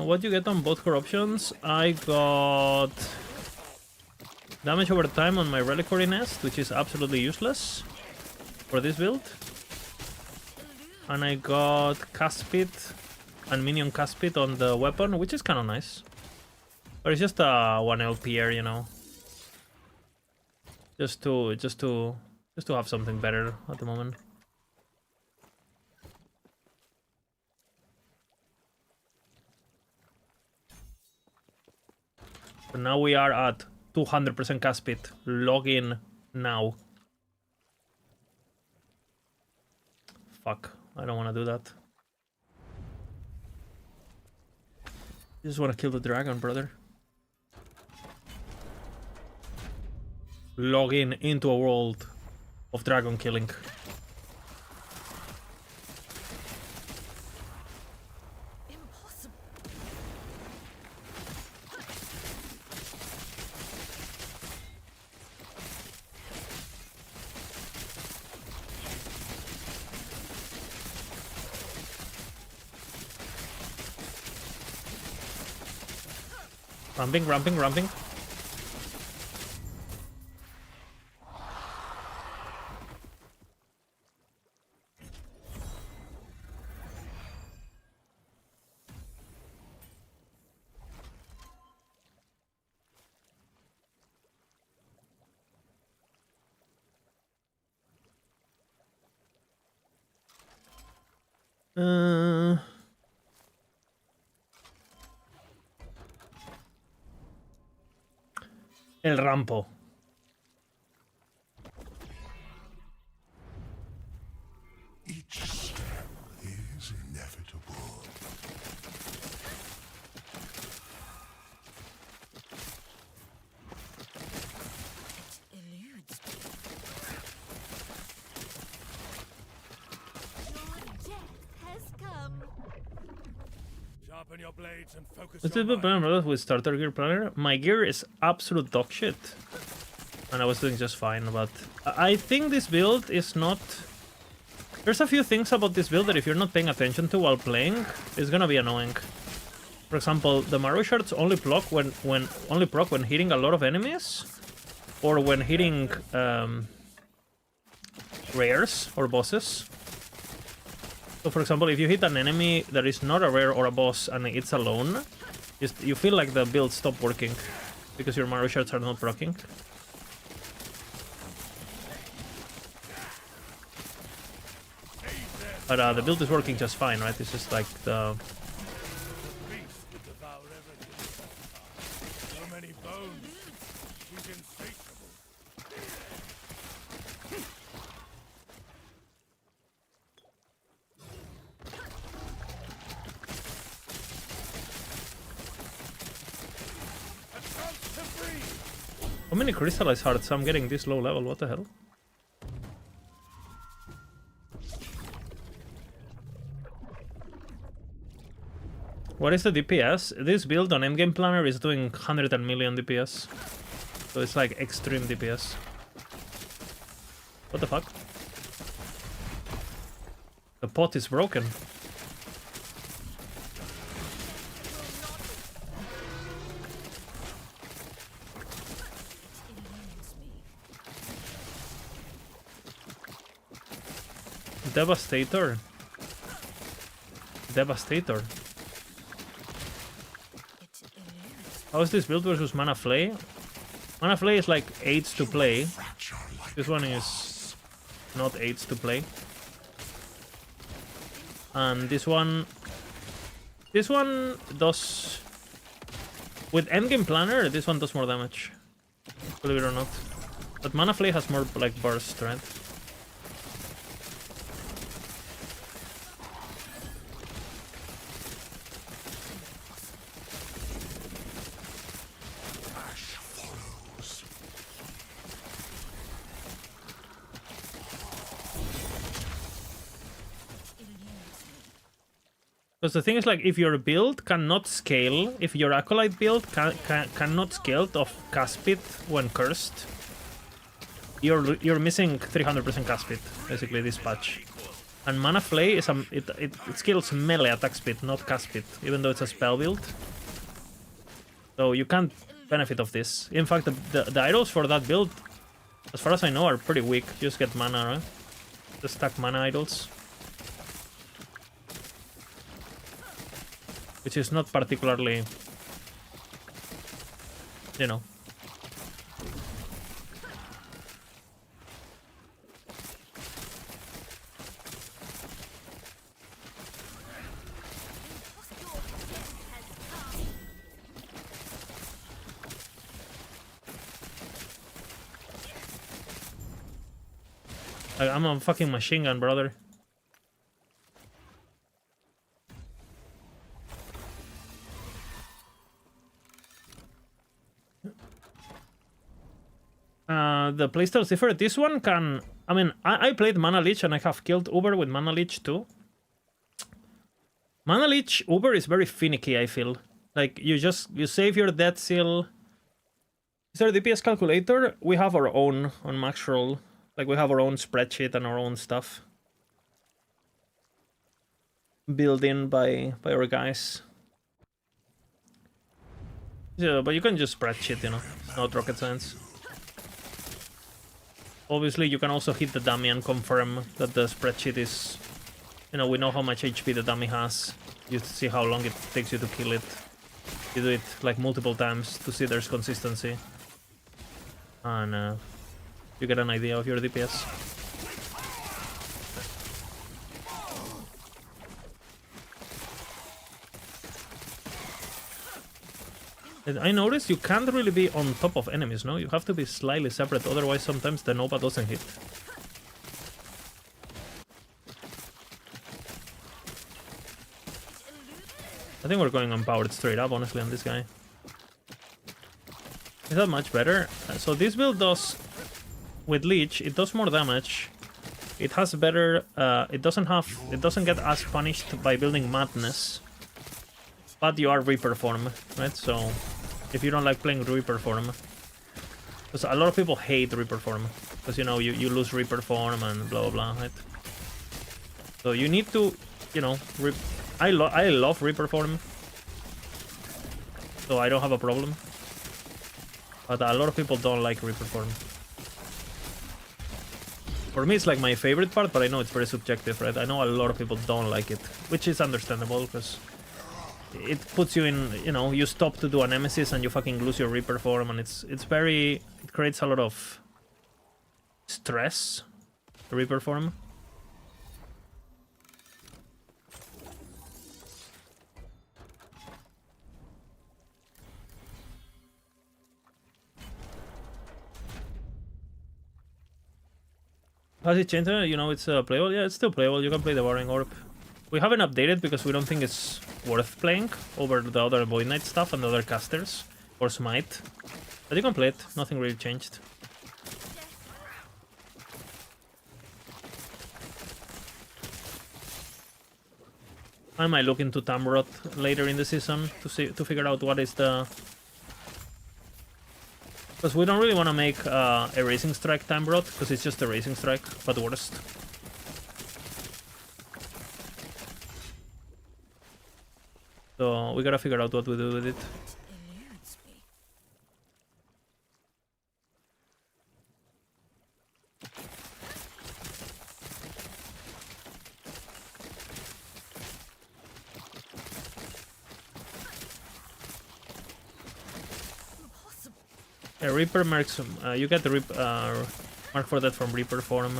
What do you get on both corruptions? I got damage over time on my reliquary nest, which is absolutely useless for this build. And I got cast speed and minion cast speed on the weapon, which is kind of nice. But it's just a 1 LPR, you know. Just to have something better at the moment. So now we are at 200% cast speed. Log in now. Fuck, I don't want to do that. You just want to kill the dragon, brother. Log in into a world of dragon killing. Ramping, ramping, ramping. El rampo. Each step is inevitable. Sharpen your blades and focus Let's your do mind. planner with starter gear planner. My gear is absolute dog shit. And I was doing just fine, but I think this build is not... There's a few things about this build that if you're not paying attention to while playing, it's gonna be annoying. For example, the Maru shards only proc when hitting a lot of enemies, or when hitting rares or bosses. So for example, if you hit an enemy that is not a rare or a boss and it's alone, you feel like the build stopped working because your Maru shards are not proccing. But the build is working just fine, right? It's just like the... Beast would devour everything. So many bones. He's insatiable. How many crystallized hearts I'm getting this low level? What the hell? What is the DPS? This build on Endgame Planner is doing 100 million DPS. So it's like extreme DPS. What the fuck? The pot is broken. Devastator. Devastator. How is this build versus Mana Flay? Mana Flay is like 8s to play. This one is not 8s to play. And this one does... With Endgame Planner, this one does more damage. Believe it or not. But Mana Flay has more like burst, right? Because the thing is, like, if your build cannot scale, if your Acolyte build cannot scale of cast speed when cursed, you're missing 300% cast speed, basically, this patch. And Mana Flay is it scales melee attack speed, not cast speed, even though it's a spell build. So you can't benefit of this. In fact, the idols for that build, as far as I know, are pretty weak. You just get mana, right? Just stack mana idols. Which is not particularly, you know. I'm a fucking machine gun, brother. The playstyles differ. This one can... I mean, I played Mana Leech and I have killed Uber with Mana Leech too. Mana Leech Uber is very finicky, I feel. Like, you save your death seal. Is there a DPS calculator? We have our own on Max Roll. Like, we have our own spreadsheet and our own stuff. Built in by our guys. Yeah, but you can just spreadsheet, you know. It's not rocket science. Obviously, you can also hit the dummy and confirm that the spreadsheet is... You know, we know how much HP the dummy has. You see how long it takes you to kill it. You do it, like, multiple times to see there's consistency. And you get an idea of your DPS. And I noticed you can't really be on top of enemies, no? You have to be slightly separate, otherwise sometimes the Nova doesn't hit. I think we're going on powered straight up, honestly, on this guy. Is that much better? So this build does... With Leech, it does more damage. It has better... It doesn't get as punished by building Madness. but you are Reaper form, right? So if you don't like playing Reaper form, because a lot of people hate Reaper form, because you know you lose Reaper form and blah blah blah, right? So you need to, you know, I love Reaper form, so I don't have a problem. But a lot of people don't like Reaper form. For me, it's like my favorite part, but I know it's very subjective, right? I know a lot of people don't like it, which is understandable, because it puts you in, you know, you stop to do a Nemesis and you fucking lose your Reaper form, and it creates a lot of stress, the Reaper form. Has it changed? You know, it's playable? Yeah, it's still playable. You can play the Warring Orb. We haven't updated because we don't think it's worth playing over the other Void Knight stuff and the other casters. Or Smite. But you can play it. Nothing really changed. I might look into Tamrot later in the season to figure out what is the... Because we don't really want to make Erasing Strike Tamrot, because it's just Erasing Strike, but worst. So we gotta figure out what we do with it. Reaper marks, you get the mark for that from Reaper form.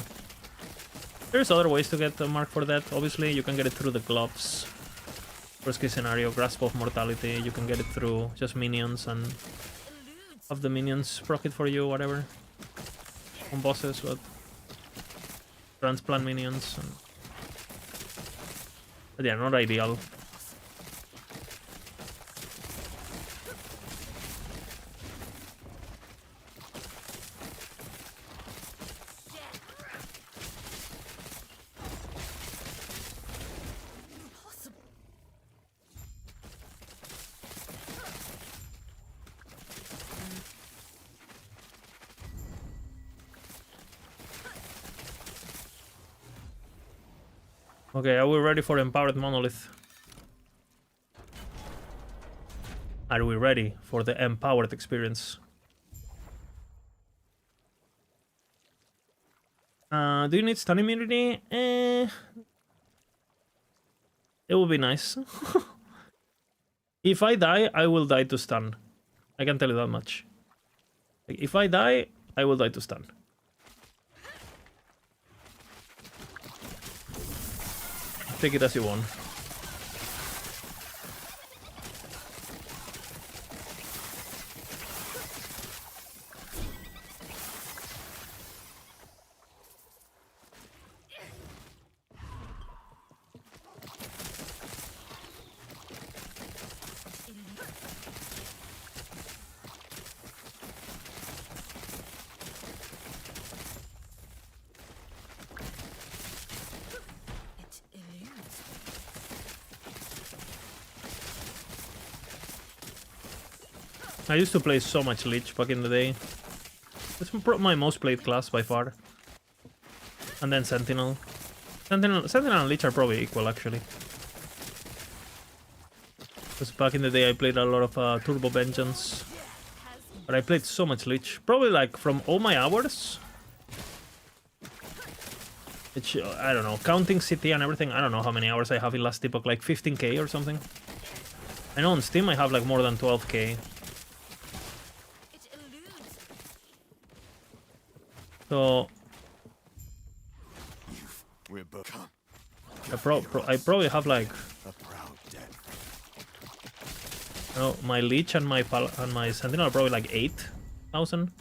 There's other ways to get a mark for that, obviously. You can get it through the gloves. Worst case scenario, Grasp of Mortality. You can get it through just minions and have the minions proc it for you, whatever. On bosses, but transplant minions. But yeah, not ideal. Okay, are we ready for Empowered Monolith? Are we ready for the Empowered experience? Do you need stun immunity? It will be nice. If I die, I will die to stun. I can tell you that much. Like, if I die, I will die to stun. Take it as you want. I used to play so much Leech back in the day. It's my most played class by far. And then Sentinel. Sentinel and Leech are probably equal, actually. Because back in the day I played a lot of Turbo Vengeance. But I played so much Leech. Probably like from all my hours. Which, I don't know, counting CT and everything, I don't know how many hours I have in Last Epoch, like 15k or something. I know on Steam I have like more than 12k. So I probably have like no, my Leech and my Sentinel are probably like 8,000.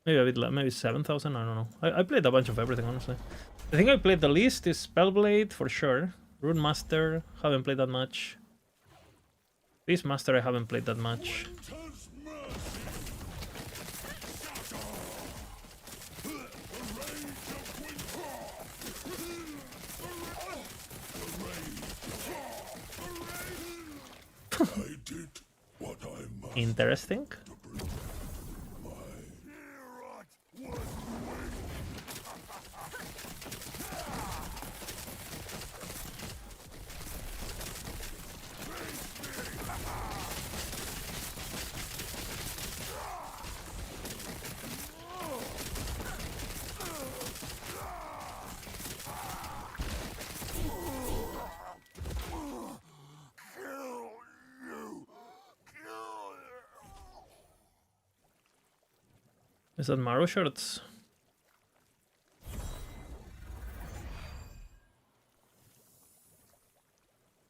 Maybe a bit, maybe 7,000. I don't know. I played a bunch of everything, honestly. I think I played the least is Spellblade for sure. Rune Master, haven't played that much. Beast Master, I haven't played that much. Interesting. Is that Maru shirts?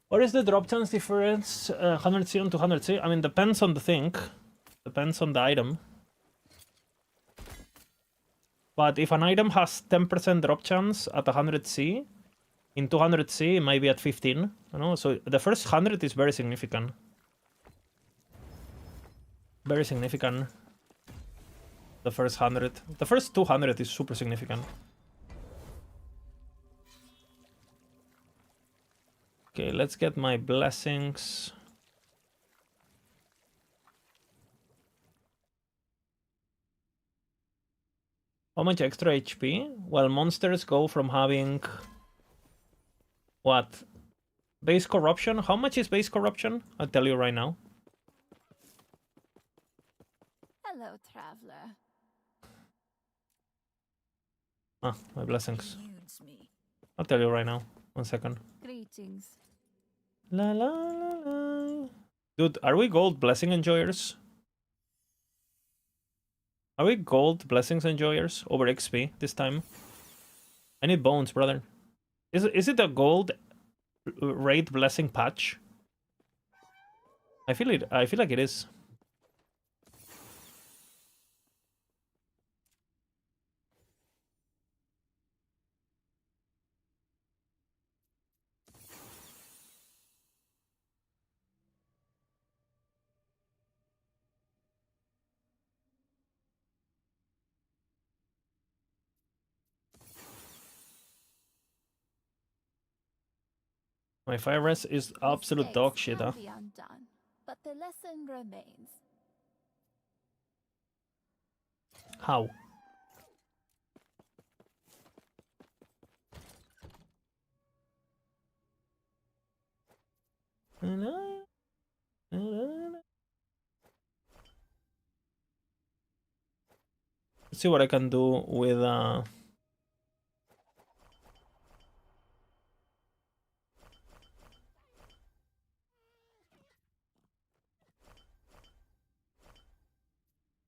What is the drop chance difference? 100C and 200C? I mean, depends on the thing. Depends on the item. But if an item has 10% drop chance at 100C, in 200C it might be at 15. You know, so the first 100 is very significant. Very significant. The first 100. The first 200 is super significant. Okay, let's get my blessings. How much extra HP? Well, monsters go from having... What? Base corruption? How much is base corruption? I'll tell you right now. Hello, traveler. Ah, my blessings. Eludes me. I'll tell you right now. 1 second. Greetings. La la la la. Dude, are we gold blessing enjoyers? Are we gold blessings enjoyers over XP this time? I need bones, brother. Is it a gold raid blessing patch? I feel like it is. My fire res is absolute dog shit, huh? Be undone, but the lesson remains. How? Let's see what I can do with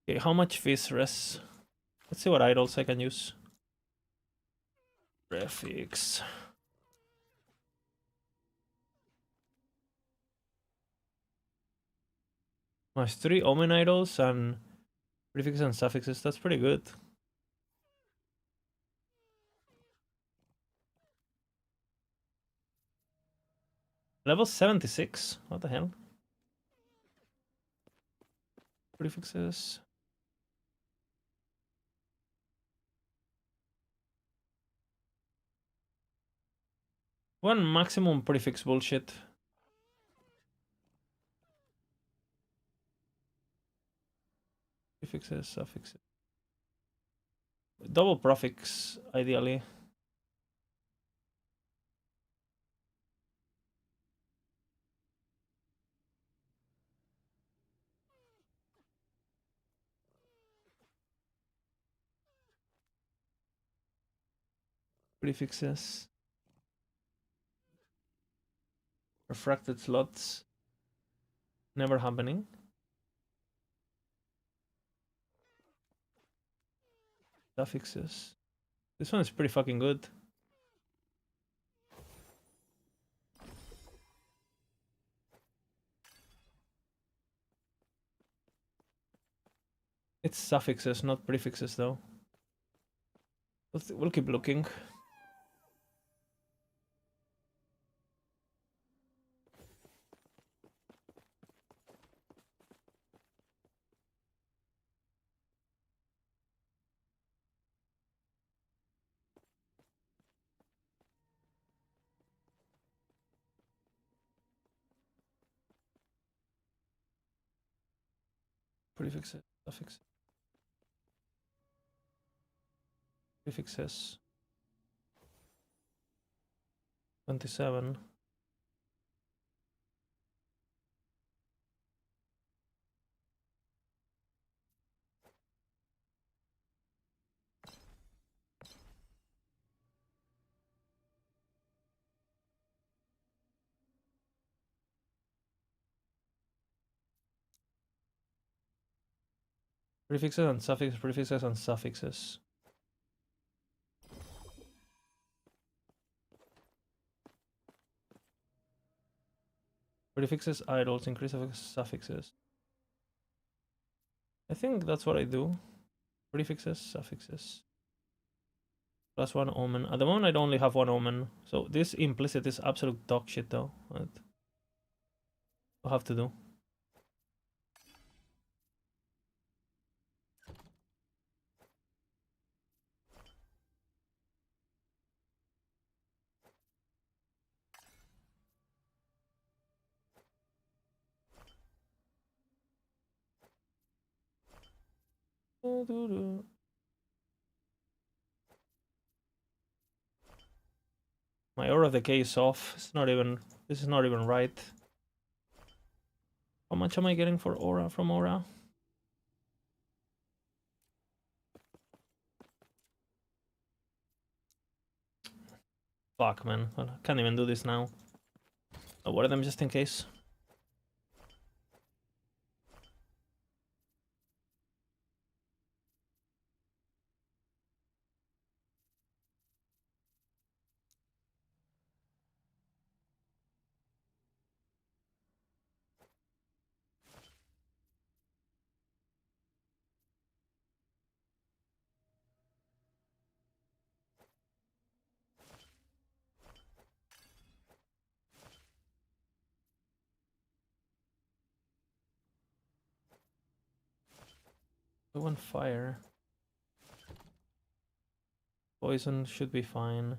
okay, how much fizz res? Let's see what idols I can use. Prefix. Nice, 3 omen idols and prefixes and suffixes. That's pretty good. Level 76. What the hell? Prefixes. One maximum prefix bullshit. Prefixes, suffixes. Double prefix, ideally. Prefixes. Refracted slots. Never happening. Suffixes. This one is pretty fucking good. It's suffixes, not prefixes, though. We'll keep looking. Prefixes, suffixes. Prefixes. 27. Prefixes and suffixes, prefixes and suffixes. Prefixes, idols, increase of suffixes. I think that's what I do. Prefixes, suffixes. Plus 1 omen. At the moment I only have 1 omen. So this implicit is absolute dog shit though. I'll have to do. My Aura of Decay is off. It's not even. This is not even right. How much am I getting for Aura from Aura? Fuck, man. I can't even do this now. I'll wear them just in case. I want fire. Poison should be fine.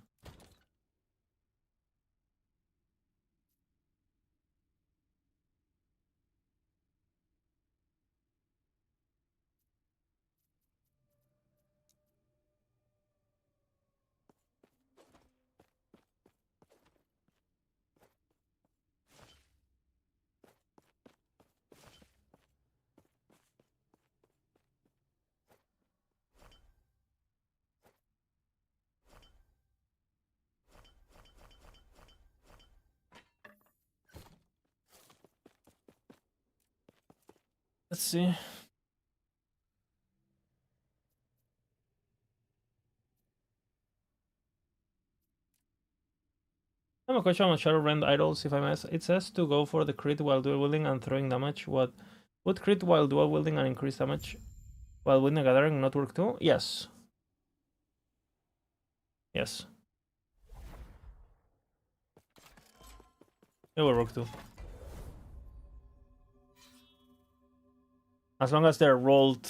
Let's see. I have a question on Shadow Rend idols, if I may. It says to go for the crit while dual wielding and throwing damage. What would crit while dual wielding and increase damage while within a gathering not work too? Yes. Yes. It will work too. As long as they're rolled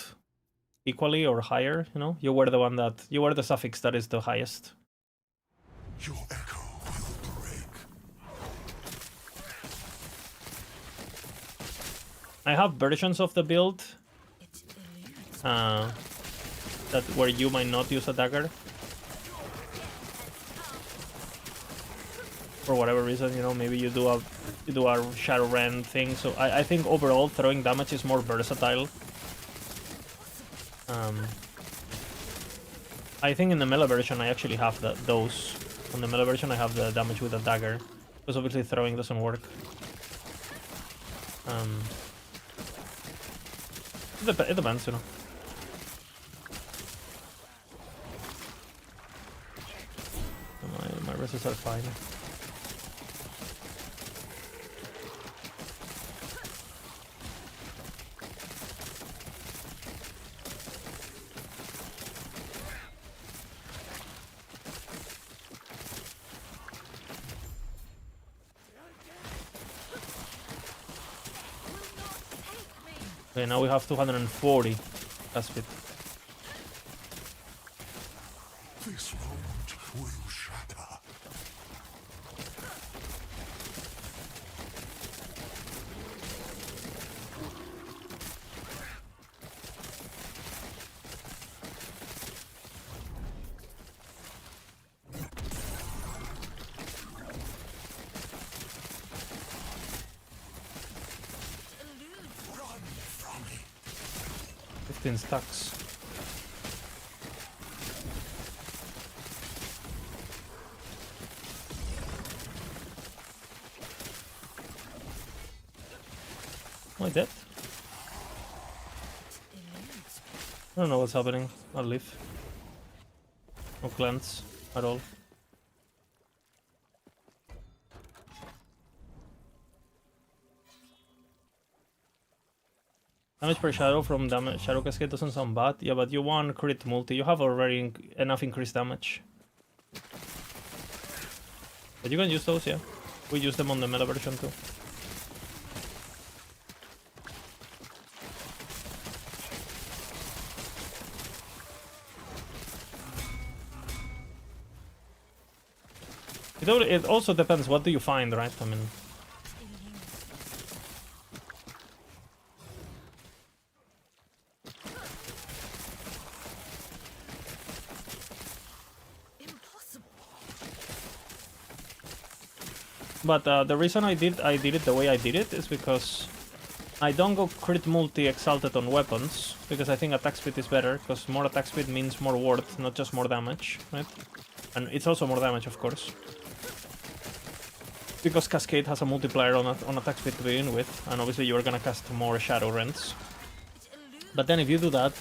equally or higher, you know, you wear the one that you wear the suffix that is the highest. Your echo will break. I have versions of the build that where you might not use a dagger for whatever reason, you know, maybe you do a Shadow Rend thing. So I think overall throwing damage is more versatile. I think in the melee version I actually have those. On the melee version I have the damage with a dagger, because obviously throwing doesn't work. It depends, you know. My resets are fine. Okay, now we have 240. That's it. This moment will shatter. 15 stacks. Am I dead? I don't know what's happening. I'll leave. No cleanse at all. Damage per shadow from damage shadow cascade doesn't sound bad. Yeah, but you want crit multi. You have already enough increased damage. But you can use those, yeah. We use them on the meta version too. It also depends, what do you find, right? I mean... But the reason I did it the way I did it is because I don't go crit multi exalted on weapons, because I think attack speed is better, because more attack speed means more worth, not just more damage, right? And it's also more damage, of course. Because Cascade has a multiplier on attack speed to begin with, and obviously you're gonna cast more Shadow Rents. But then if you do that,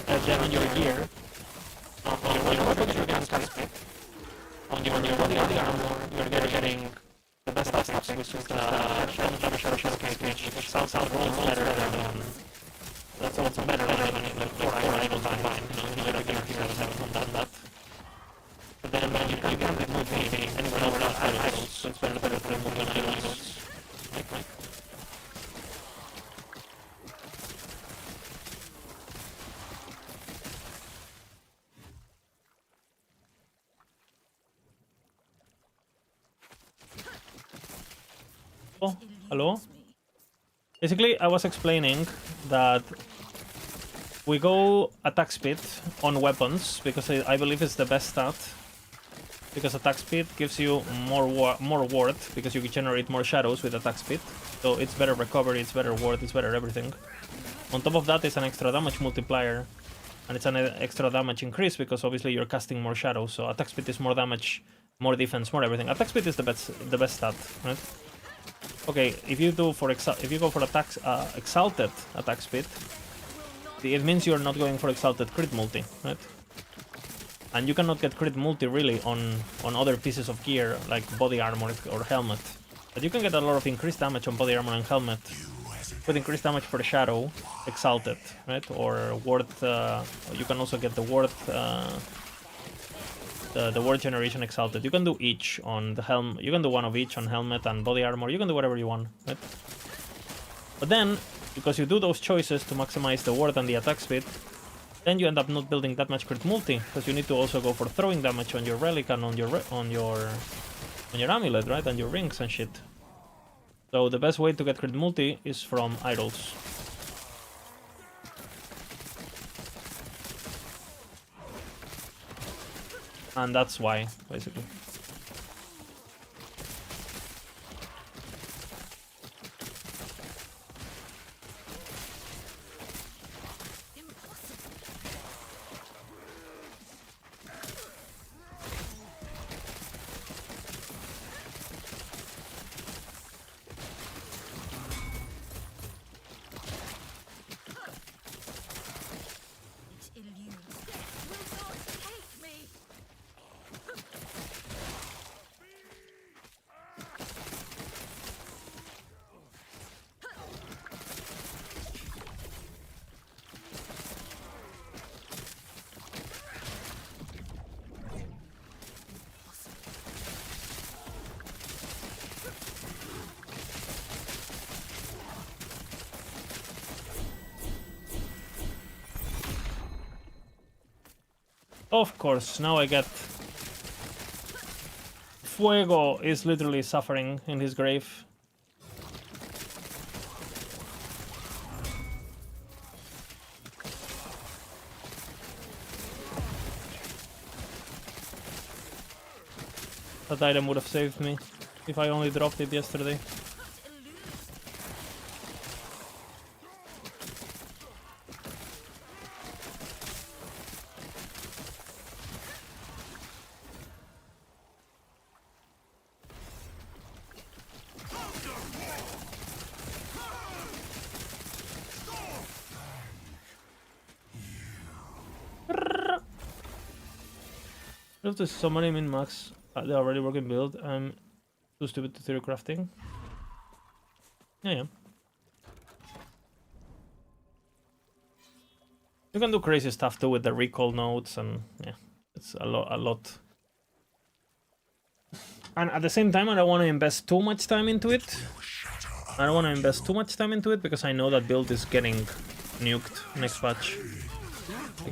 then on your gear, on your weapons you're getting attack speed, on your body armor you're getting the best stuff, which is Shadow Cascade, which sounds rolls better than... That's also better than the 4 items online, you know, you're getting that. But then you can't be moving anywhere else without idols, so it's better to move on idols. Like. Oh, hello? Basically, I was explaining that we go attack speed on weapons, because I believe it's the best stat. Because attack speed gives you more worth, because you can generate more shadows with attack speed. So it's better recovery, it's better worth, it's better everything. On top of that, it's an extra damage multiplier. And it's an extra damage increase, because obviously you're casting more shadows. So attack speed is more damage, more defense, more everything. Attack speed is the best stat, right? Okay, if you go for exalted attack speed, it means you're not going for exalted crit multi, right? And you cannot get crit multi really on other pieces of gear like body armor or helmet. But you can get a lot of increased damage on body armor and helmet with increased damage per shadow, exalted, right? Or worth. You can also get the worth. The word generation exalted. You can do each on the helm. You can do one of each on helmet and body armor. You can do whatever you want, right? But then, because you do those choices to maximize the word and the attack speed, then you end up not building that much crit multi, because you need to also go for throwing damage on your relic and on your amulet, right? And your rings and shit. So the best way to get crit multi is from idols. And that's why, basically. Of course, now I get... Fuego is literally suffering in his grave. That item would have saved me if I only dropped it yesterday. If there's somebody min max, they already working build. I'm too stupid to theory crafting. Yeah. You can do crazy stuff too with the recall nodes, and yeah, it's a lot. And at the same time, I don't want to invest too much time into it. Because I know that build is getting nuked next patch.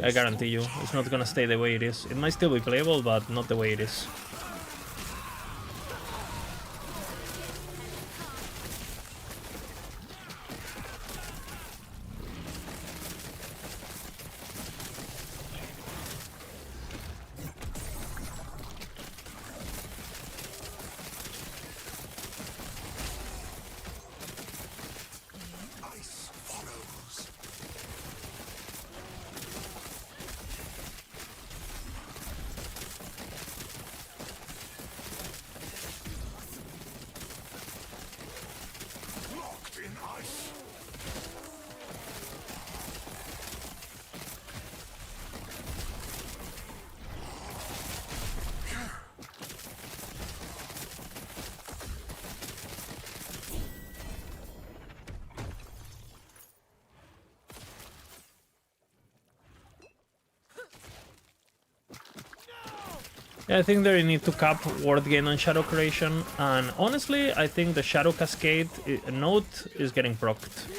I guarantee you, it's not gonna stay the way it is. It might still be playable, but not the way it is. Yeah, I think they need to cap ward gain on Shadow Creation, and honestly, I think the Shadow Cascade node is getting procced.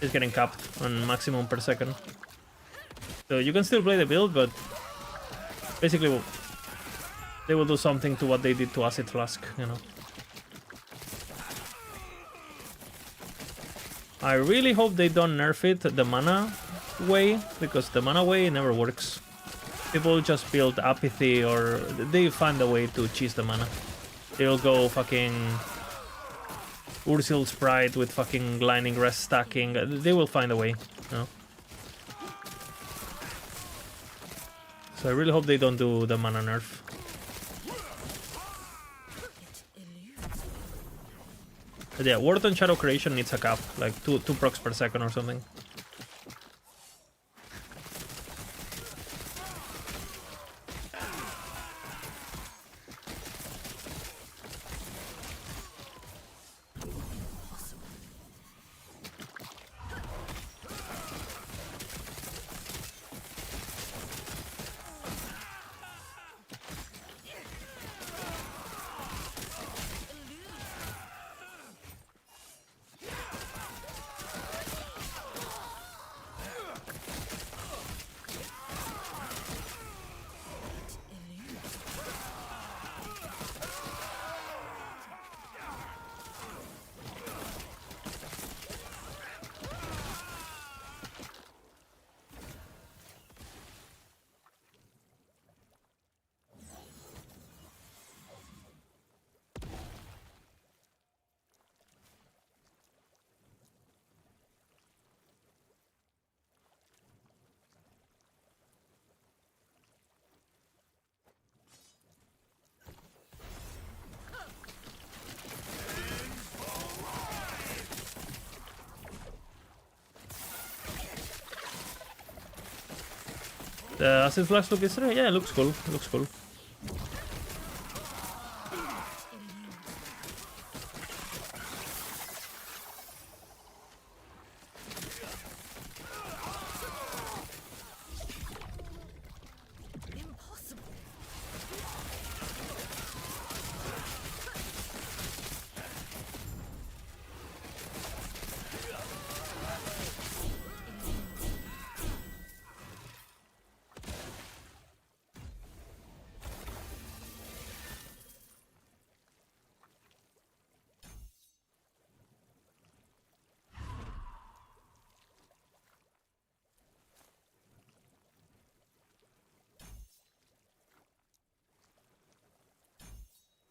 It's getting capped on maximum per second. So you can still play the build, but basically they will do something to what they did to Acid Flask, you know. I really hope they don't nerf it the mana way, because the mana way never works. People just build apathy, or they find a way to cheese the mana. They'll go fucking Ursil Sprite with fucking Blinding Rest stacking. They will find a way, you know. So I really hope they don't do the mana nerf. But yeah, Ward on Shadow Creation needs a cap, like 2 procs per second or something. The Acid Flash look yesterday? Yeah, it looks cool. It looks cool.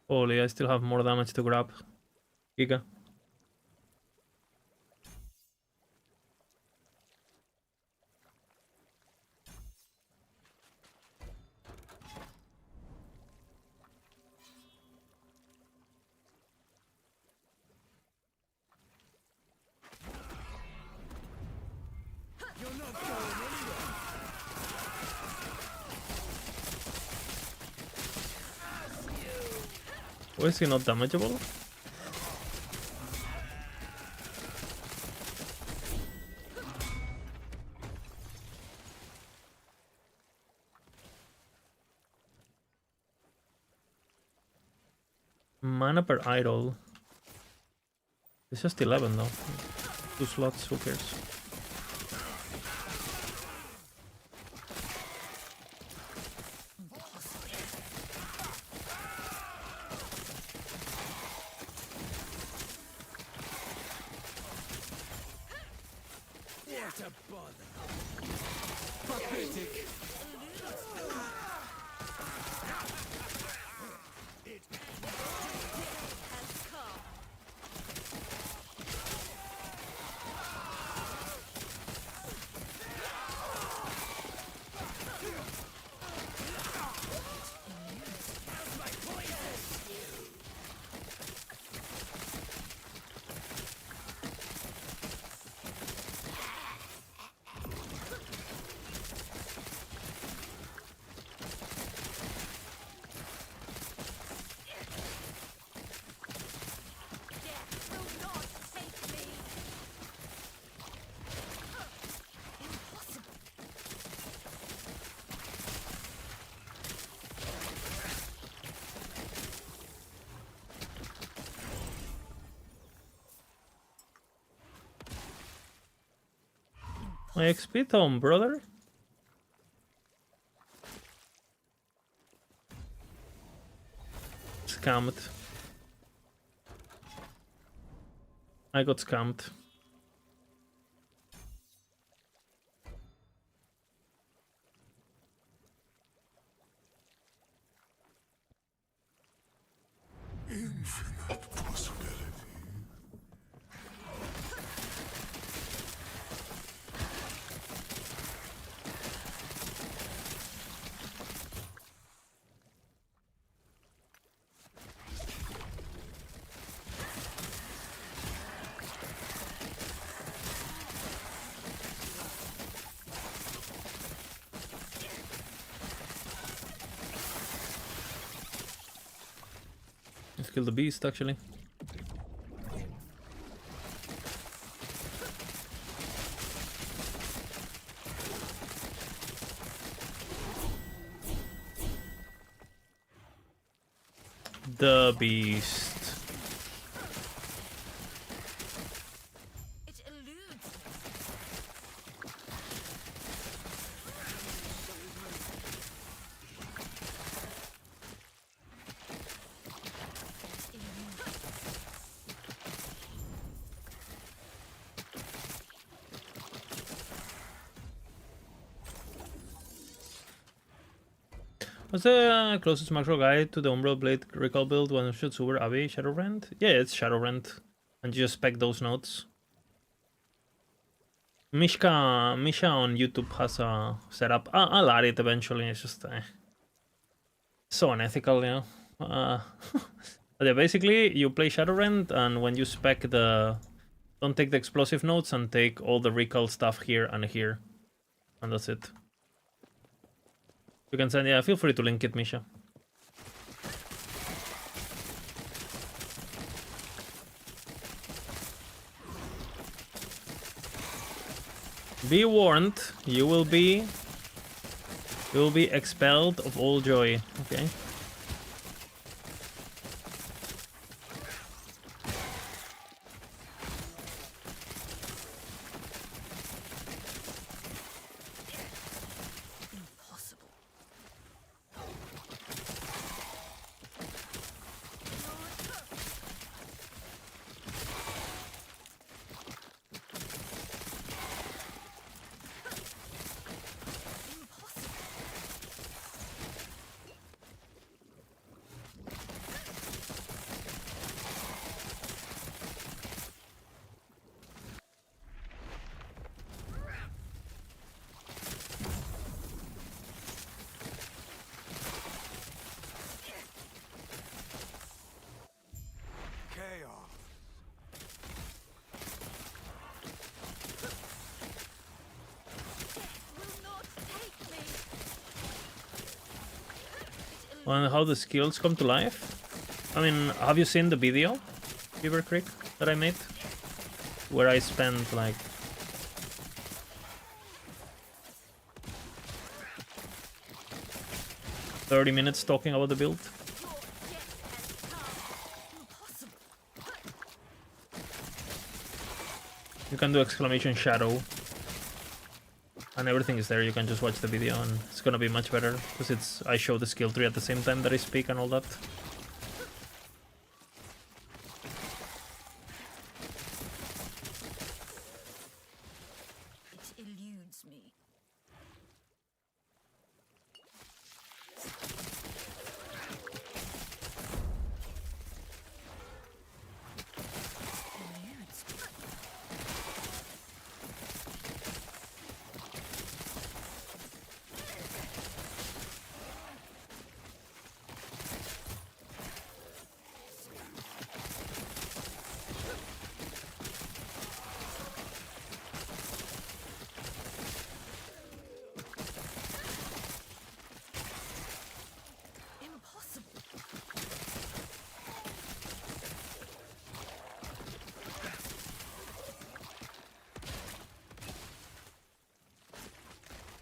Holy, I still have more damage to grab. Giga. Why is he not damageable? Mana per idol. It's just 11 though. 2 slots, who cares? What a bother. Pathetic. My XP tome, brother. Scammed. I got scammed. Infinite possibility. Let's kill the beast actually. The beast. It eludes. What's the closest macro guide to the Umbral Blade recall build when it shoots over Abbey Shadowrend? Yeah, it's Shadowrend. And you just spec those nodes. Misha on YouTube has a setup. I'll add it eventually. It's just so unethical, you know. But yeah, basically you play Shadowrend, and when you spec the, don't take the explosive nodes and take all the recall stuff here and here, and that's it. You can send, yeah, feel free to link it, Misha. Be warned, you will be expelled of all joy, okay? And how the skills come to life? I mean, have you seen the video, Beaver Creek, that I made? Where I spent like... $30 talking about the build. You can do exclamation shadow. And everything is there, you can just watch the video and it's gonna be much better. Because I show the skill tree at the same time that I speak and all that. It eludes me.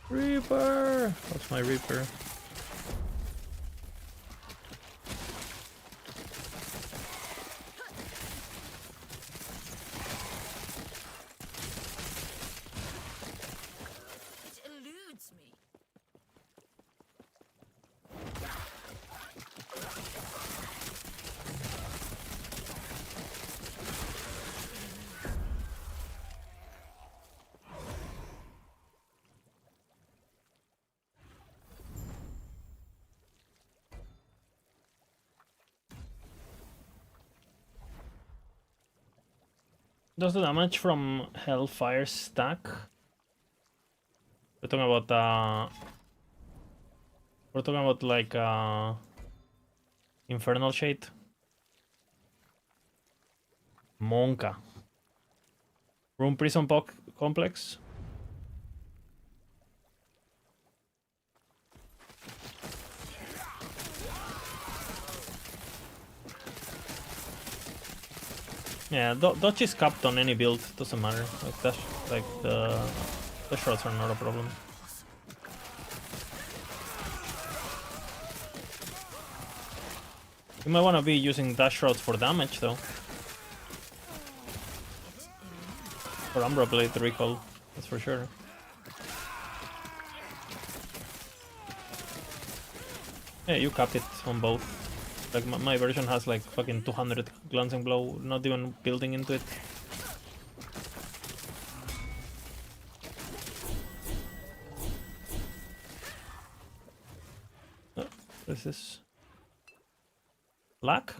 Reaper! What's my Reaper? It eludes me. Does the damage from Hellfire stack? We're talking about like Infernal Shade. Monka. Room Prison Complex. Yeah, dodge is capped on any build, doesn't matter. Like dash, like the shots are not a problem. You might want to be using dash shots for damage though. For Umbra Blade recall, that's for sure. Yeah, you cap it on both. Like my version has like fucking 200 glancing blow, not even building into it. Oh, this is lack.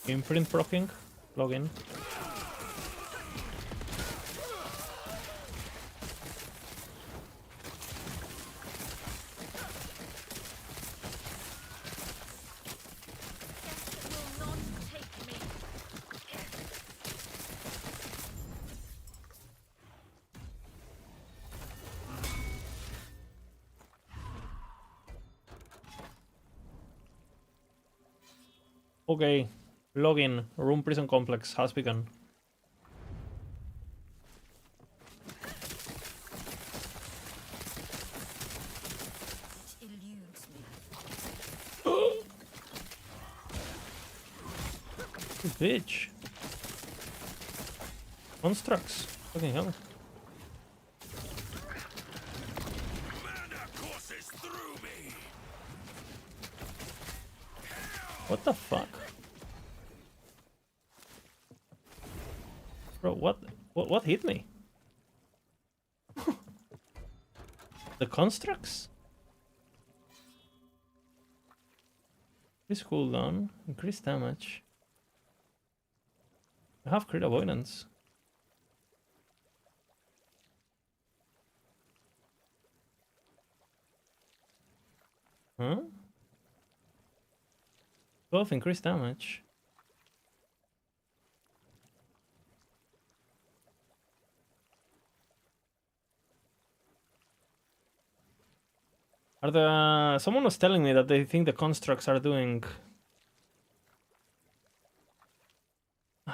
Imprint proccing, login. Okay, login. Room Prison Complex has begun. It eludes me. Bitch. Constructs. Fucking hell. What the fuck? Bro, what hit me? The constructs? Increase cooldown, increase damage. I have crit avoidance. Huh? 12 increased damage. Are the... Someone was telling me that they think the constructs are doing...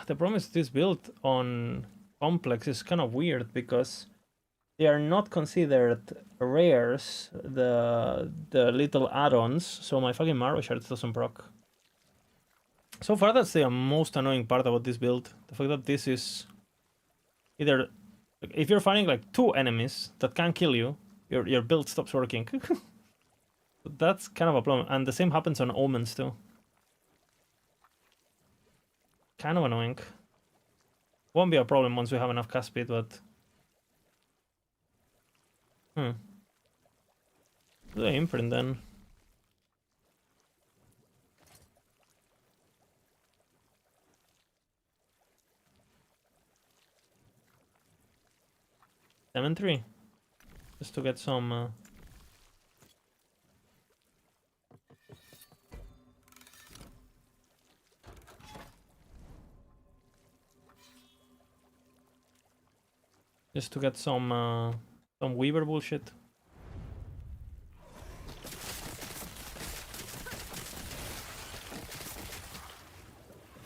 The problem is this build on complex is kind of weird because they are not considered rares, the little add-ons, so my fucking Marrow Shards doesn't proc. So far that's the most annoying part about this build. The fact that this is either... If you're fighting like 2 enemies that can kill you, your build stops working. That's kind of a problem. And the same happens on Omens too. Kind of annoying. Won't be a problem once we have enough cast speed, but... Do the imprint then. Seven 3. Just to get some... Just to get some Weaver bullshit.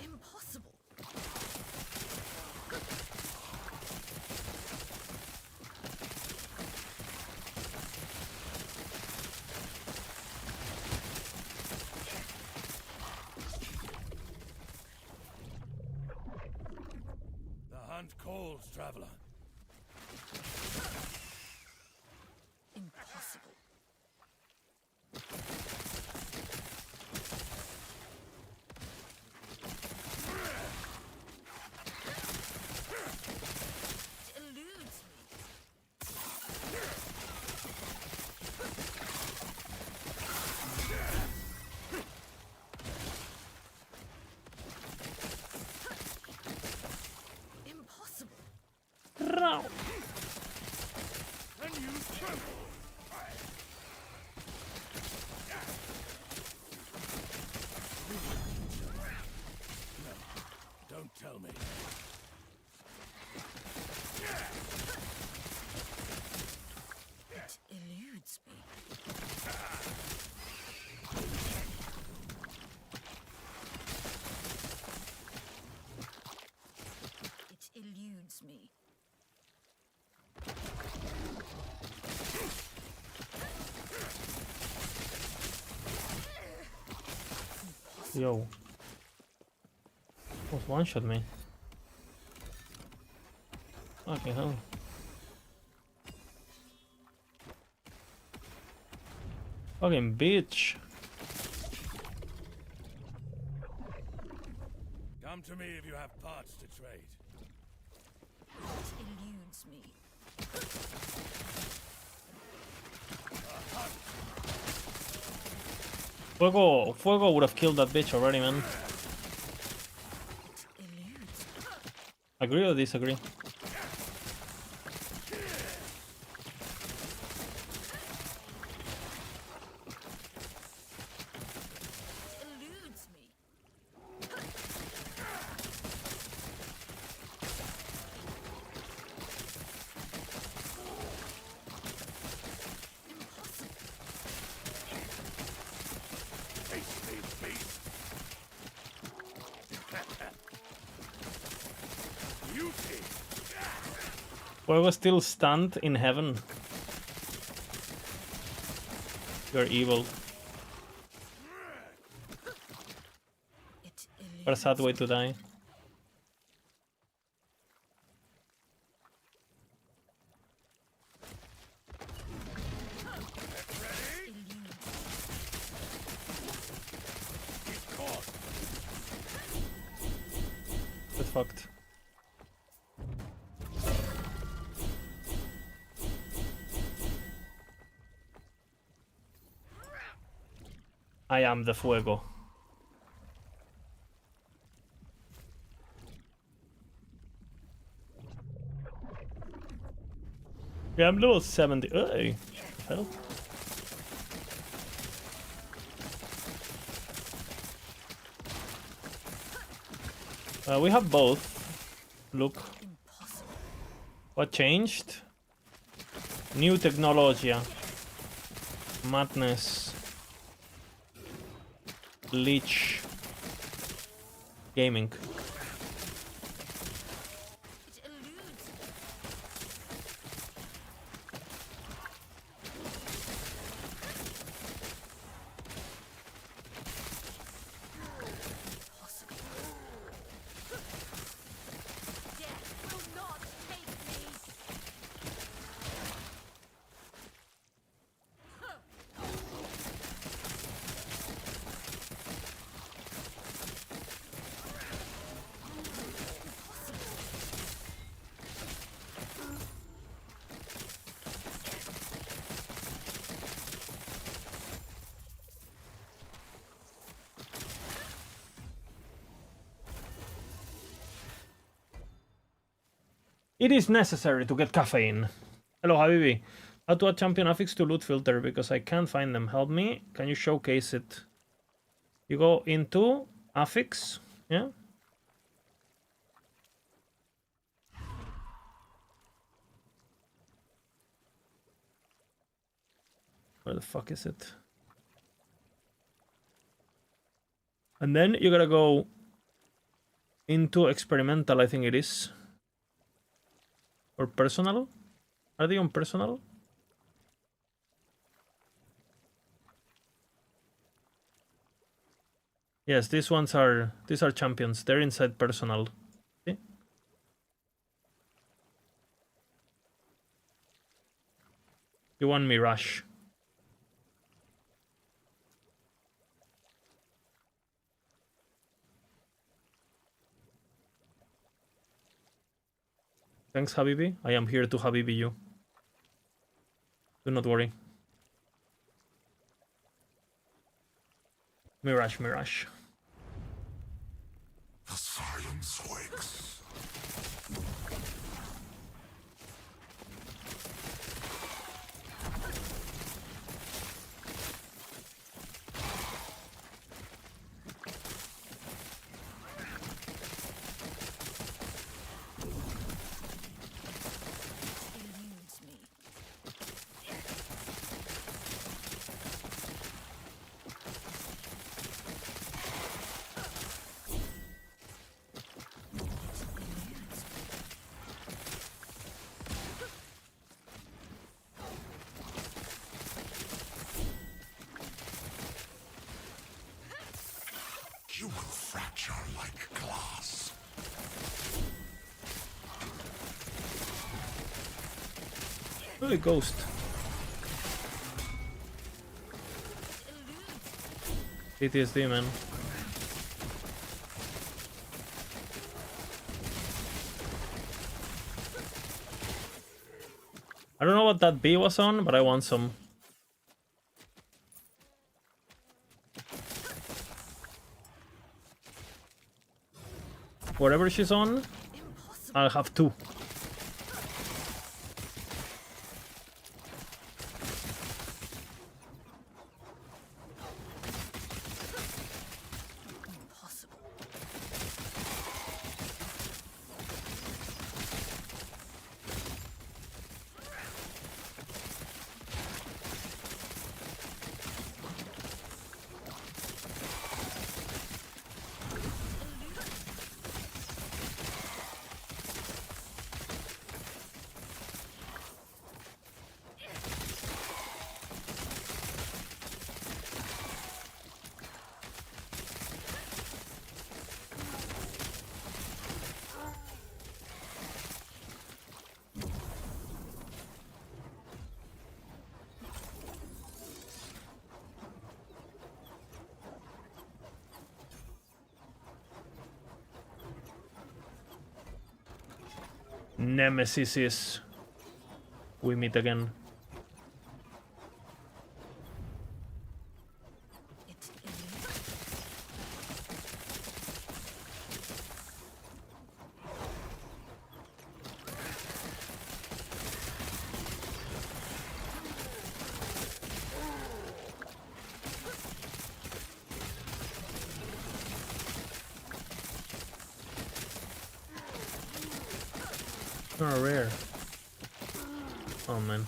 Impossible. The hunt calls, traveler. Impossible. It eludes me. Impossible. Then use tremble. No, don't tell me. It eludes me. It eludes me. Yo. Almost one-shot me. Fucking hell. Fucking bitch. Come to me if you have parts to trade. It eludes me. Fuego would have killed that bitch already, man. Agree or disagree? Eludes me. Fuego still stunned in heaven. You're evil. What a sad way to die. That's fucked. I am the fuego. Yeah, I'm level 70. Hey, hell. We have both. Look. What changed? New technology. Madness. Leech. Gaming. It is necessary to get caffeine. Hello, Habibi. How to add champion affix to loot filter because I can't find them. Help me. Can you showcase it? You go into affix, yeah? Where the fuck is it? And then you gotta go into experimental, I think it is. Or personal? Are they on personal? Yes, these are champions. They're inside personal. See? You want Mirage. Thanks, Habibi. I am here to Habibi you. Do not worry. Mirage, Mirage. The silence wakes. You will fracture like glass. Holy ghost. PTSD, man. I don't know what that bee was on, but I want some. Whatever she's on, I'll have two. Nemesis. We meet again. Oh, rare. Oh man.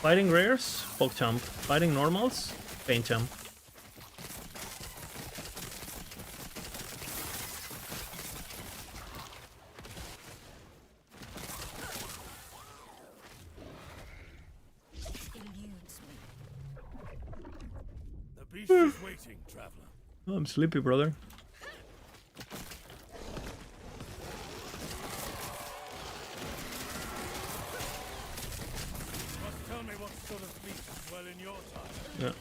Fighting rares, PogChamp. Fighting normals, PaintChamp. The beast is waiting, traveler. Oh, I'm sleepy, brother. Must tell me what sort of beast is well in your time. Yeah.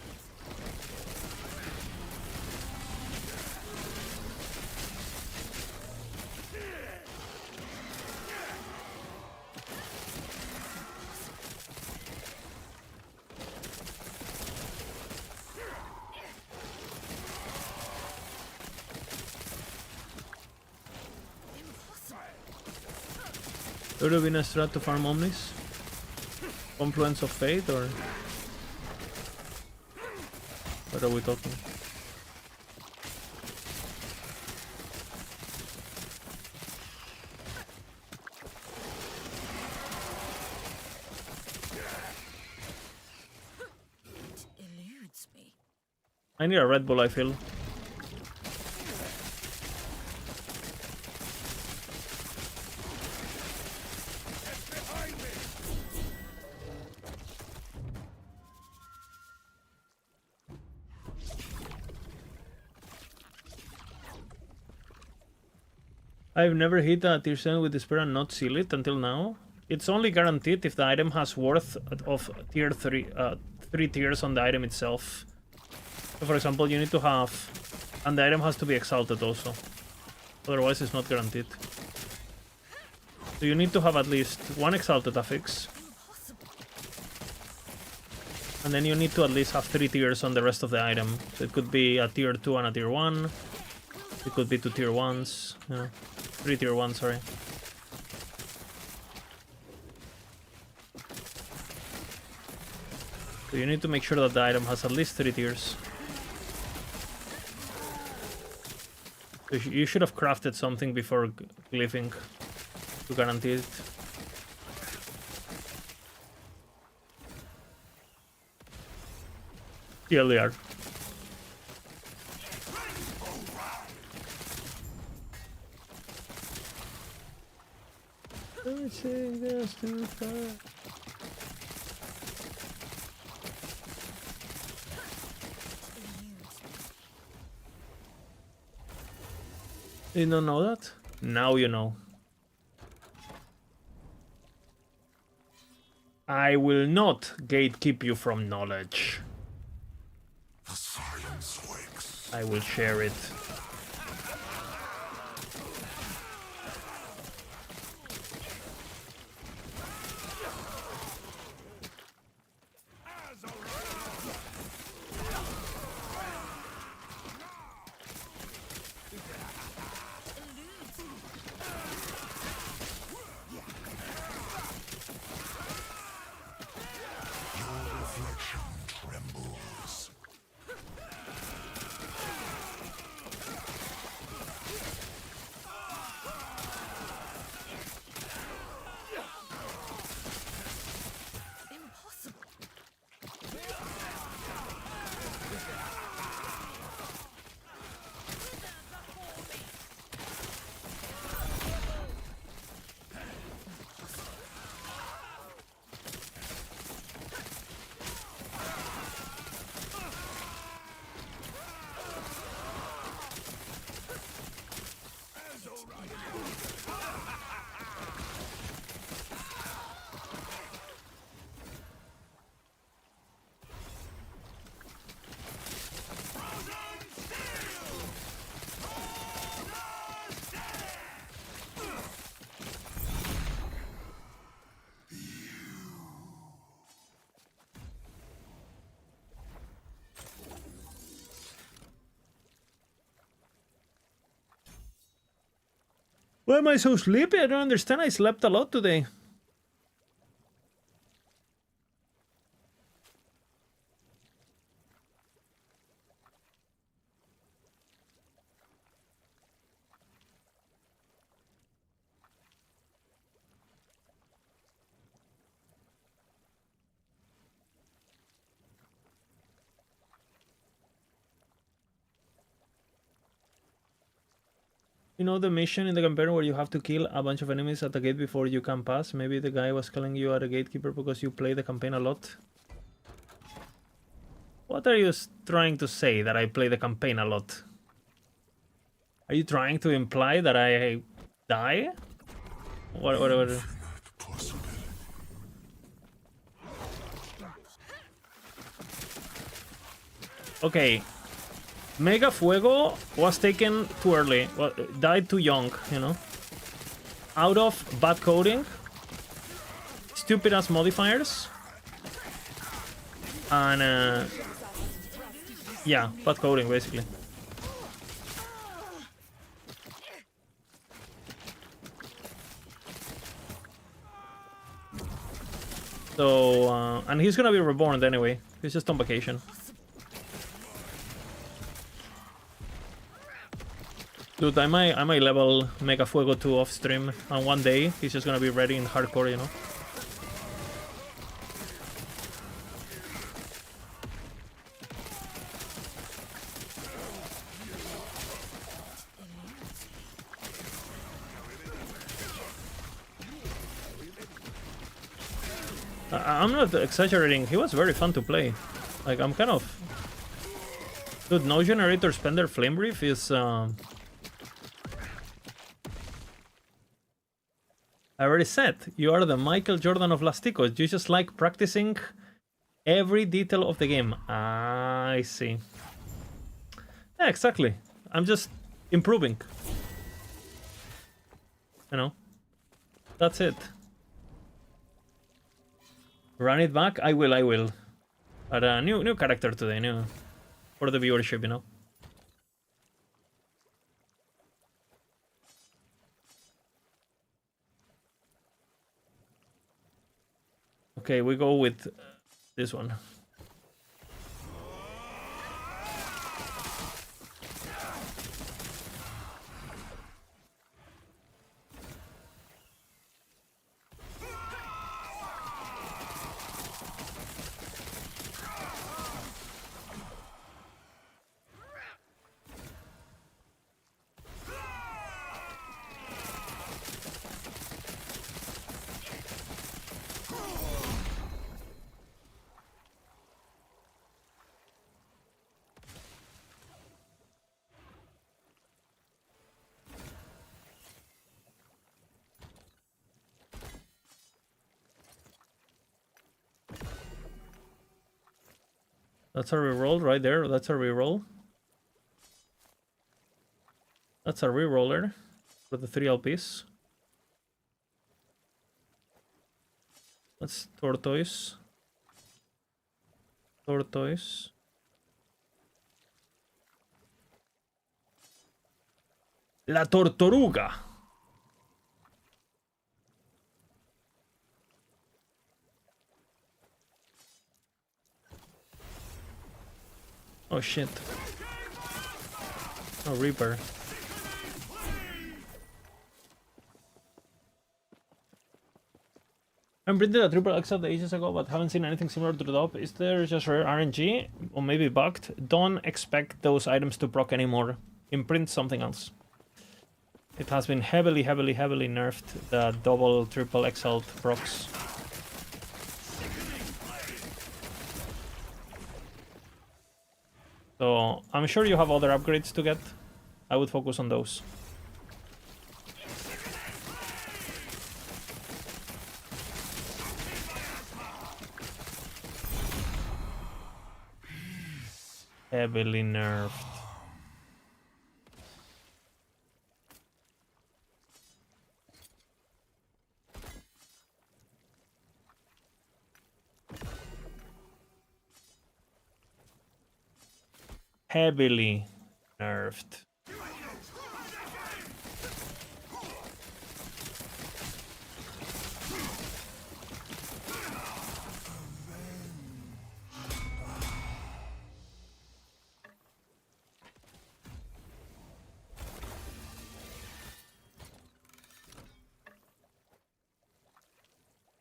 Would have been a strat to farm Omnis? Confluence of Fate, or what are we talking? It eludes me. I need a Red Bull, I feel. I've never hit a tier 7 with Despair and not seal it until now. It's only guaranteed if the item has worth of tier 3, 3 tiers on the item itself. So for example, you need to have... And the item has to be exalted also. Otherwise it's not guaranteed. So you need to have at least one exalted affix. And then you need to at least have 3 tiers on the rest of the item. So it could be a tier 2 and a tier 1. It could be 2 tier 1s. Yeah. 3 tier 1, sorry. So you need to make sure that the item has at least 3 tiers. So you should have crafted something before glyphing to guarantee it. TLDR. You don't know that? Now you know. I will not gatekeep you from knowledge. The silence wakes. I will share it. Why am I so sleepy? I don't understand. I slept a lot today. You know the mission in the campaign where you have to kill a bunch of enemies at the gate before you can pass? Maybe the guy was calling you a gatekeeper because you play the campaign a lot. What are you trying to say, that I play the campaign a lot? Are you trying to imply that I die? What? Okay. Mega Fuego was taken too early. Well, died too young, you know? Out of bad coding, stupid ass modifiers, and yeah, bad coding basically. So, and he's gonna be reborn anyway. He's just on vacation. Dude, I might level Mega Fuego 2 off stream, and one day he's just gonna be ready in hardcore, you know? I'm not exaggerating, he was very fun to play. Like, I'm kind of... Dude, no generator spender Flame Reave is... I already said, you are the Michael Jordan of Lasticos. You just like practicing every detail of the game. I see. Yeah, exactly. I'm just improving. You know? That's it. Run it back? I will. But new character today, new for the viewership, you know. Okay, we go with this one. That's a reroll right there. That's a reroll. That's a reroller for the 3 LPs. That's Tortoise. Tortoise. La Tortoruga. Oh shit. Oh, Reaper. I printed a triple XL ages ago, but haven't seen anything similar to the top. Is there just rare RNG? Or maybe bugged? Don't expect those items to proc anymore. Imprint something else. It has been heavily nerfed, the double, triple XL procs. So, I'm sure you have other upgrades to get. I would focus on those. Heavily nerfed. Heavily nerfed.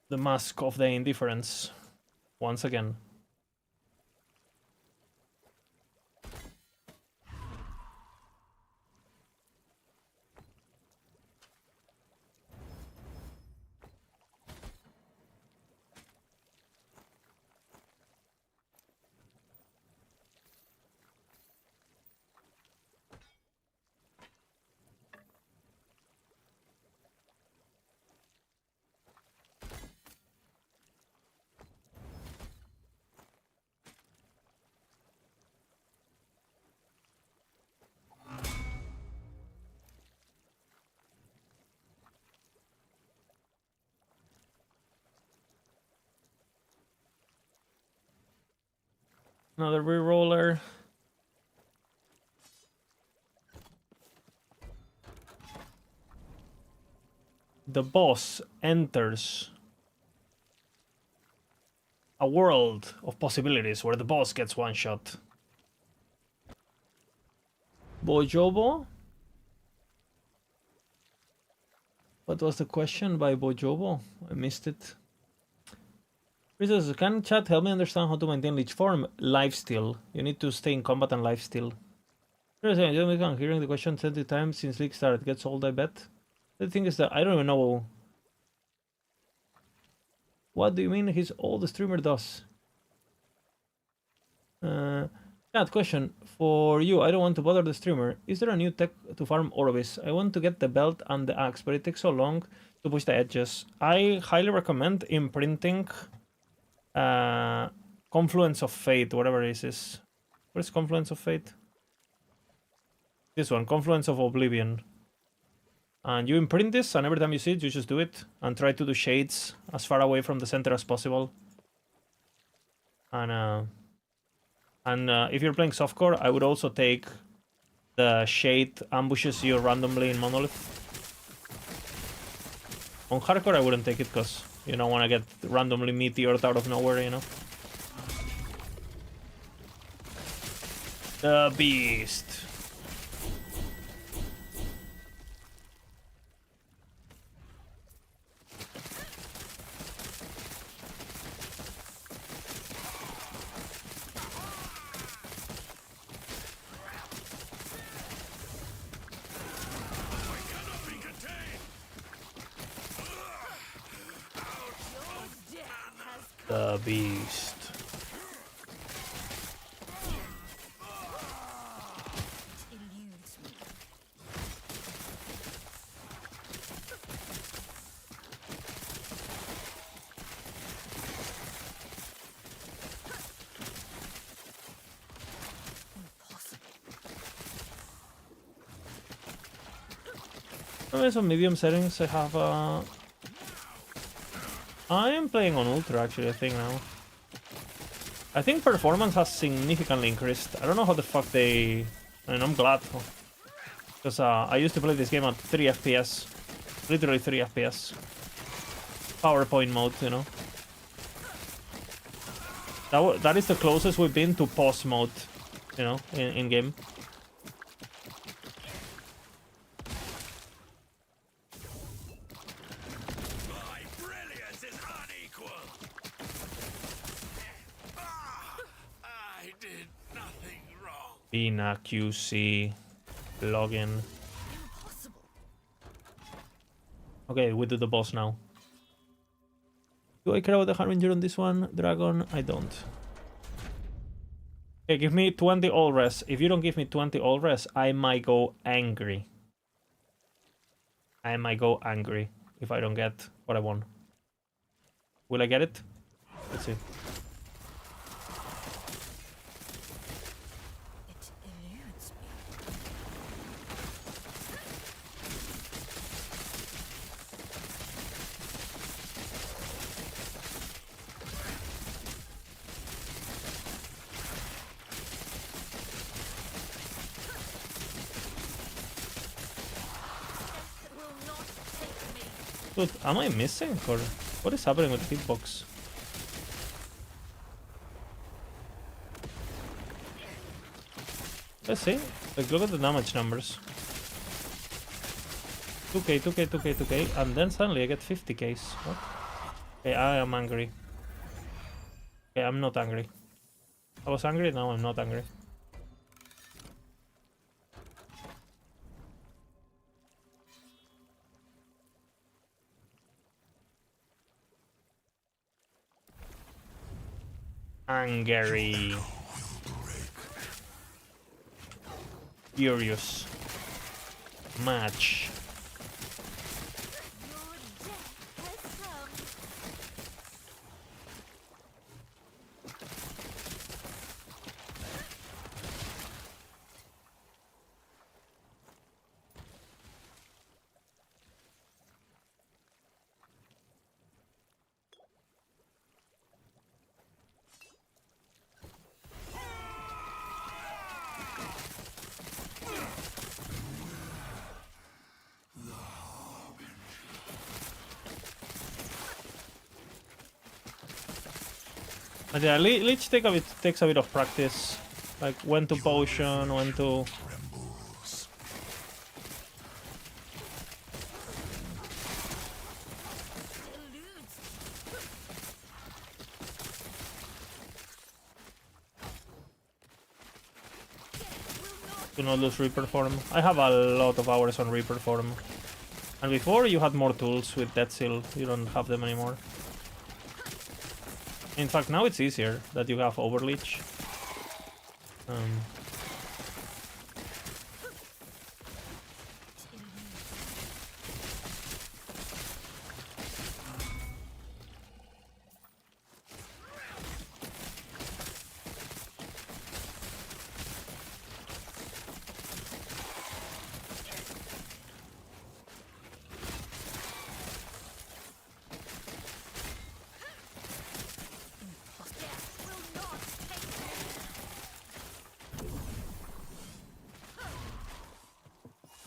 The mask of the indifference, once again. Another reroller. The boss enters a world of possibilities where the boss gets one shot. Bojobo? What was the question by Bojobo? I missed it. Princess, can chat help me understand how to maintain leech form? Lifesteal. You need to stay in combat and lifesteal. I'm hearing the question 20 times since league started. Gets old, I bet. The thing is that I don't even know. What do you mean he's all the streamer does? Chat question for you. I don't want to bother the streamer. Is there a new tech to farm Orbis? I want to get the belt and the axe, but it takes so long to push the edges. I highly recommend imprinting Confluence of Fate, whatever this is. What is Confluence of Fate? This one, Confluence of Oblivion. And you imprint this, and every time you see it, you just do it. And try to do shades as far away from the center as possible. And if you're playing softcore, I would also take the shade ambushes you randomly in Monolith. On hardcore, I wouldn't take it because you don't want to get randomly meteored out of nowhere, you know? The Beast. The Beast. Some medium settings. I have I am playing on Ultra actually, I think now. I think performance has significantly increased. I don't know how the fuck they... And I'm glad. Because I used to play this game at 3 FPS. Literally 3 FPS. PowerPoint mode, you know. That is the closest we've been to pause mode, you know, in game. Bina QC login. Okay, we do the boss now. Do I care about the Harbinger on this one, Dragon? I don't. Okay, give me 20 all res. If you don't give me 20 all res, I might go angry. I might go angry if I don't get what I want. Will I get it? Let's see. Dude, am I missing or what is happening with the hitbox? Let's see. Like, look at the damage numbers. 2k, 2k, 2k, 2k, and then suddenly I get 50ks. What? Okay, I am angry. Okay, I'm not angry. I was angry, now I'm not angry. Angry. Furious. Match. But yeah, leech takes a bit of practice. Like when to potion, when to... to not lose Reaper form. I have a lot of hours on Reaper form. And before you had more tools with Death Seal, you don't have them anymore. In fact, now it's easier that you have Overleech.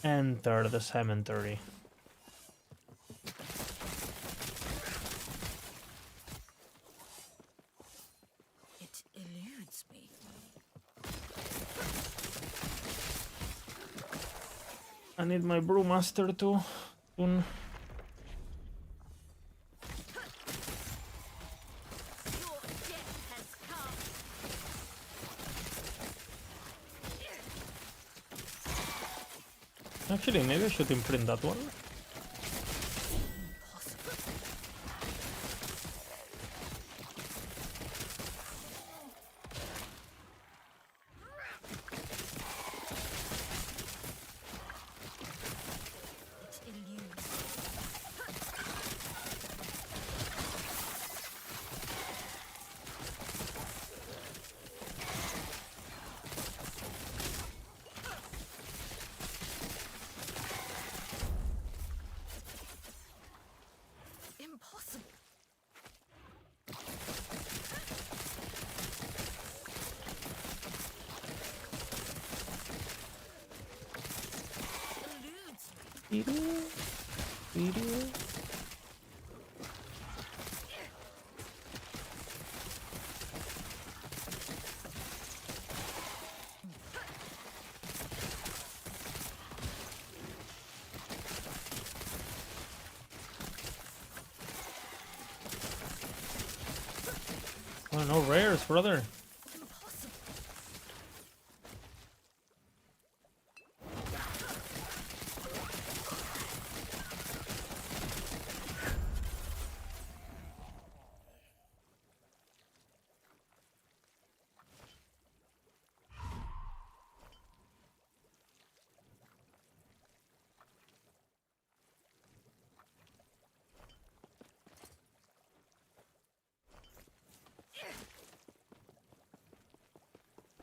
Enter the cemetery. It eludes me. I need my Brewmaster to tune. Actually, maybe I should imprint that one. Impossible. Oh, no rares, brother.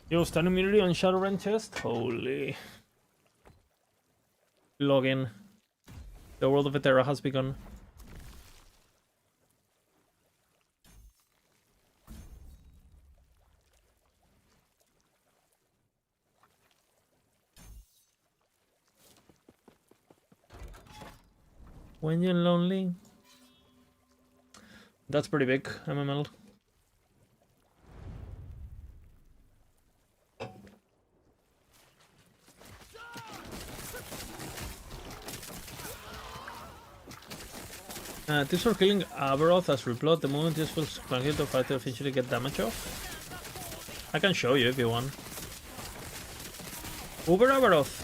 Yo, stun immunity on Shadowrun chest? Holy. Login. The world of Eterra has begun. When you're lonely. That's pretty big, MML. Tips for killing Aberoth as replot. The moment just feels clunky to fight to eventually get damage off. I can show you if you want. Uber Aberoth.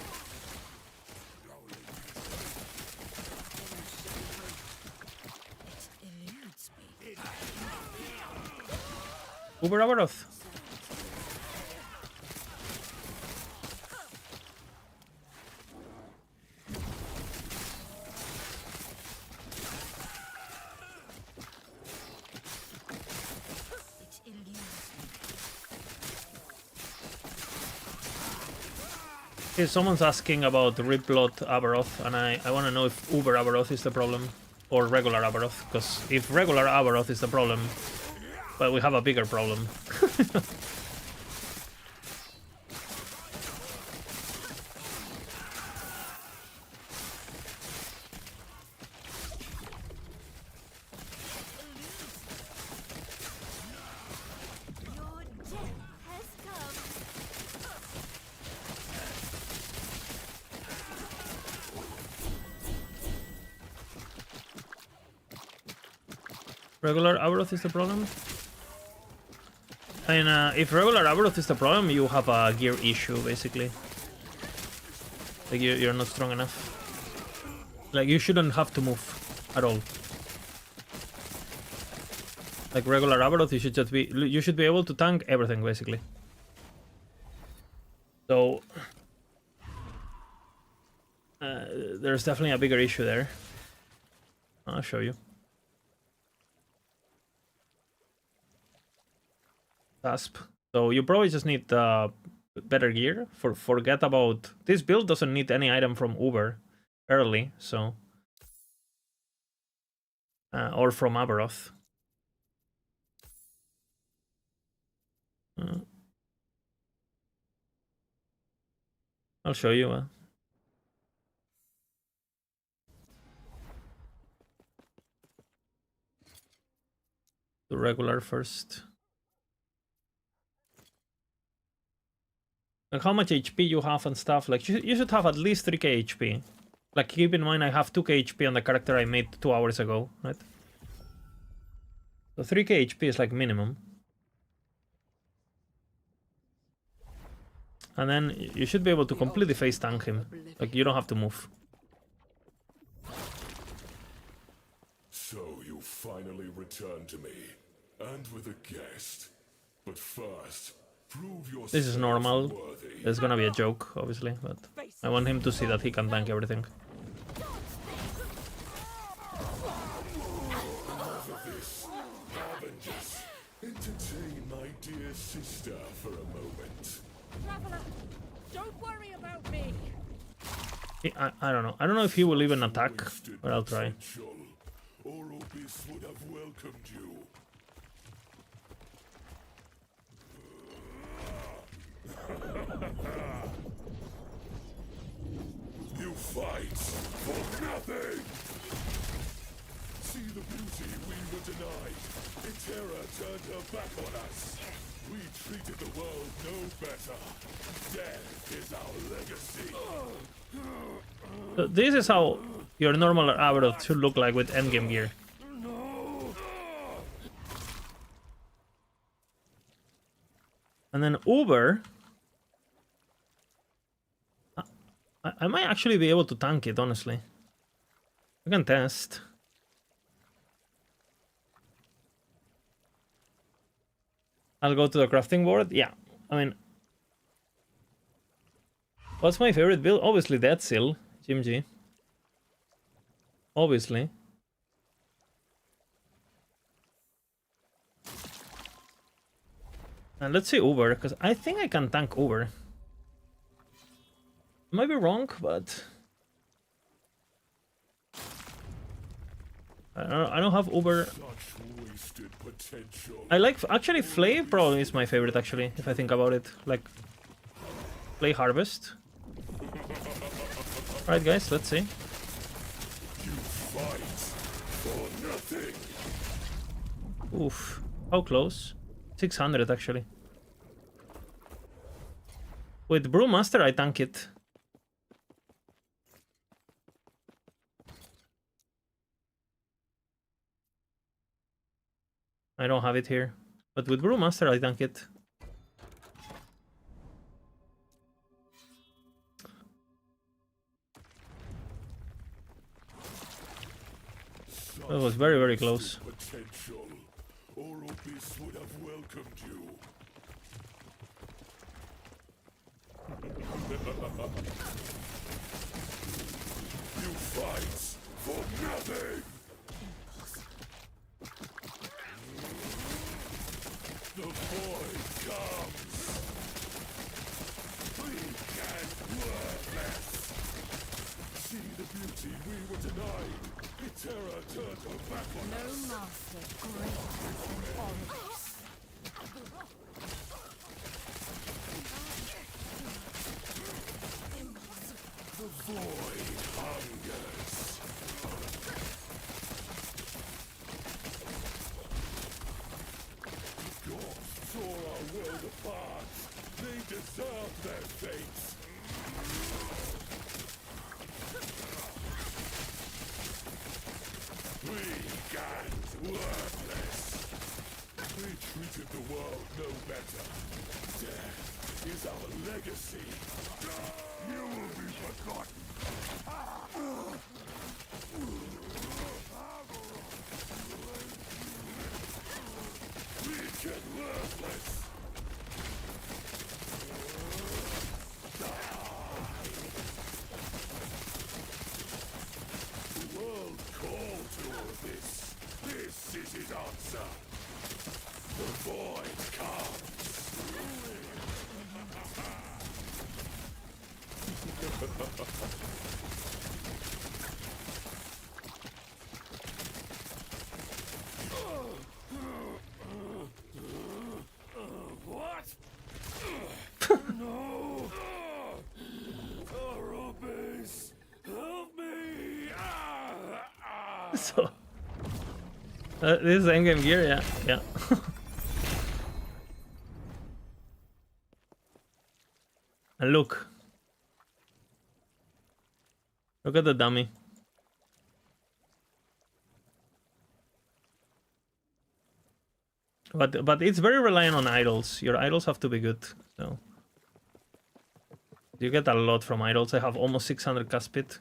Uber Aberoth. Okay, someone's asking about Riplot Aberoth, and I want to know if Uber Aberoth is the problem, or regular Aberoth, because if regular Aberoth is the problem, well, we have a bigger problem. Regular Abaroth is the problem? I mean, if regular Abaroth is the problem, you have a gear issue, basically. Like, you're not strong enough. Like, you shouldn't have to move at all. Like, regular Abaroth, you should be able to tank everything, basically. So, there's definitely a bigger issue there. I'll show you. Asp. So you probably just need better gear. Forget about this build. Doesn't need any item from Uber early, so or from Abaroth. I'll show you. The regular first. Like how much HP you have and stuff. Like you should have at least 3k HP. Like keep in mind I have 2k HP on the character I made 2 hours ago, right? So 3k HP is like minimum. And then you should be able to completely face tank him. Like you don't have to move. So you finally returned to me, and with a guest. But first, prove yourself This is normal. worthy. There's gonna be a joke, obviously, but I want him to see that he can tank everything. Enough of this, Avengers. Entertain my dear sister for a moment. Traveler, don't worry about me. I don't know. I don't know if he will even attack, but I'll try. Oropis would have welcomed you. You fight for nothing! See the beauty we were denied. The terror turned her back on us. We treated the world no better. Death is our legacy. So this is how your normal Abaroth should look like with endgame gear. And then Uber, I might actually be able to tank it, honestly. I can test. I'll go to the crafting board. Yeah, I mean, what's my favorite build? Obviously Dead Seal, Jim G. Obviously. And let's see Uber, because I think I can tank Uber. I might be wrong, but I don't have Uber. I like actually Flay probably is my favorite actually, if I think about it. Like Flay Harvest. Alright guys, let's see. Oof. How close? 600 actually. With Brewmaster I tank it. I don't have it here. But with Brewmaster I tank it. That was very, very close. Oropis would have welcomed you. You fight for nothing. The void comes. Weak and worthless. See the beauty we were denied. The terror turned her back on us. No master greater than Oryx. The void hungers. The gods tore our world apart. They deserve their fate. Weak and worthless. treated the world no better. Death is our legacy. You will be forgotten. Weak and worthless. The world called to all this. This is his answer. The void comes. What? No! Arubis! Help me! So this is endgame gear, yeah, yeah. And look at the dummy. But it's very reliant on idols. Your idols have to be good. So you get a lot from idols. I have almost 600 Caspit.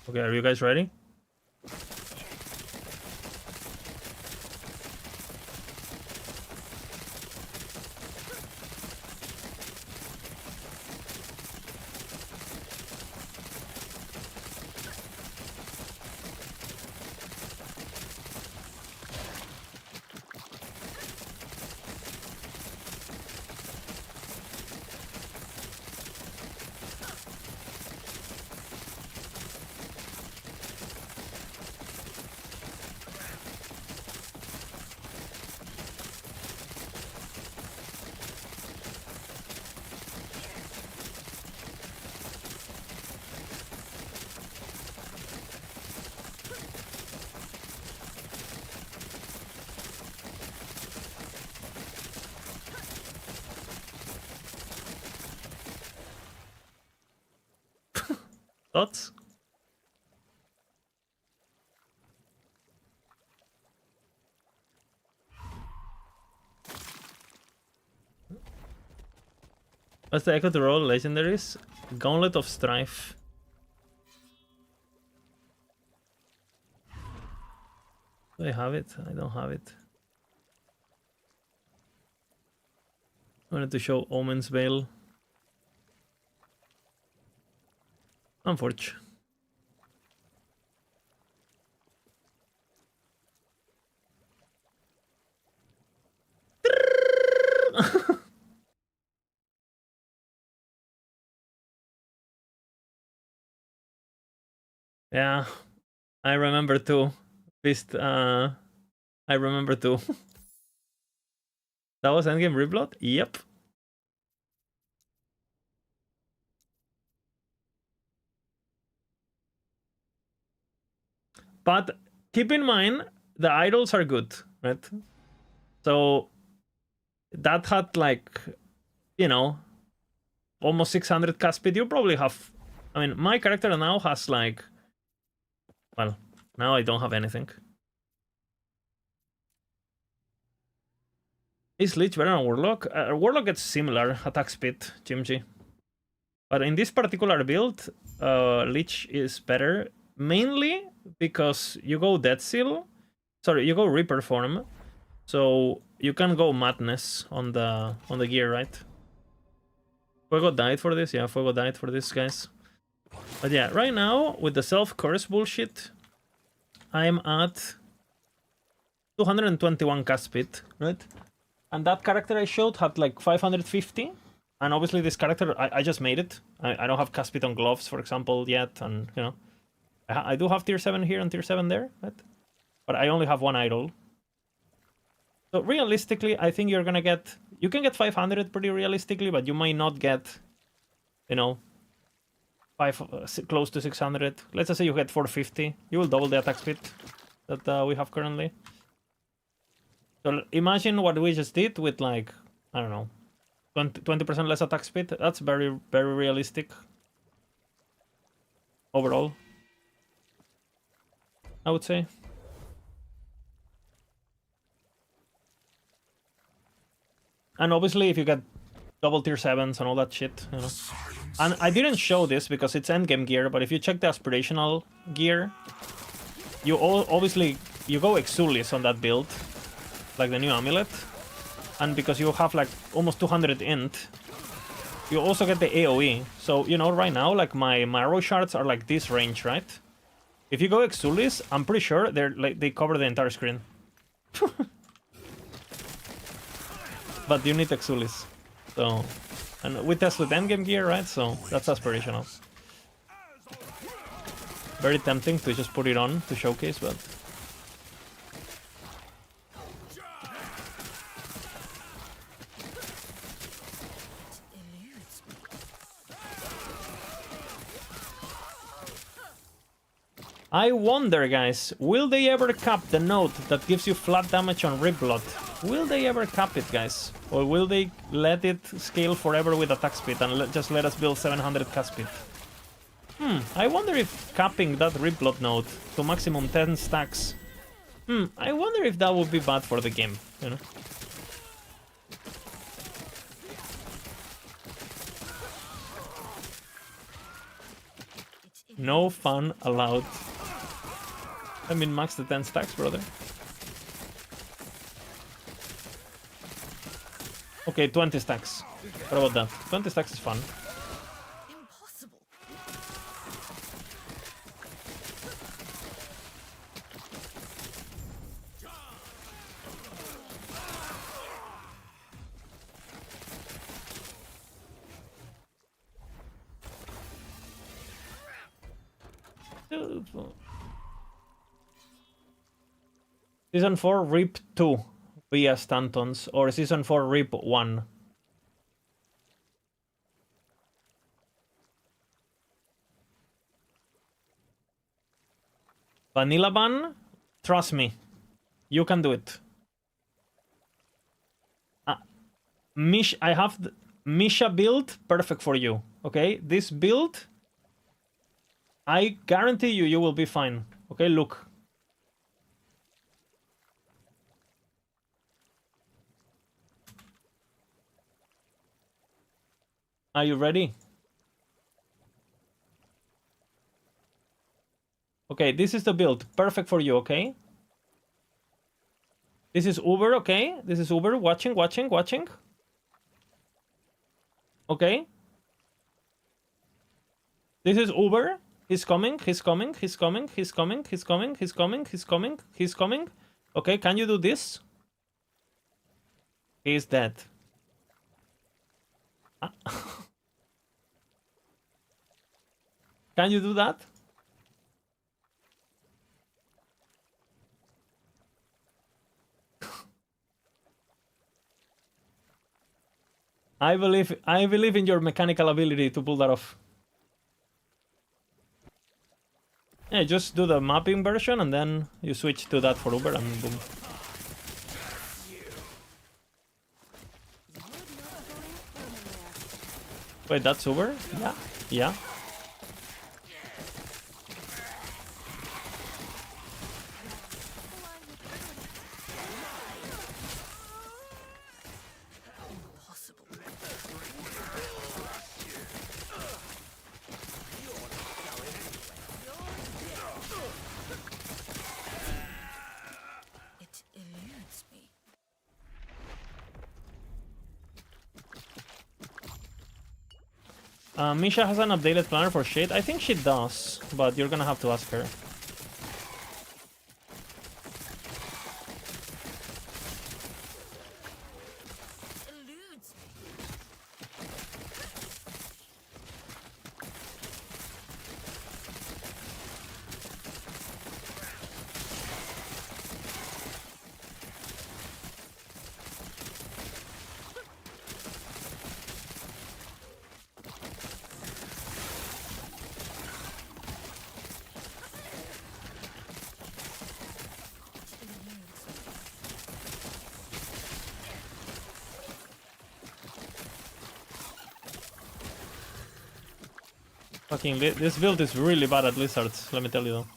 Okay, are you guys ready? Thoughts? What's the echo to roll legendaries? Gauntlet of Strife. Do I have it? I don't have it. I wanted to show Omen's Veil. Unfortunate. Yeah, I remember too. Fist, I remember too. That was Endgame Reblood? Yep. But keep in mind, the idols are good, right? So that had like, you know, almost 600 Caspid. You probably have, I mean, my character now has like, well, now I don't have anything. Is Leech better than Warlock? Warlock gets similar attack speed, Jimji. But in this particular build, Leech is better, mainly because you go Death Seal. Sorry, you go Reaper form, so you can go Madness on the gear, right? Fuego died for this, yeah. Fuego died for this, guys. But yeah, right now with the self-curse bullshit, I'm at 221 Caspit, right? And that character I showed had like 550. And obviously this character, I just made it. I don't have Caspit on gloves, for example, yet. And, you know, I do have tier 7 here and tier 7 there, right? But I only have one idol. So realistically, I think you're gonna get... You can get 500 pretty realistically, but you might not get, you know, close to 600. Let's just say you get 450. You will double the attack speed that we have currently. So imagine what we just did with like, I don't know, 20% less attack speed. That's very, very realistic overall. I would say. And obviously, if you get double tier 7s and all that shit, you know. And I didn't show this because it's endgame gear, but if you check the aspirational gear, you obviously you go Exulis on that build, like the new amulet, and because you have like almost 200 int, you also get the AoE. So you know, right now, like my arrow shards are like this range, right? If you go Exulis, I'm pretty sure they cover the entire screen. But you need Exulis. So, and we tested endgame gear, right? So that's aspirational. Very tempting to just put it on to showcase, but I wonder, guys, will they ever cap the node that gives you flat damage on Rip Blood? Will they ever cap it, guys? Or will they let it scale forever with attack speed and just let us build 700 cast speed? I wonder if capping that Rip Blood node to maximum 10 stacks... I wonder if that would be bad for the game, you know? No fun allowed. I mean, max the 10 stacks, brother. Okay, 20 stacks. What about that? 20 stacks is fun. Impossible. Season 4 Rip 2 via Stantons, or Season 4 Rip 1. Vanilla ban? Trust me. You can do it. I have the Misha build perfect for you. Okay? This build, I guarantee you will be fine. Okay, look. Are you ready? Okay, this is the build. Perfect for you, okay? This is Uber, okay? This is Uber. Watching. Okay. This is Uber. He's coming. Okay, can you do this? He's dead. Can you do that? I believe in your mechanical ability to pull that off. Yeah, just do the mapping version and then you switch to that for Uber and boom. Wait, that's Uber? Yeah. Yeah. Misha has an updated planner for shade. I think she does, but you're gonna have to ask her. Fucking this build is really bad at lizards, let me tell you though.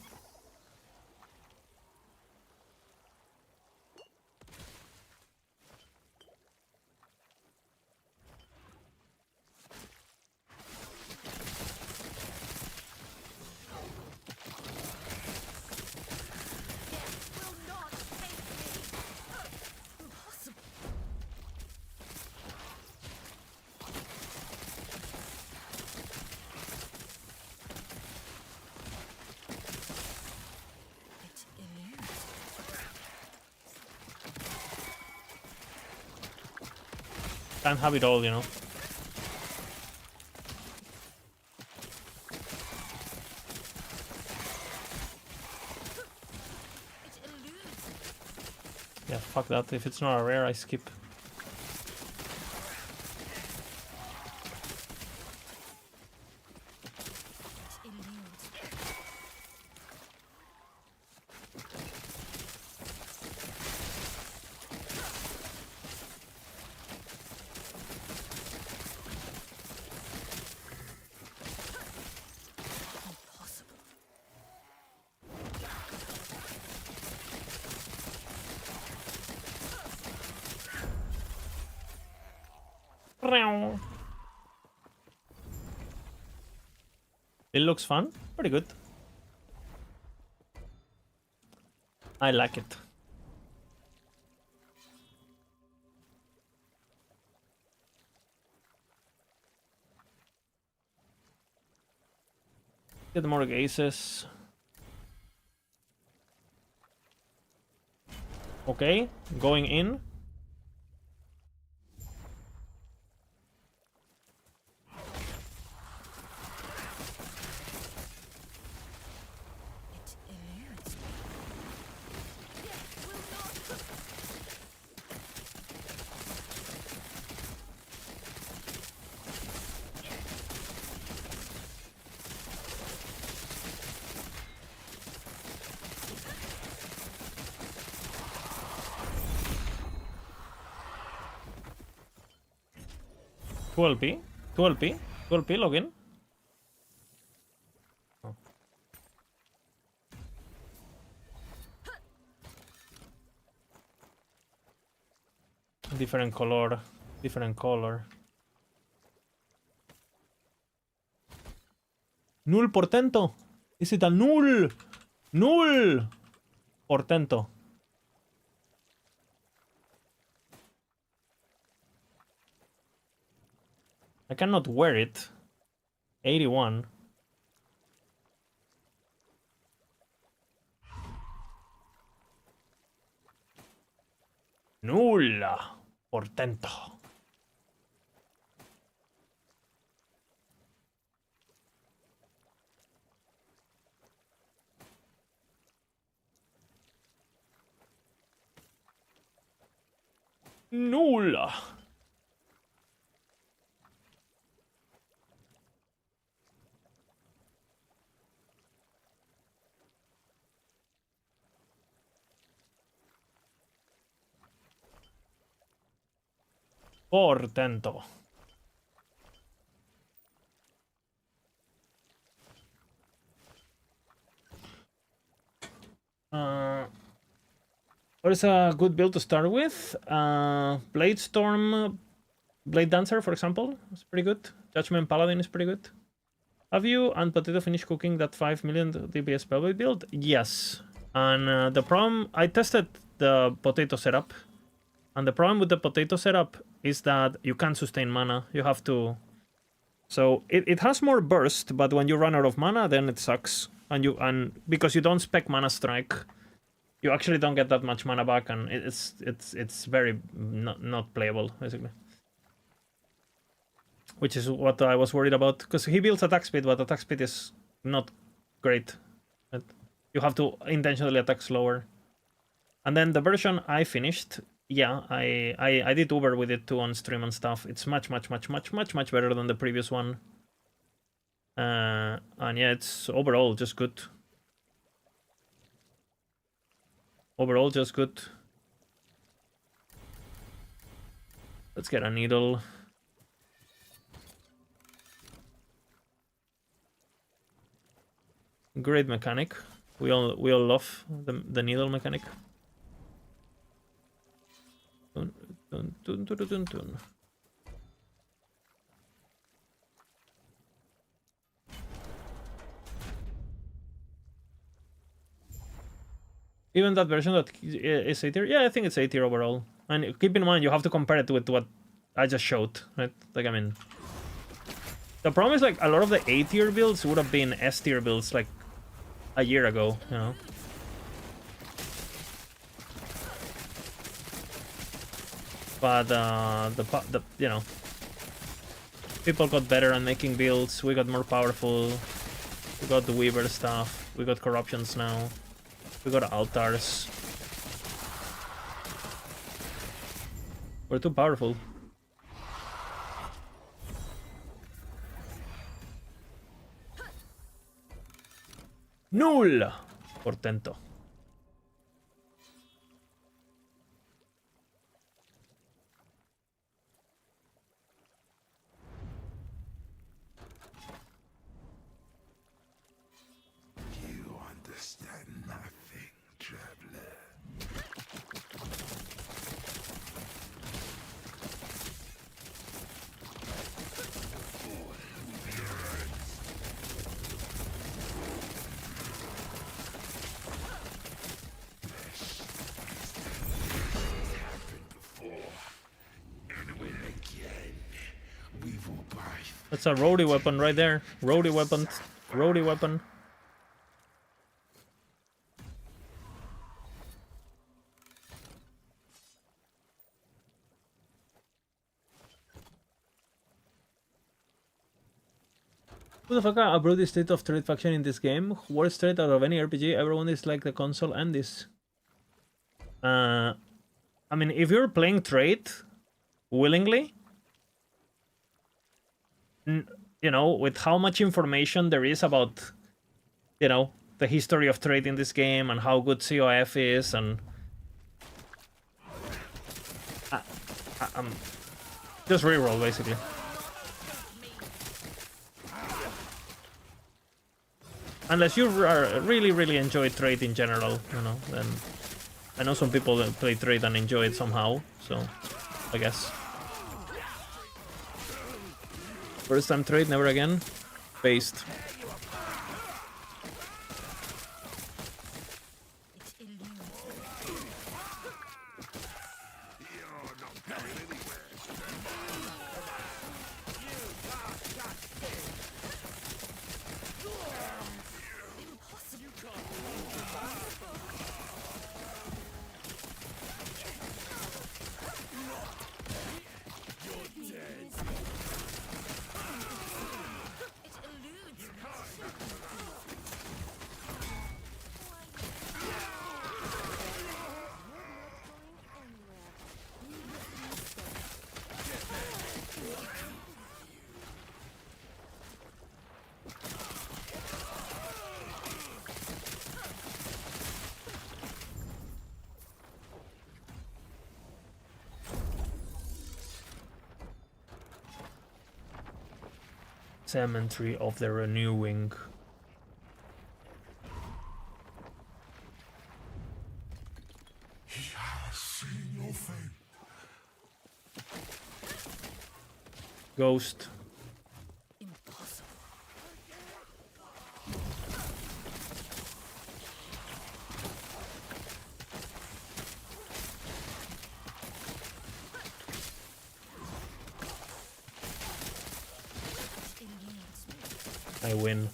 Can't have it all, you know. Yeah, fuck that. If it's not a rare, I skip. It looks fun. Pretty good. I like it. Get more aces. Okay, going in. P, 12p, 12p login. Oh. Different color, different color. Null portento. Is it a null? Null portento. I cannot wear it. 81. Nulla portento. Nulla. Portento. What is a good build to start with? Blade Storm, Blade Dancer, for example, is pretty good. Judgment Paladin is pretty good. Have you and Potato finished cooking that 5 million DPS Spellblade build? Yes. And the problem, I tested the Potato setup. And the problem with the Potato setup is that you can't sustain mana. You have to... So it has more burst, but when you run out of mana, then it sucks. And because you don't spec Mana Strike, you actually don't get that much mana back, and it's very not playable, basically. Which is what I was worried about, because he builds attack speed, but attack speed is not great. You have to intentionally attack slower. And then the version I finished, yeah, I did Uber with it too on stream and stuff. It's much better than the previous one. And yeah, it's overall just good. Overall just good. Let's get a needle. Great mechanic. We all love the needle mechanic. Dun, dun, dun, dun, dun, dun. Even that version that is A tier? Yeah, I think it's A tier overall. And keep in mind, you have to compare it with what I just showed, right? Like, I mean... The problem is, like, a lot of the A tier builds would have been S tier builds, like, a year ago, you know? But the you know, people got better at making builds. We got more powerful. We got the Weaver stuff. We got corruptions now. We got altars. We're too powerful. Null! Portento. You understand nothing, traveler. That's a roadie weapon right there. Roadie weapon. Roadie weapon. Who the fuck approved the state of trade faction in this game? Worst trade out of any RPG. Everyone is like the console and this. I mean, if you're playing trade willingly, you know, with how much information there is about, you know, the history of trade in this game and how good COF is, and just reroll basically. Unless you really enjoy trade in general, you know, then I know some people that play trade and enjoy it somehow, so I guess. First time trade, never again. Based. Cemetery of the Renewing. He has seen your fate. Ghost. I win.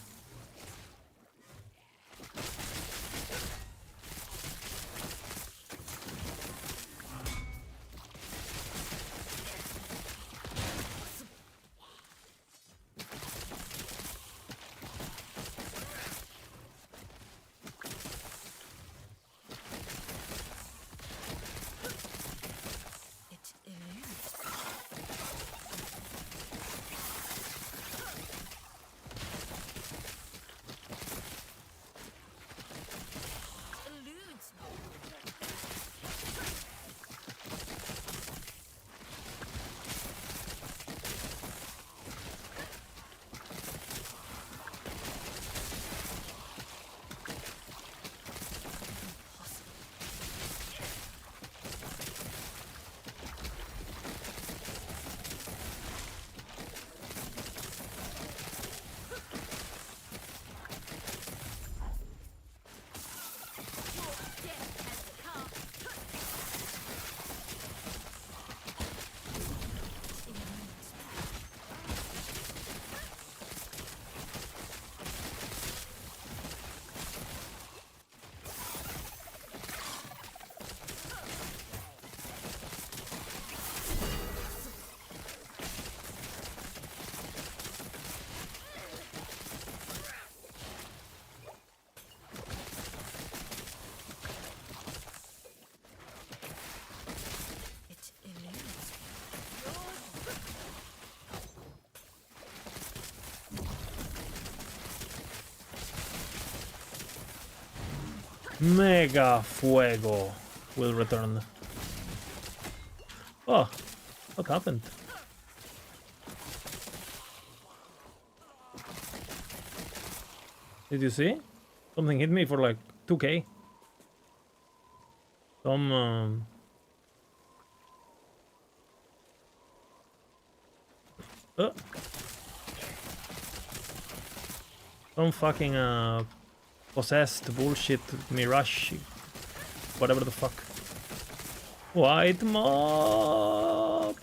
Mega Fuego will return. Oh, what happened? Did you see? Something hit me for like 2k. Some some fucking possessed bullshit mirage, whatever the fuck. White mob.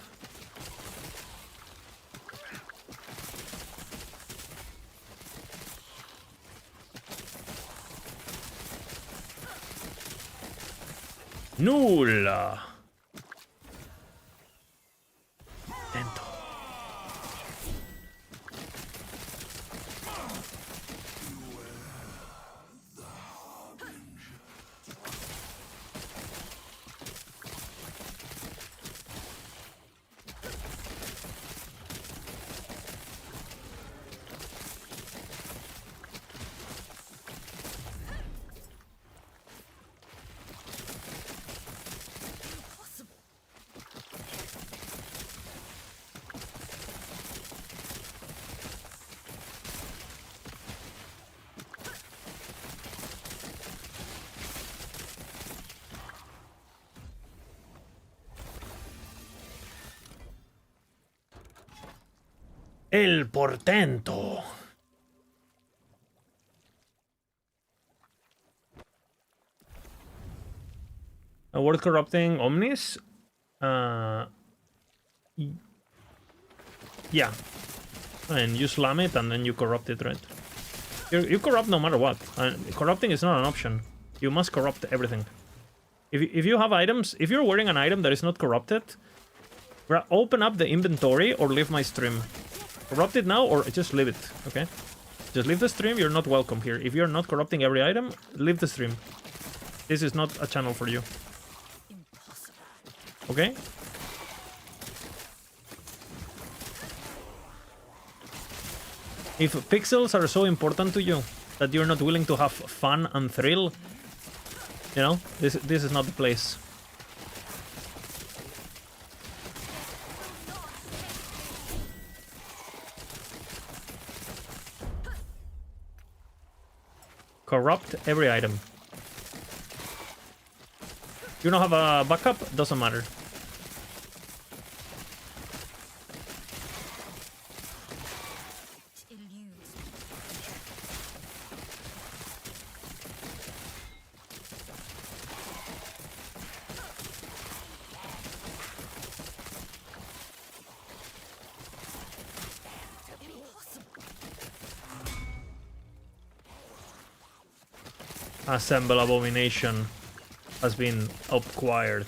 Nulla. Lento. El portento. A word corrupting omnis? Yeah. And you slam it and then you corrupt it, right? You corrupt no matter what. Corrupting is not an option. You must corrupt everything. If you have items, if you're wearing an item that is not corrupted, open up the inventory or leave my stream. Corrupt it now or just leave it, okay? Just leave the stream, you're not welcome here. If you're not corrupting every item, leave the stream. This is not a channel for you. Okay? If pixels are so important to you that you're not willing to have fun and thrill, you know, this is not the place. Corrupt every item. You don't have a backup? Doesn't matter. Assemble abomination has been acquired.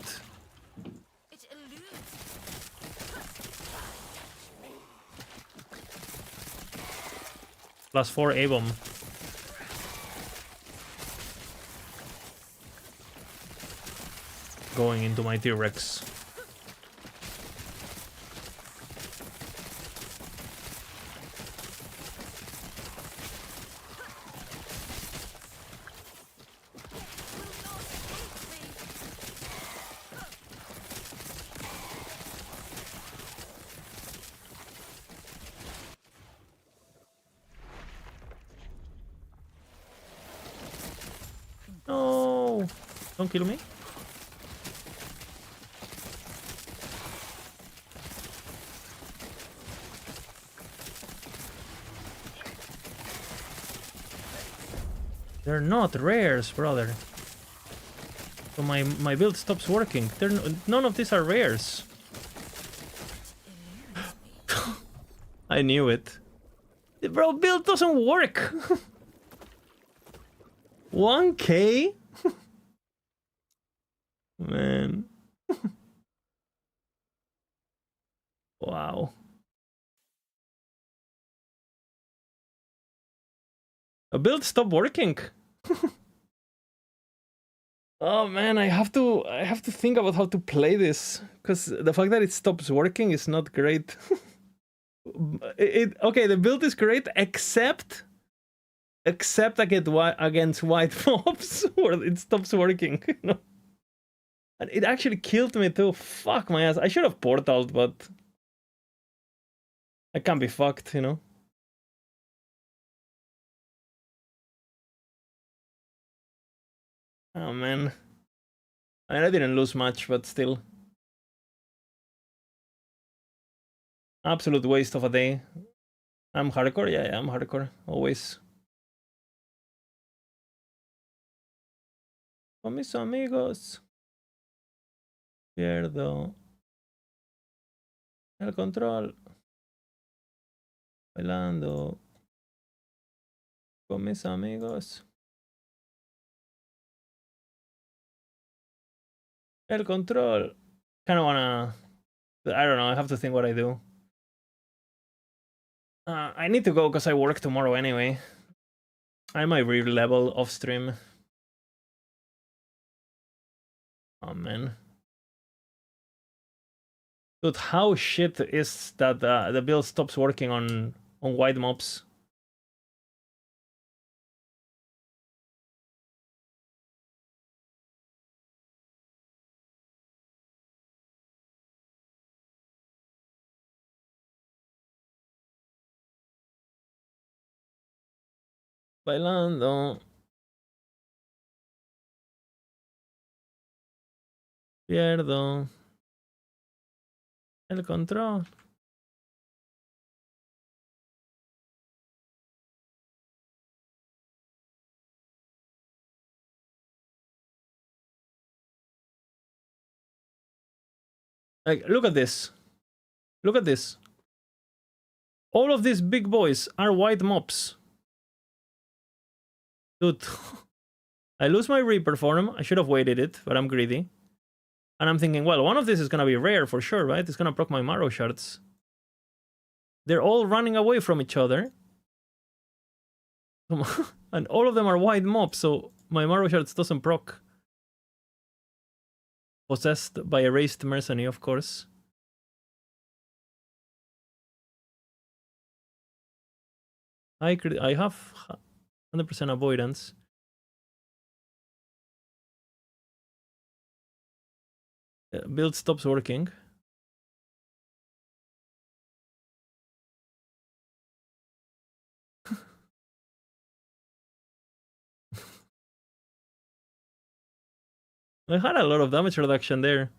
+4 A-bomb. Going into my T-Rex. No! Don't kill me. They're not rares, brother. So my build stops working. None of these are rares. I knew it. Bro, build doesn't work. 1k? Man. Wow. A build stopped working. Oh man, I have to think about how to play this, because the fact that it stops working is not great. Okay, the build is great except Except against white mobs, where it stops working, you know? And it actually killed me too. Fuck my ass. I should have portaled, but I can't be fucked, you know? Oh man. I mean, I didn't lose much, but still. Absolute waste of a day. I'm hardcore? Yeah, I'm hardcore. Always. Con mis amigos. Pierdo el control. Bailando con mis amigos. El control. Kind of wanna... I don't know, I have to think what I do. I need to go because I work tomorrow anyway. I might re-level off stream. Oh man. Dude, how shit is that the build stops working on white mobs? Bailando. Pierdo el control. Like, look at this. Look at this. All of these big boys are white mobs. Dude. I lose my Reaper form. I should have waited it, but I'm greedy. And I'm thinking, well, one of these is gonna be rare for sure, right? It's gonna proc my Marrow Shards. They're all running away from each other. And all of them are white mobs, so my Marrow Shards doesn't proc. Possessed by Erased Mercenary, of course. I have 100% avoidance. Build stops working. I had a lot of damage reduction there.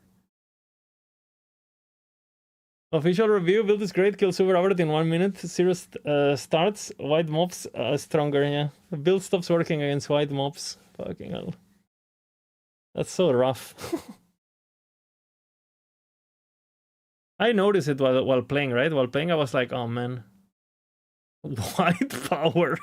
Official review, build is great, kill super average in 1 minute, 0 starts, white mobs stronger, yeah. Build stops working against white mobs. Fucking hell. That's so rough. I noticed it while playing, right? While playing, I was like, oh man. White power.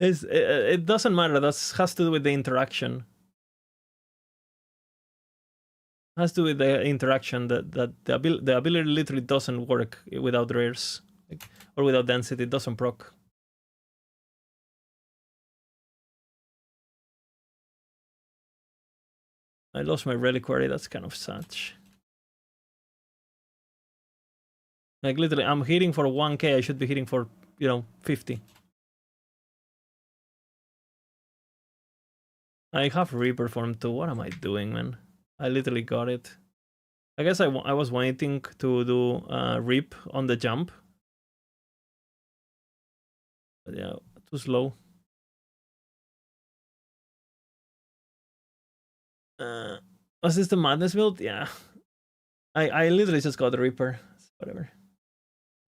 It doesn't matter. That has to do with the interaction. Has to do with the interaction that the ability literally doesn't work without rares, or without density. It doesn't proc. I lost my reliquary. That's kind of such. Like literally, I'm hitting for 1k. I should be hitting for, 50. I have Reaper form too. What am I doing, man? I literally got it. I guess I was waiting to do Reap on the jump. But yeah, too slow. Was this the Madness build? Yeah. I literally just got the Reaper. Whatever.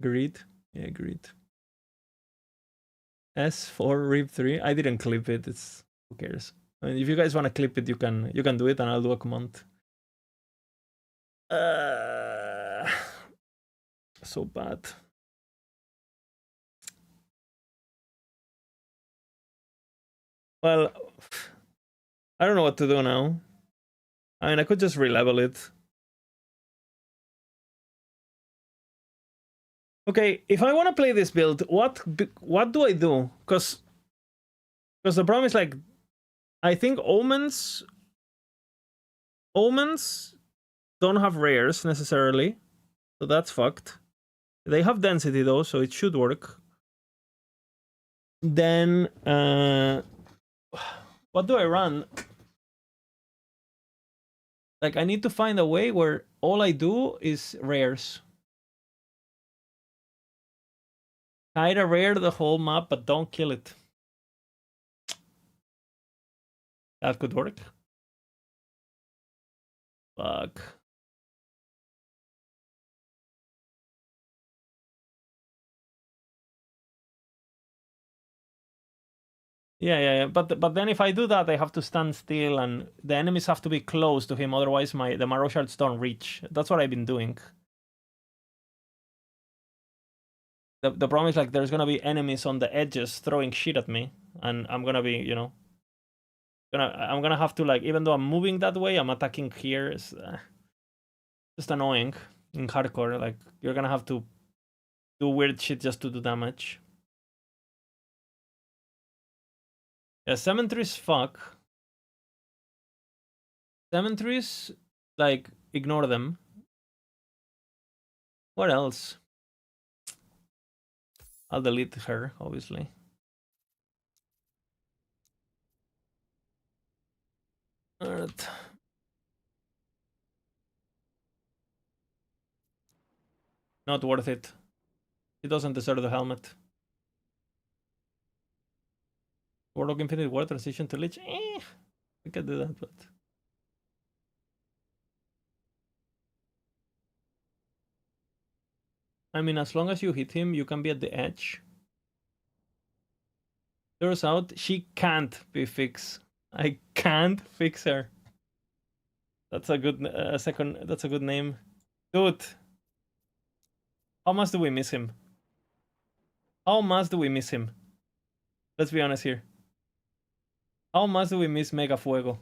Greed. Yeah, greed. S for Reap 3. I didn't clip it. It's who cares? I mean, if you guys want to clip it, you can do it, and I'll do a command. So bad. Well, I don't know what to do now. I mean, I could just re-level it. Okay, if I want to play this build, what do I do? Because Because the problem is like, I think omens don't have rares necessarily, so that's fucked. They have density though, so it should work. Then what do I run? Like, I need to find a way where all I do is rares. Kinda rare the whole map, but don't kill it. That could work. Fuck. Yeah. But then if I do that, I have to stand still, and the enemies have to be close to him. Otherwise, the Marrow Shards don't reach. That's what I've been doing. The problem is like there's gonna be enemies on the edges throwing shit at me, and I'm gonna be, you know, I'm gonna have to, like, even though I'm moving that way, I'm attacking here. It's just annoying in hardcore. Like, you're gonna have to do weird shit just to do damage. Yeah, cemeteries fuck. Cemeteries, like, ignore them. What else? I'll delete her, obviously. Alright. Not worth it. He doesn't deserve the helmet. Warlock Infinite War transition to Leech? We can do that, but... I mean, as long as you hit him, you can be at the edge. Turns out, she can't be fixed. I can't fix her. That's a good that's a good name. Dude. How much do we miss him? How much do we miss him? Let's be honest here. How much do we miss Mega Fuego?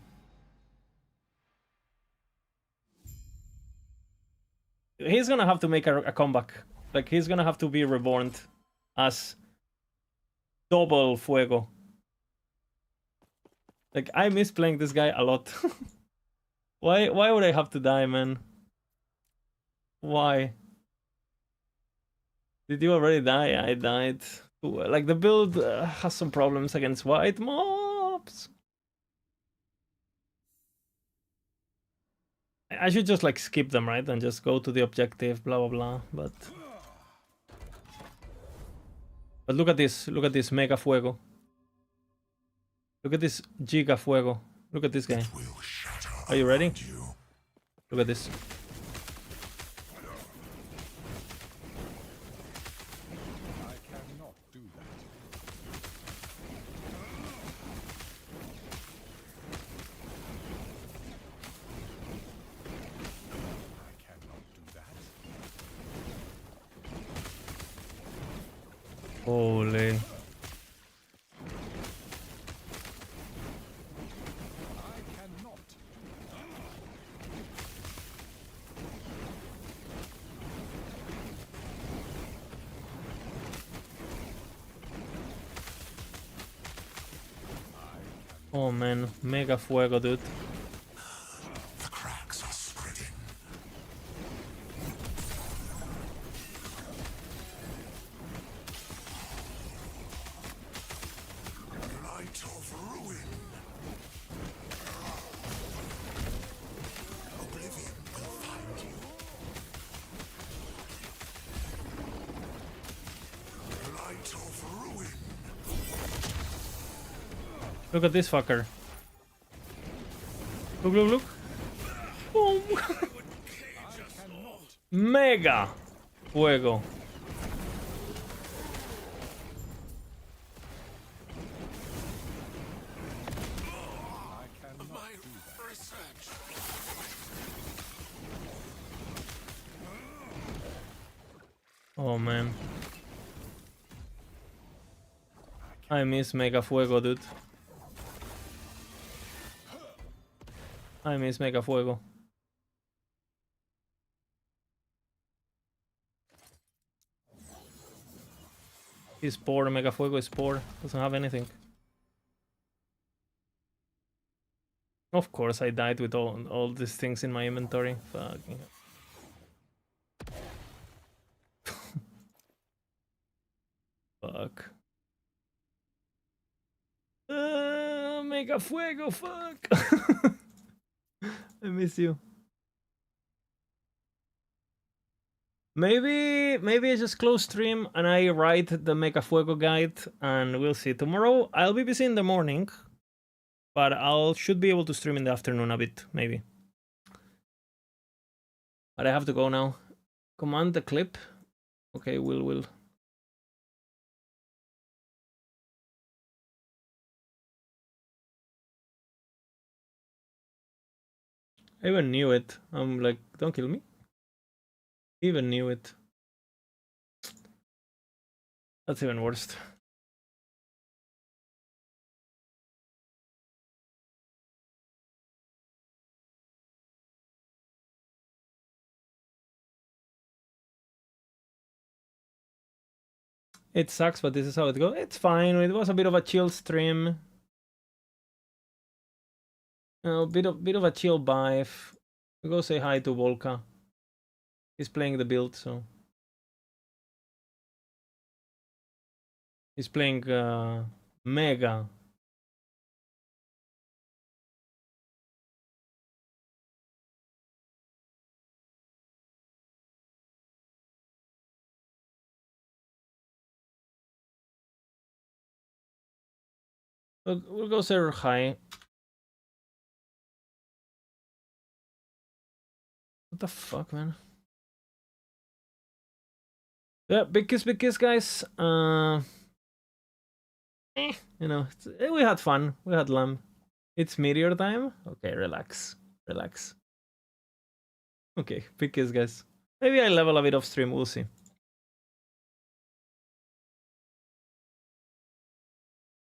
He's gonna have to make a comeback. Like, he's gonna have to be reborn as double Fuego. Like, I miss playing this guy a lot. Why would I have to die, man? Why? Did you already die? I died. Like, the build has some problems against white mobs. I should just, like, skip them, right? And just go to the objective, blah, blah, blah. But look at this Mega Fuego. Look at this Giga Fuego. Look at this guy. Are you ready? Look at this. Holy. Oh man, Mega Fuego, dude. The cracks are spreading. Light of ruin. Oblivion will find you. Light of ruin. Look at this fucker. Look. Boom. Mega Fuego. Oh man. I miss Mega Fuego, dude. I miss Mega Fuego. He's poor, Mega Fuego is poor. Doesn't have anything. Of course, I died with all these things in my inventory. Fucking fuck. Mega fuego, fuck. I miss you. Maybe I just close stream and I write the Mega Fuego guide and we'll see. Tomorrow I'll be busy in the morning, but should be able to stream in the afternoon a bit, maybe. But I have to go now. Command the clip. Okay, will. I even knew it. I'm like, don't kill me. Even knew it. That's even worse. It sucks, but this is how it goes. It's fine. It was a bit of a chill stream. Bit of a chill vibe. We go say hi to Volka. He's playing the build, so he's playing Mega. We'll go say hi. What the fuck, man? Yeah, big kiss, guys. You know, we had fun. We had lamb. It's meteor time. Okay, relax. Okay, big kiss, guys. Maybe I level a bit off stream. We'll see.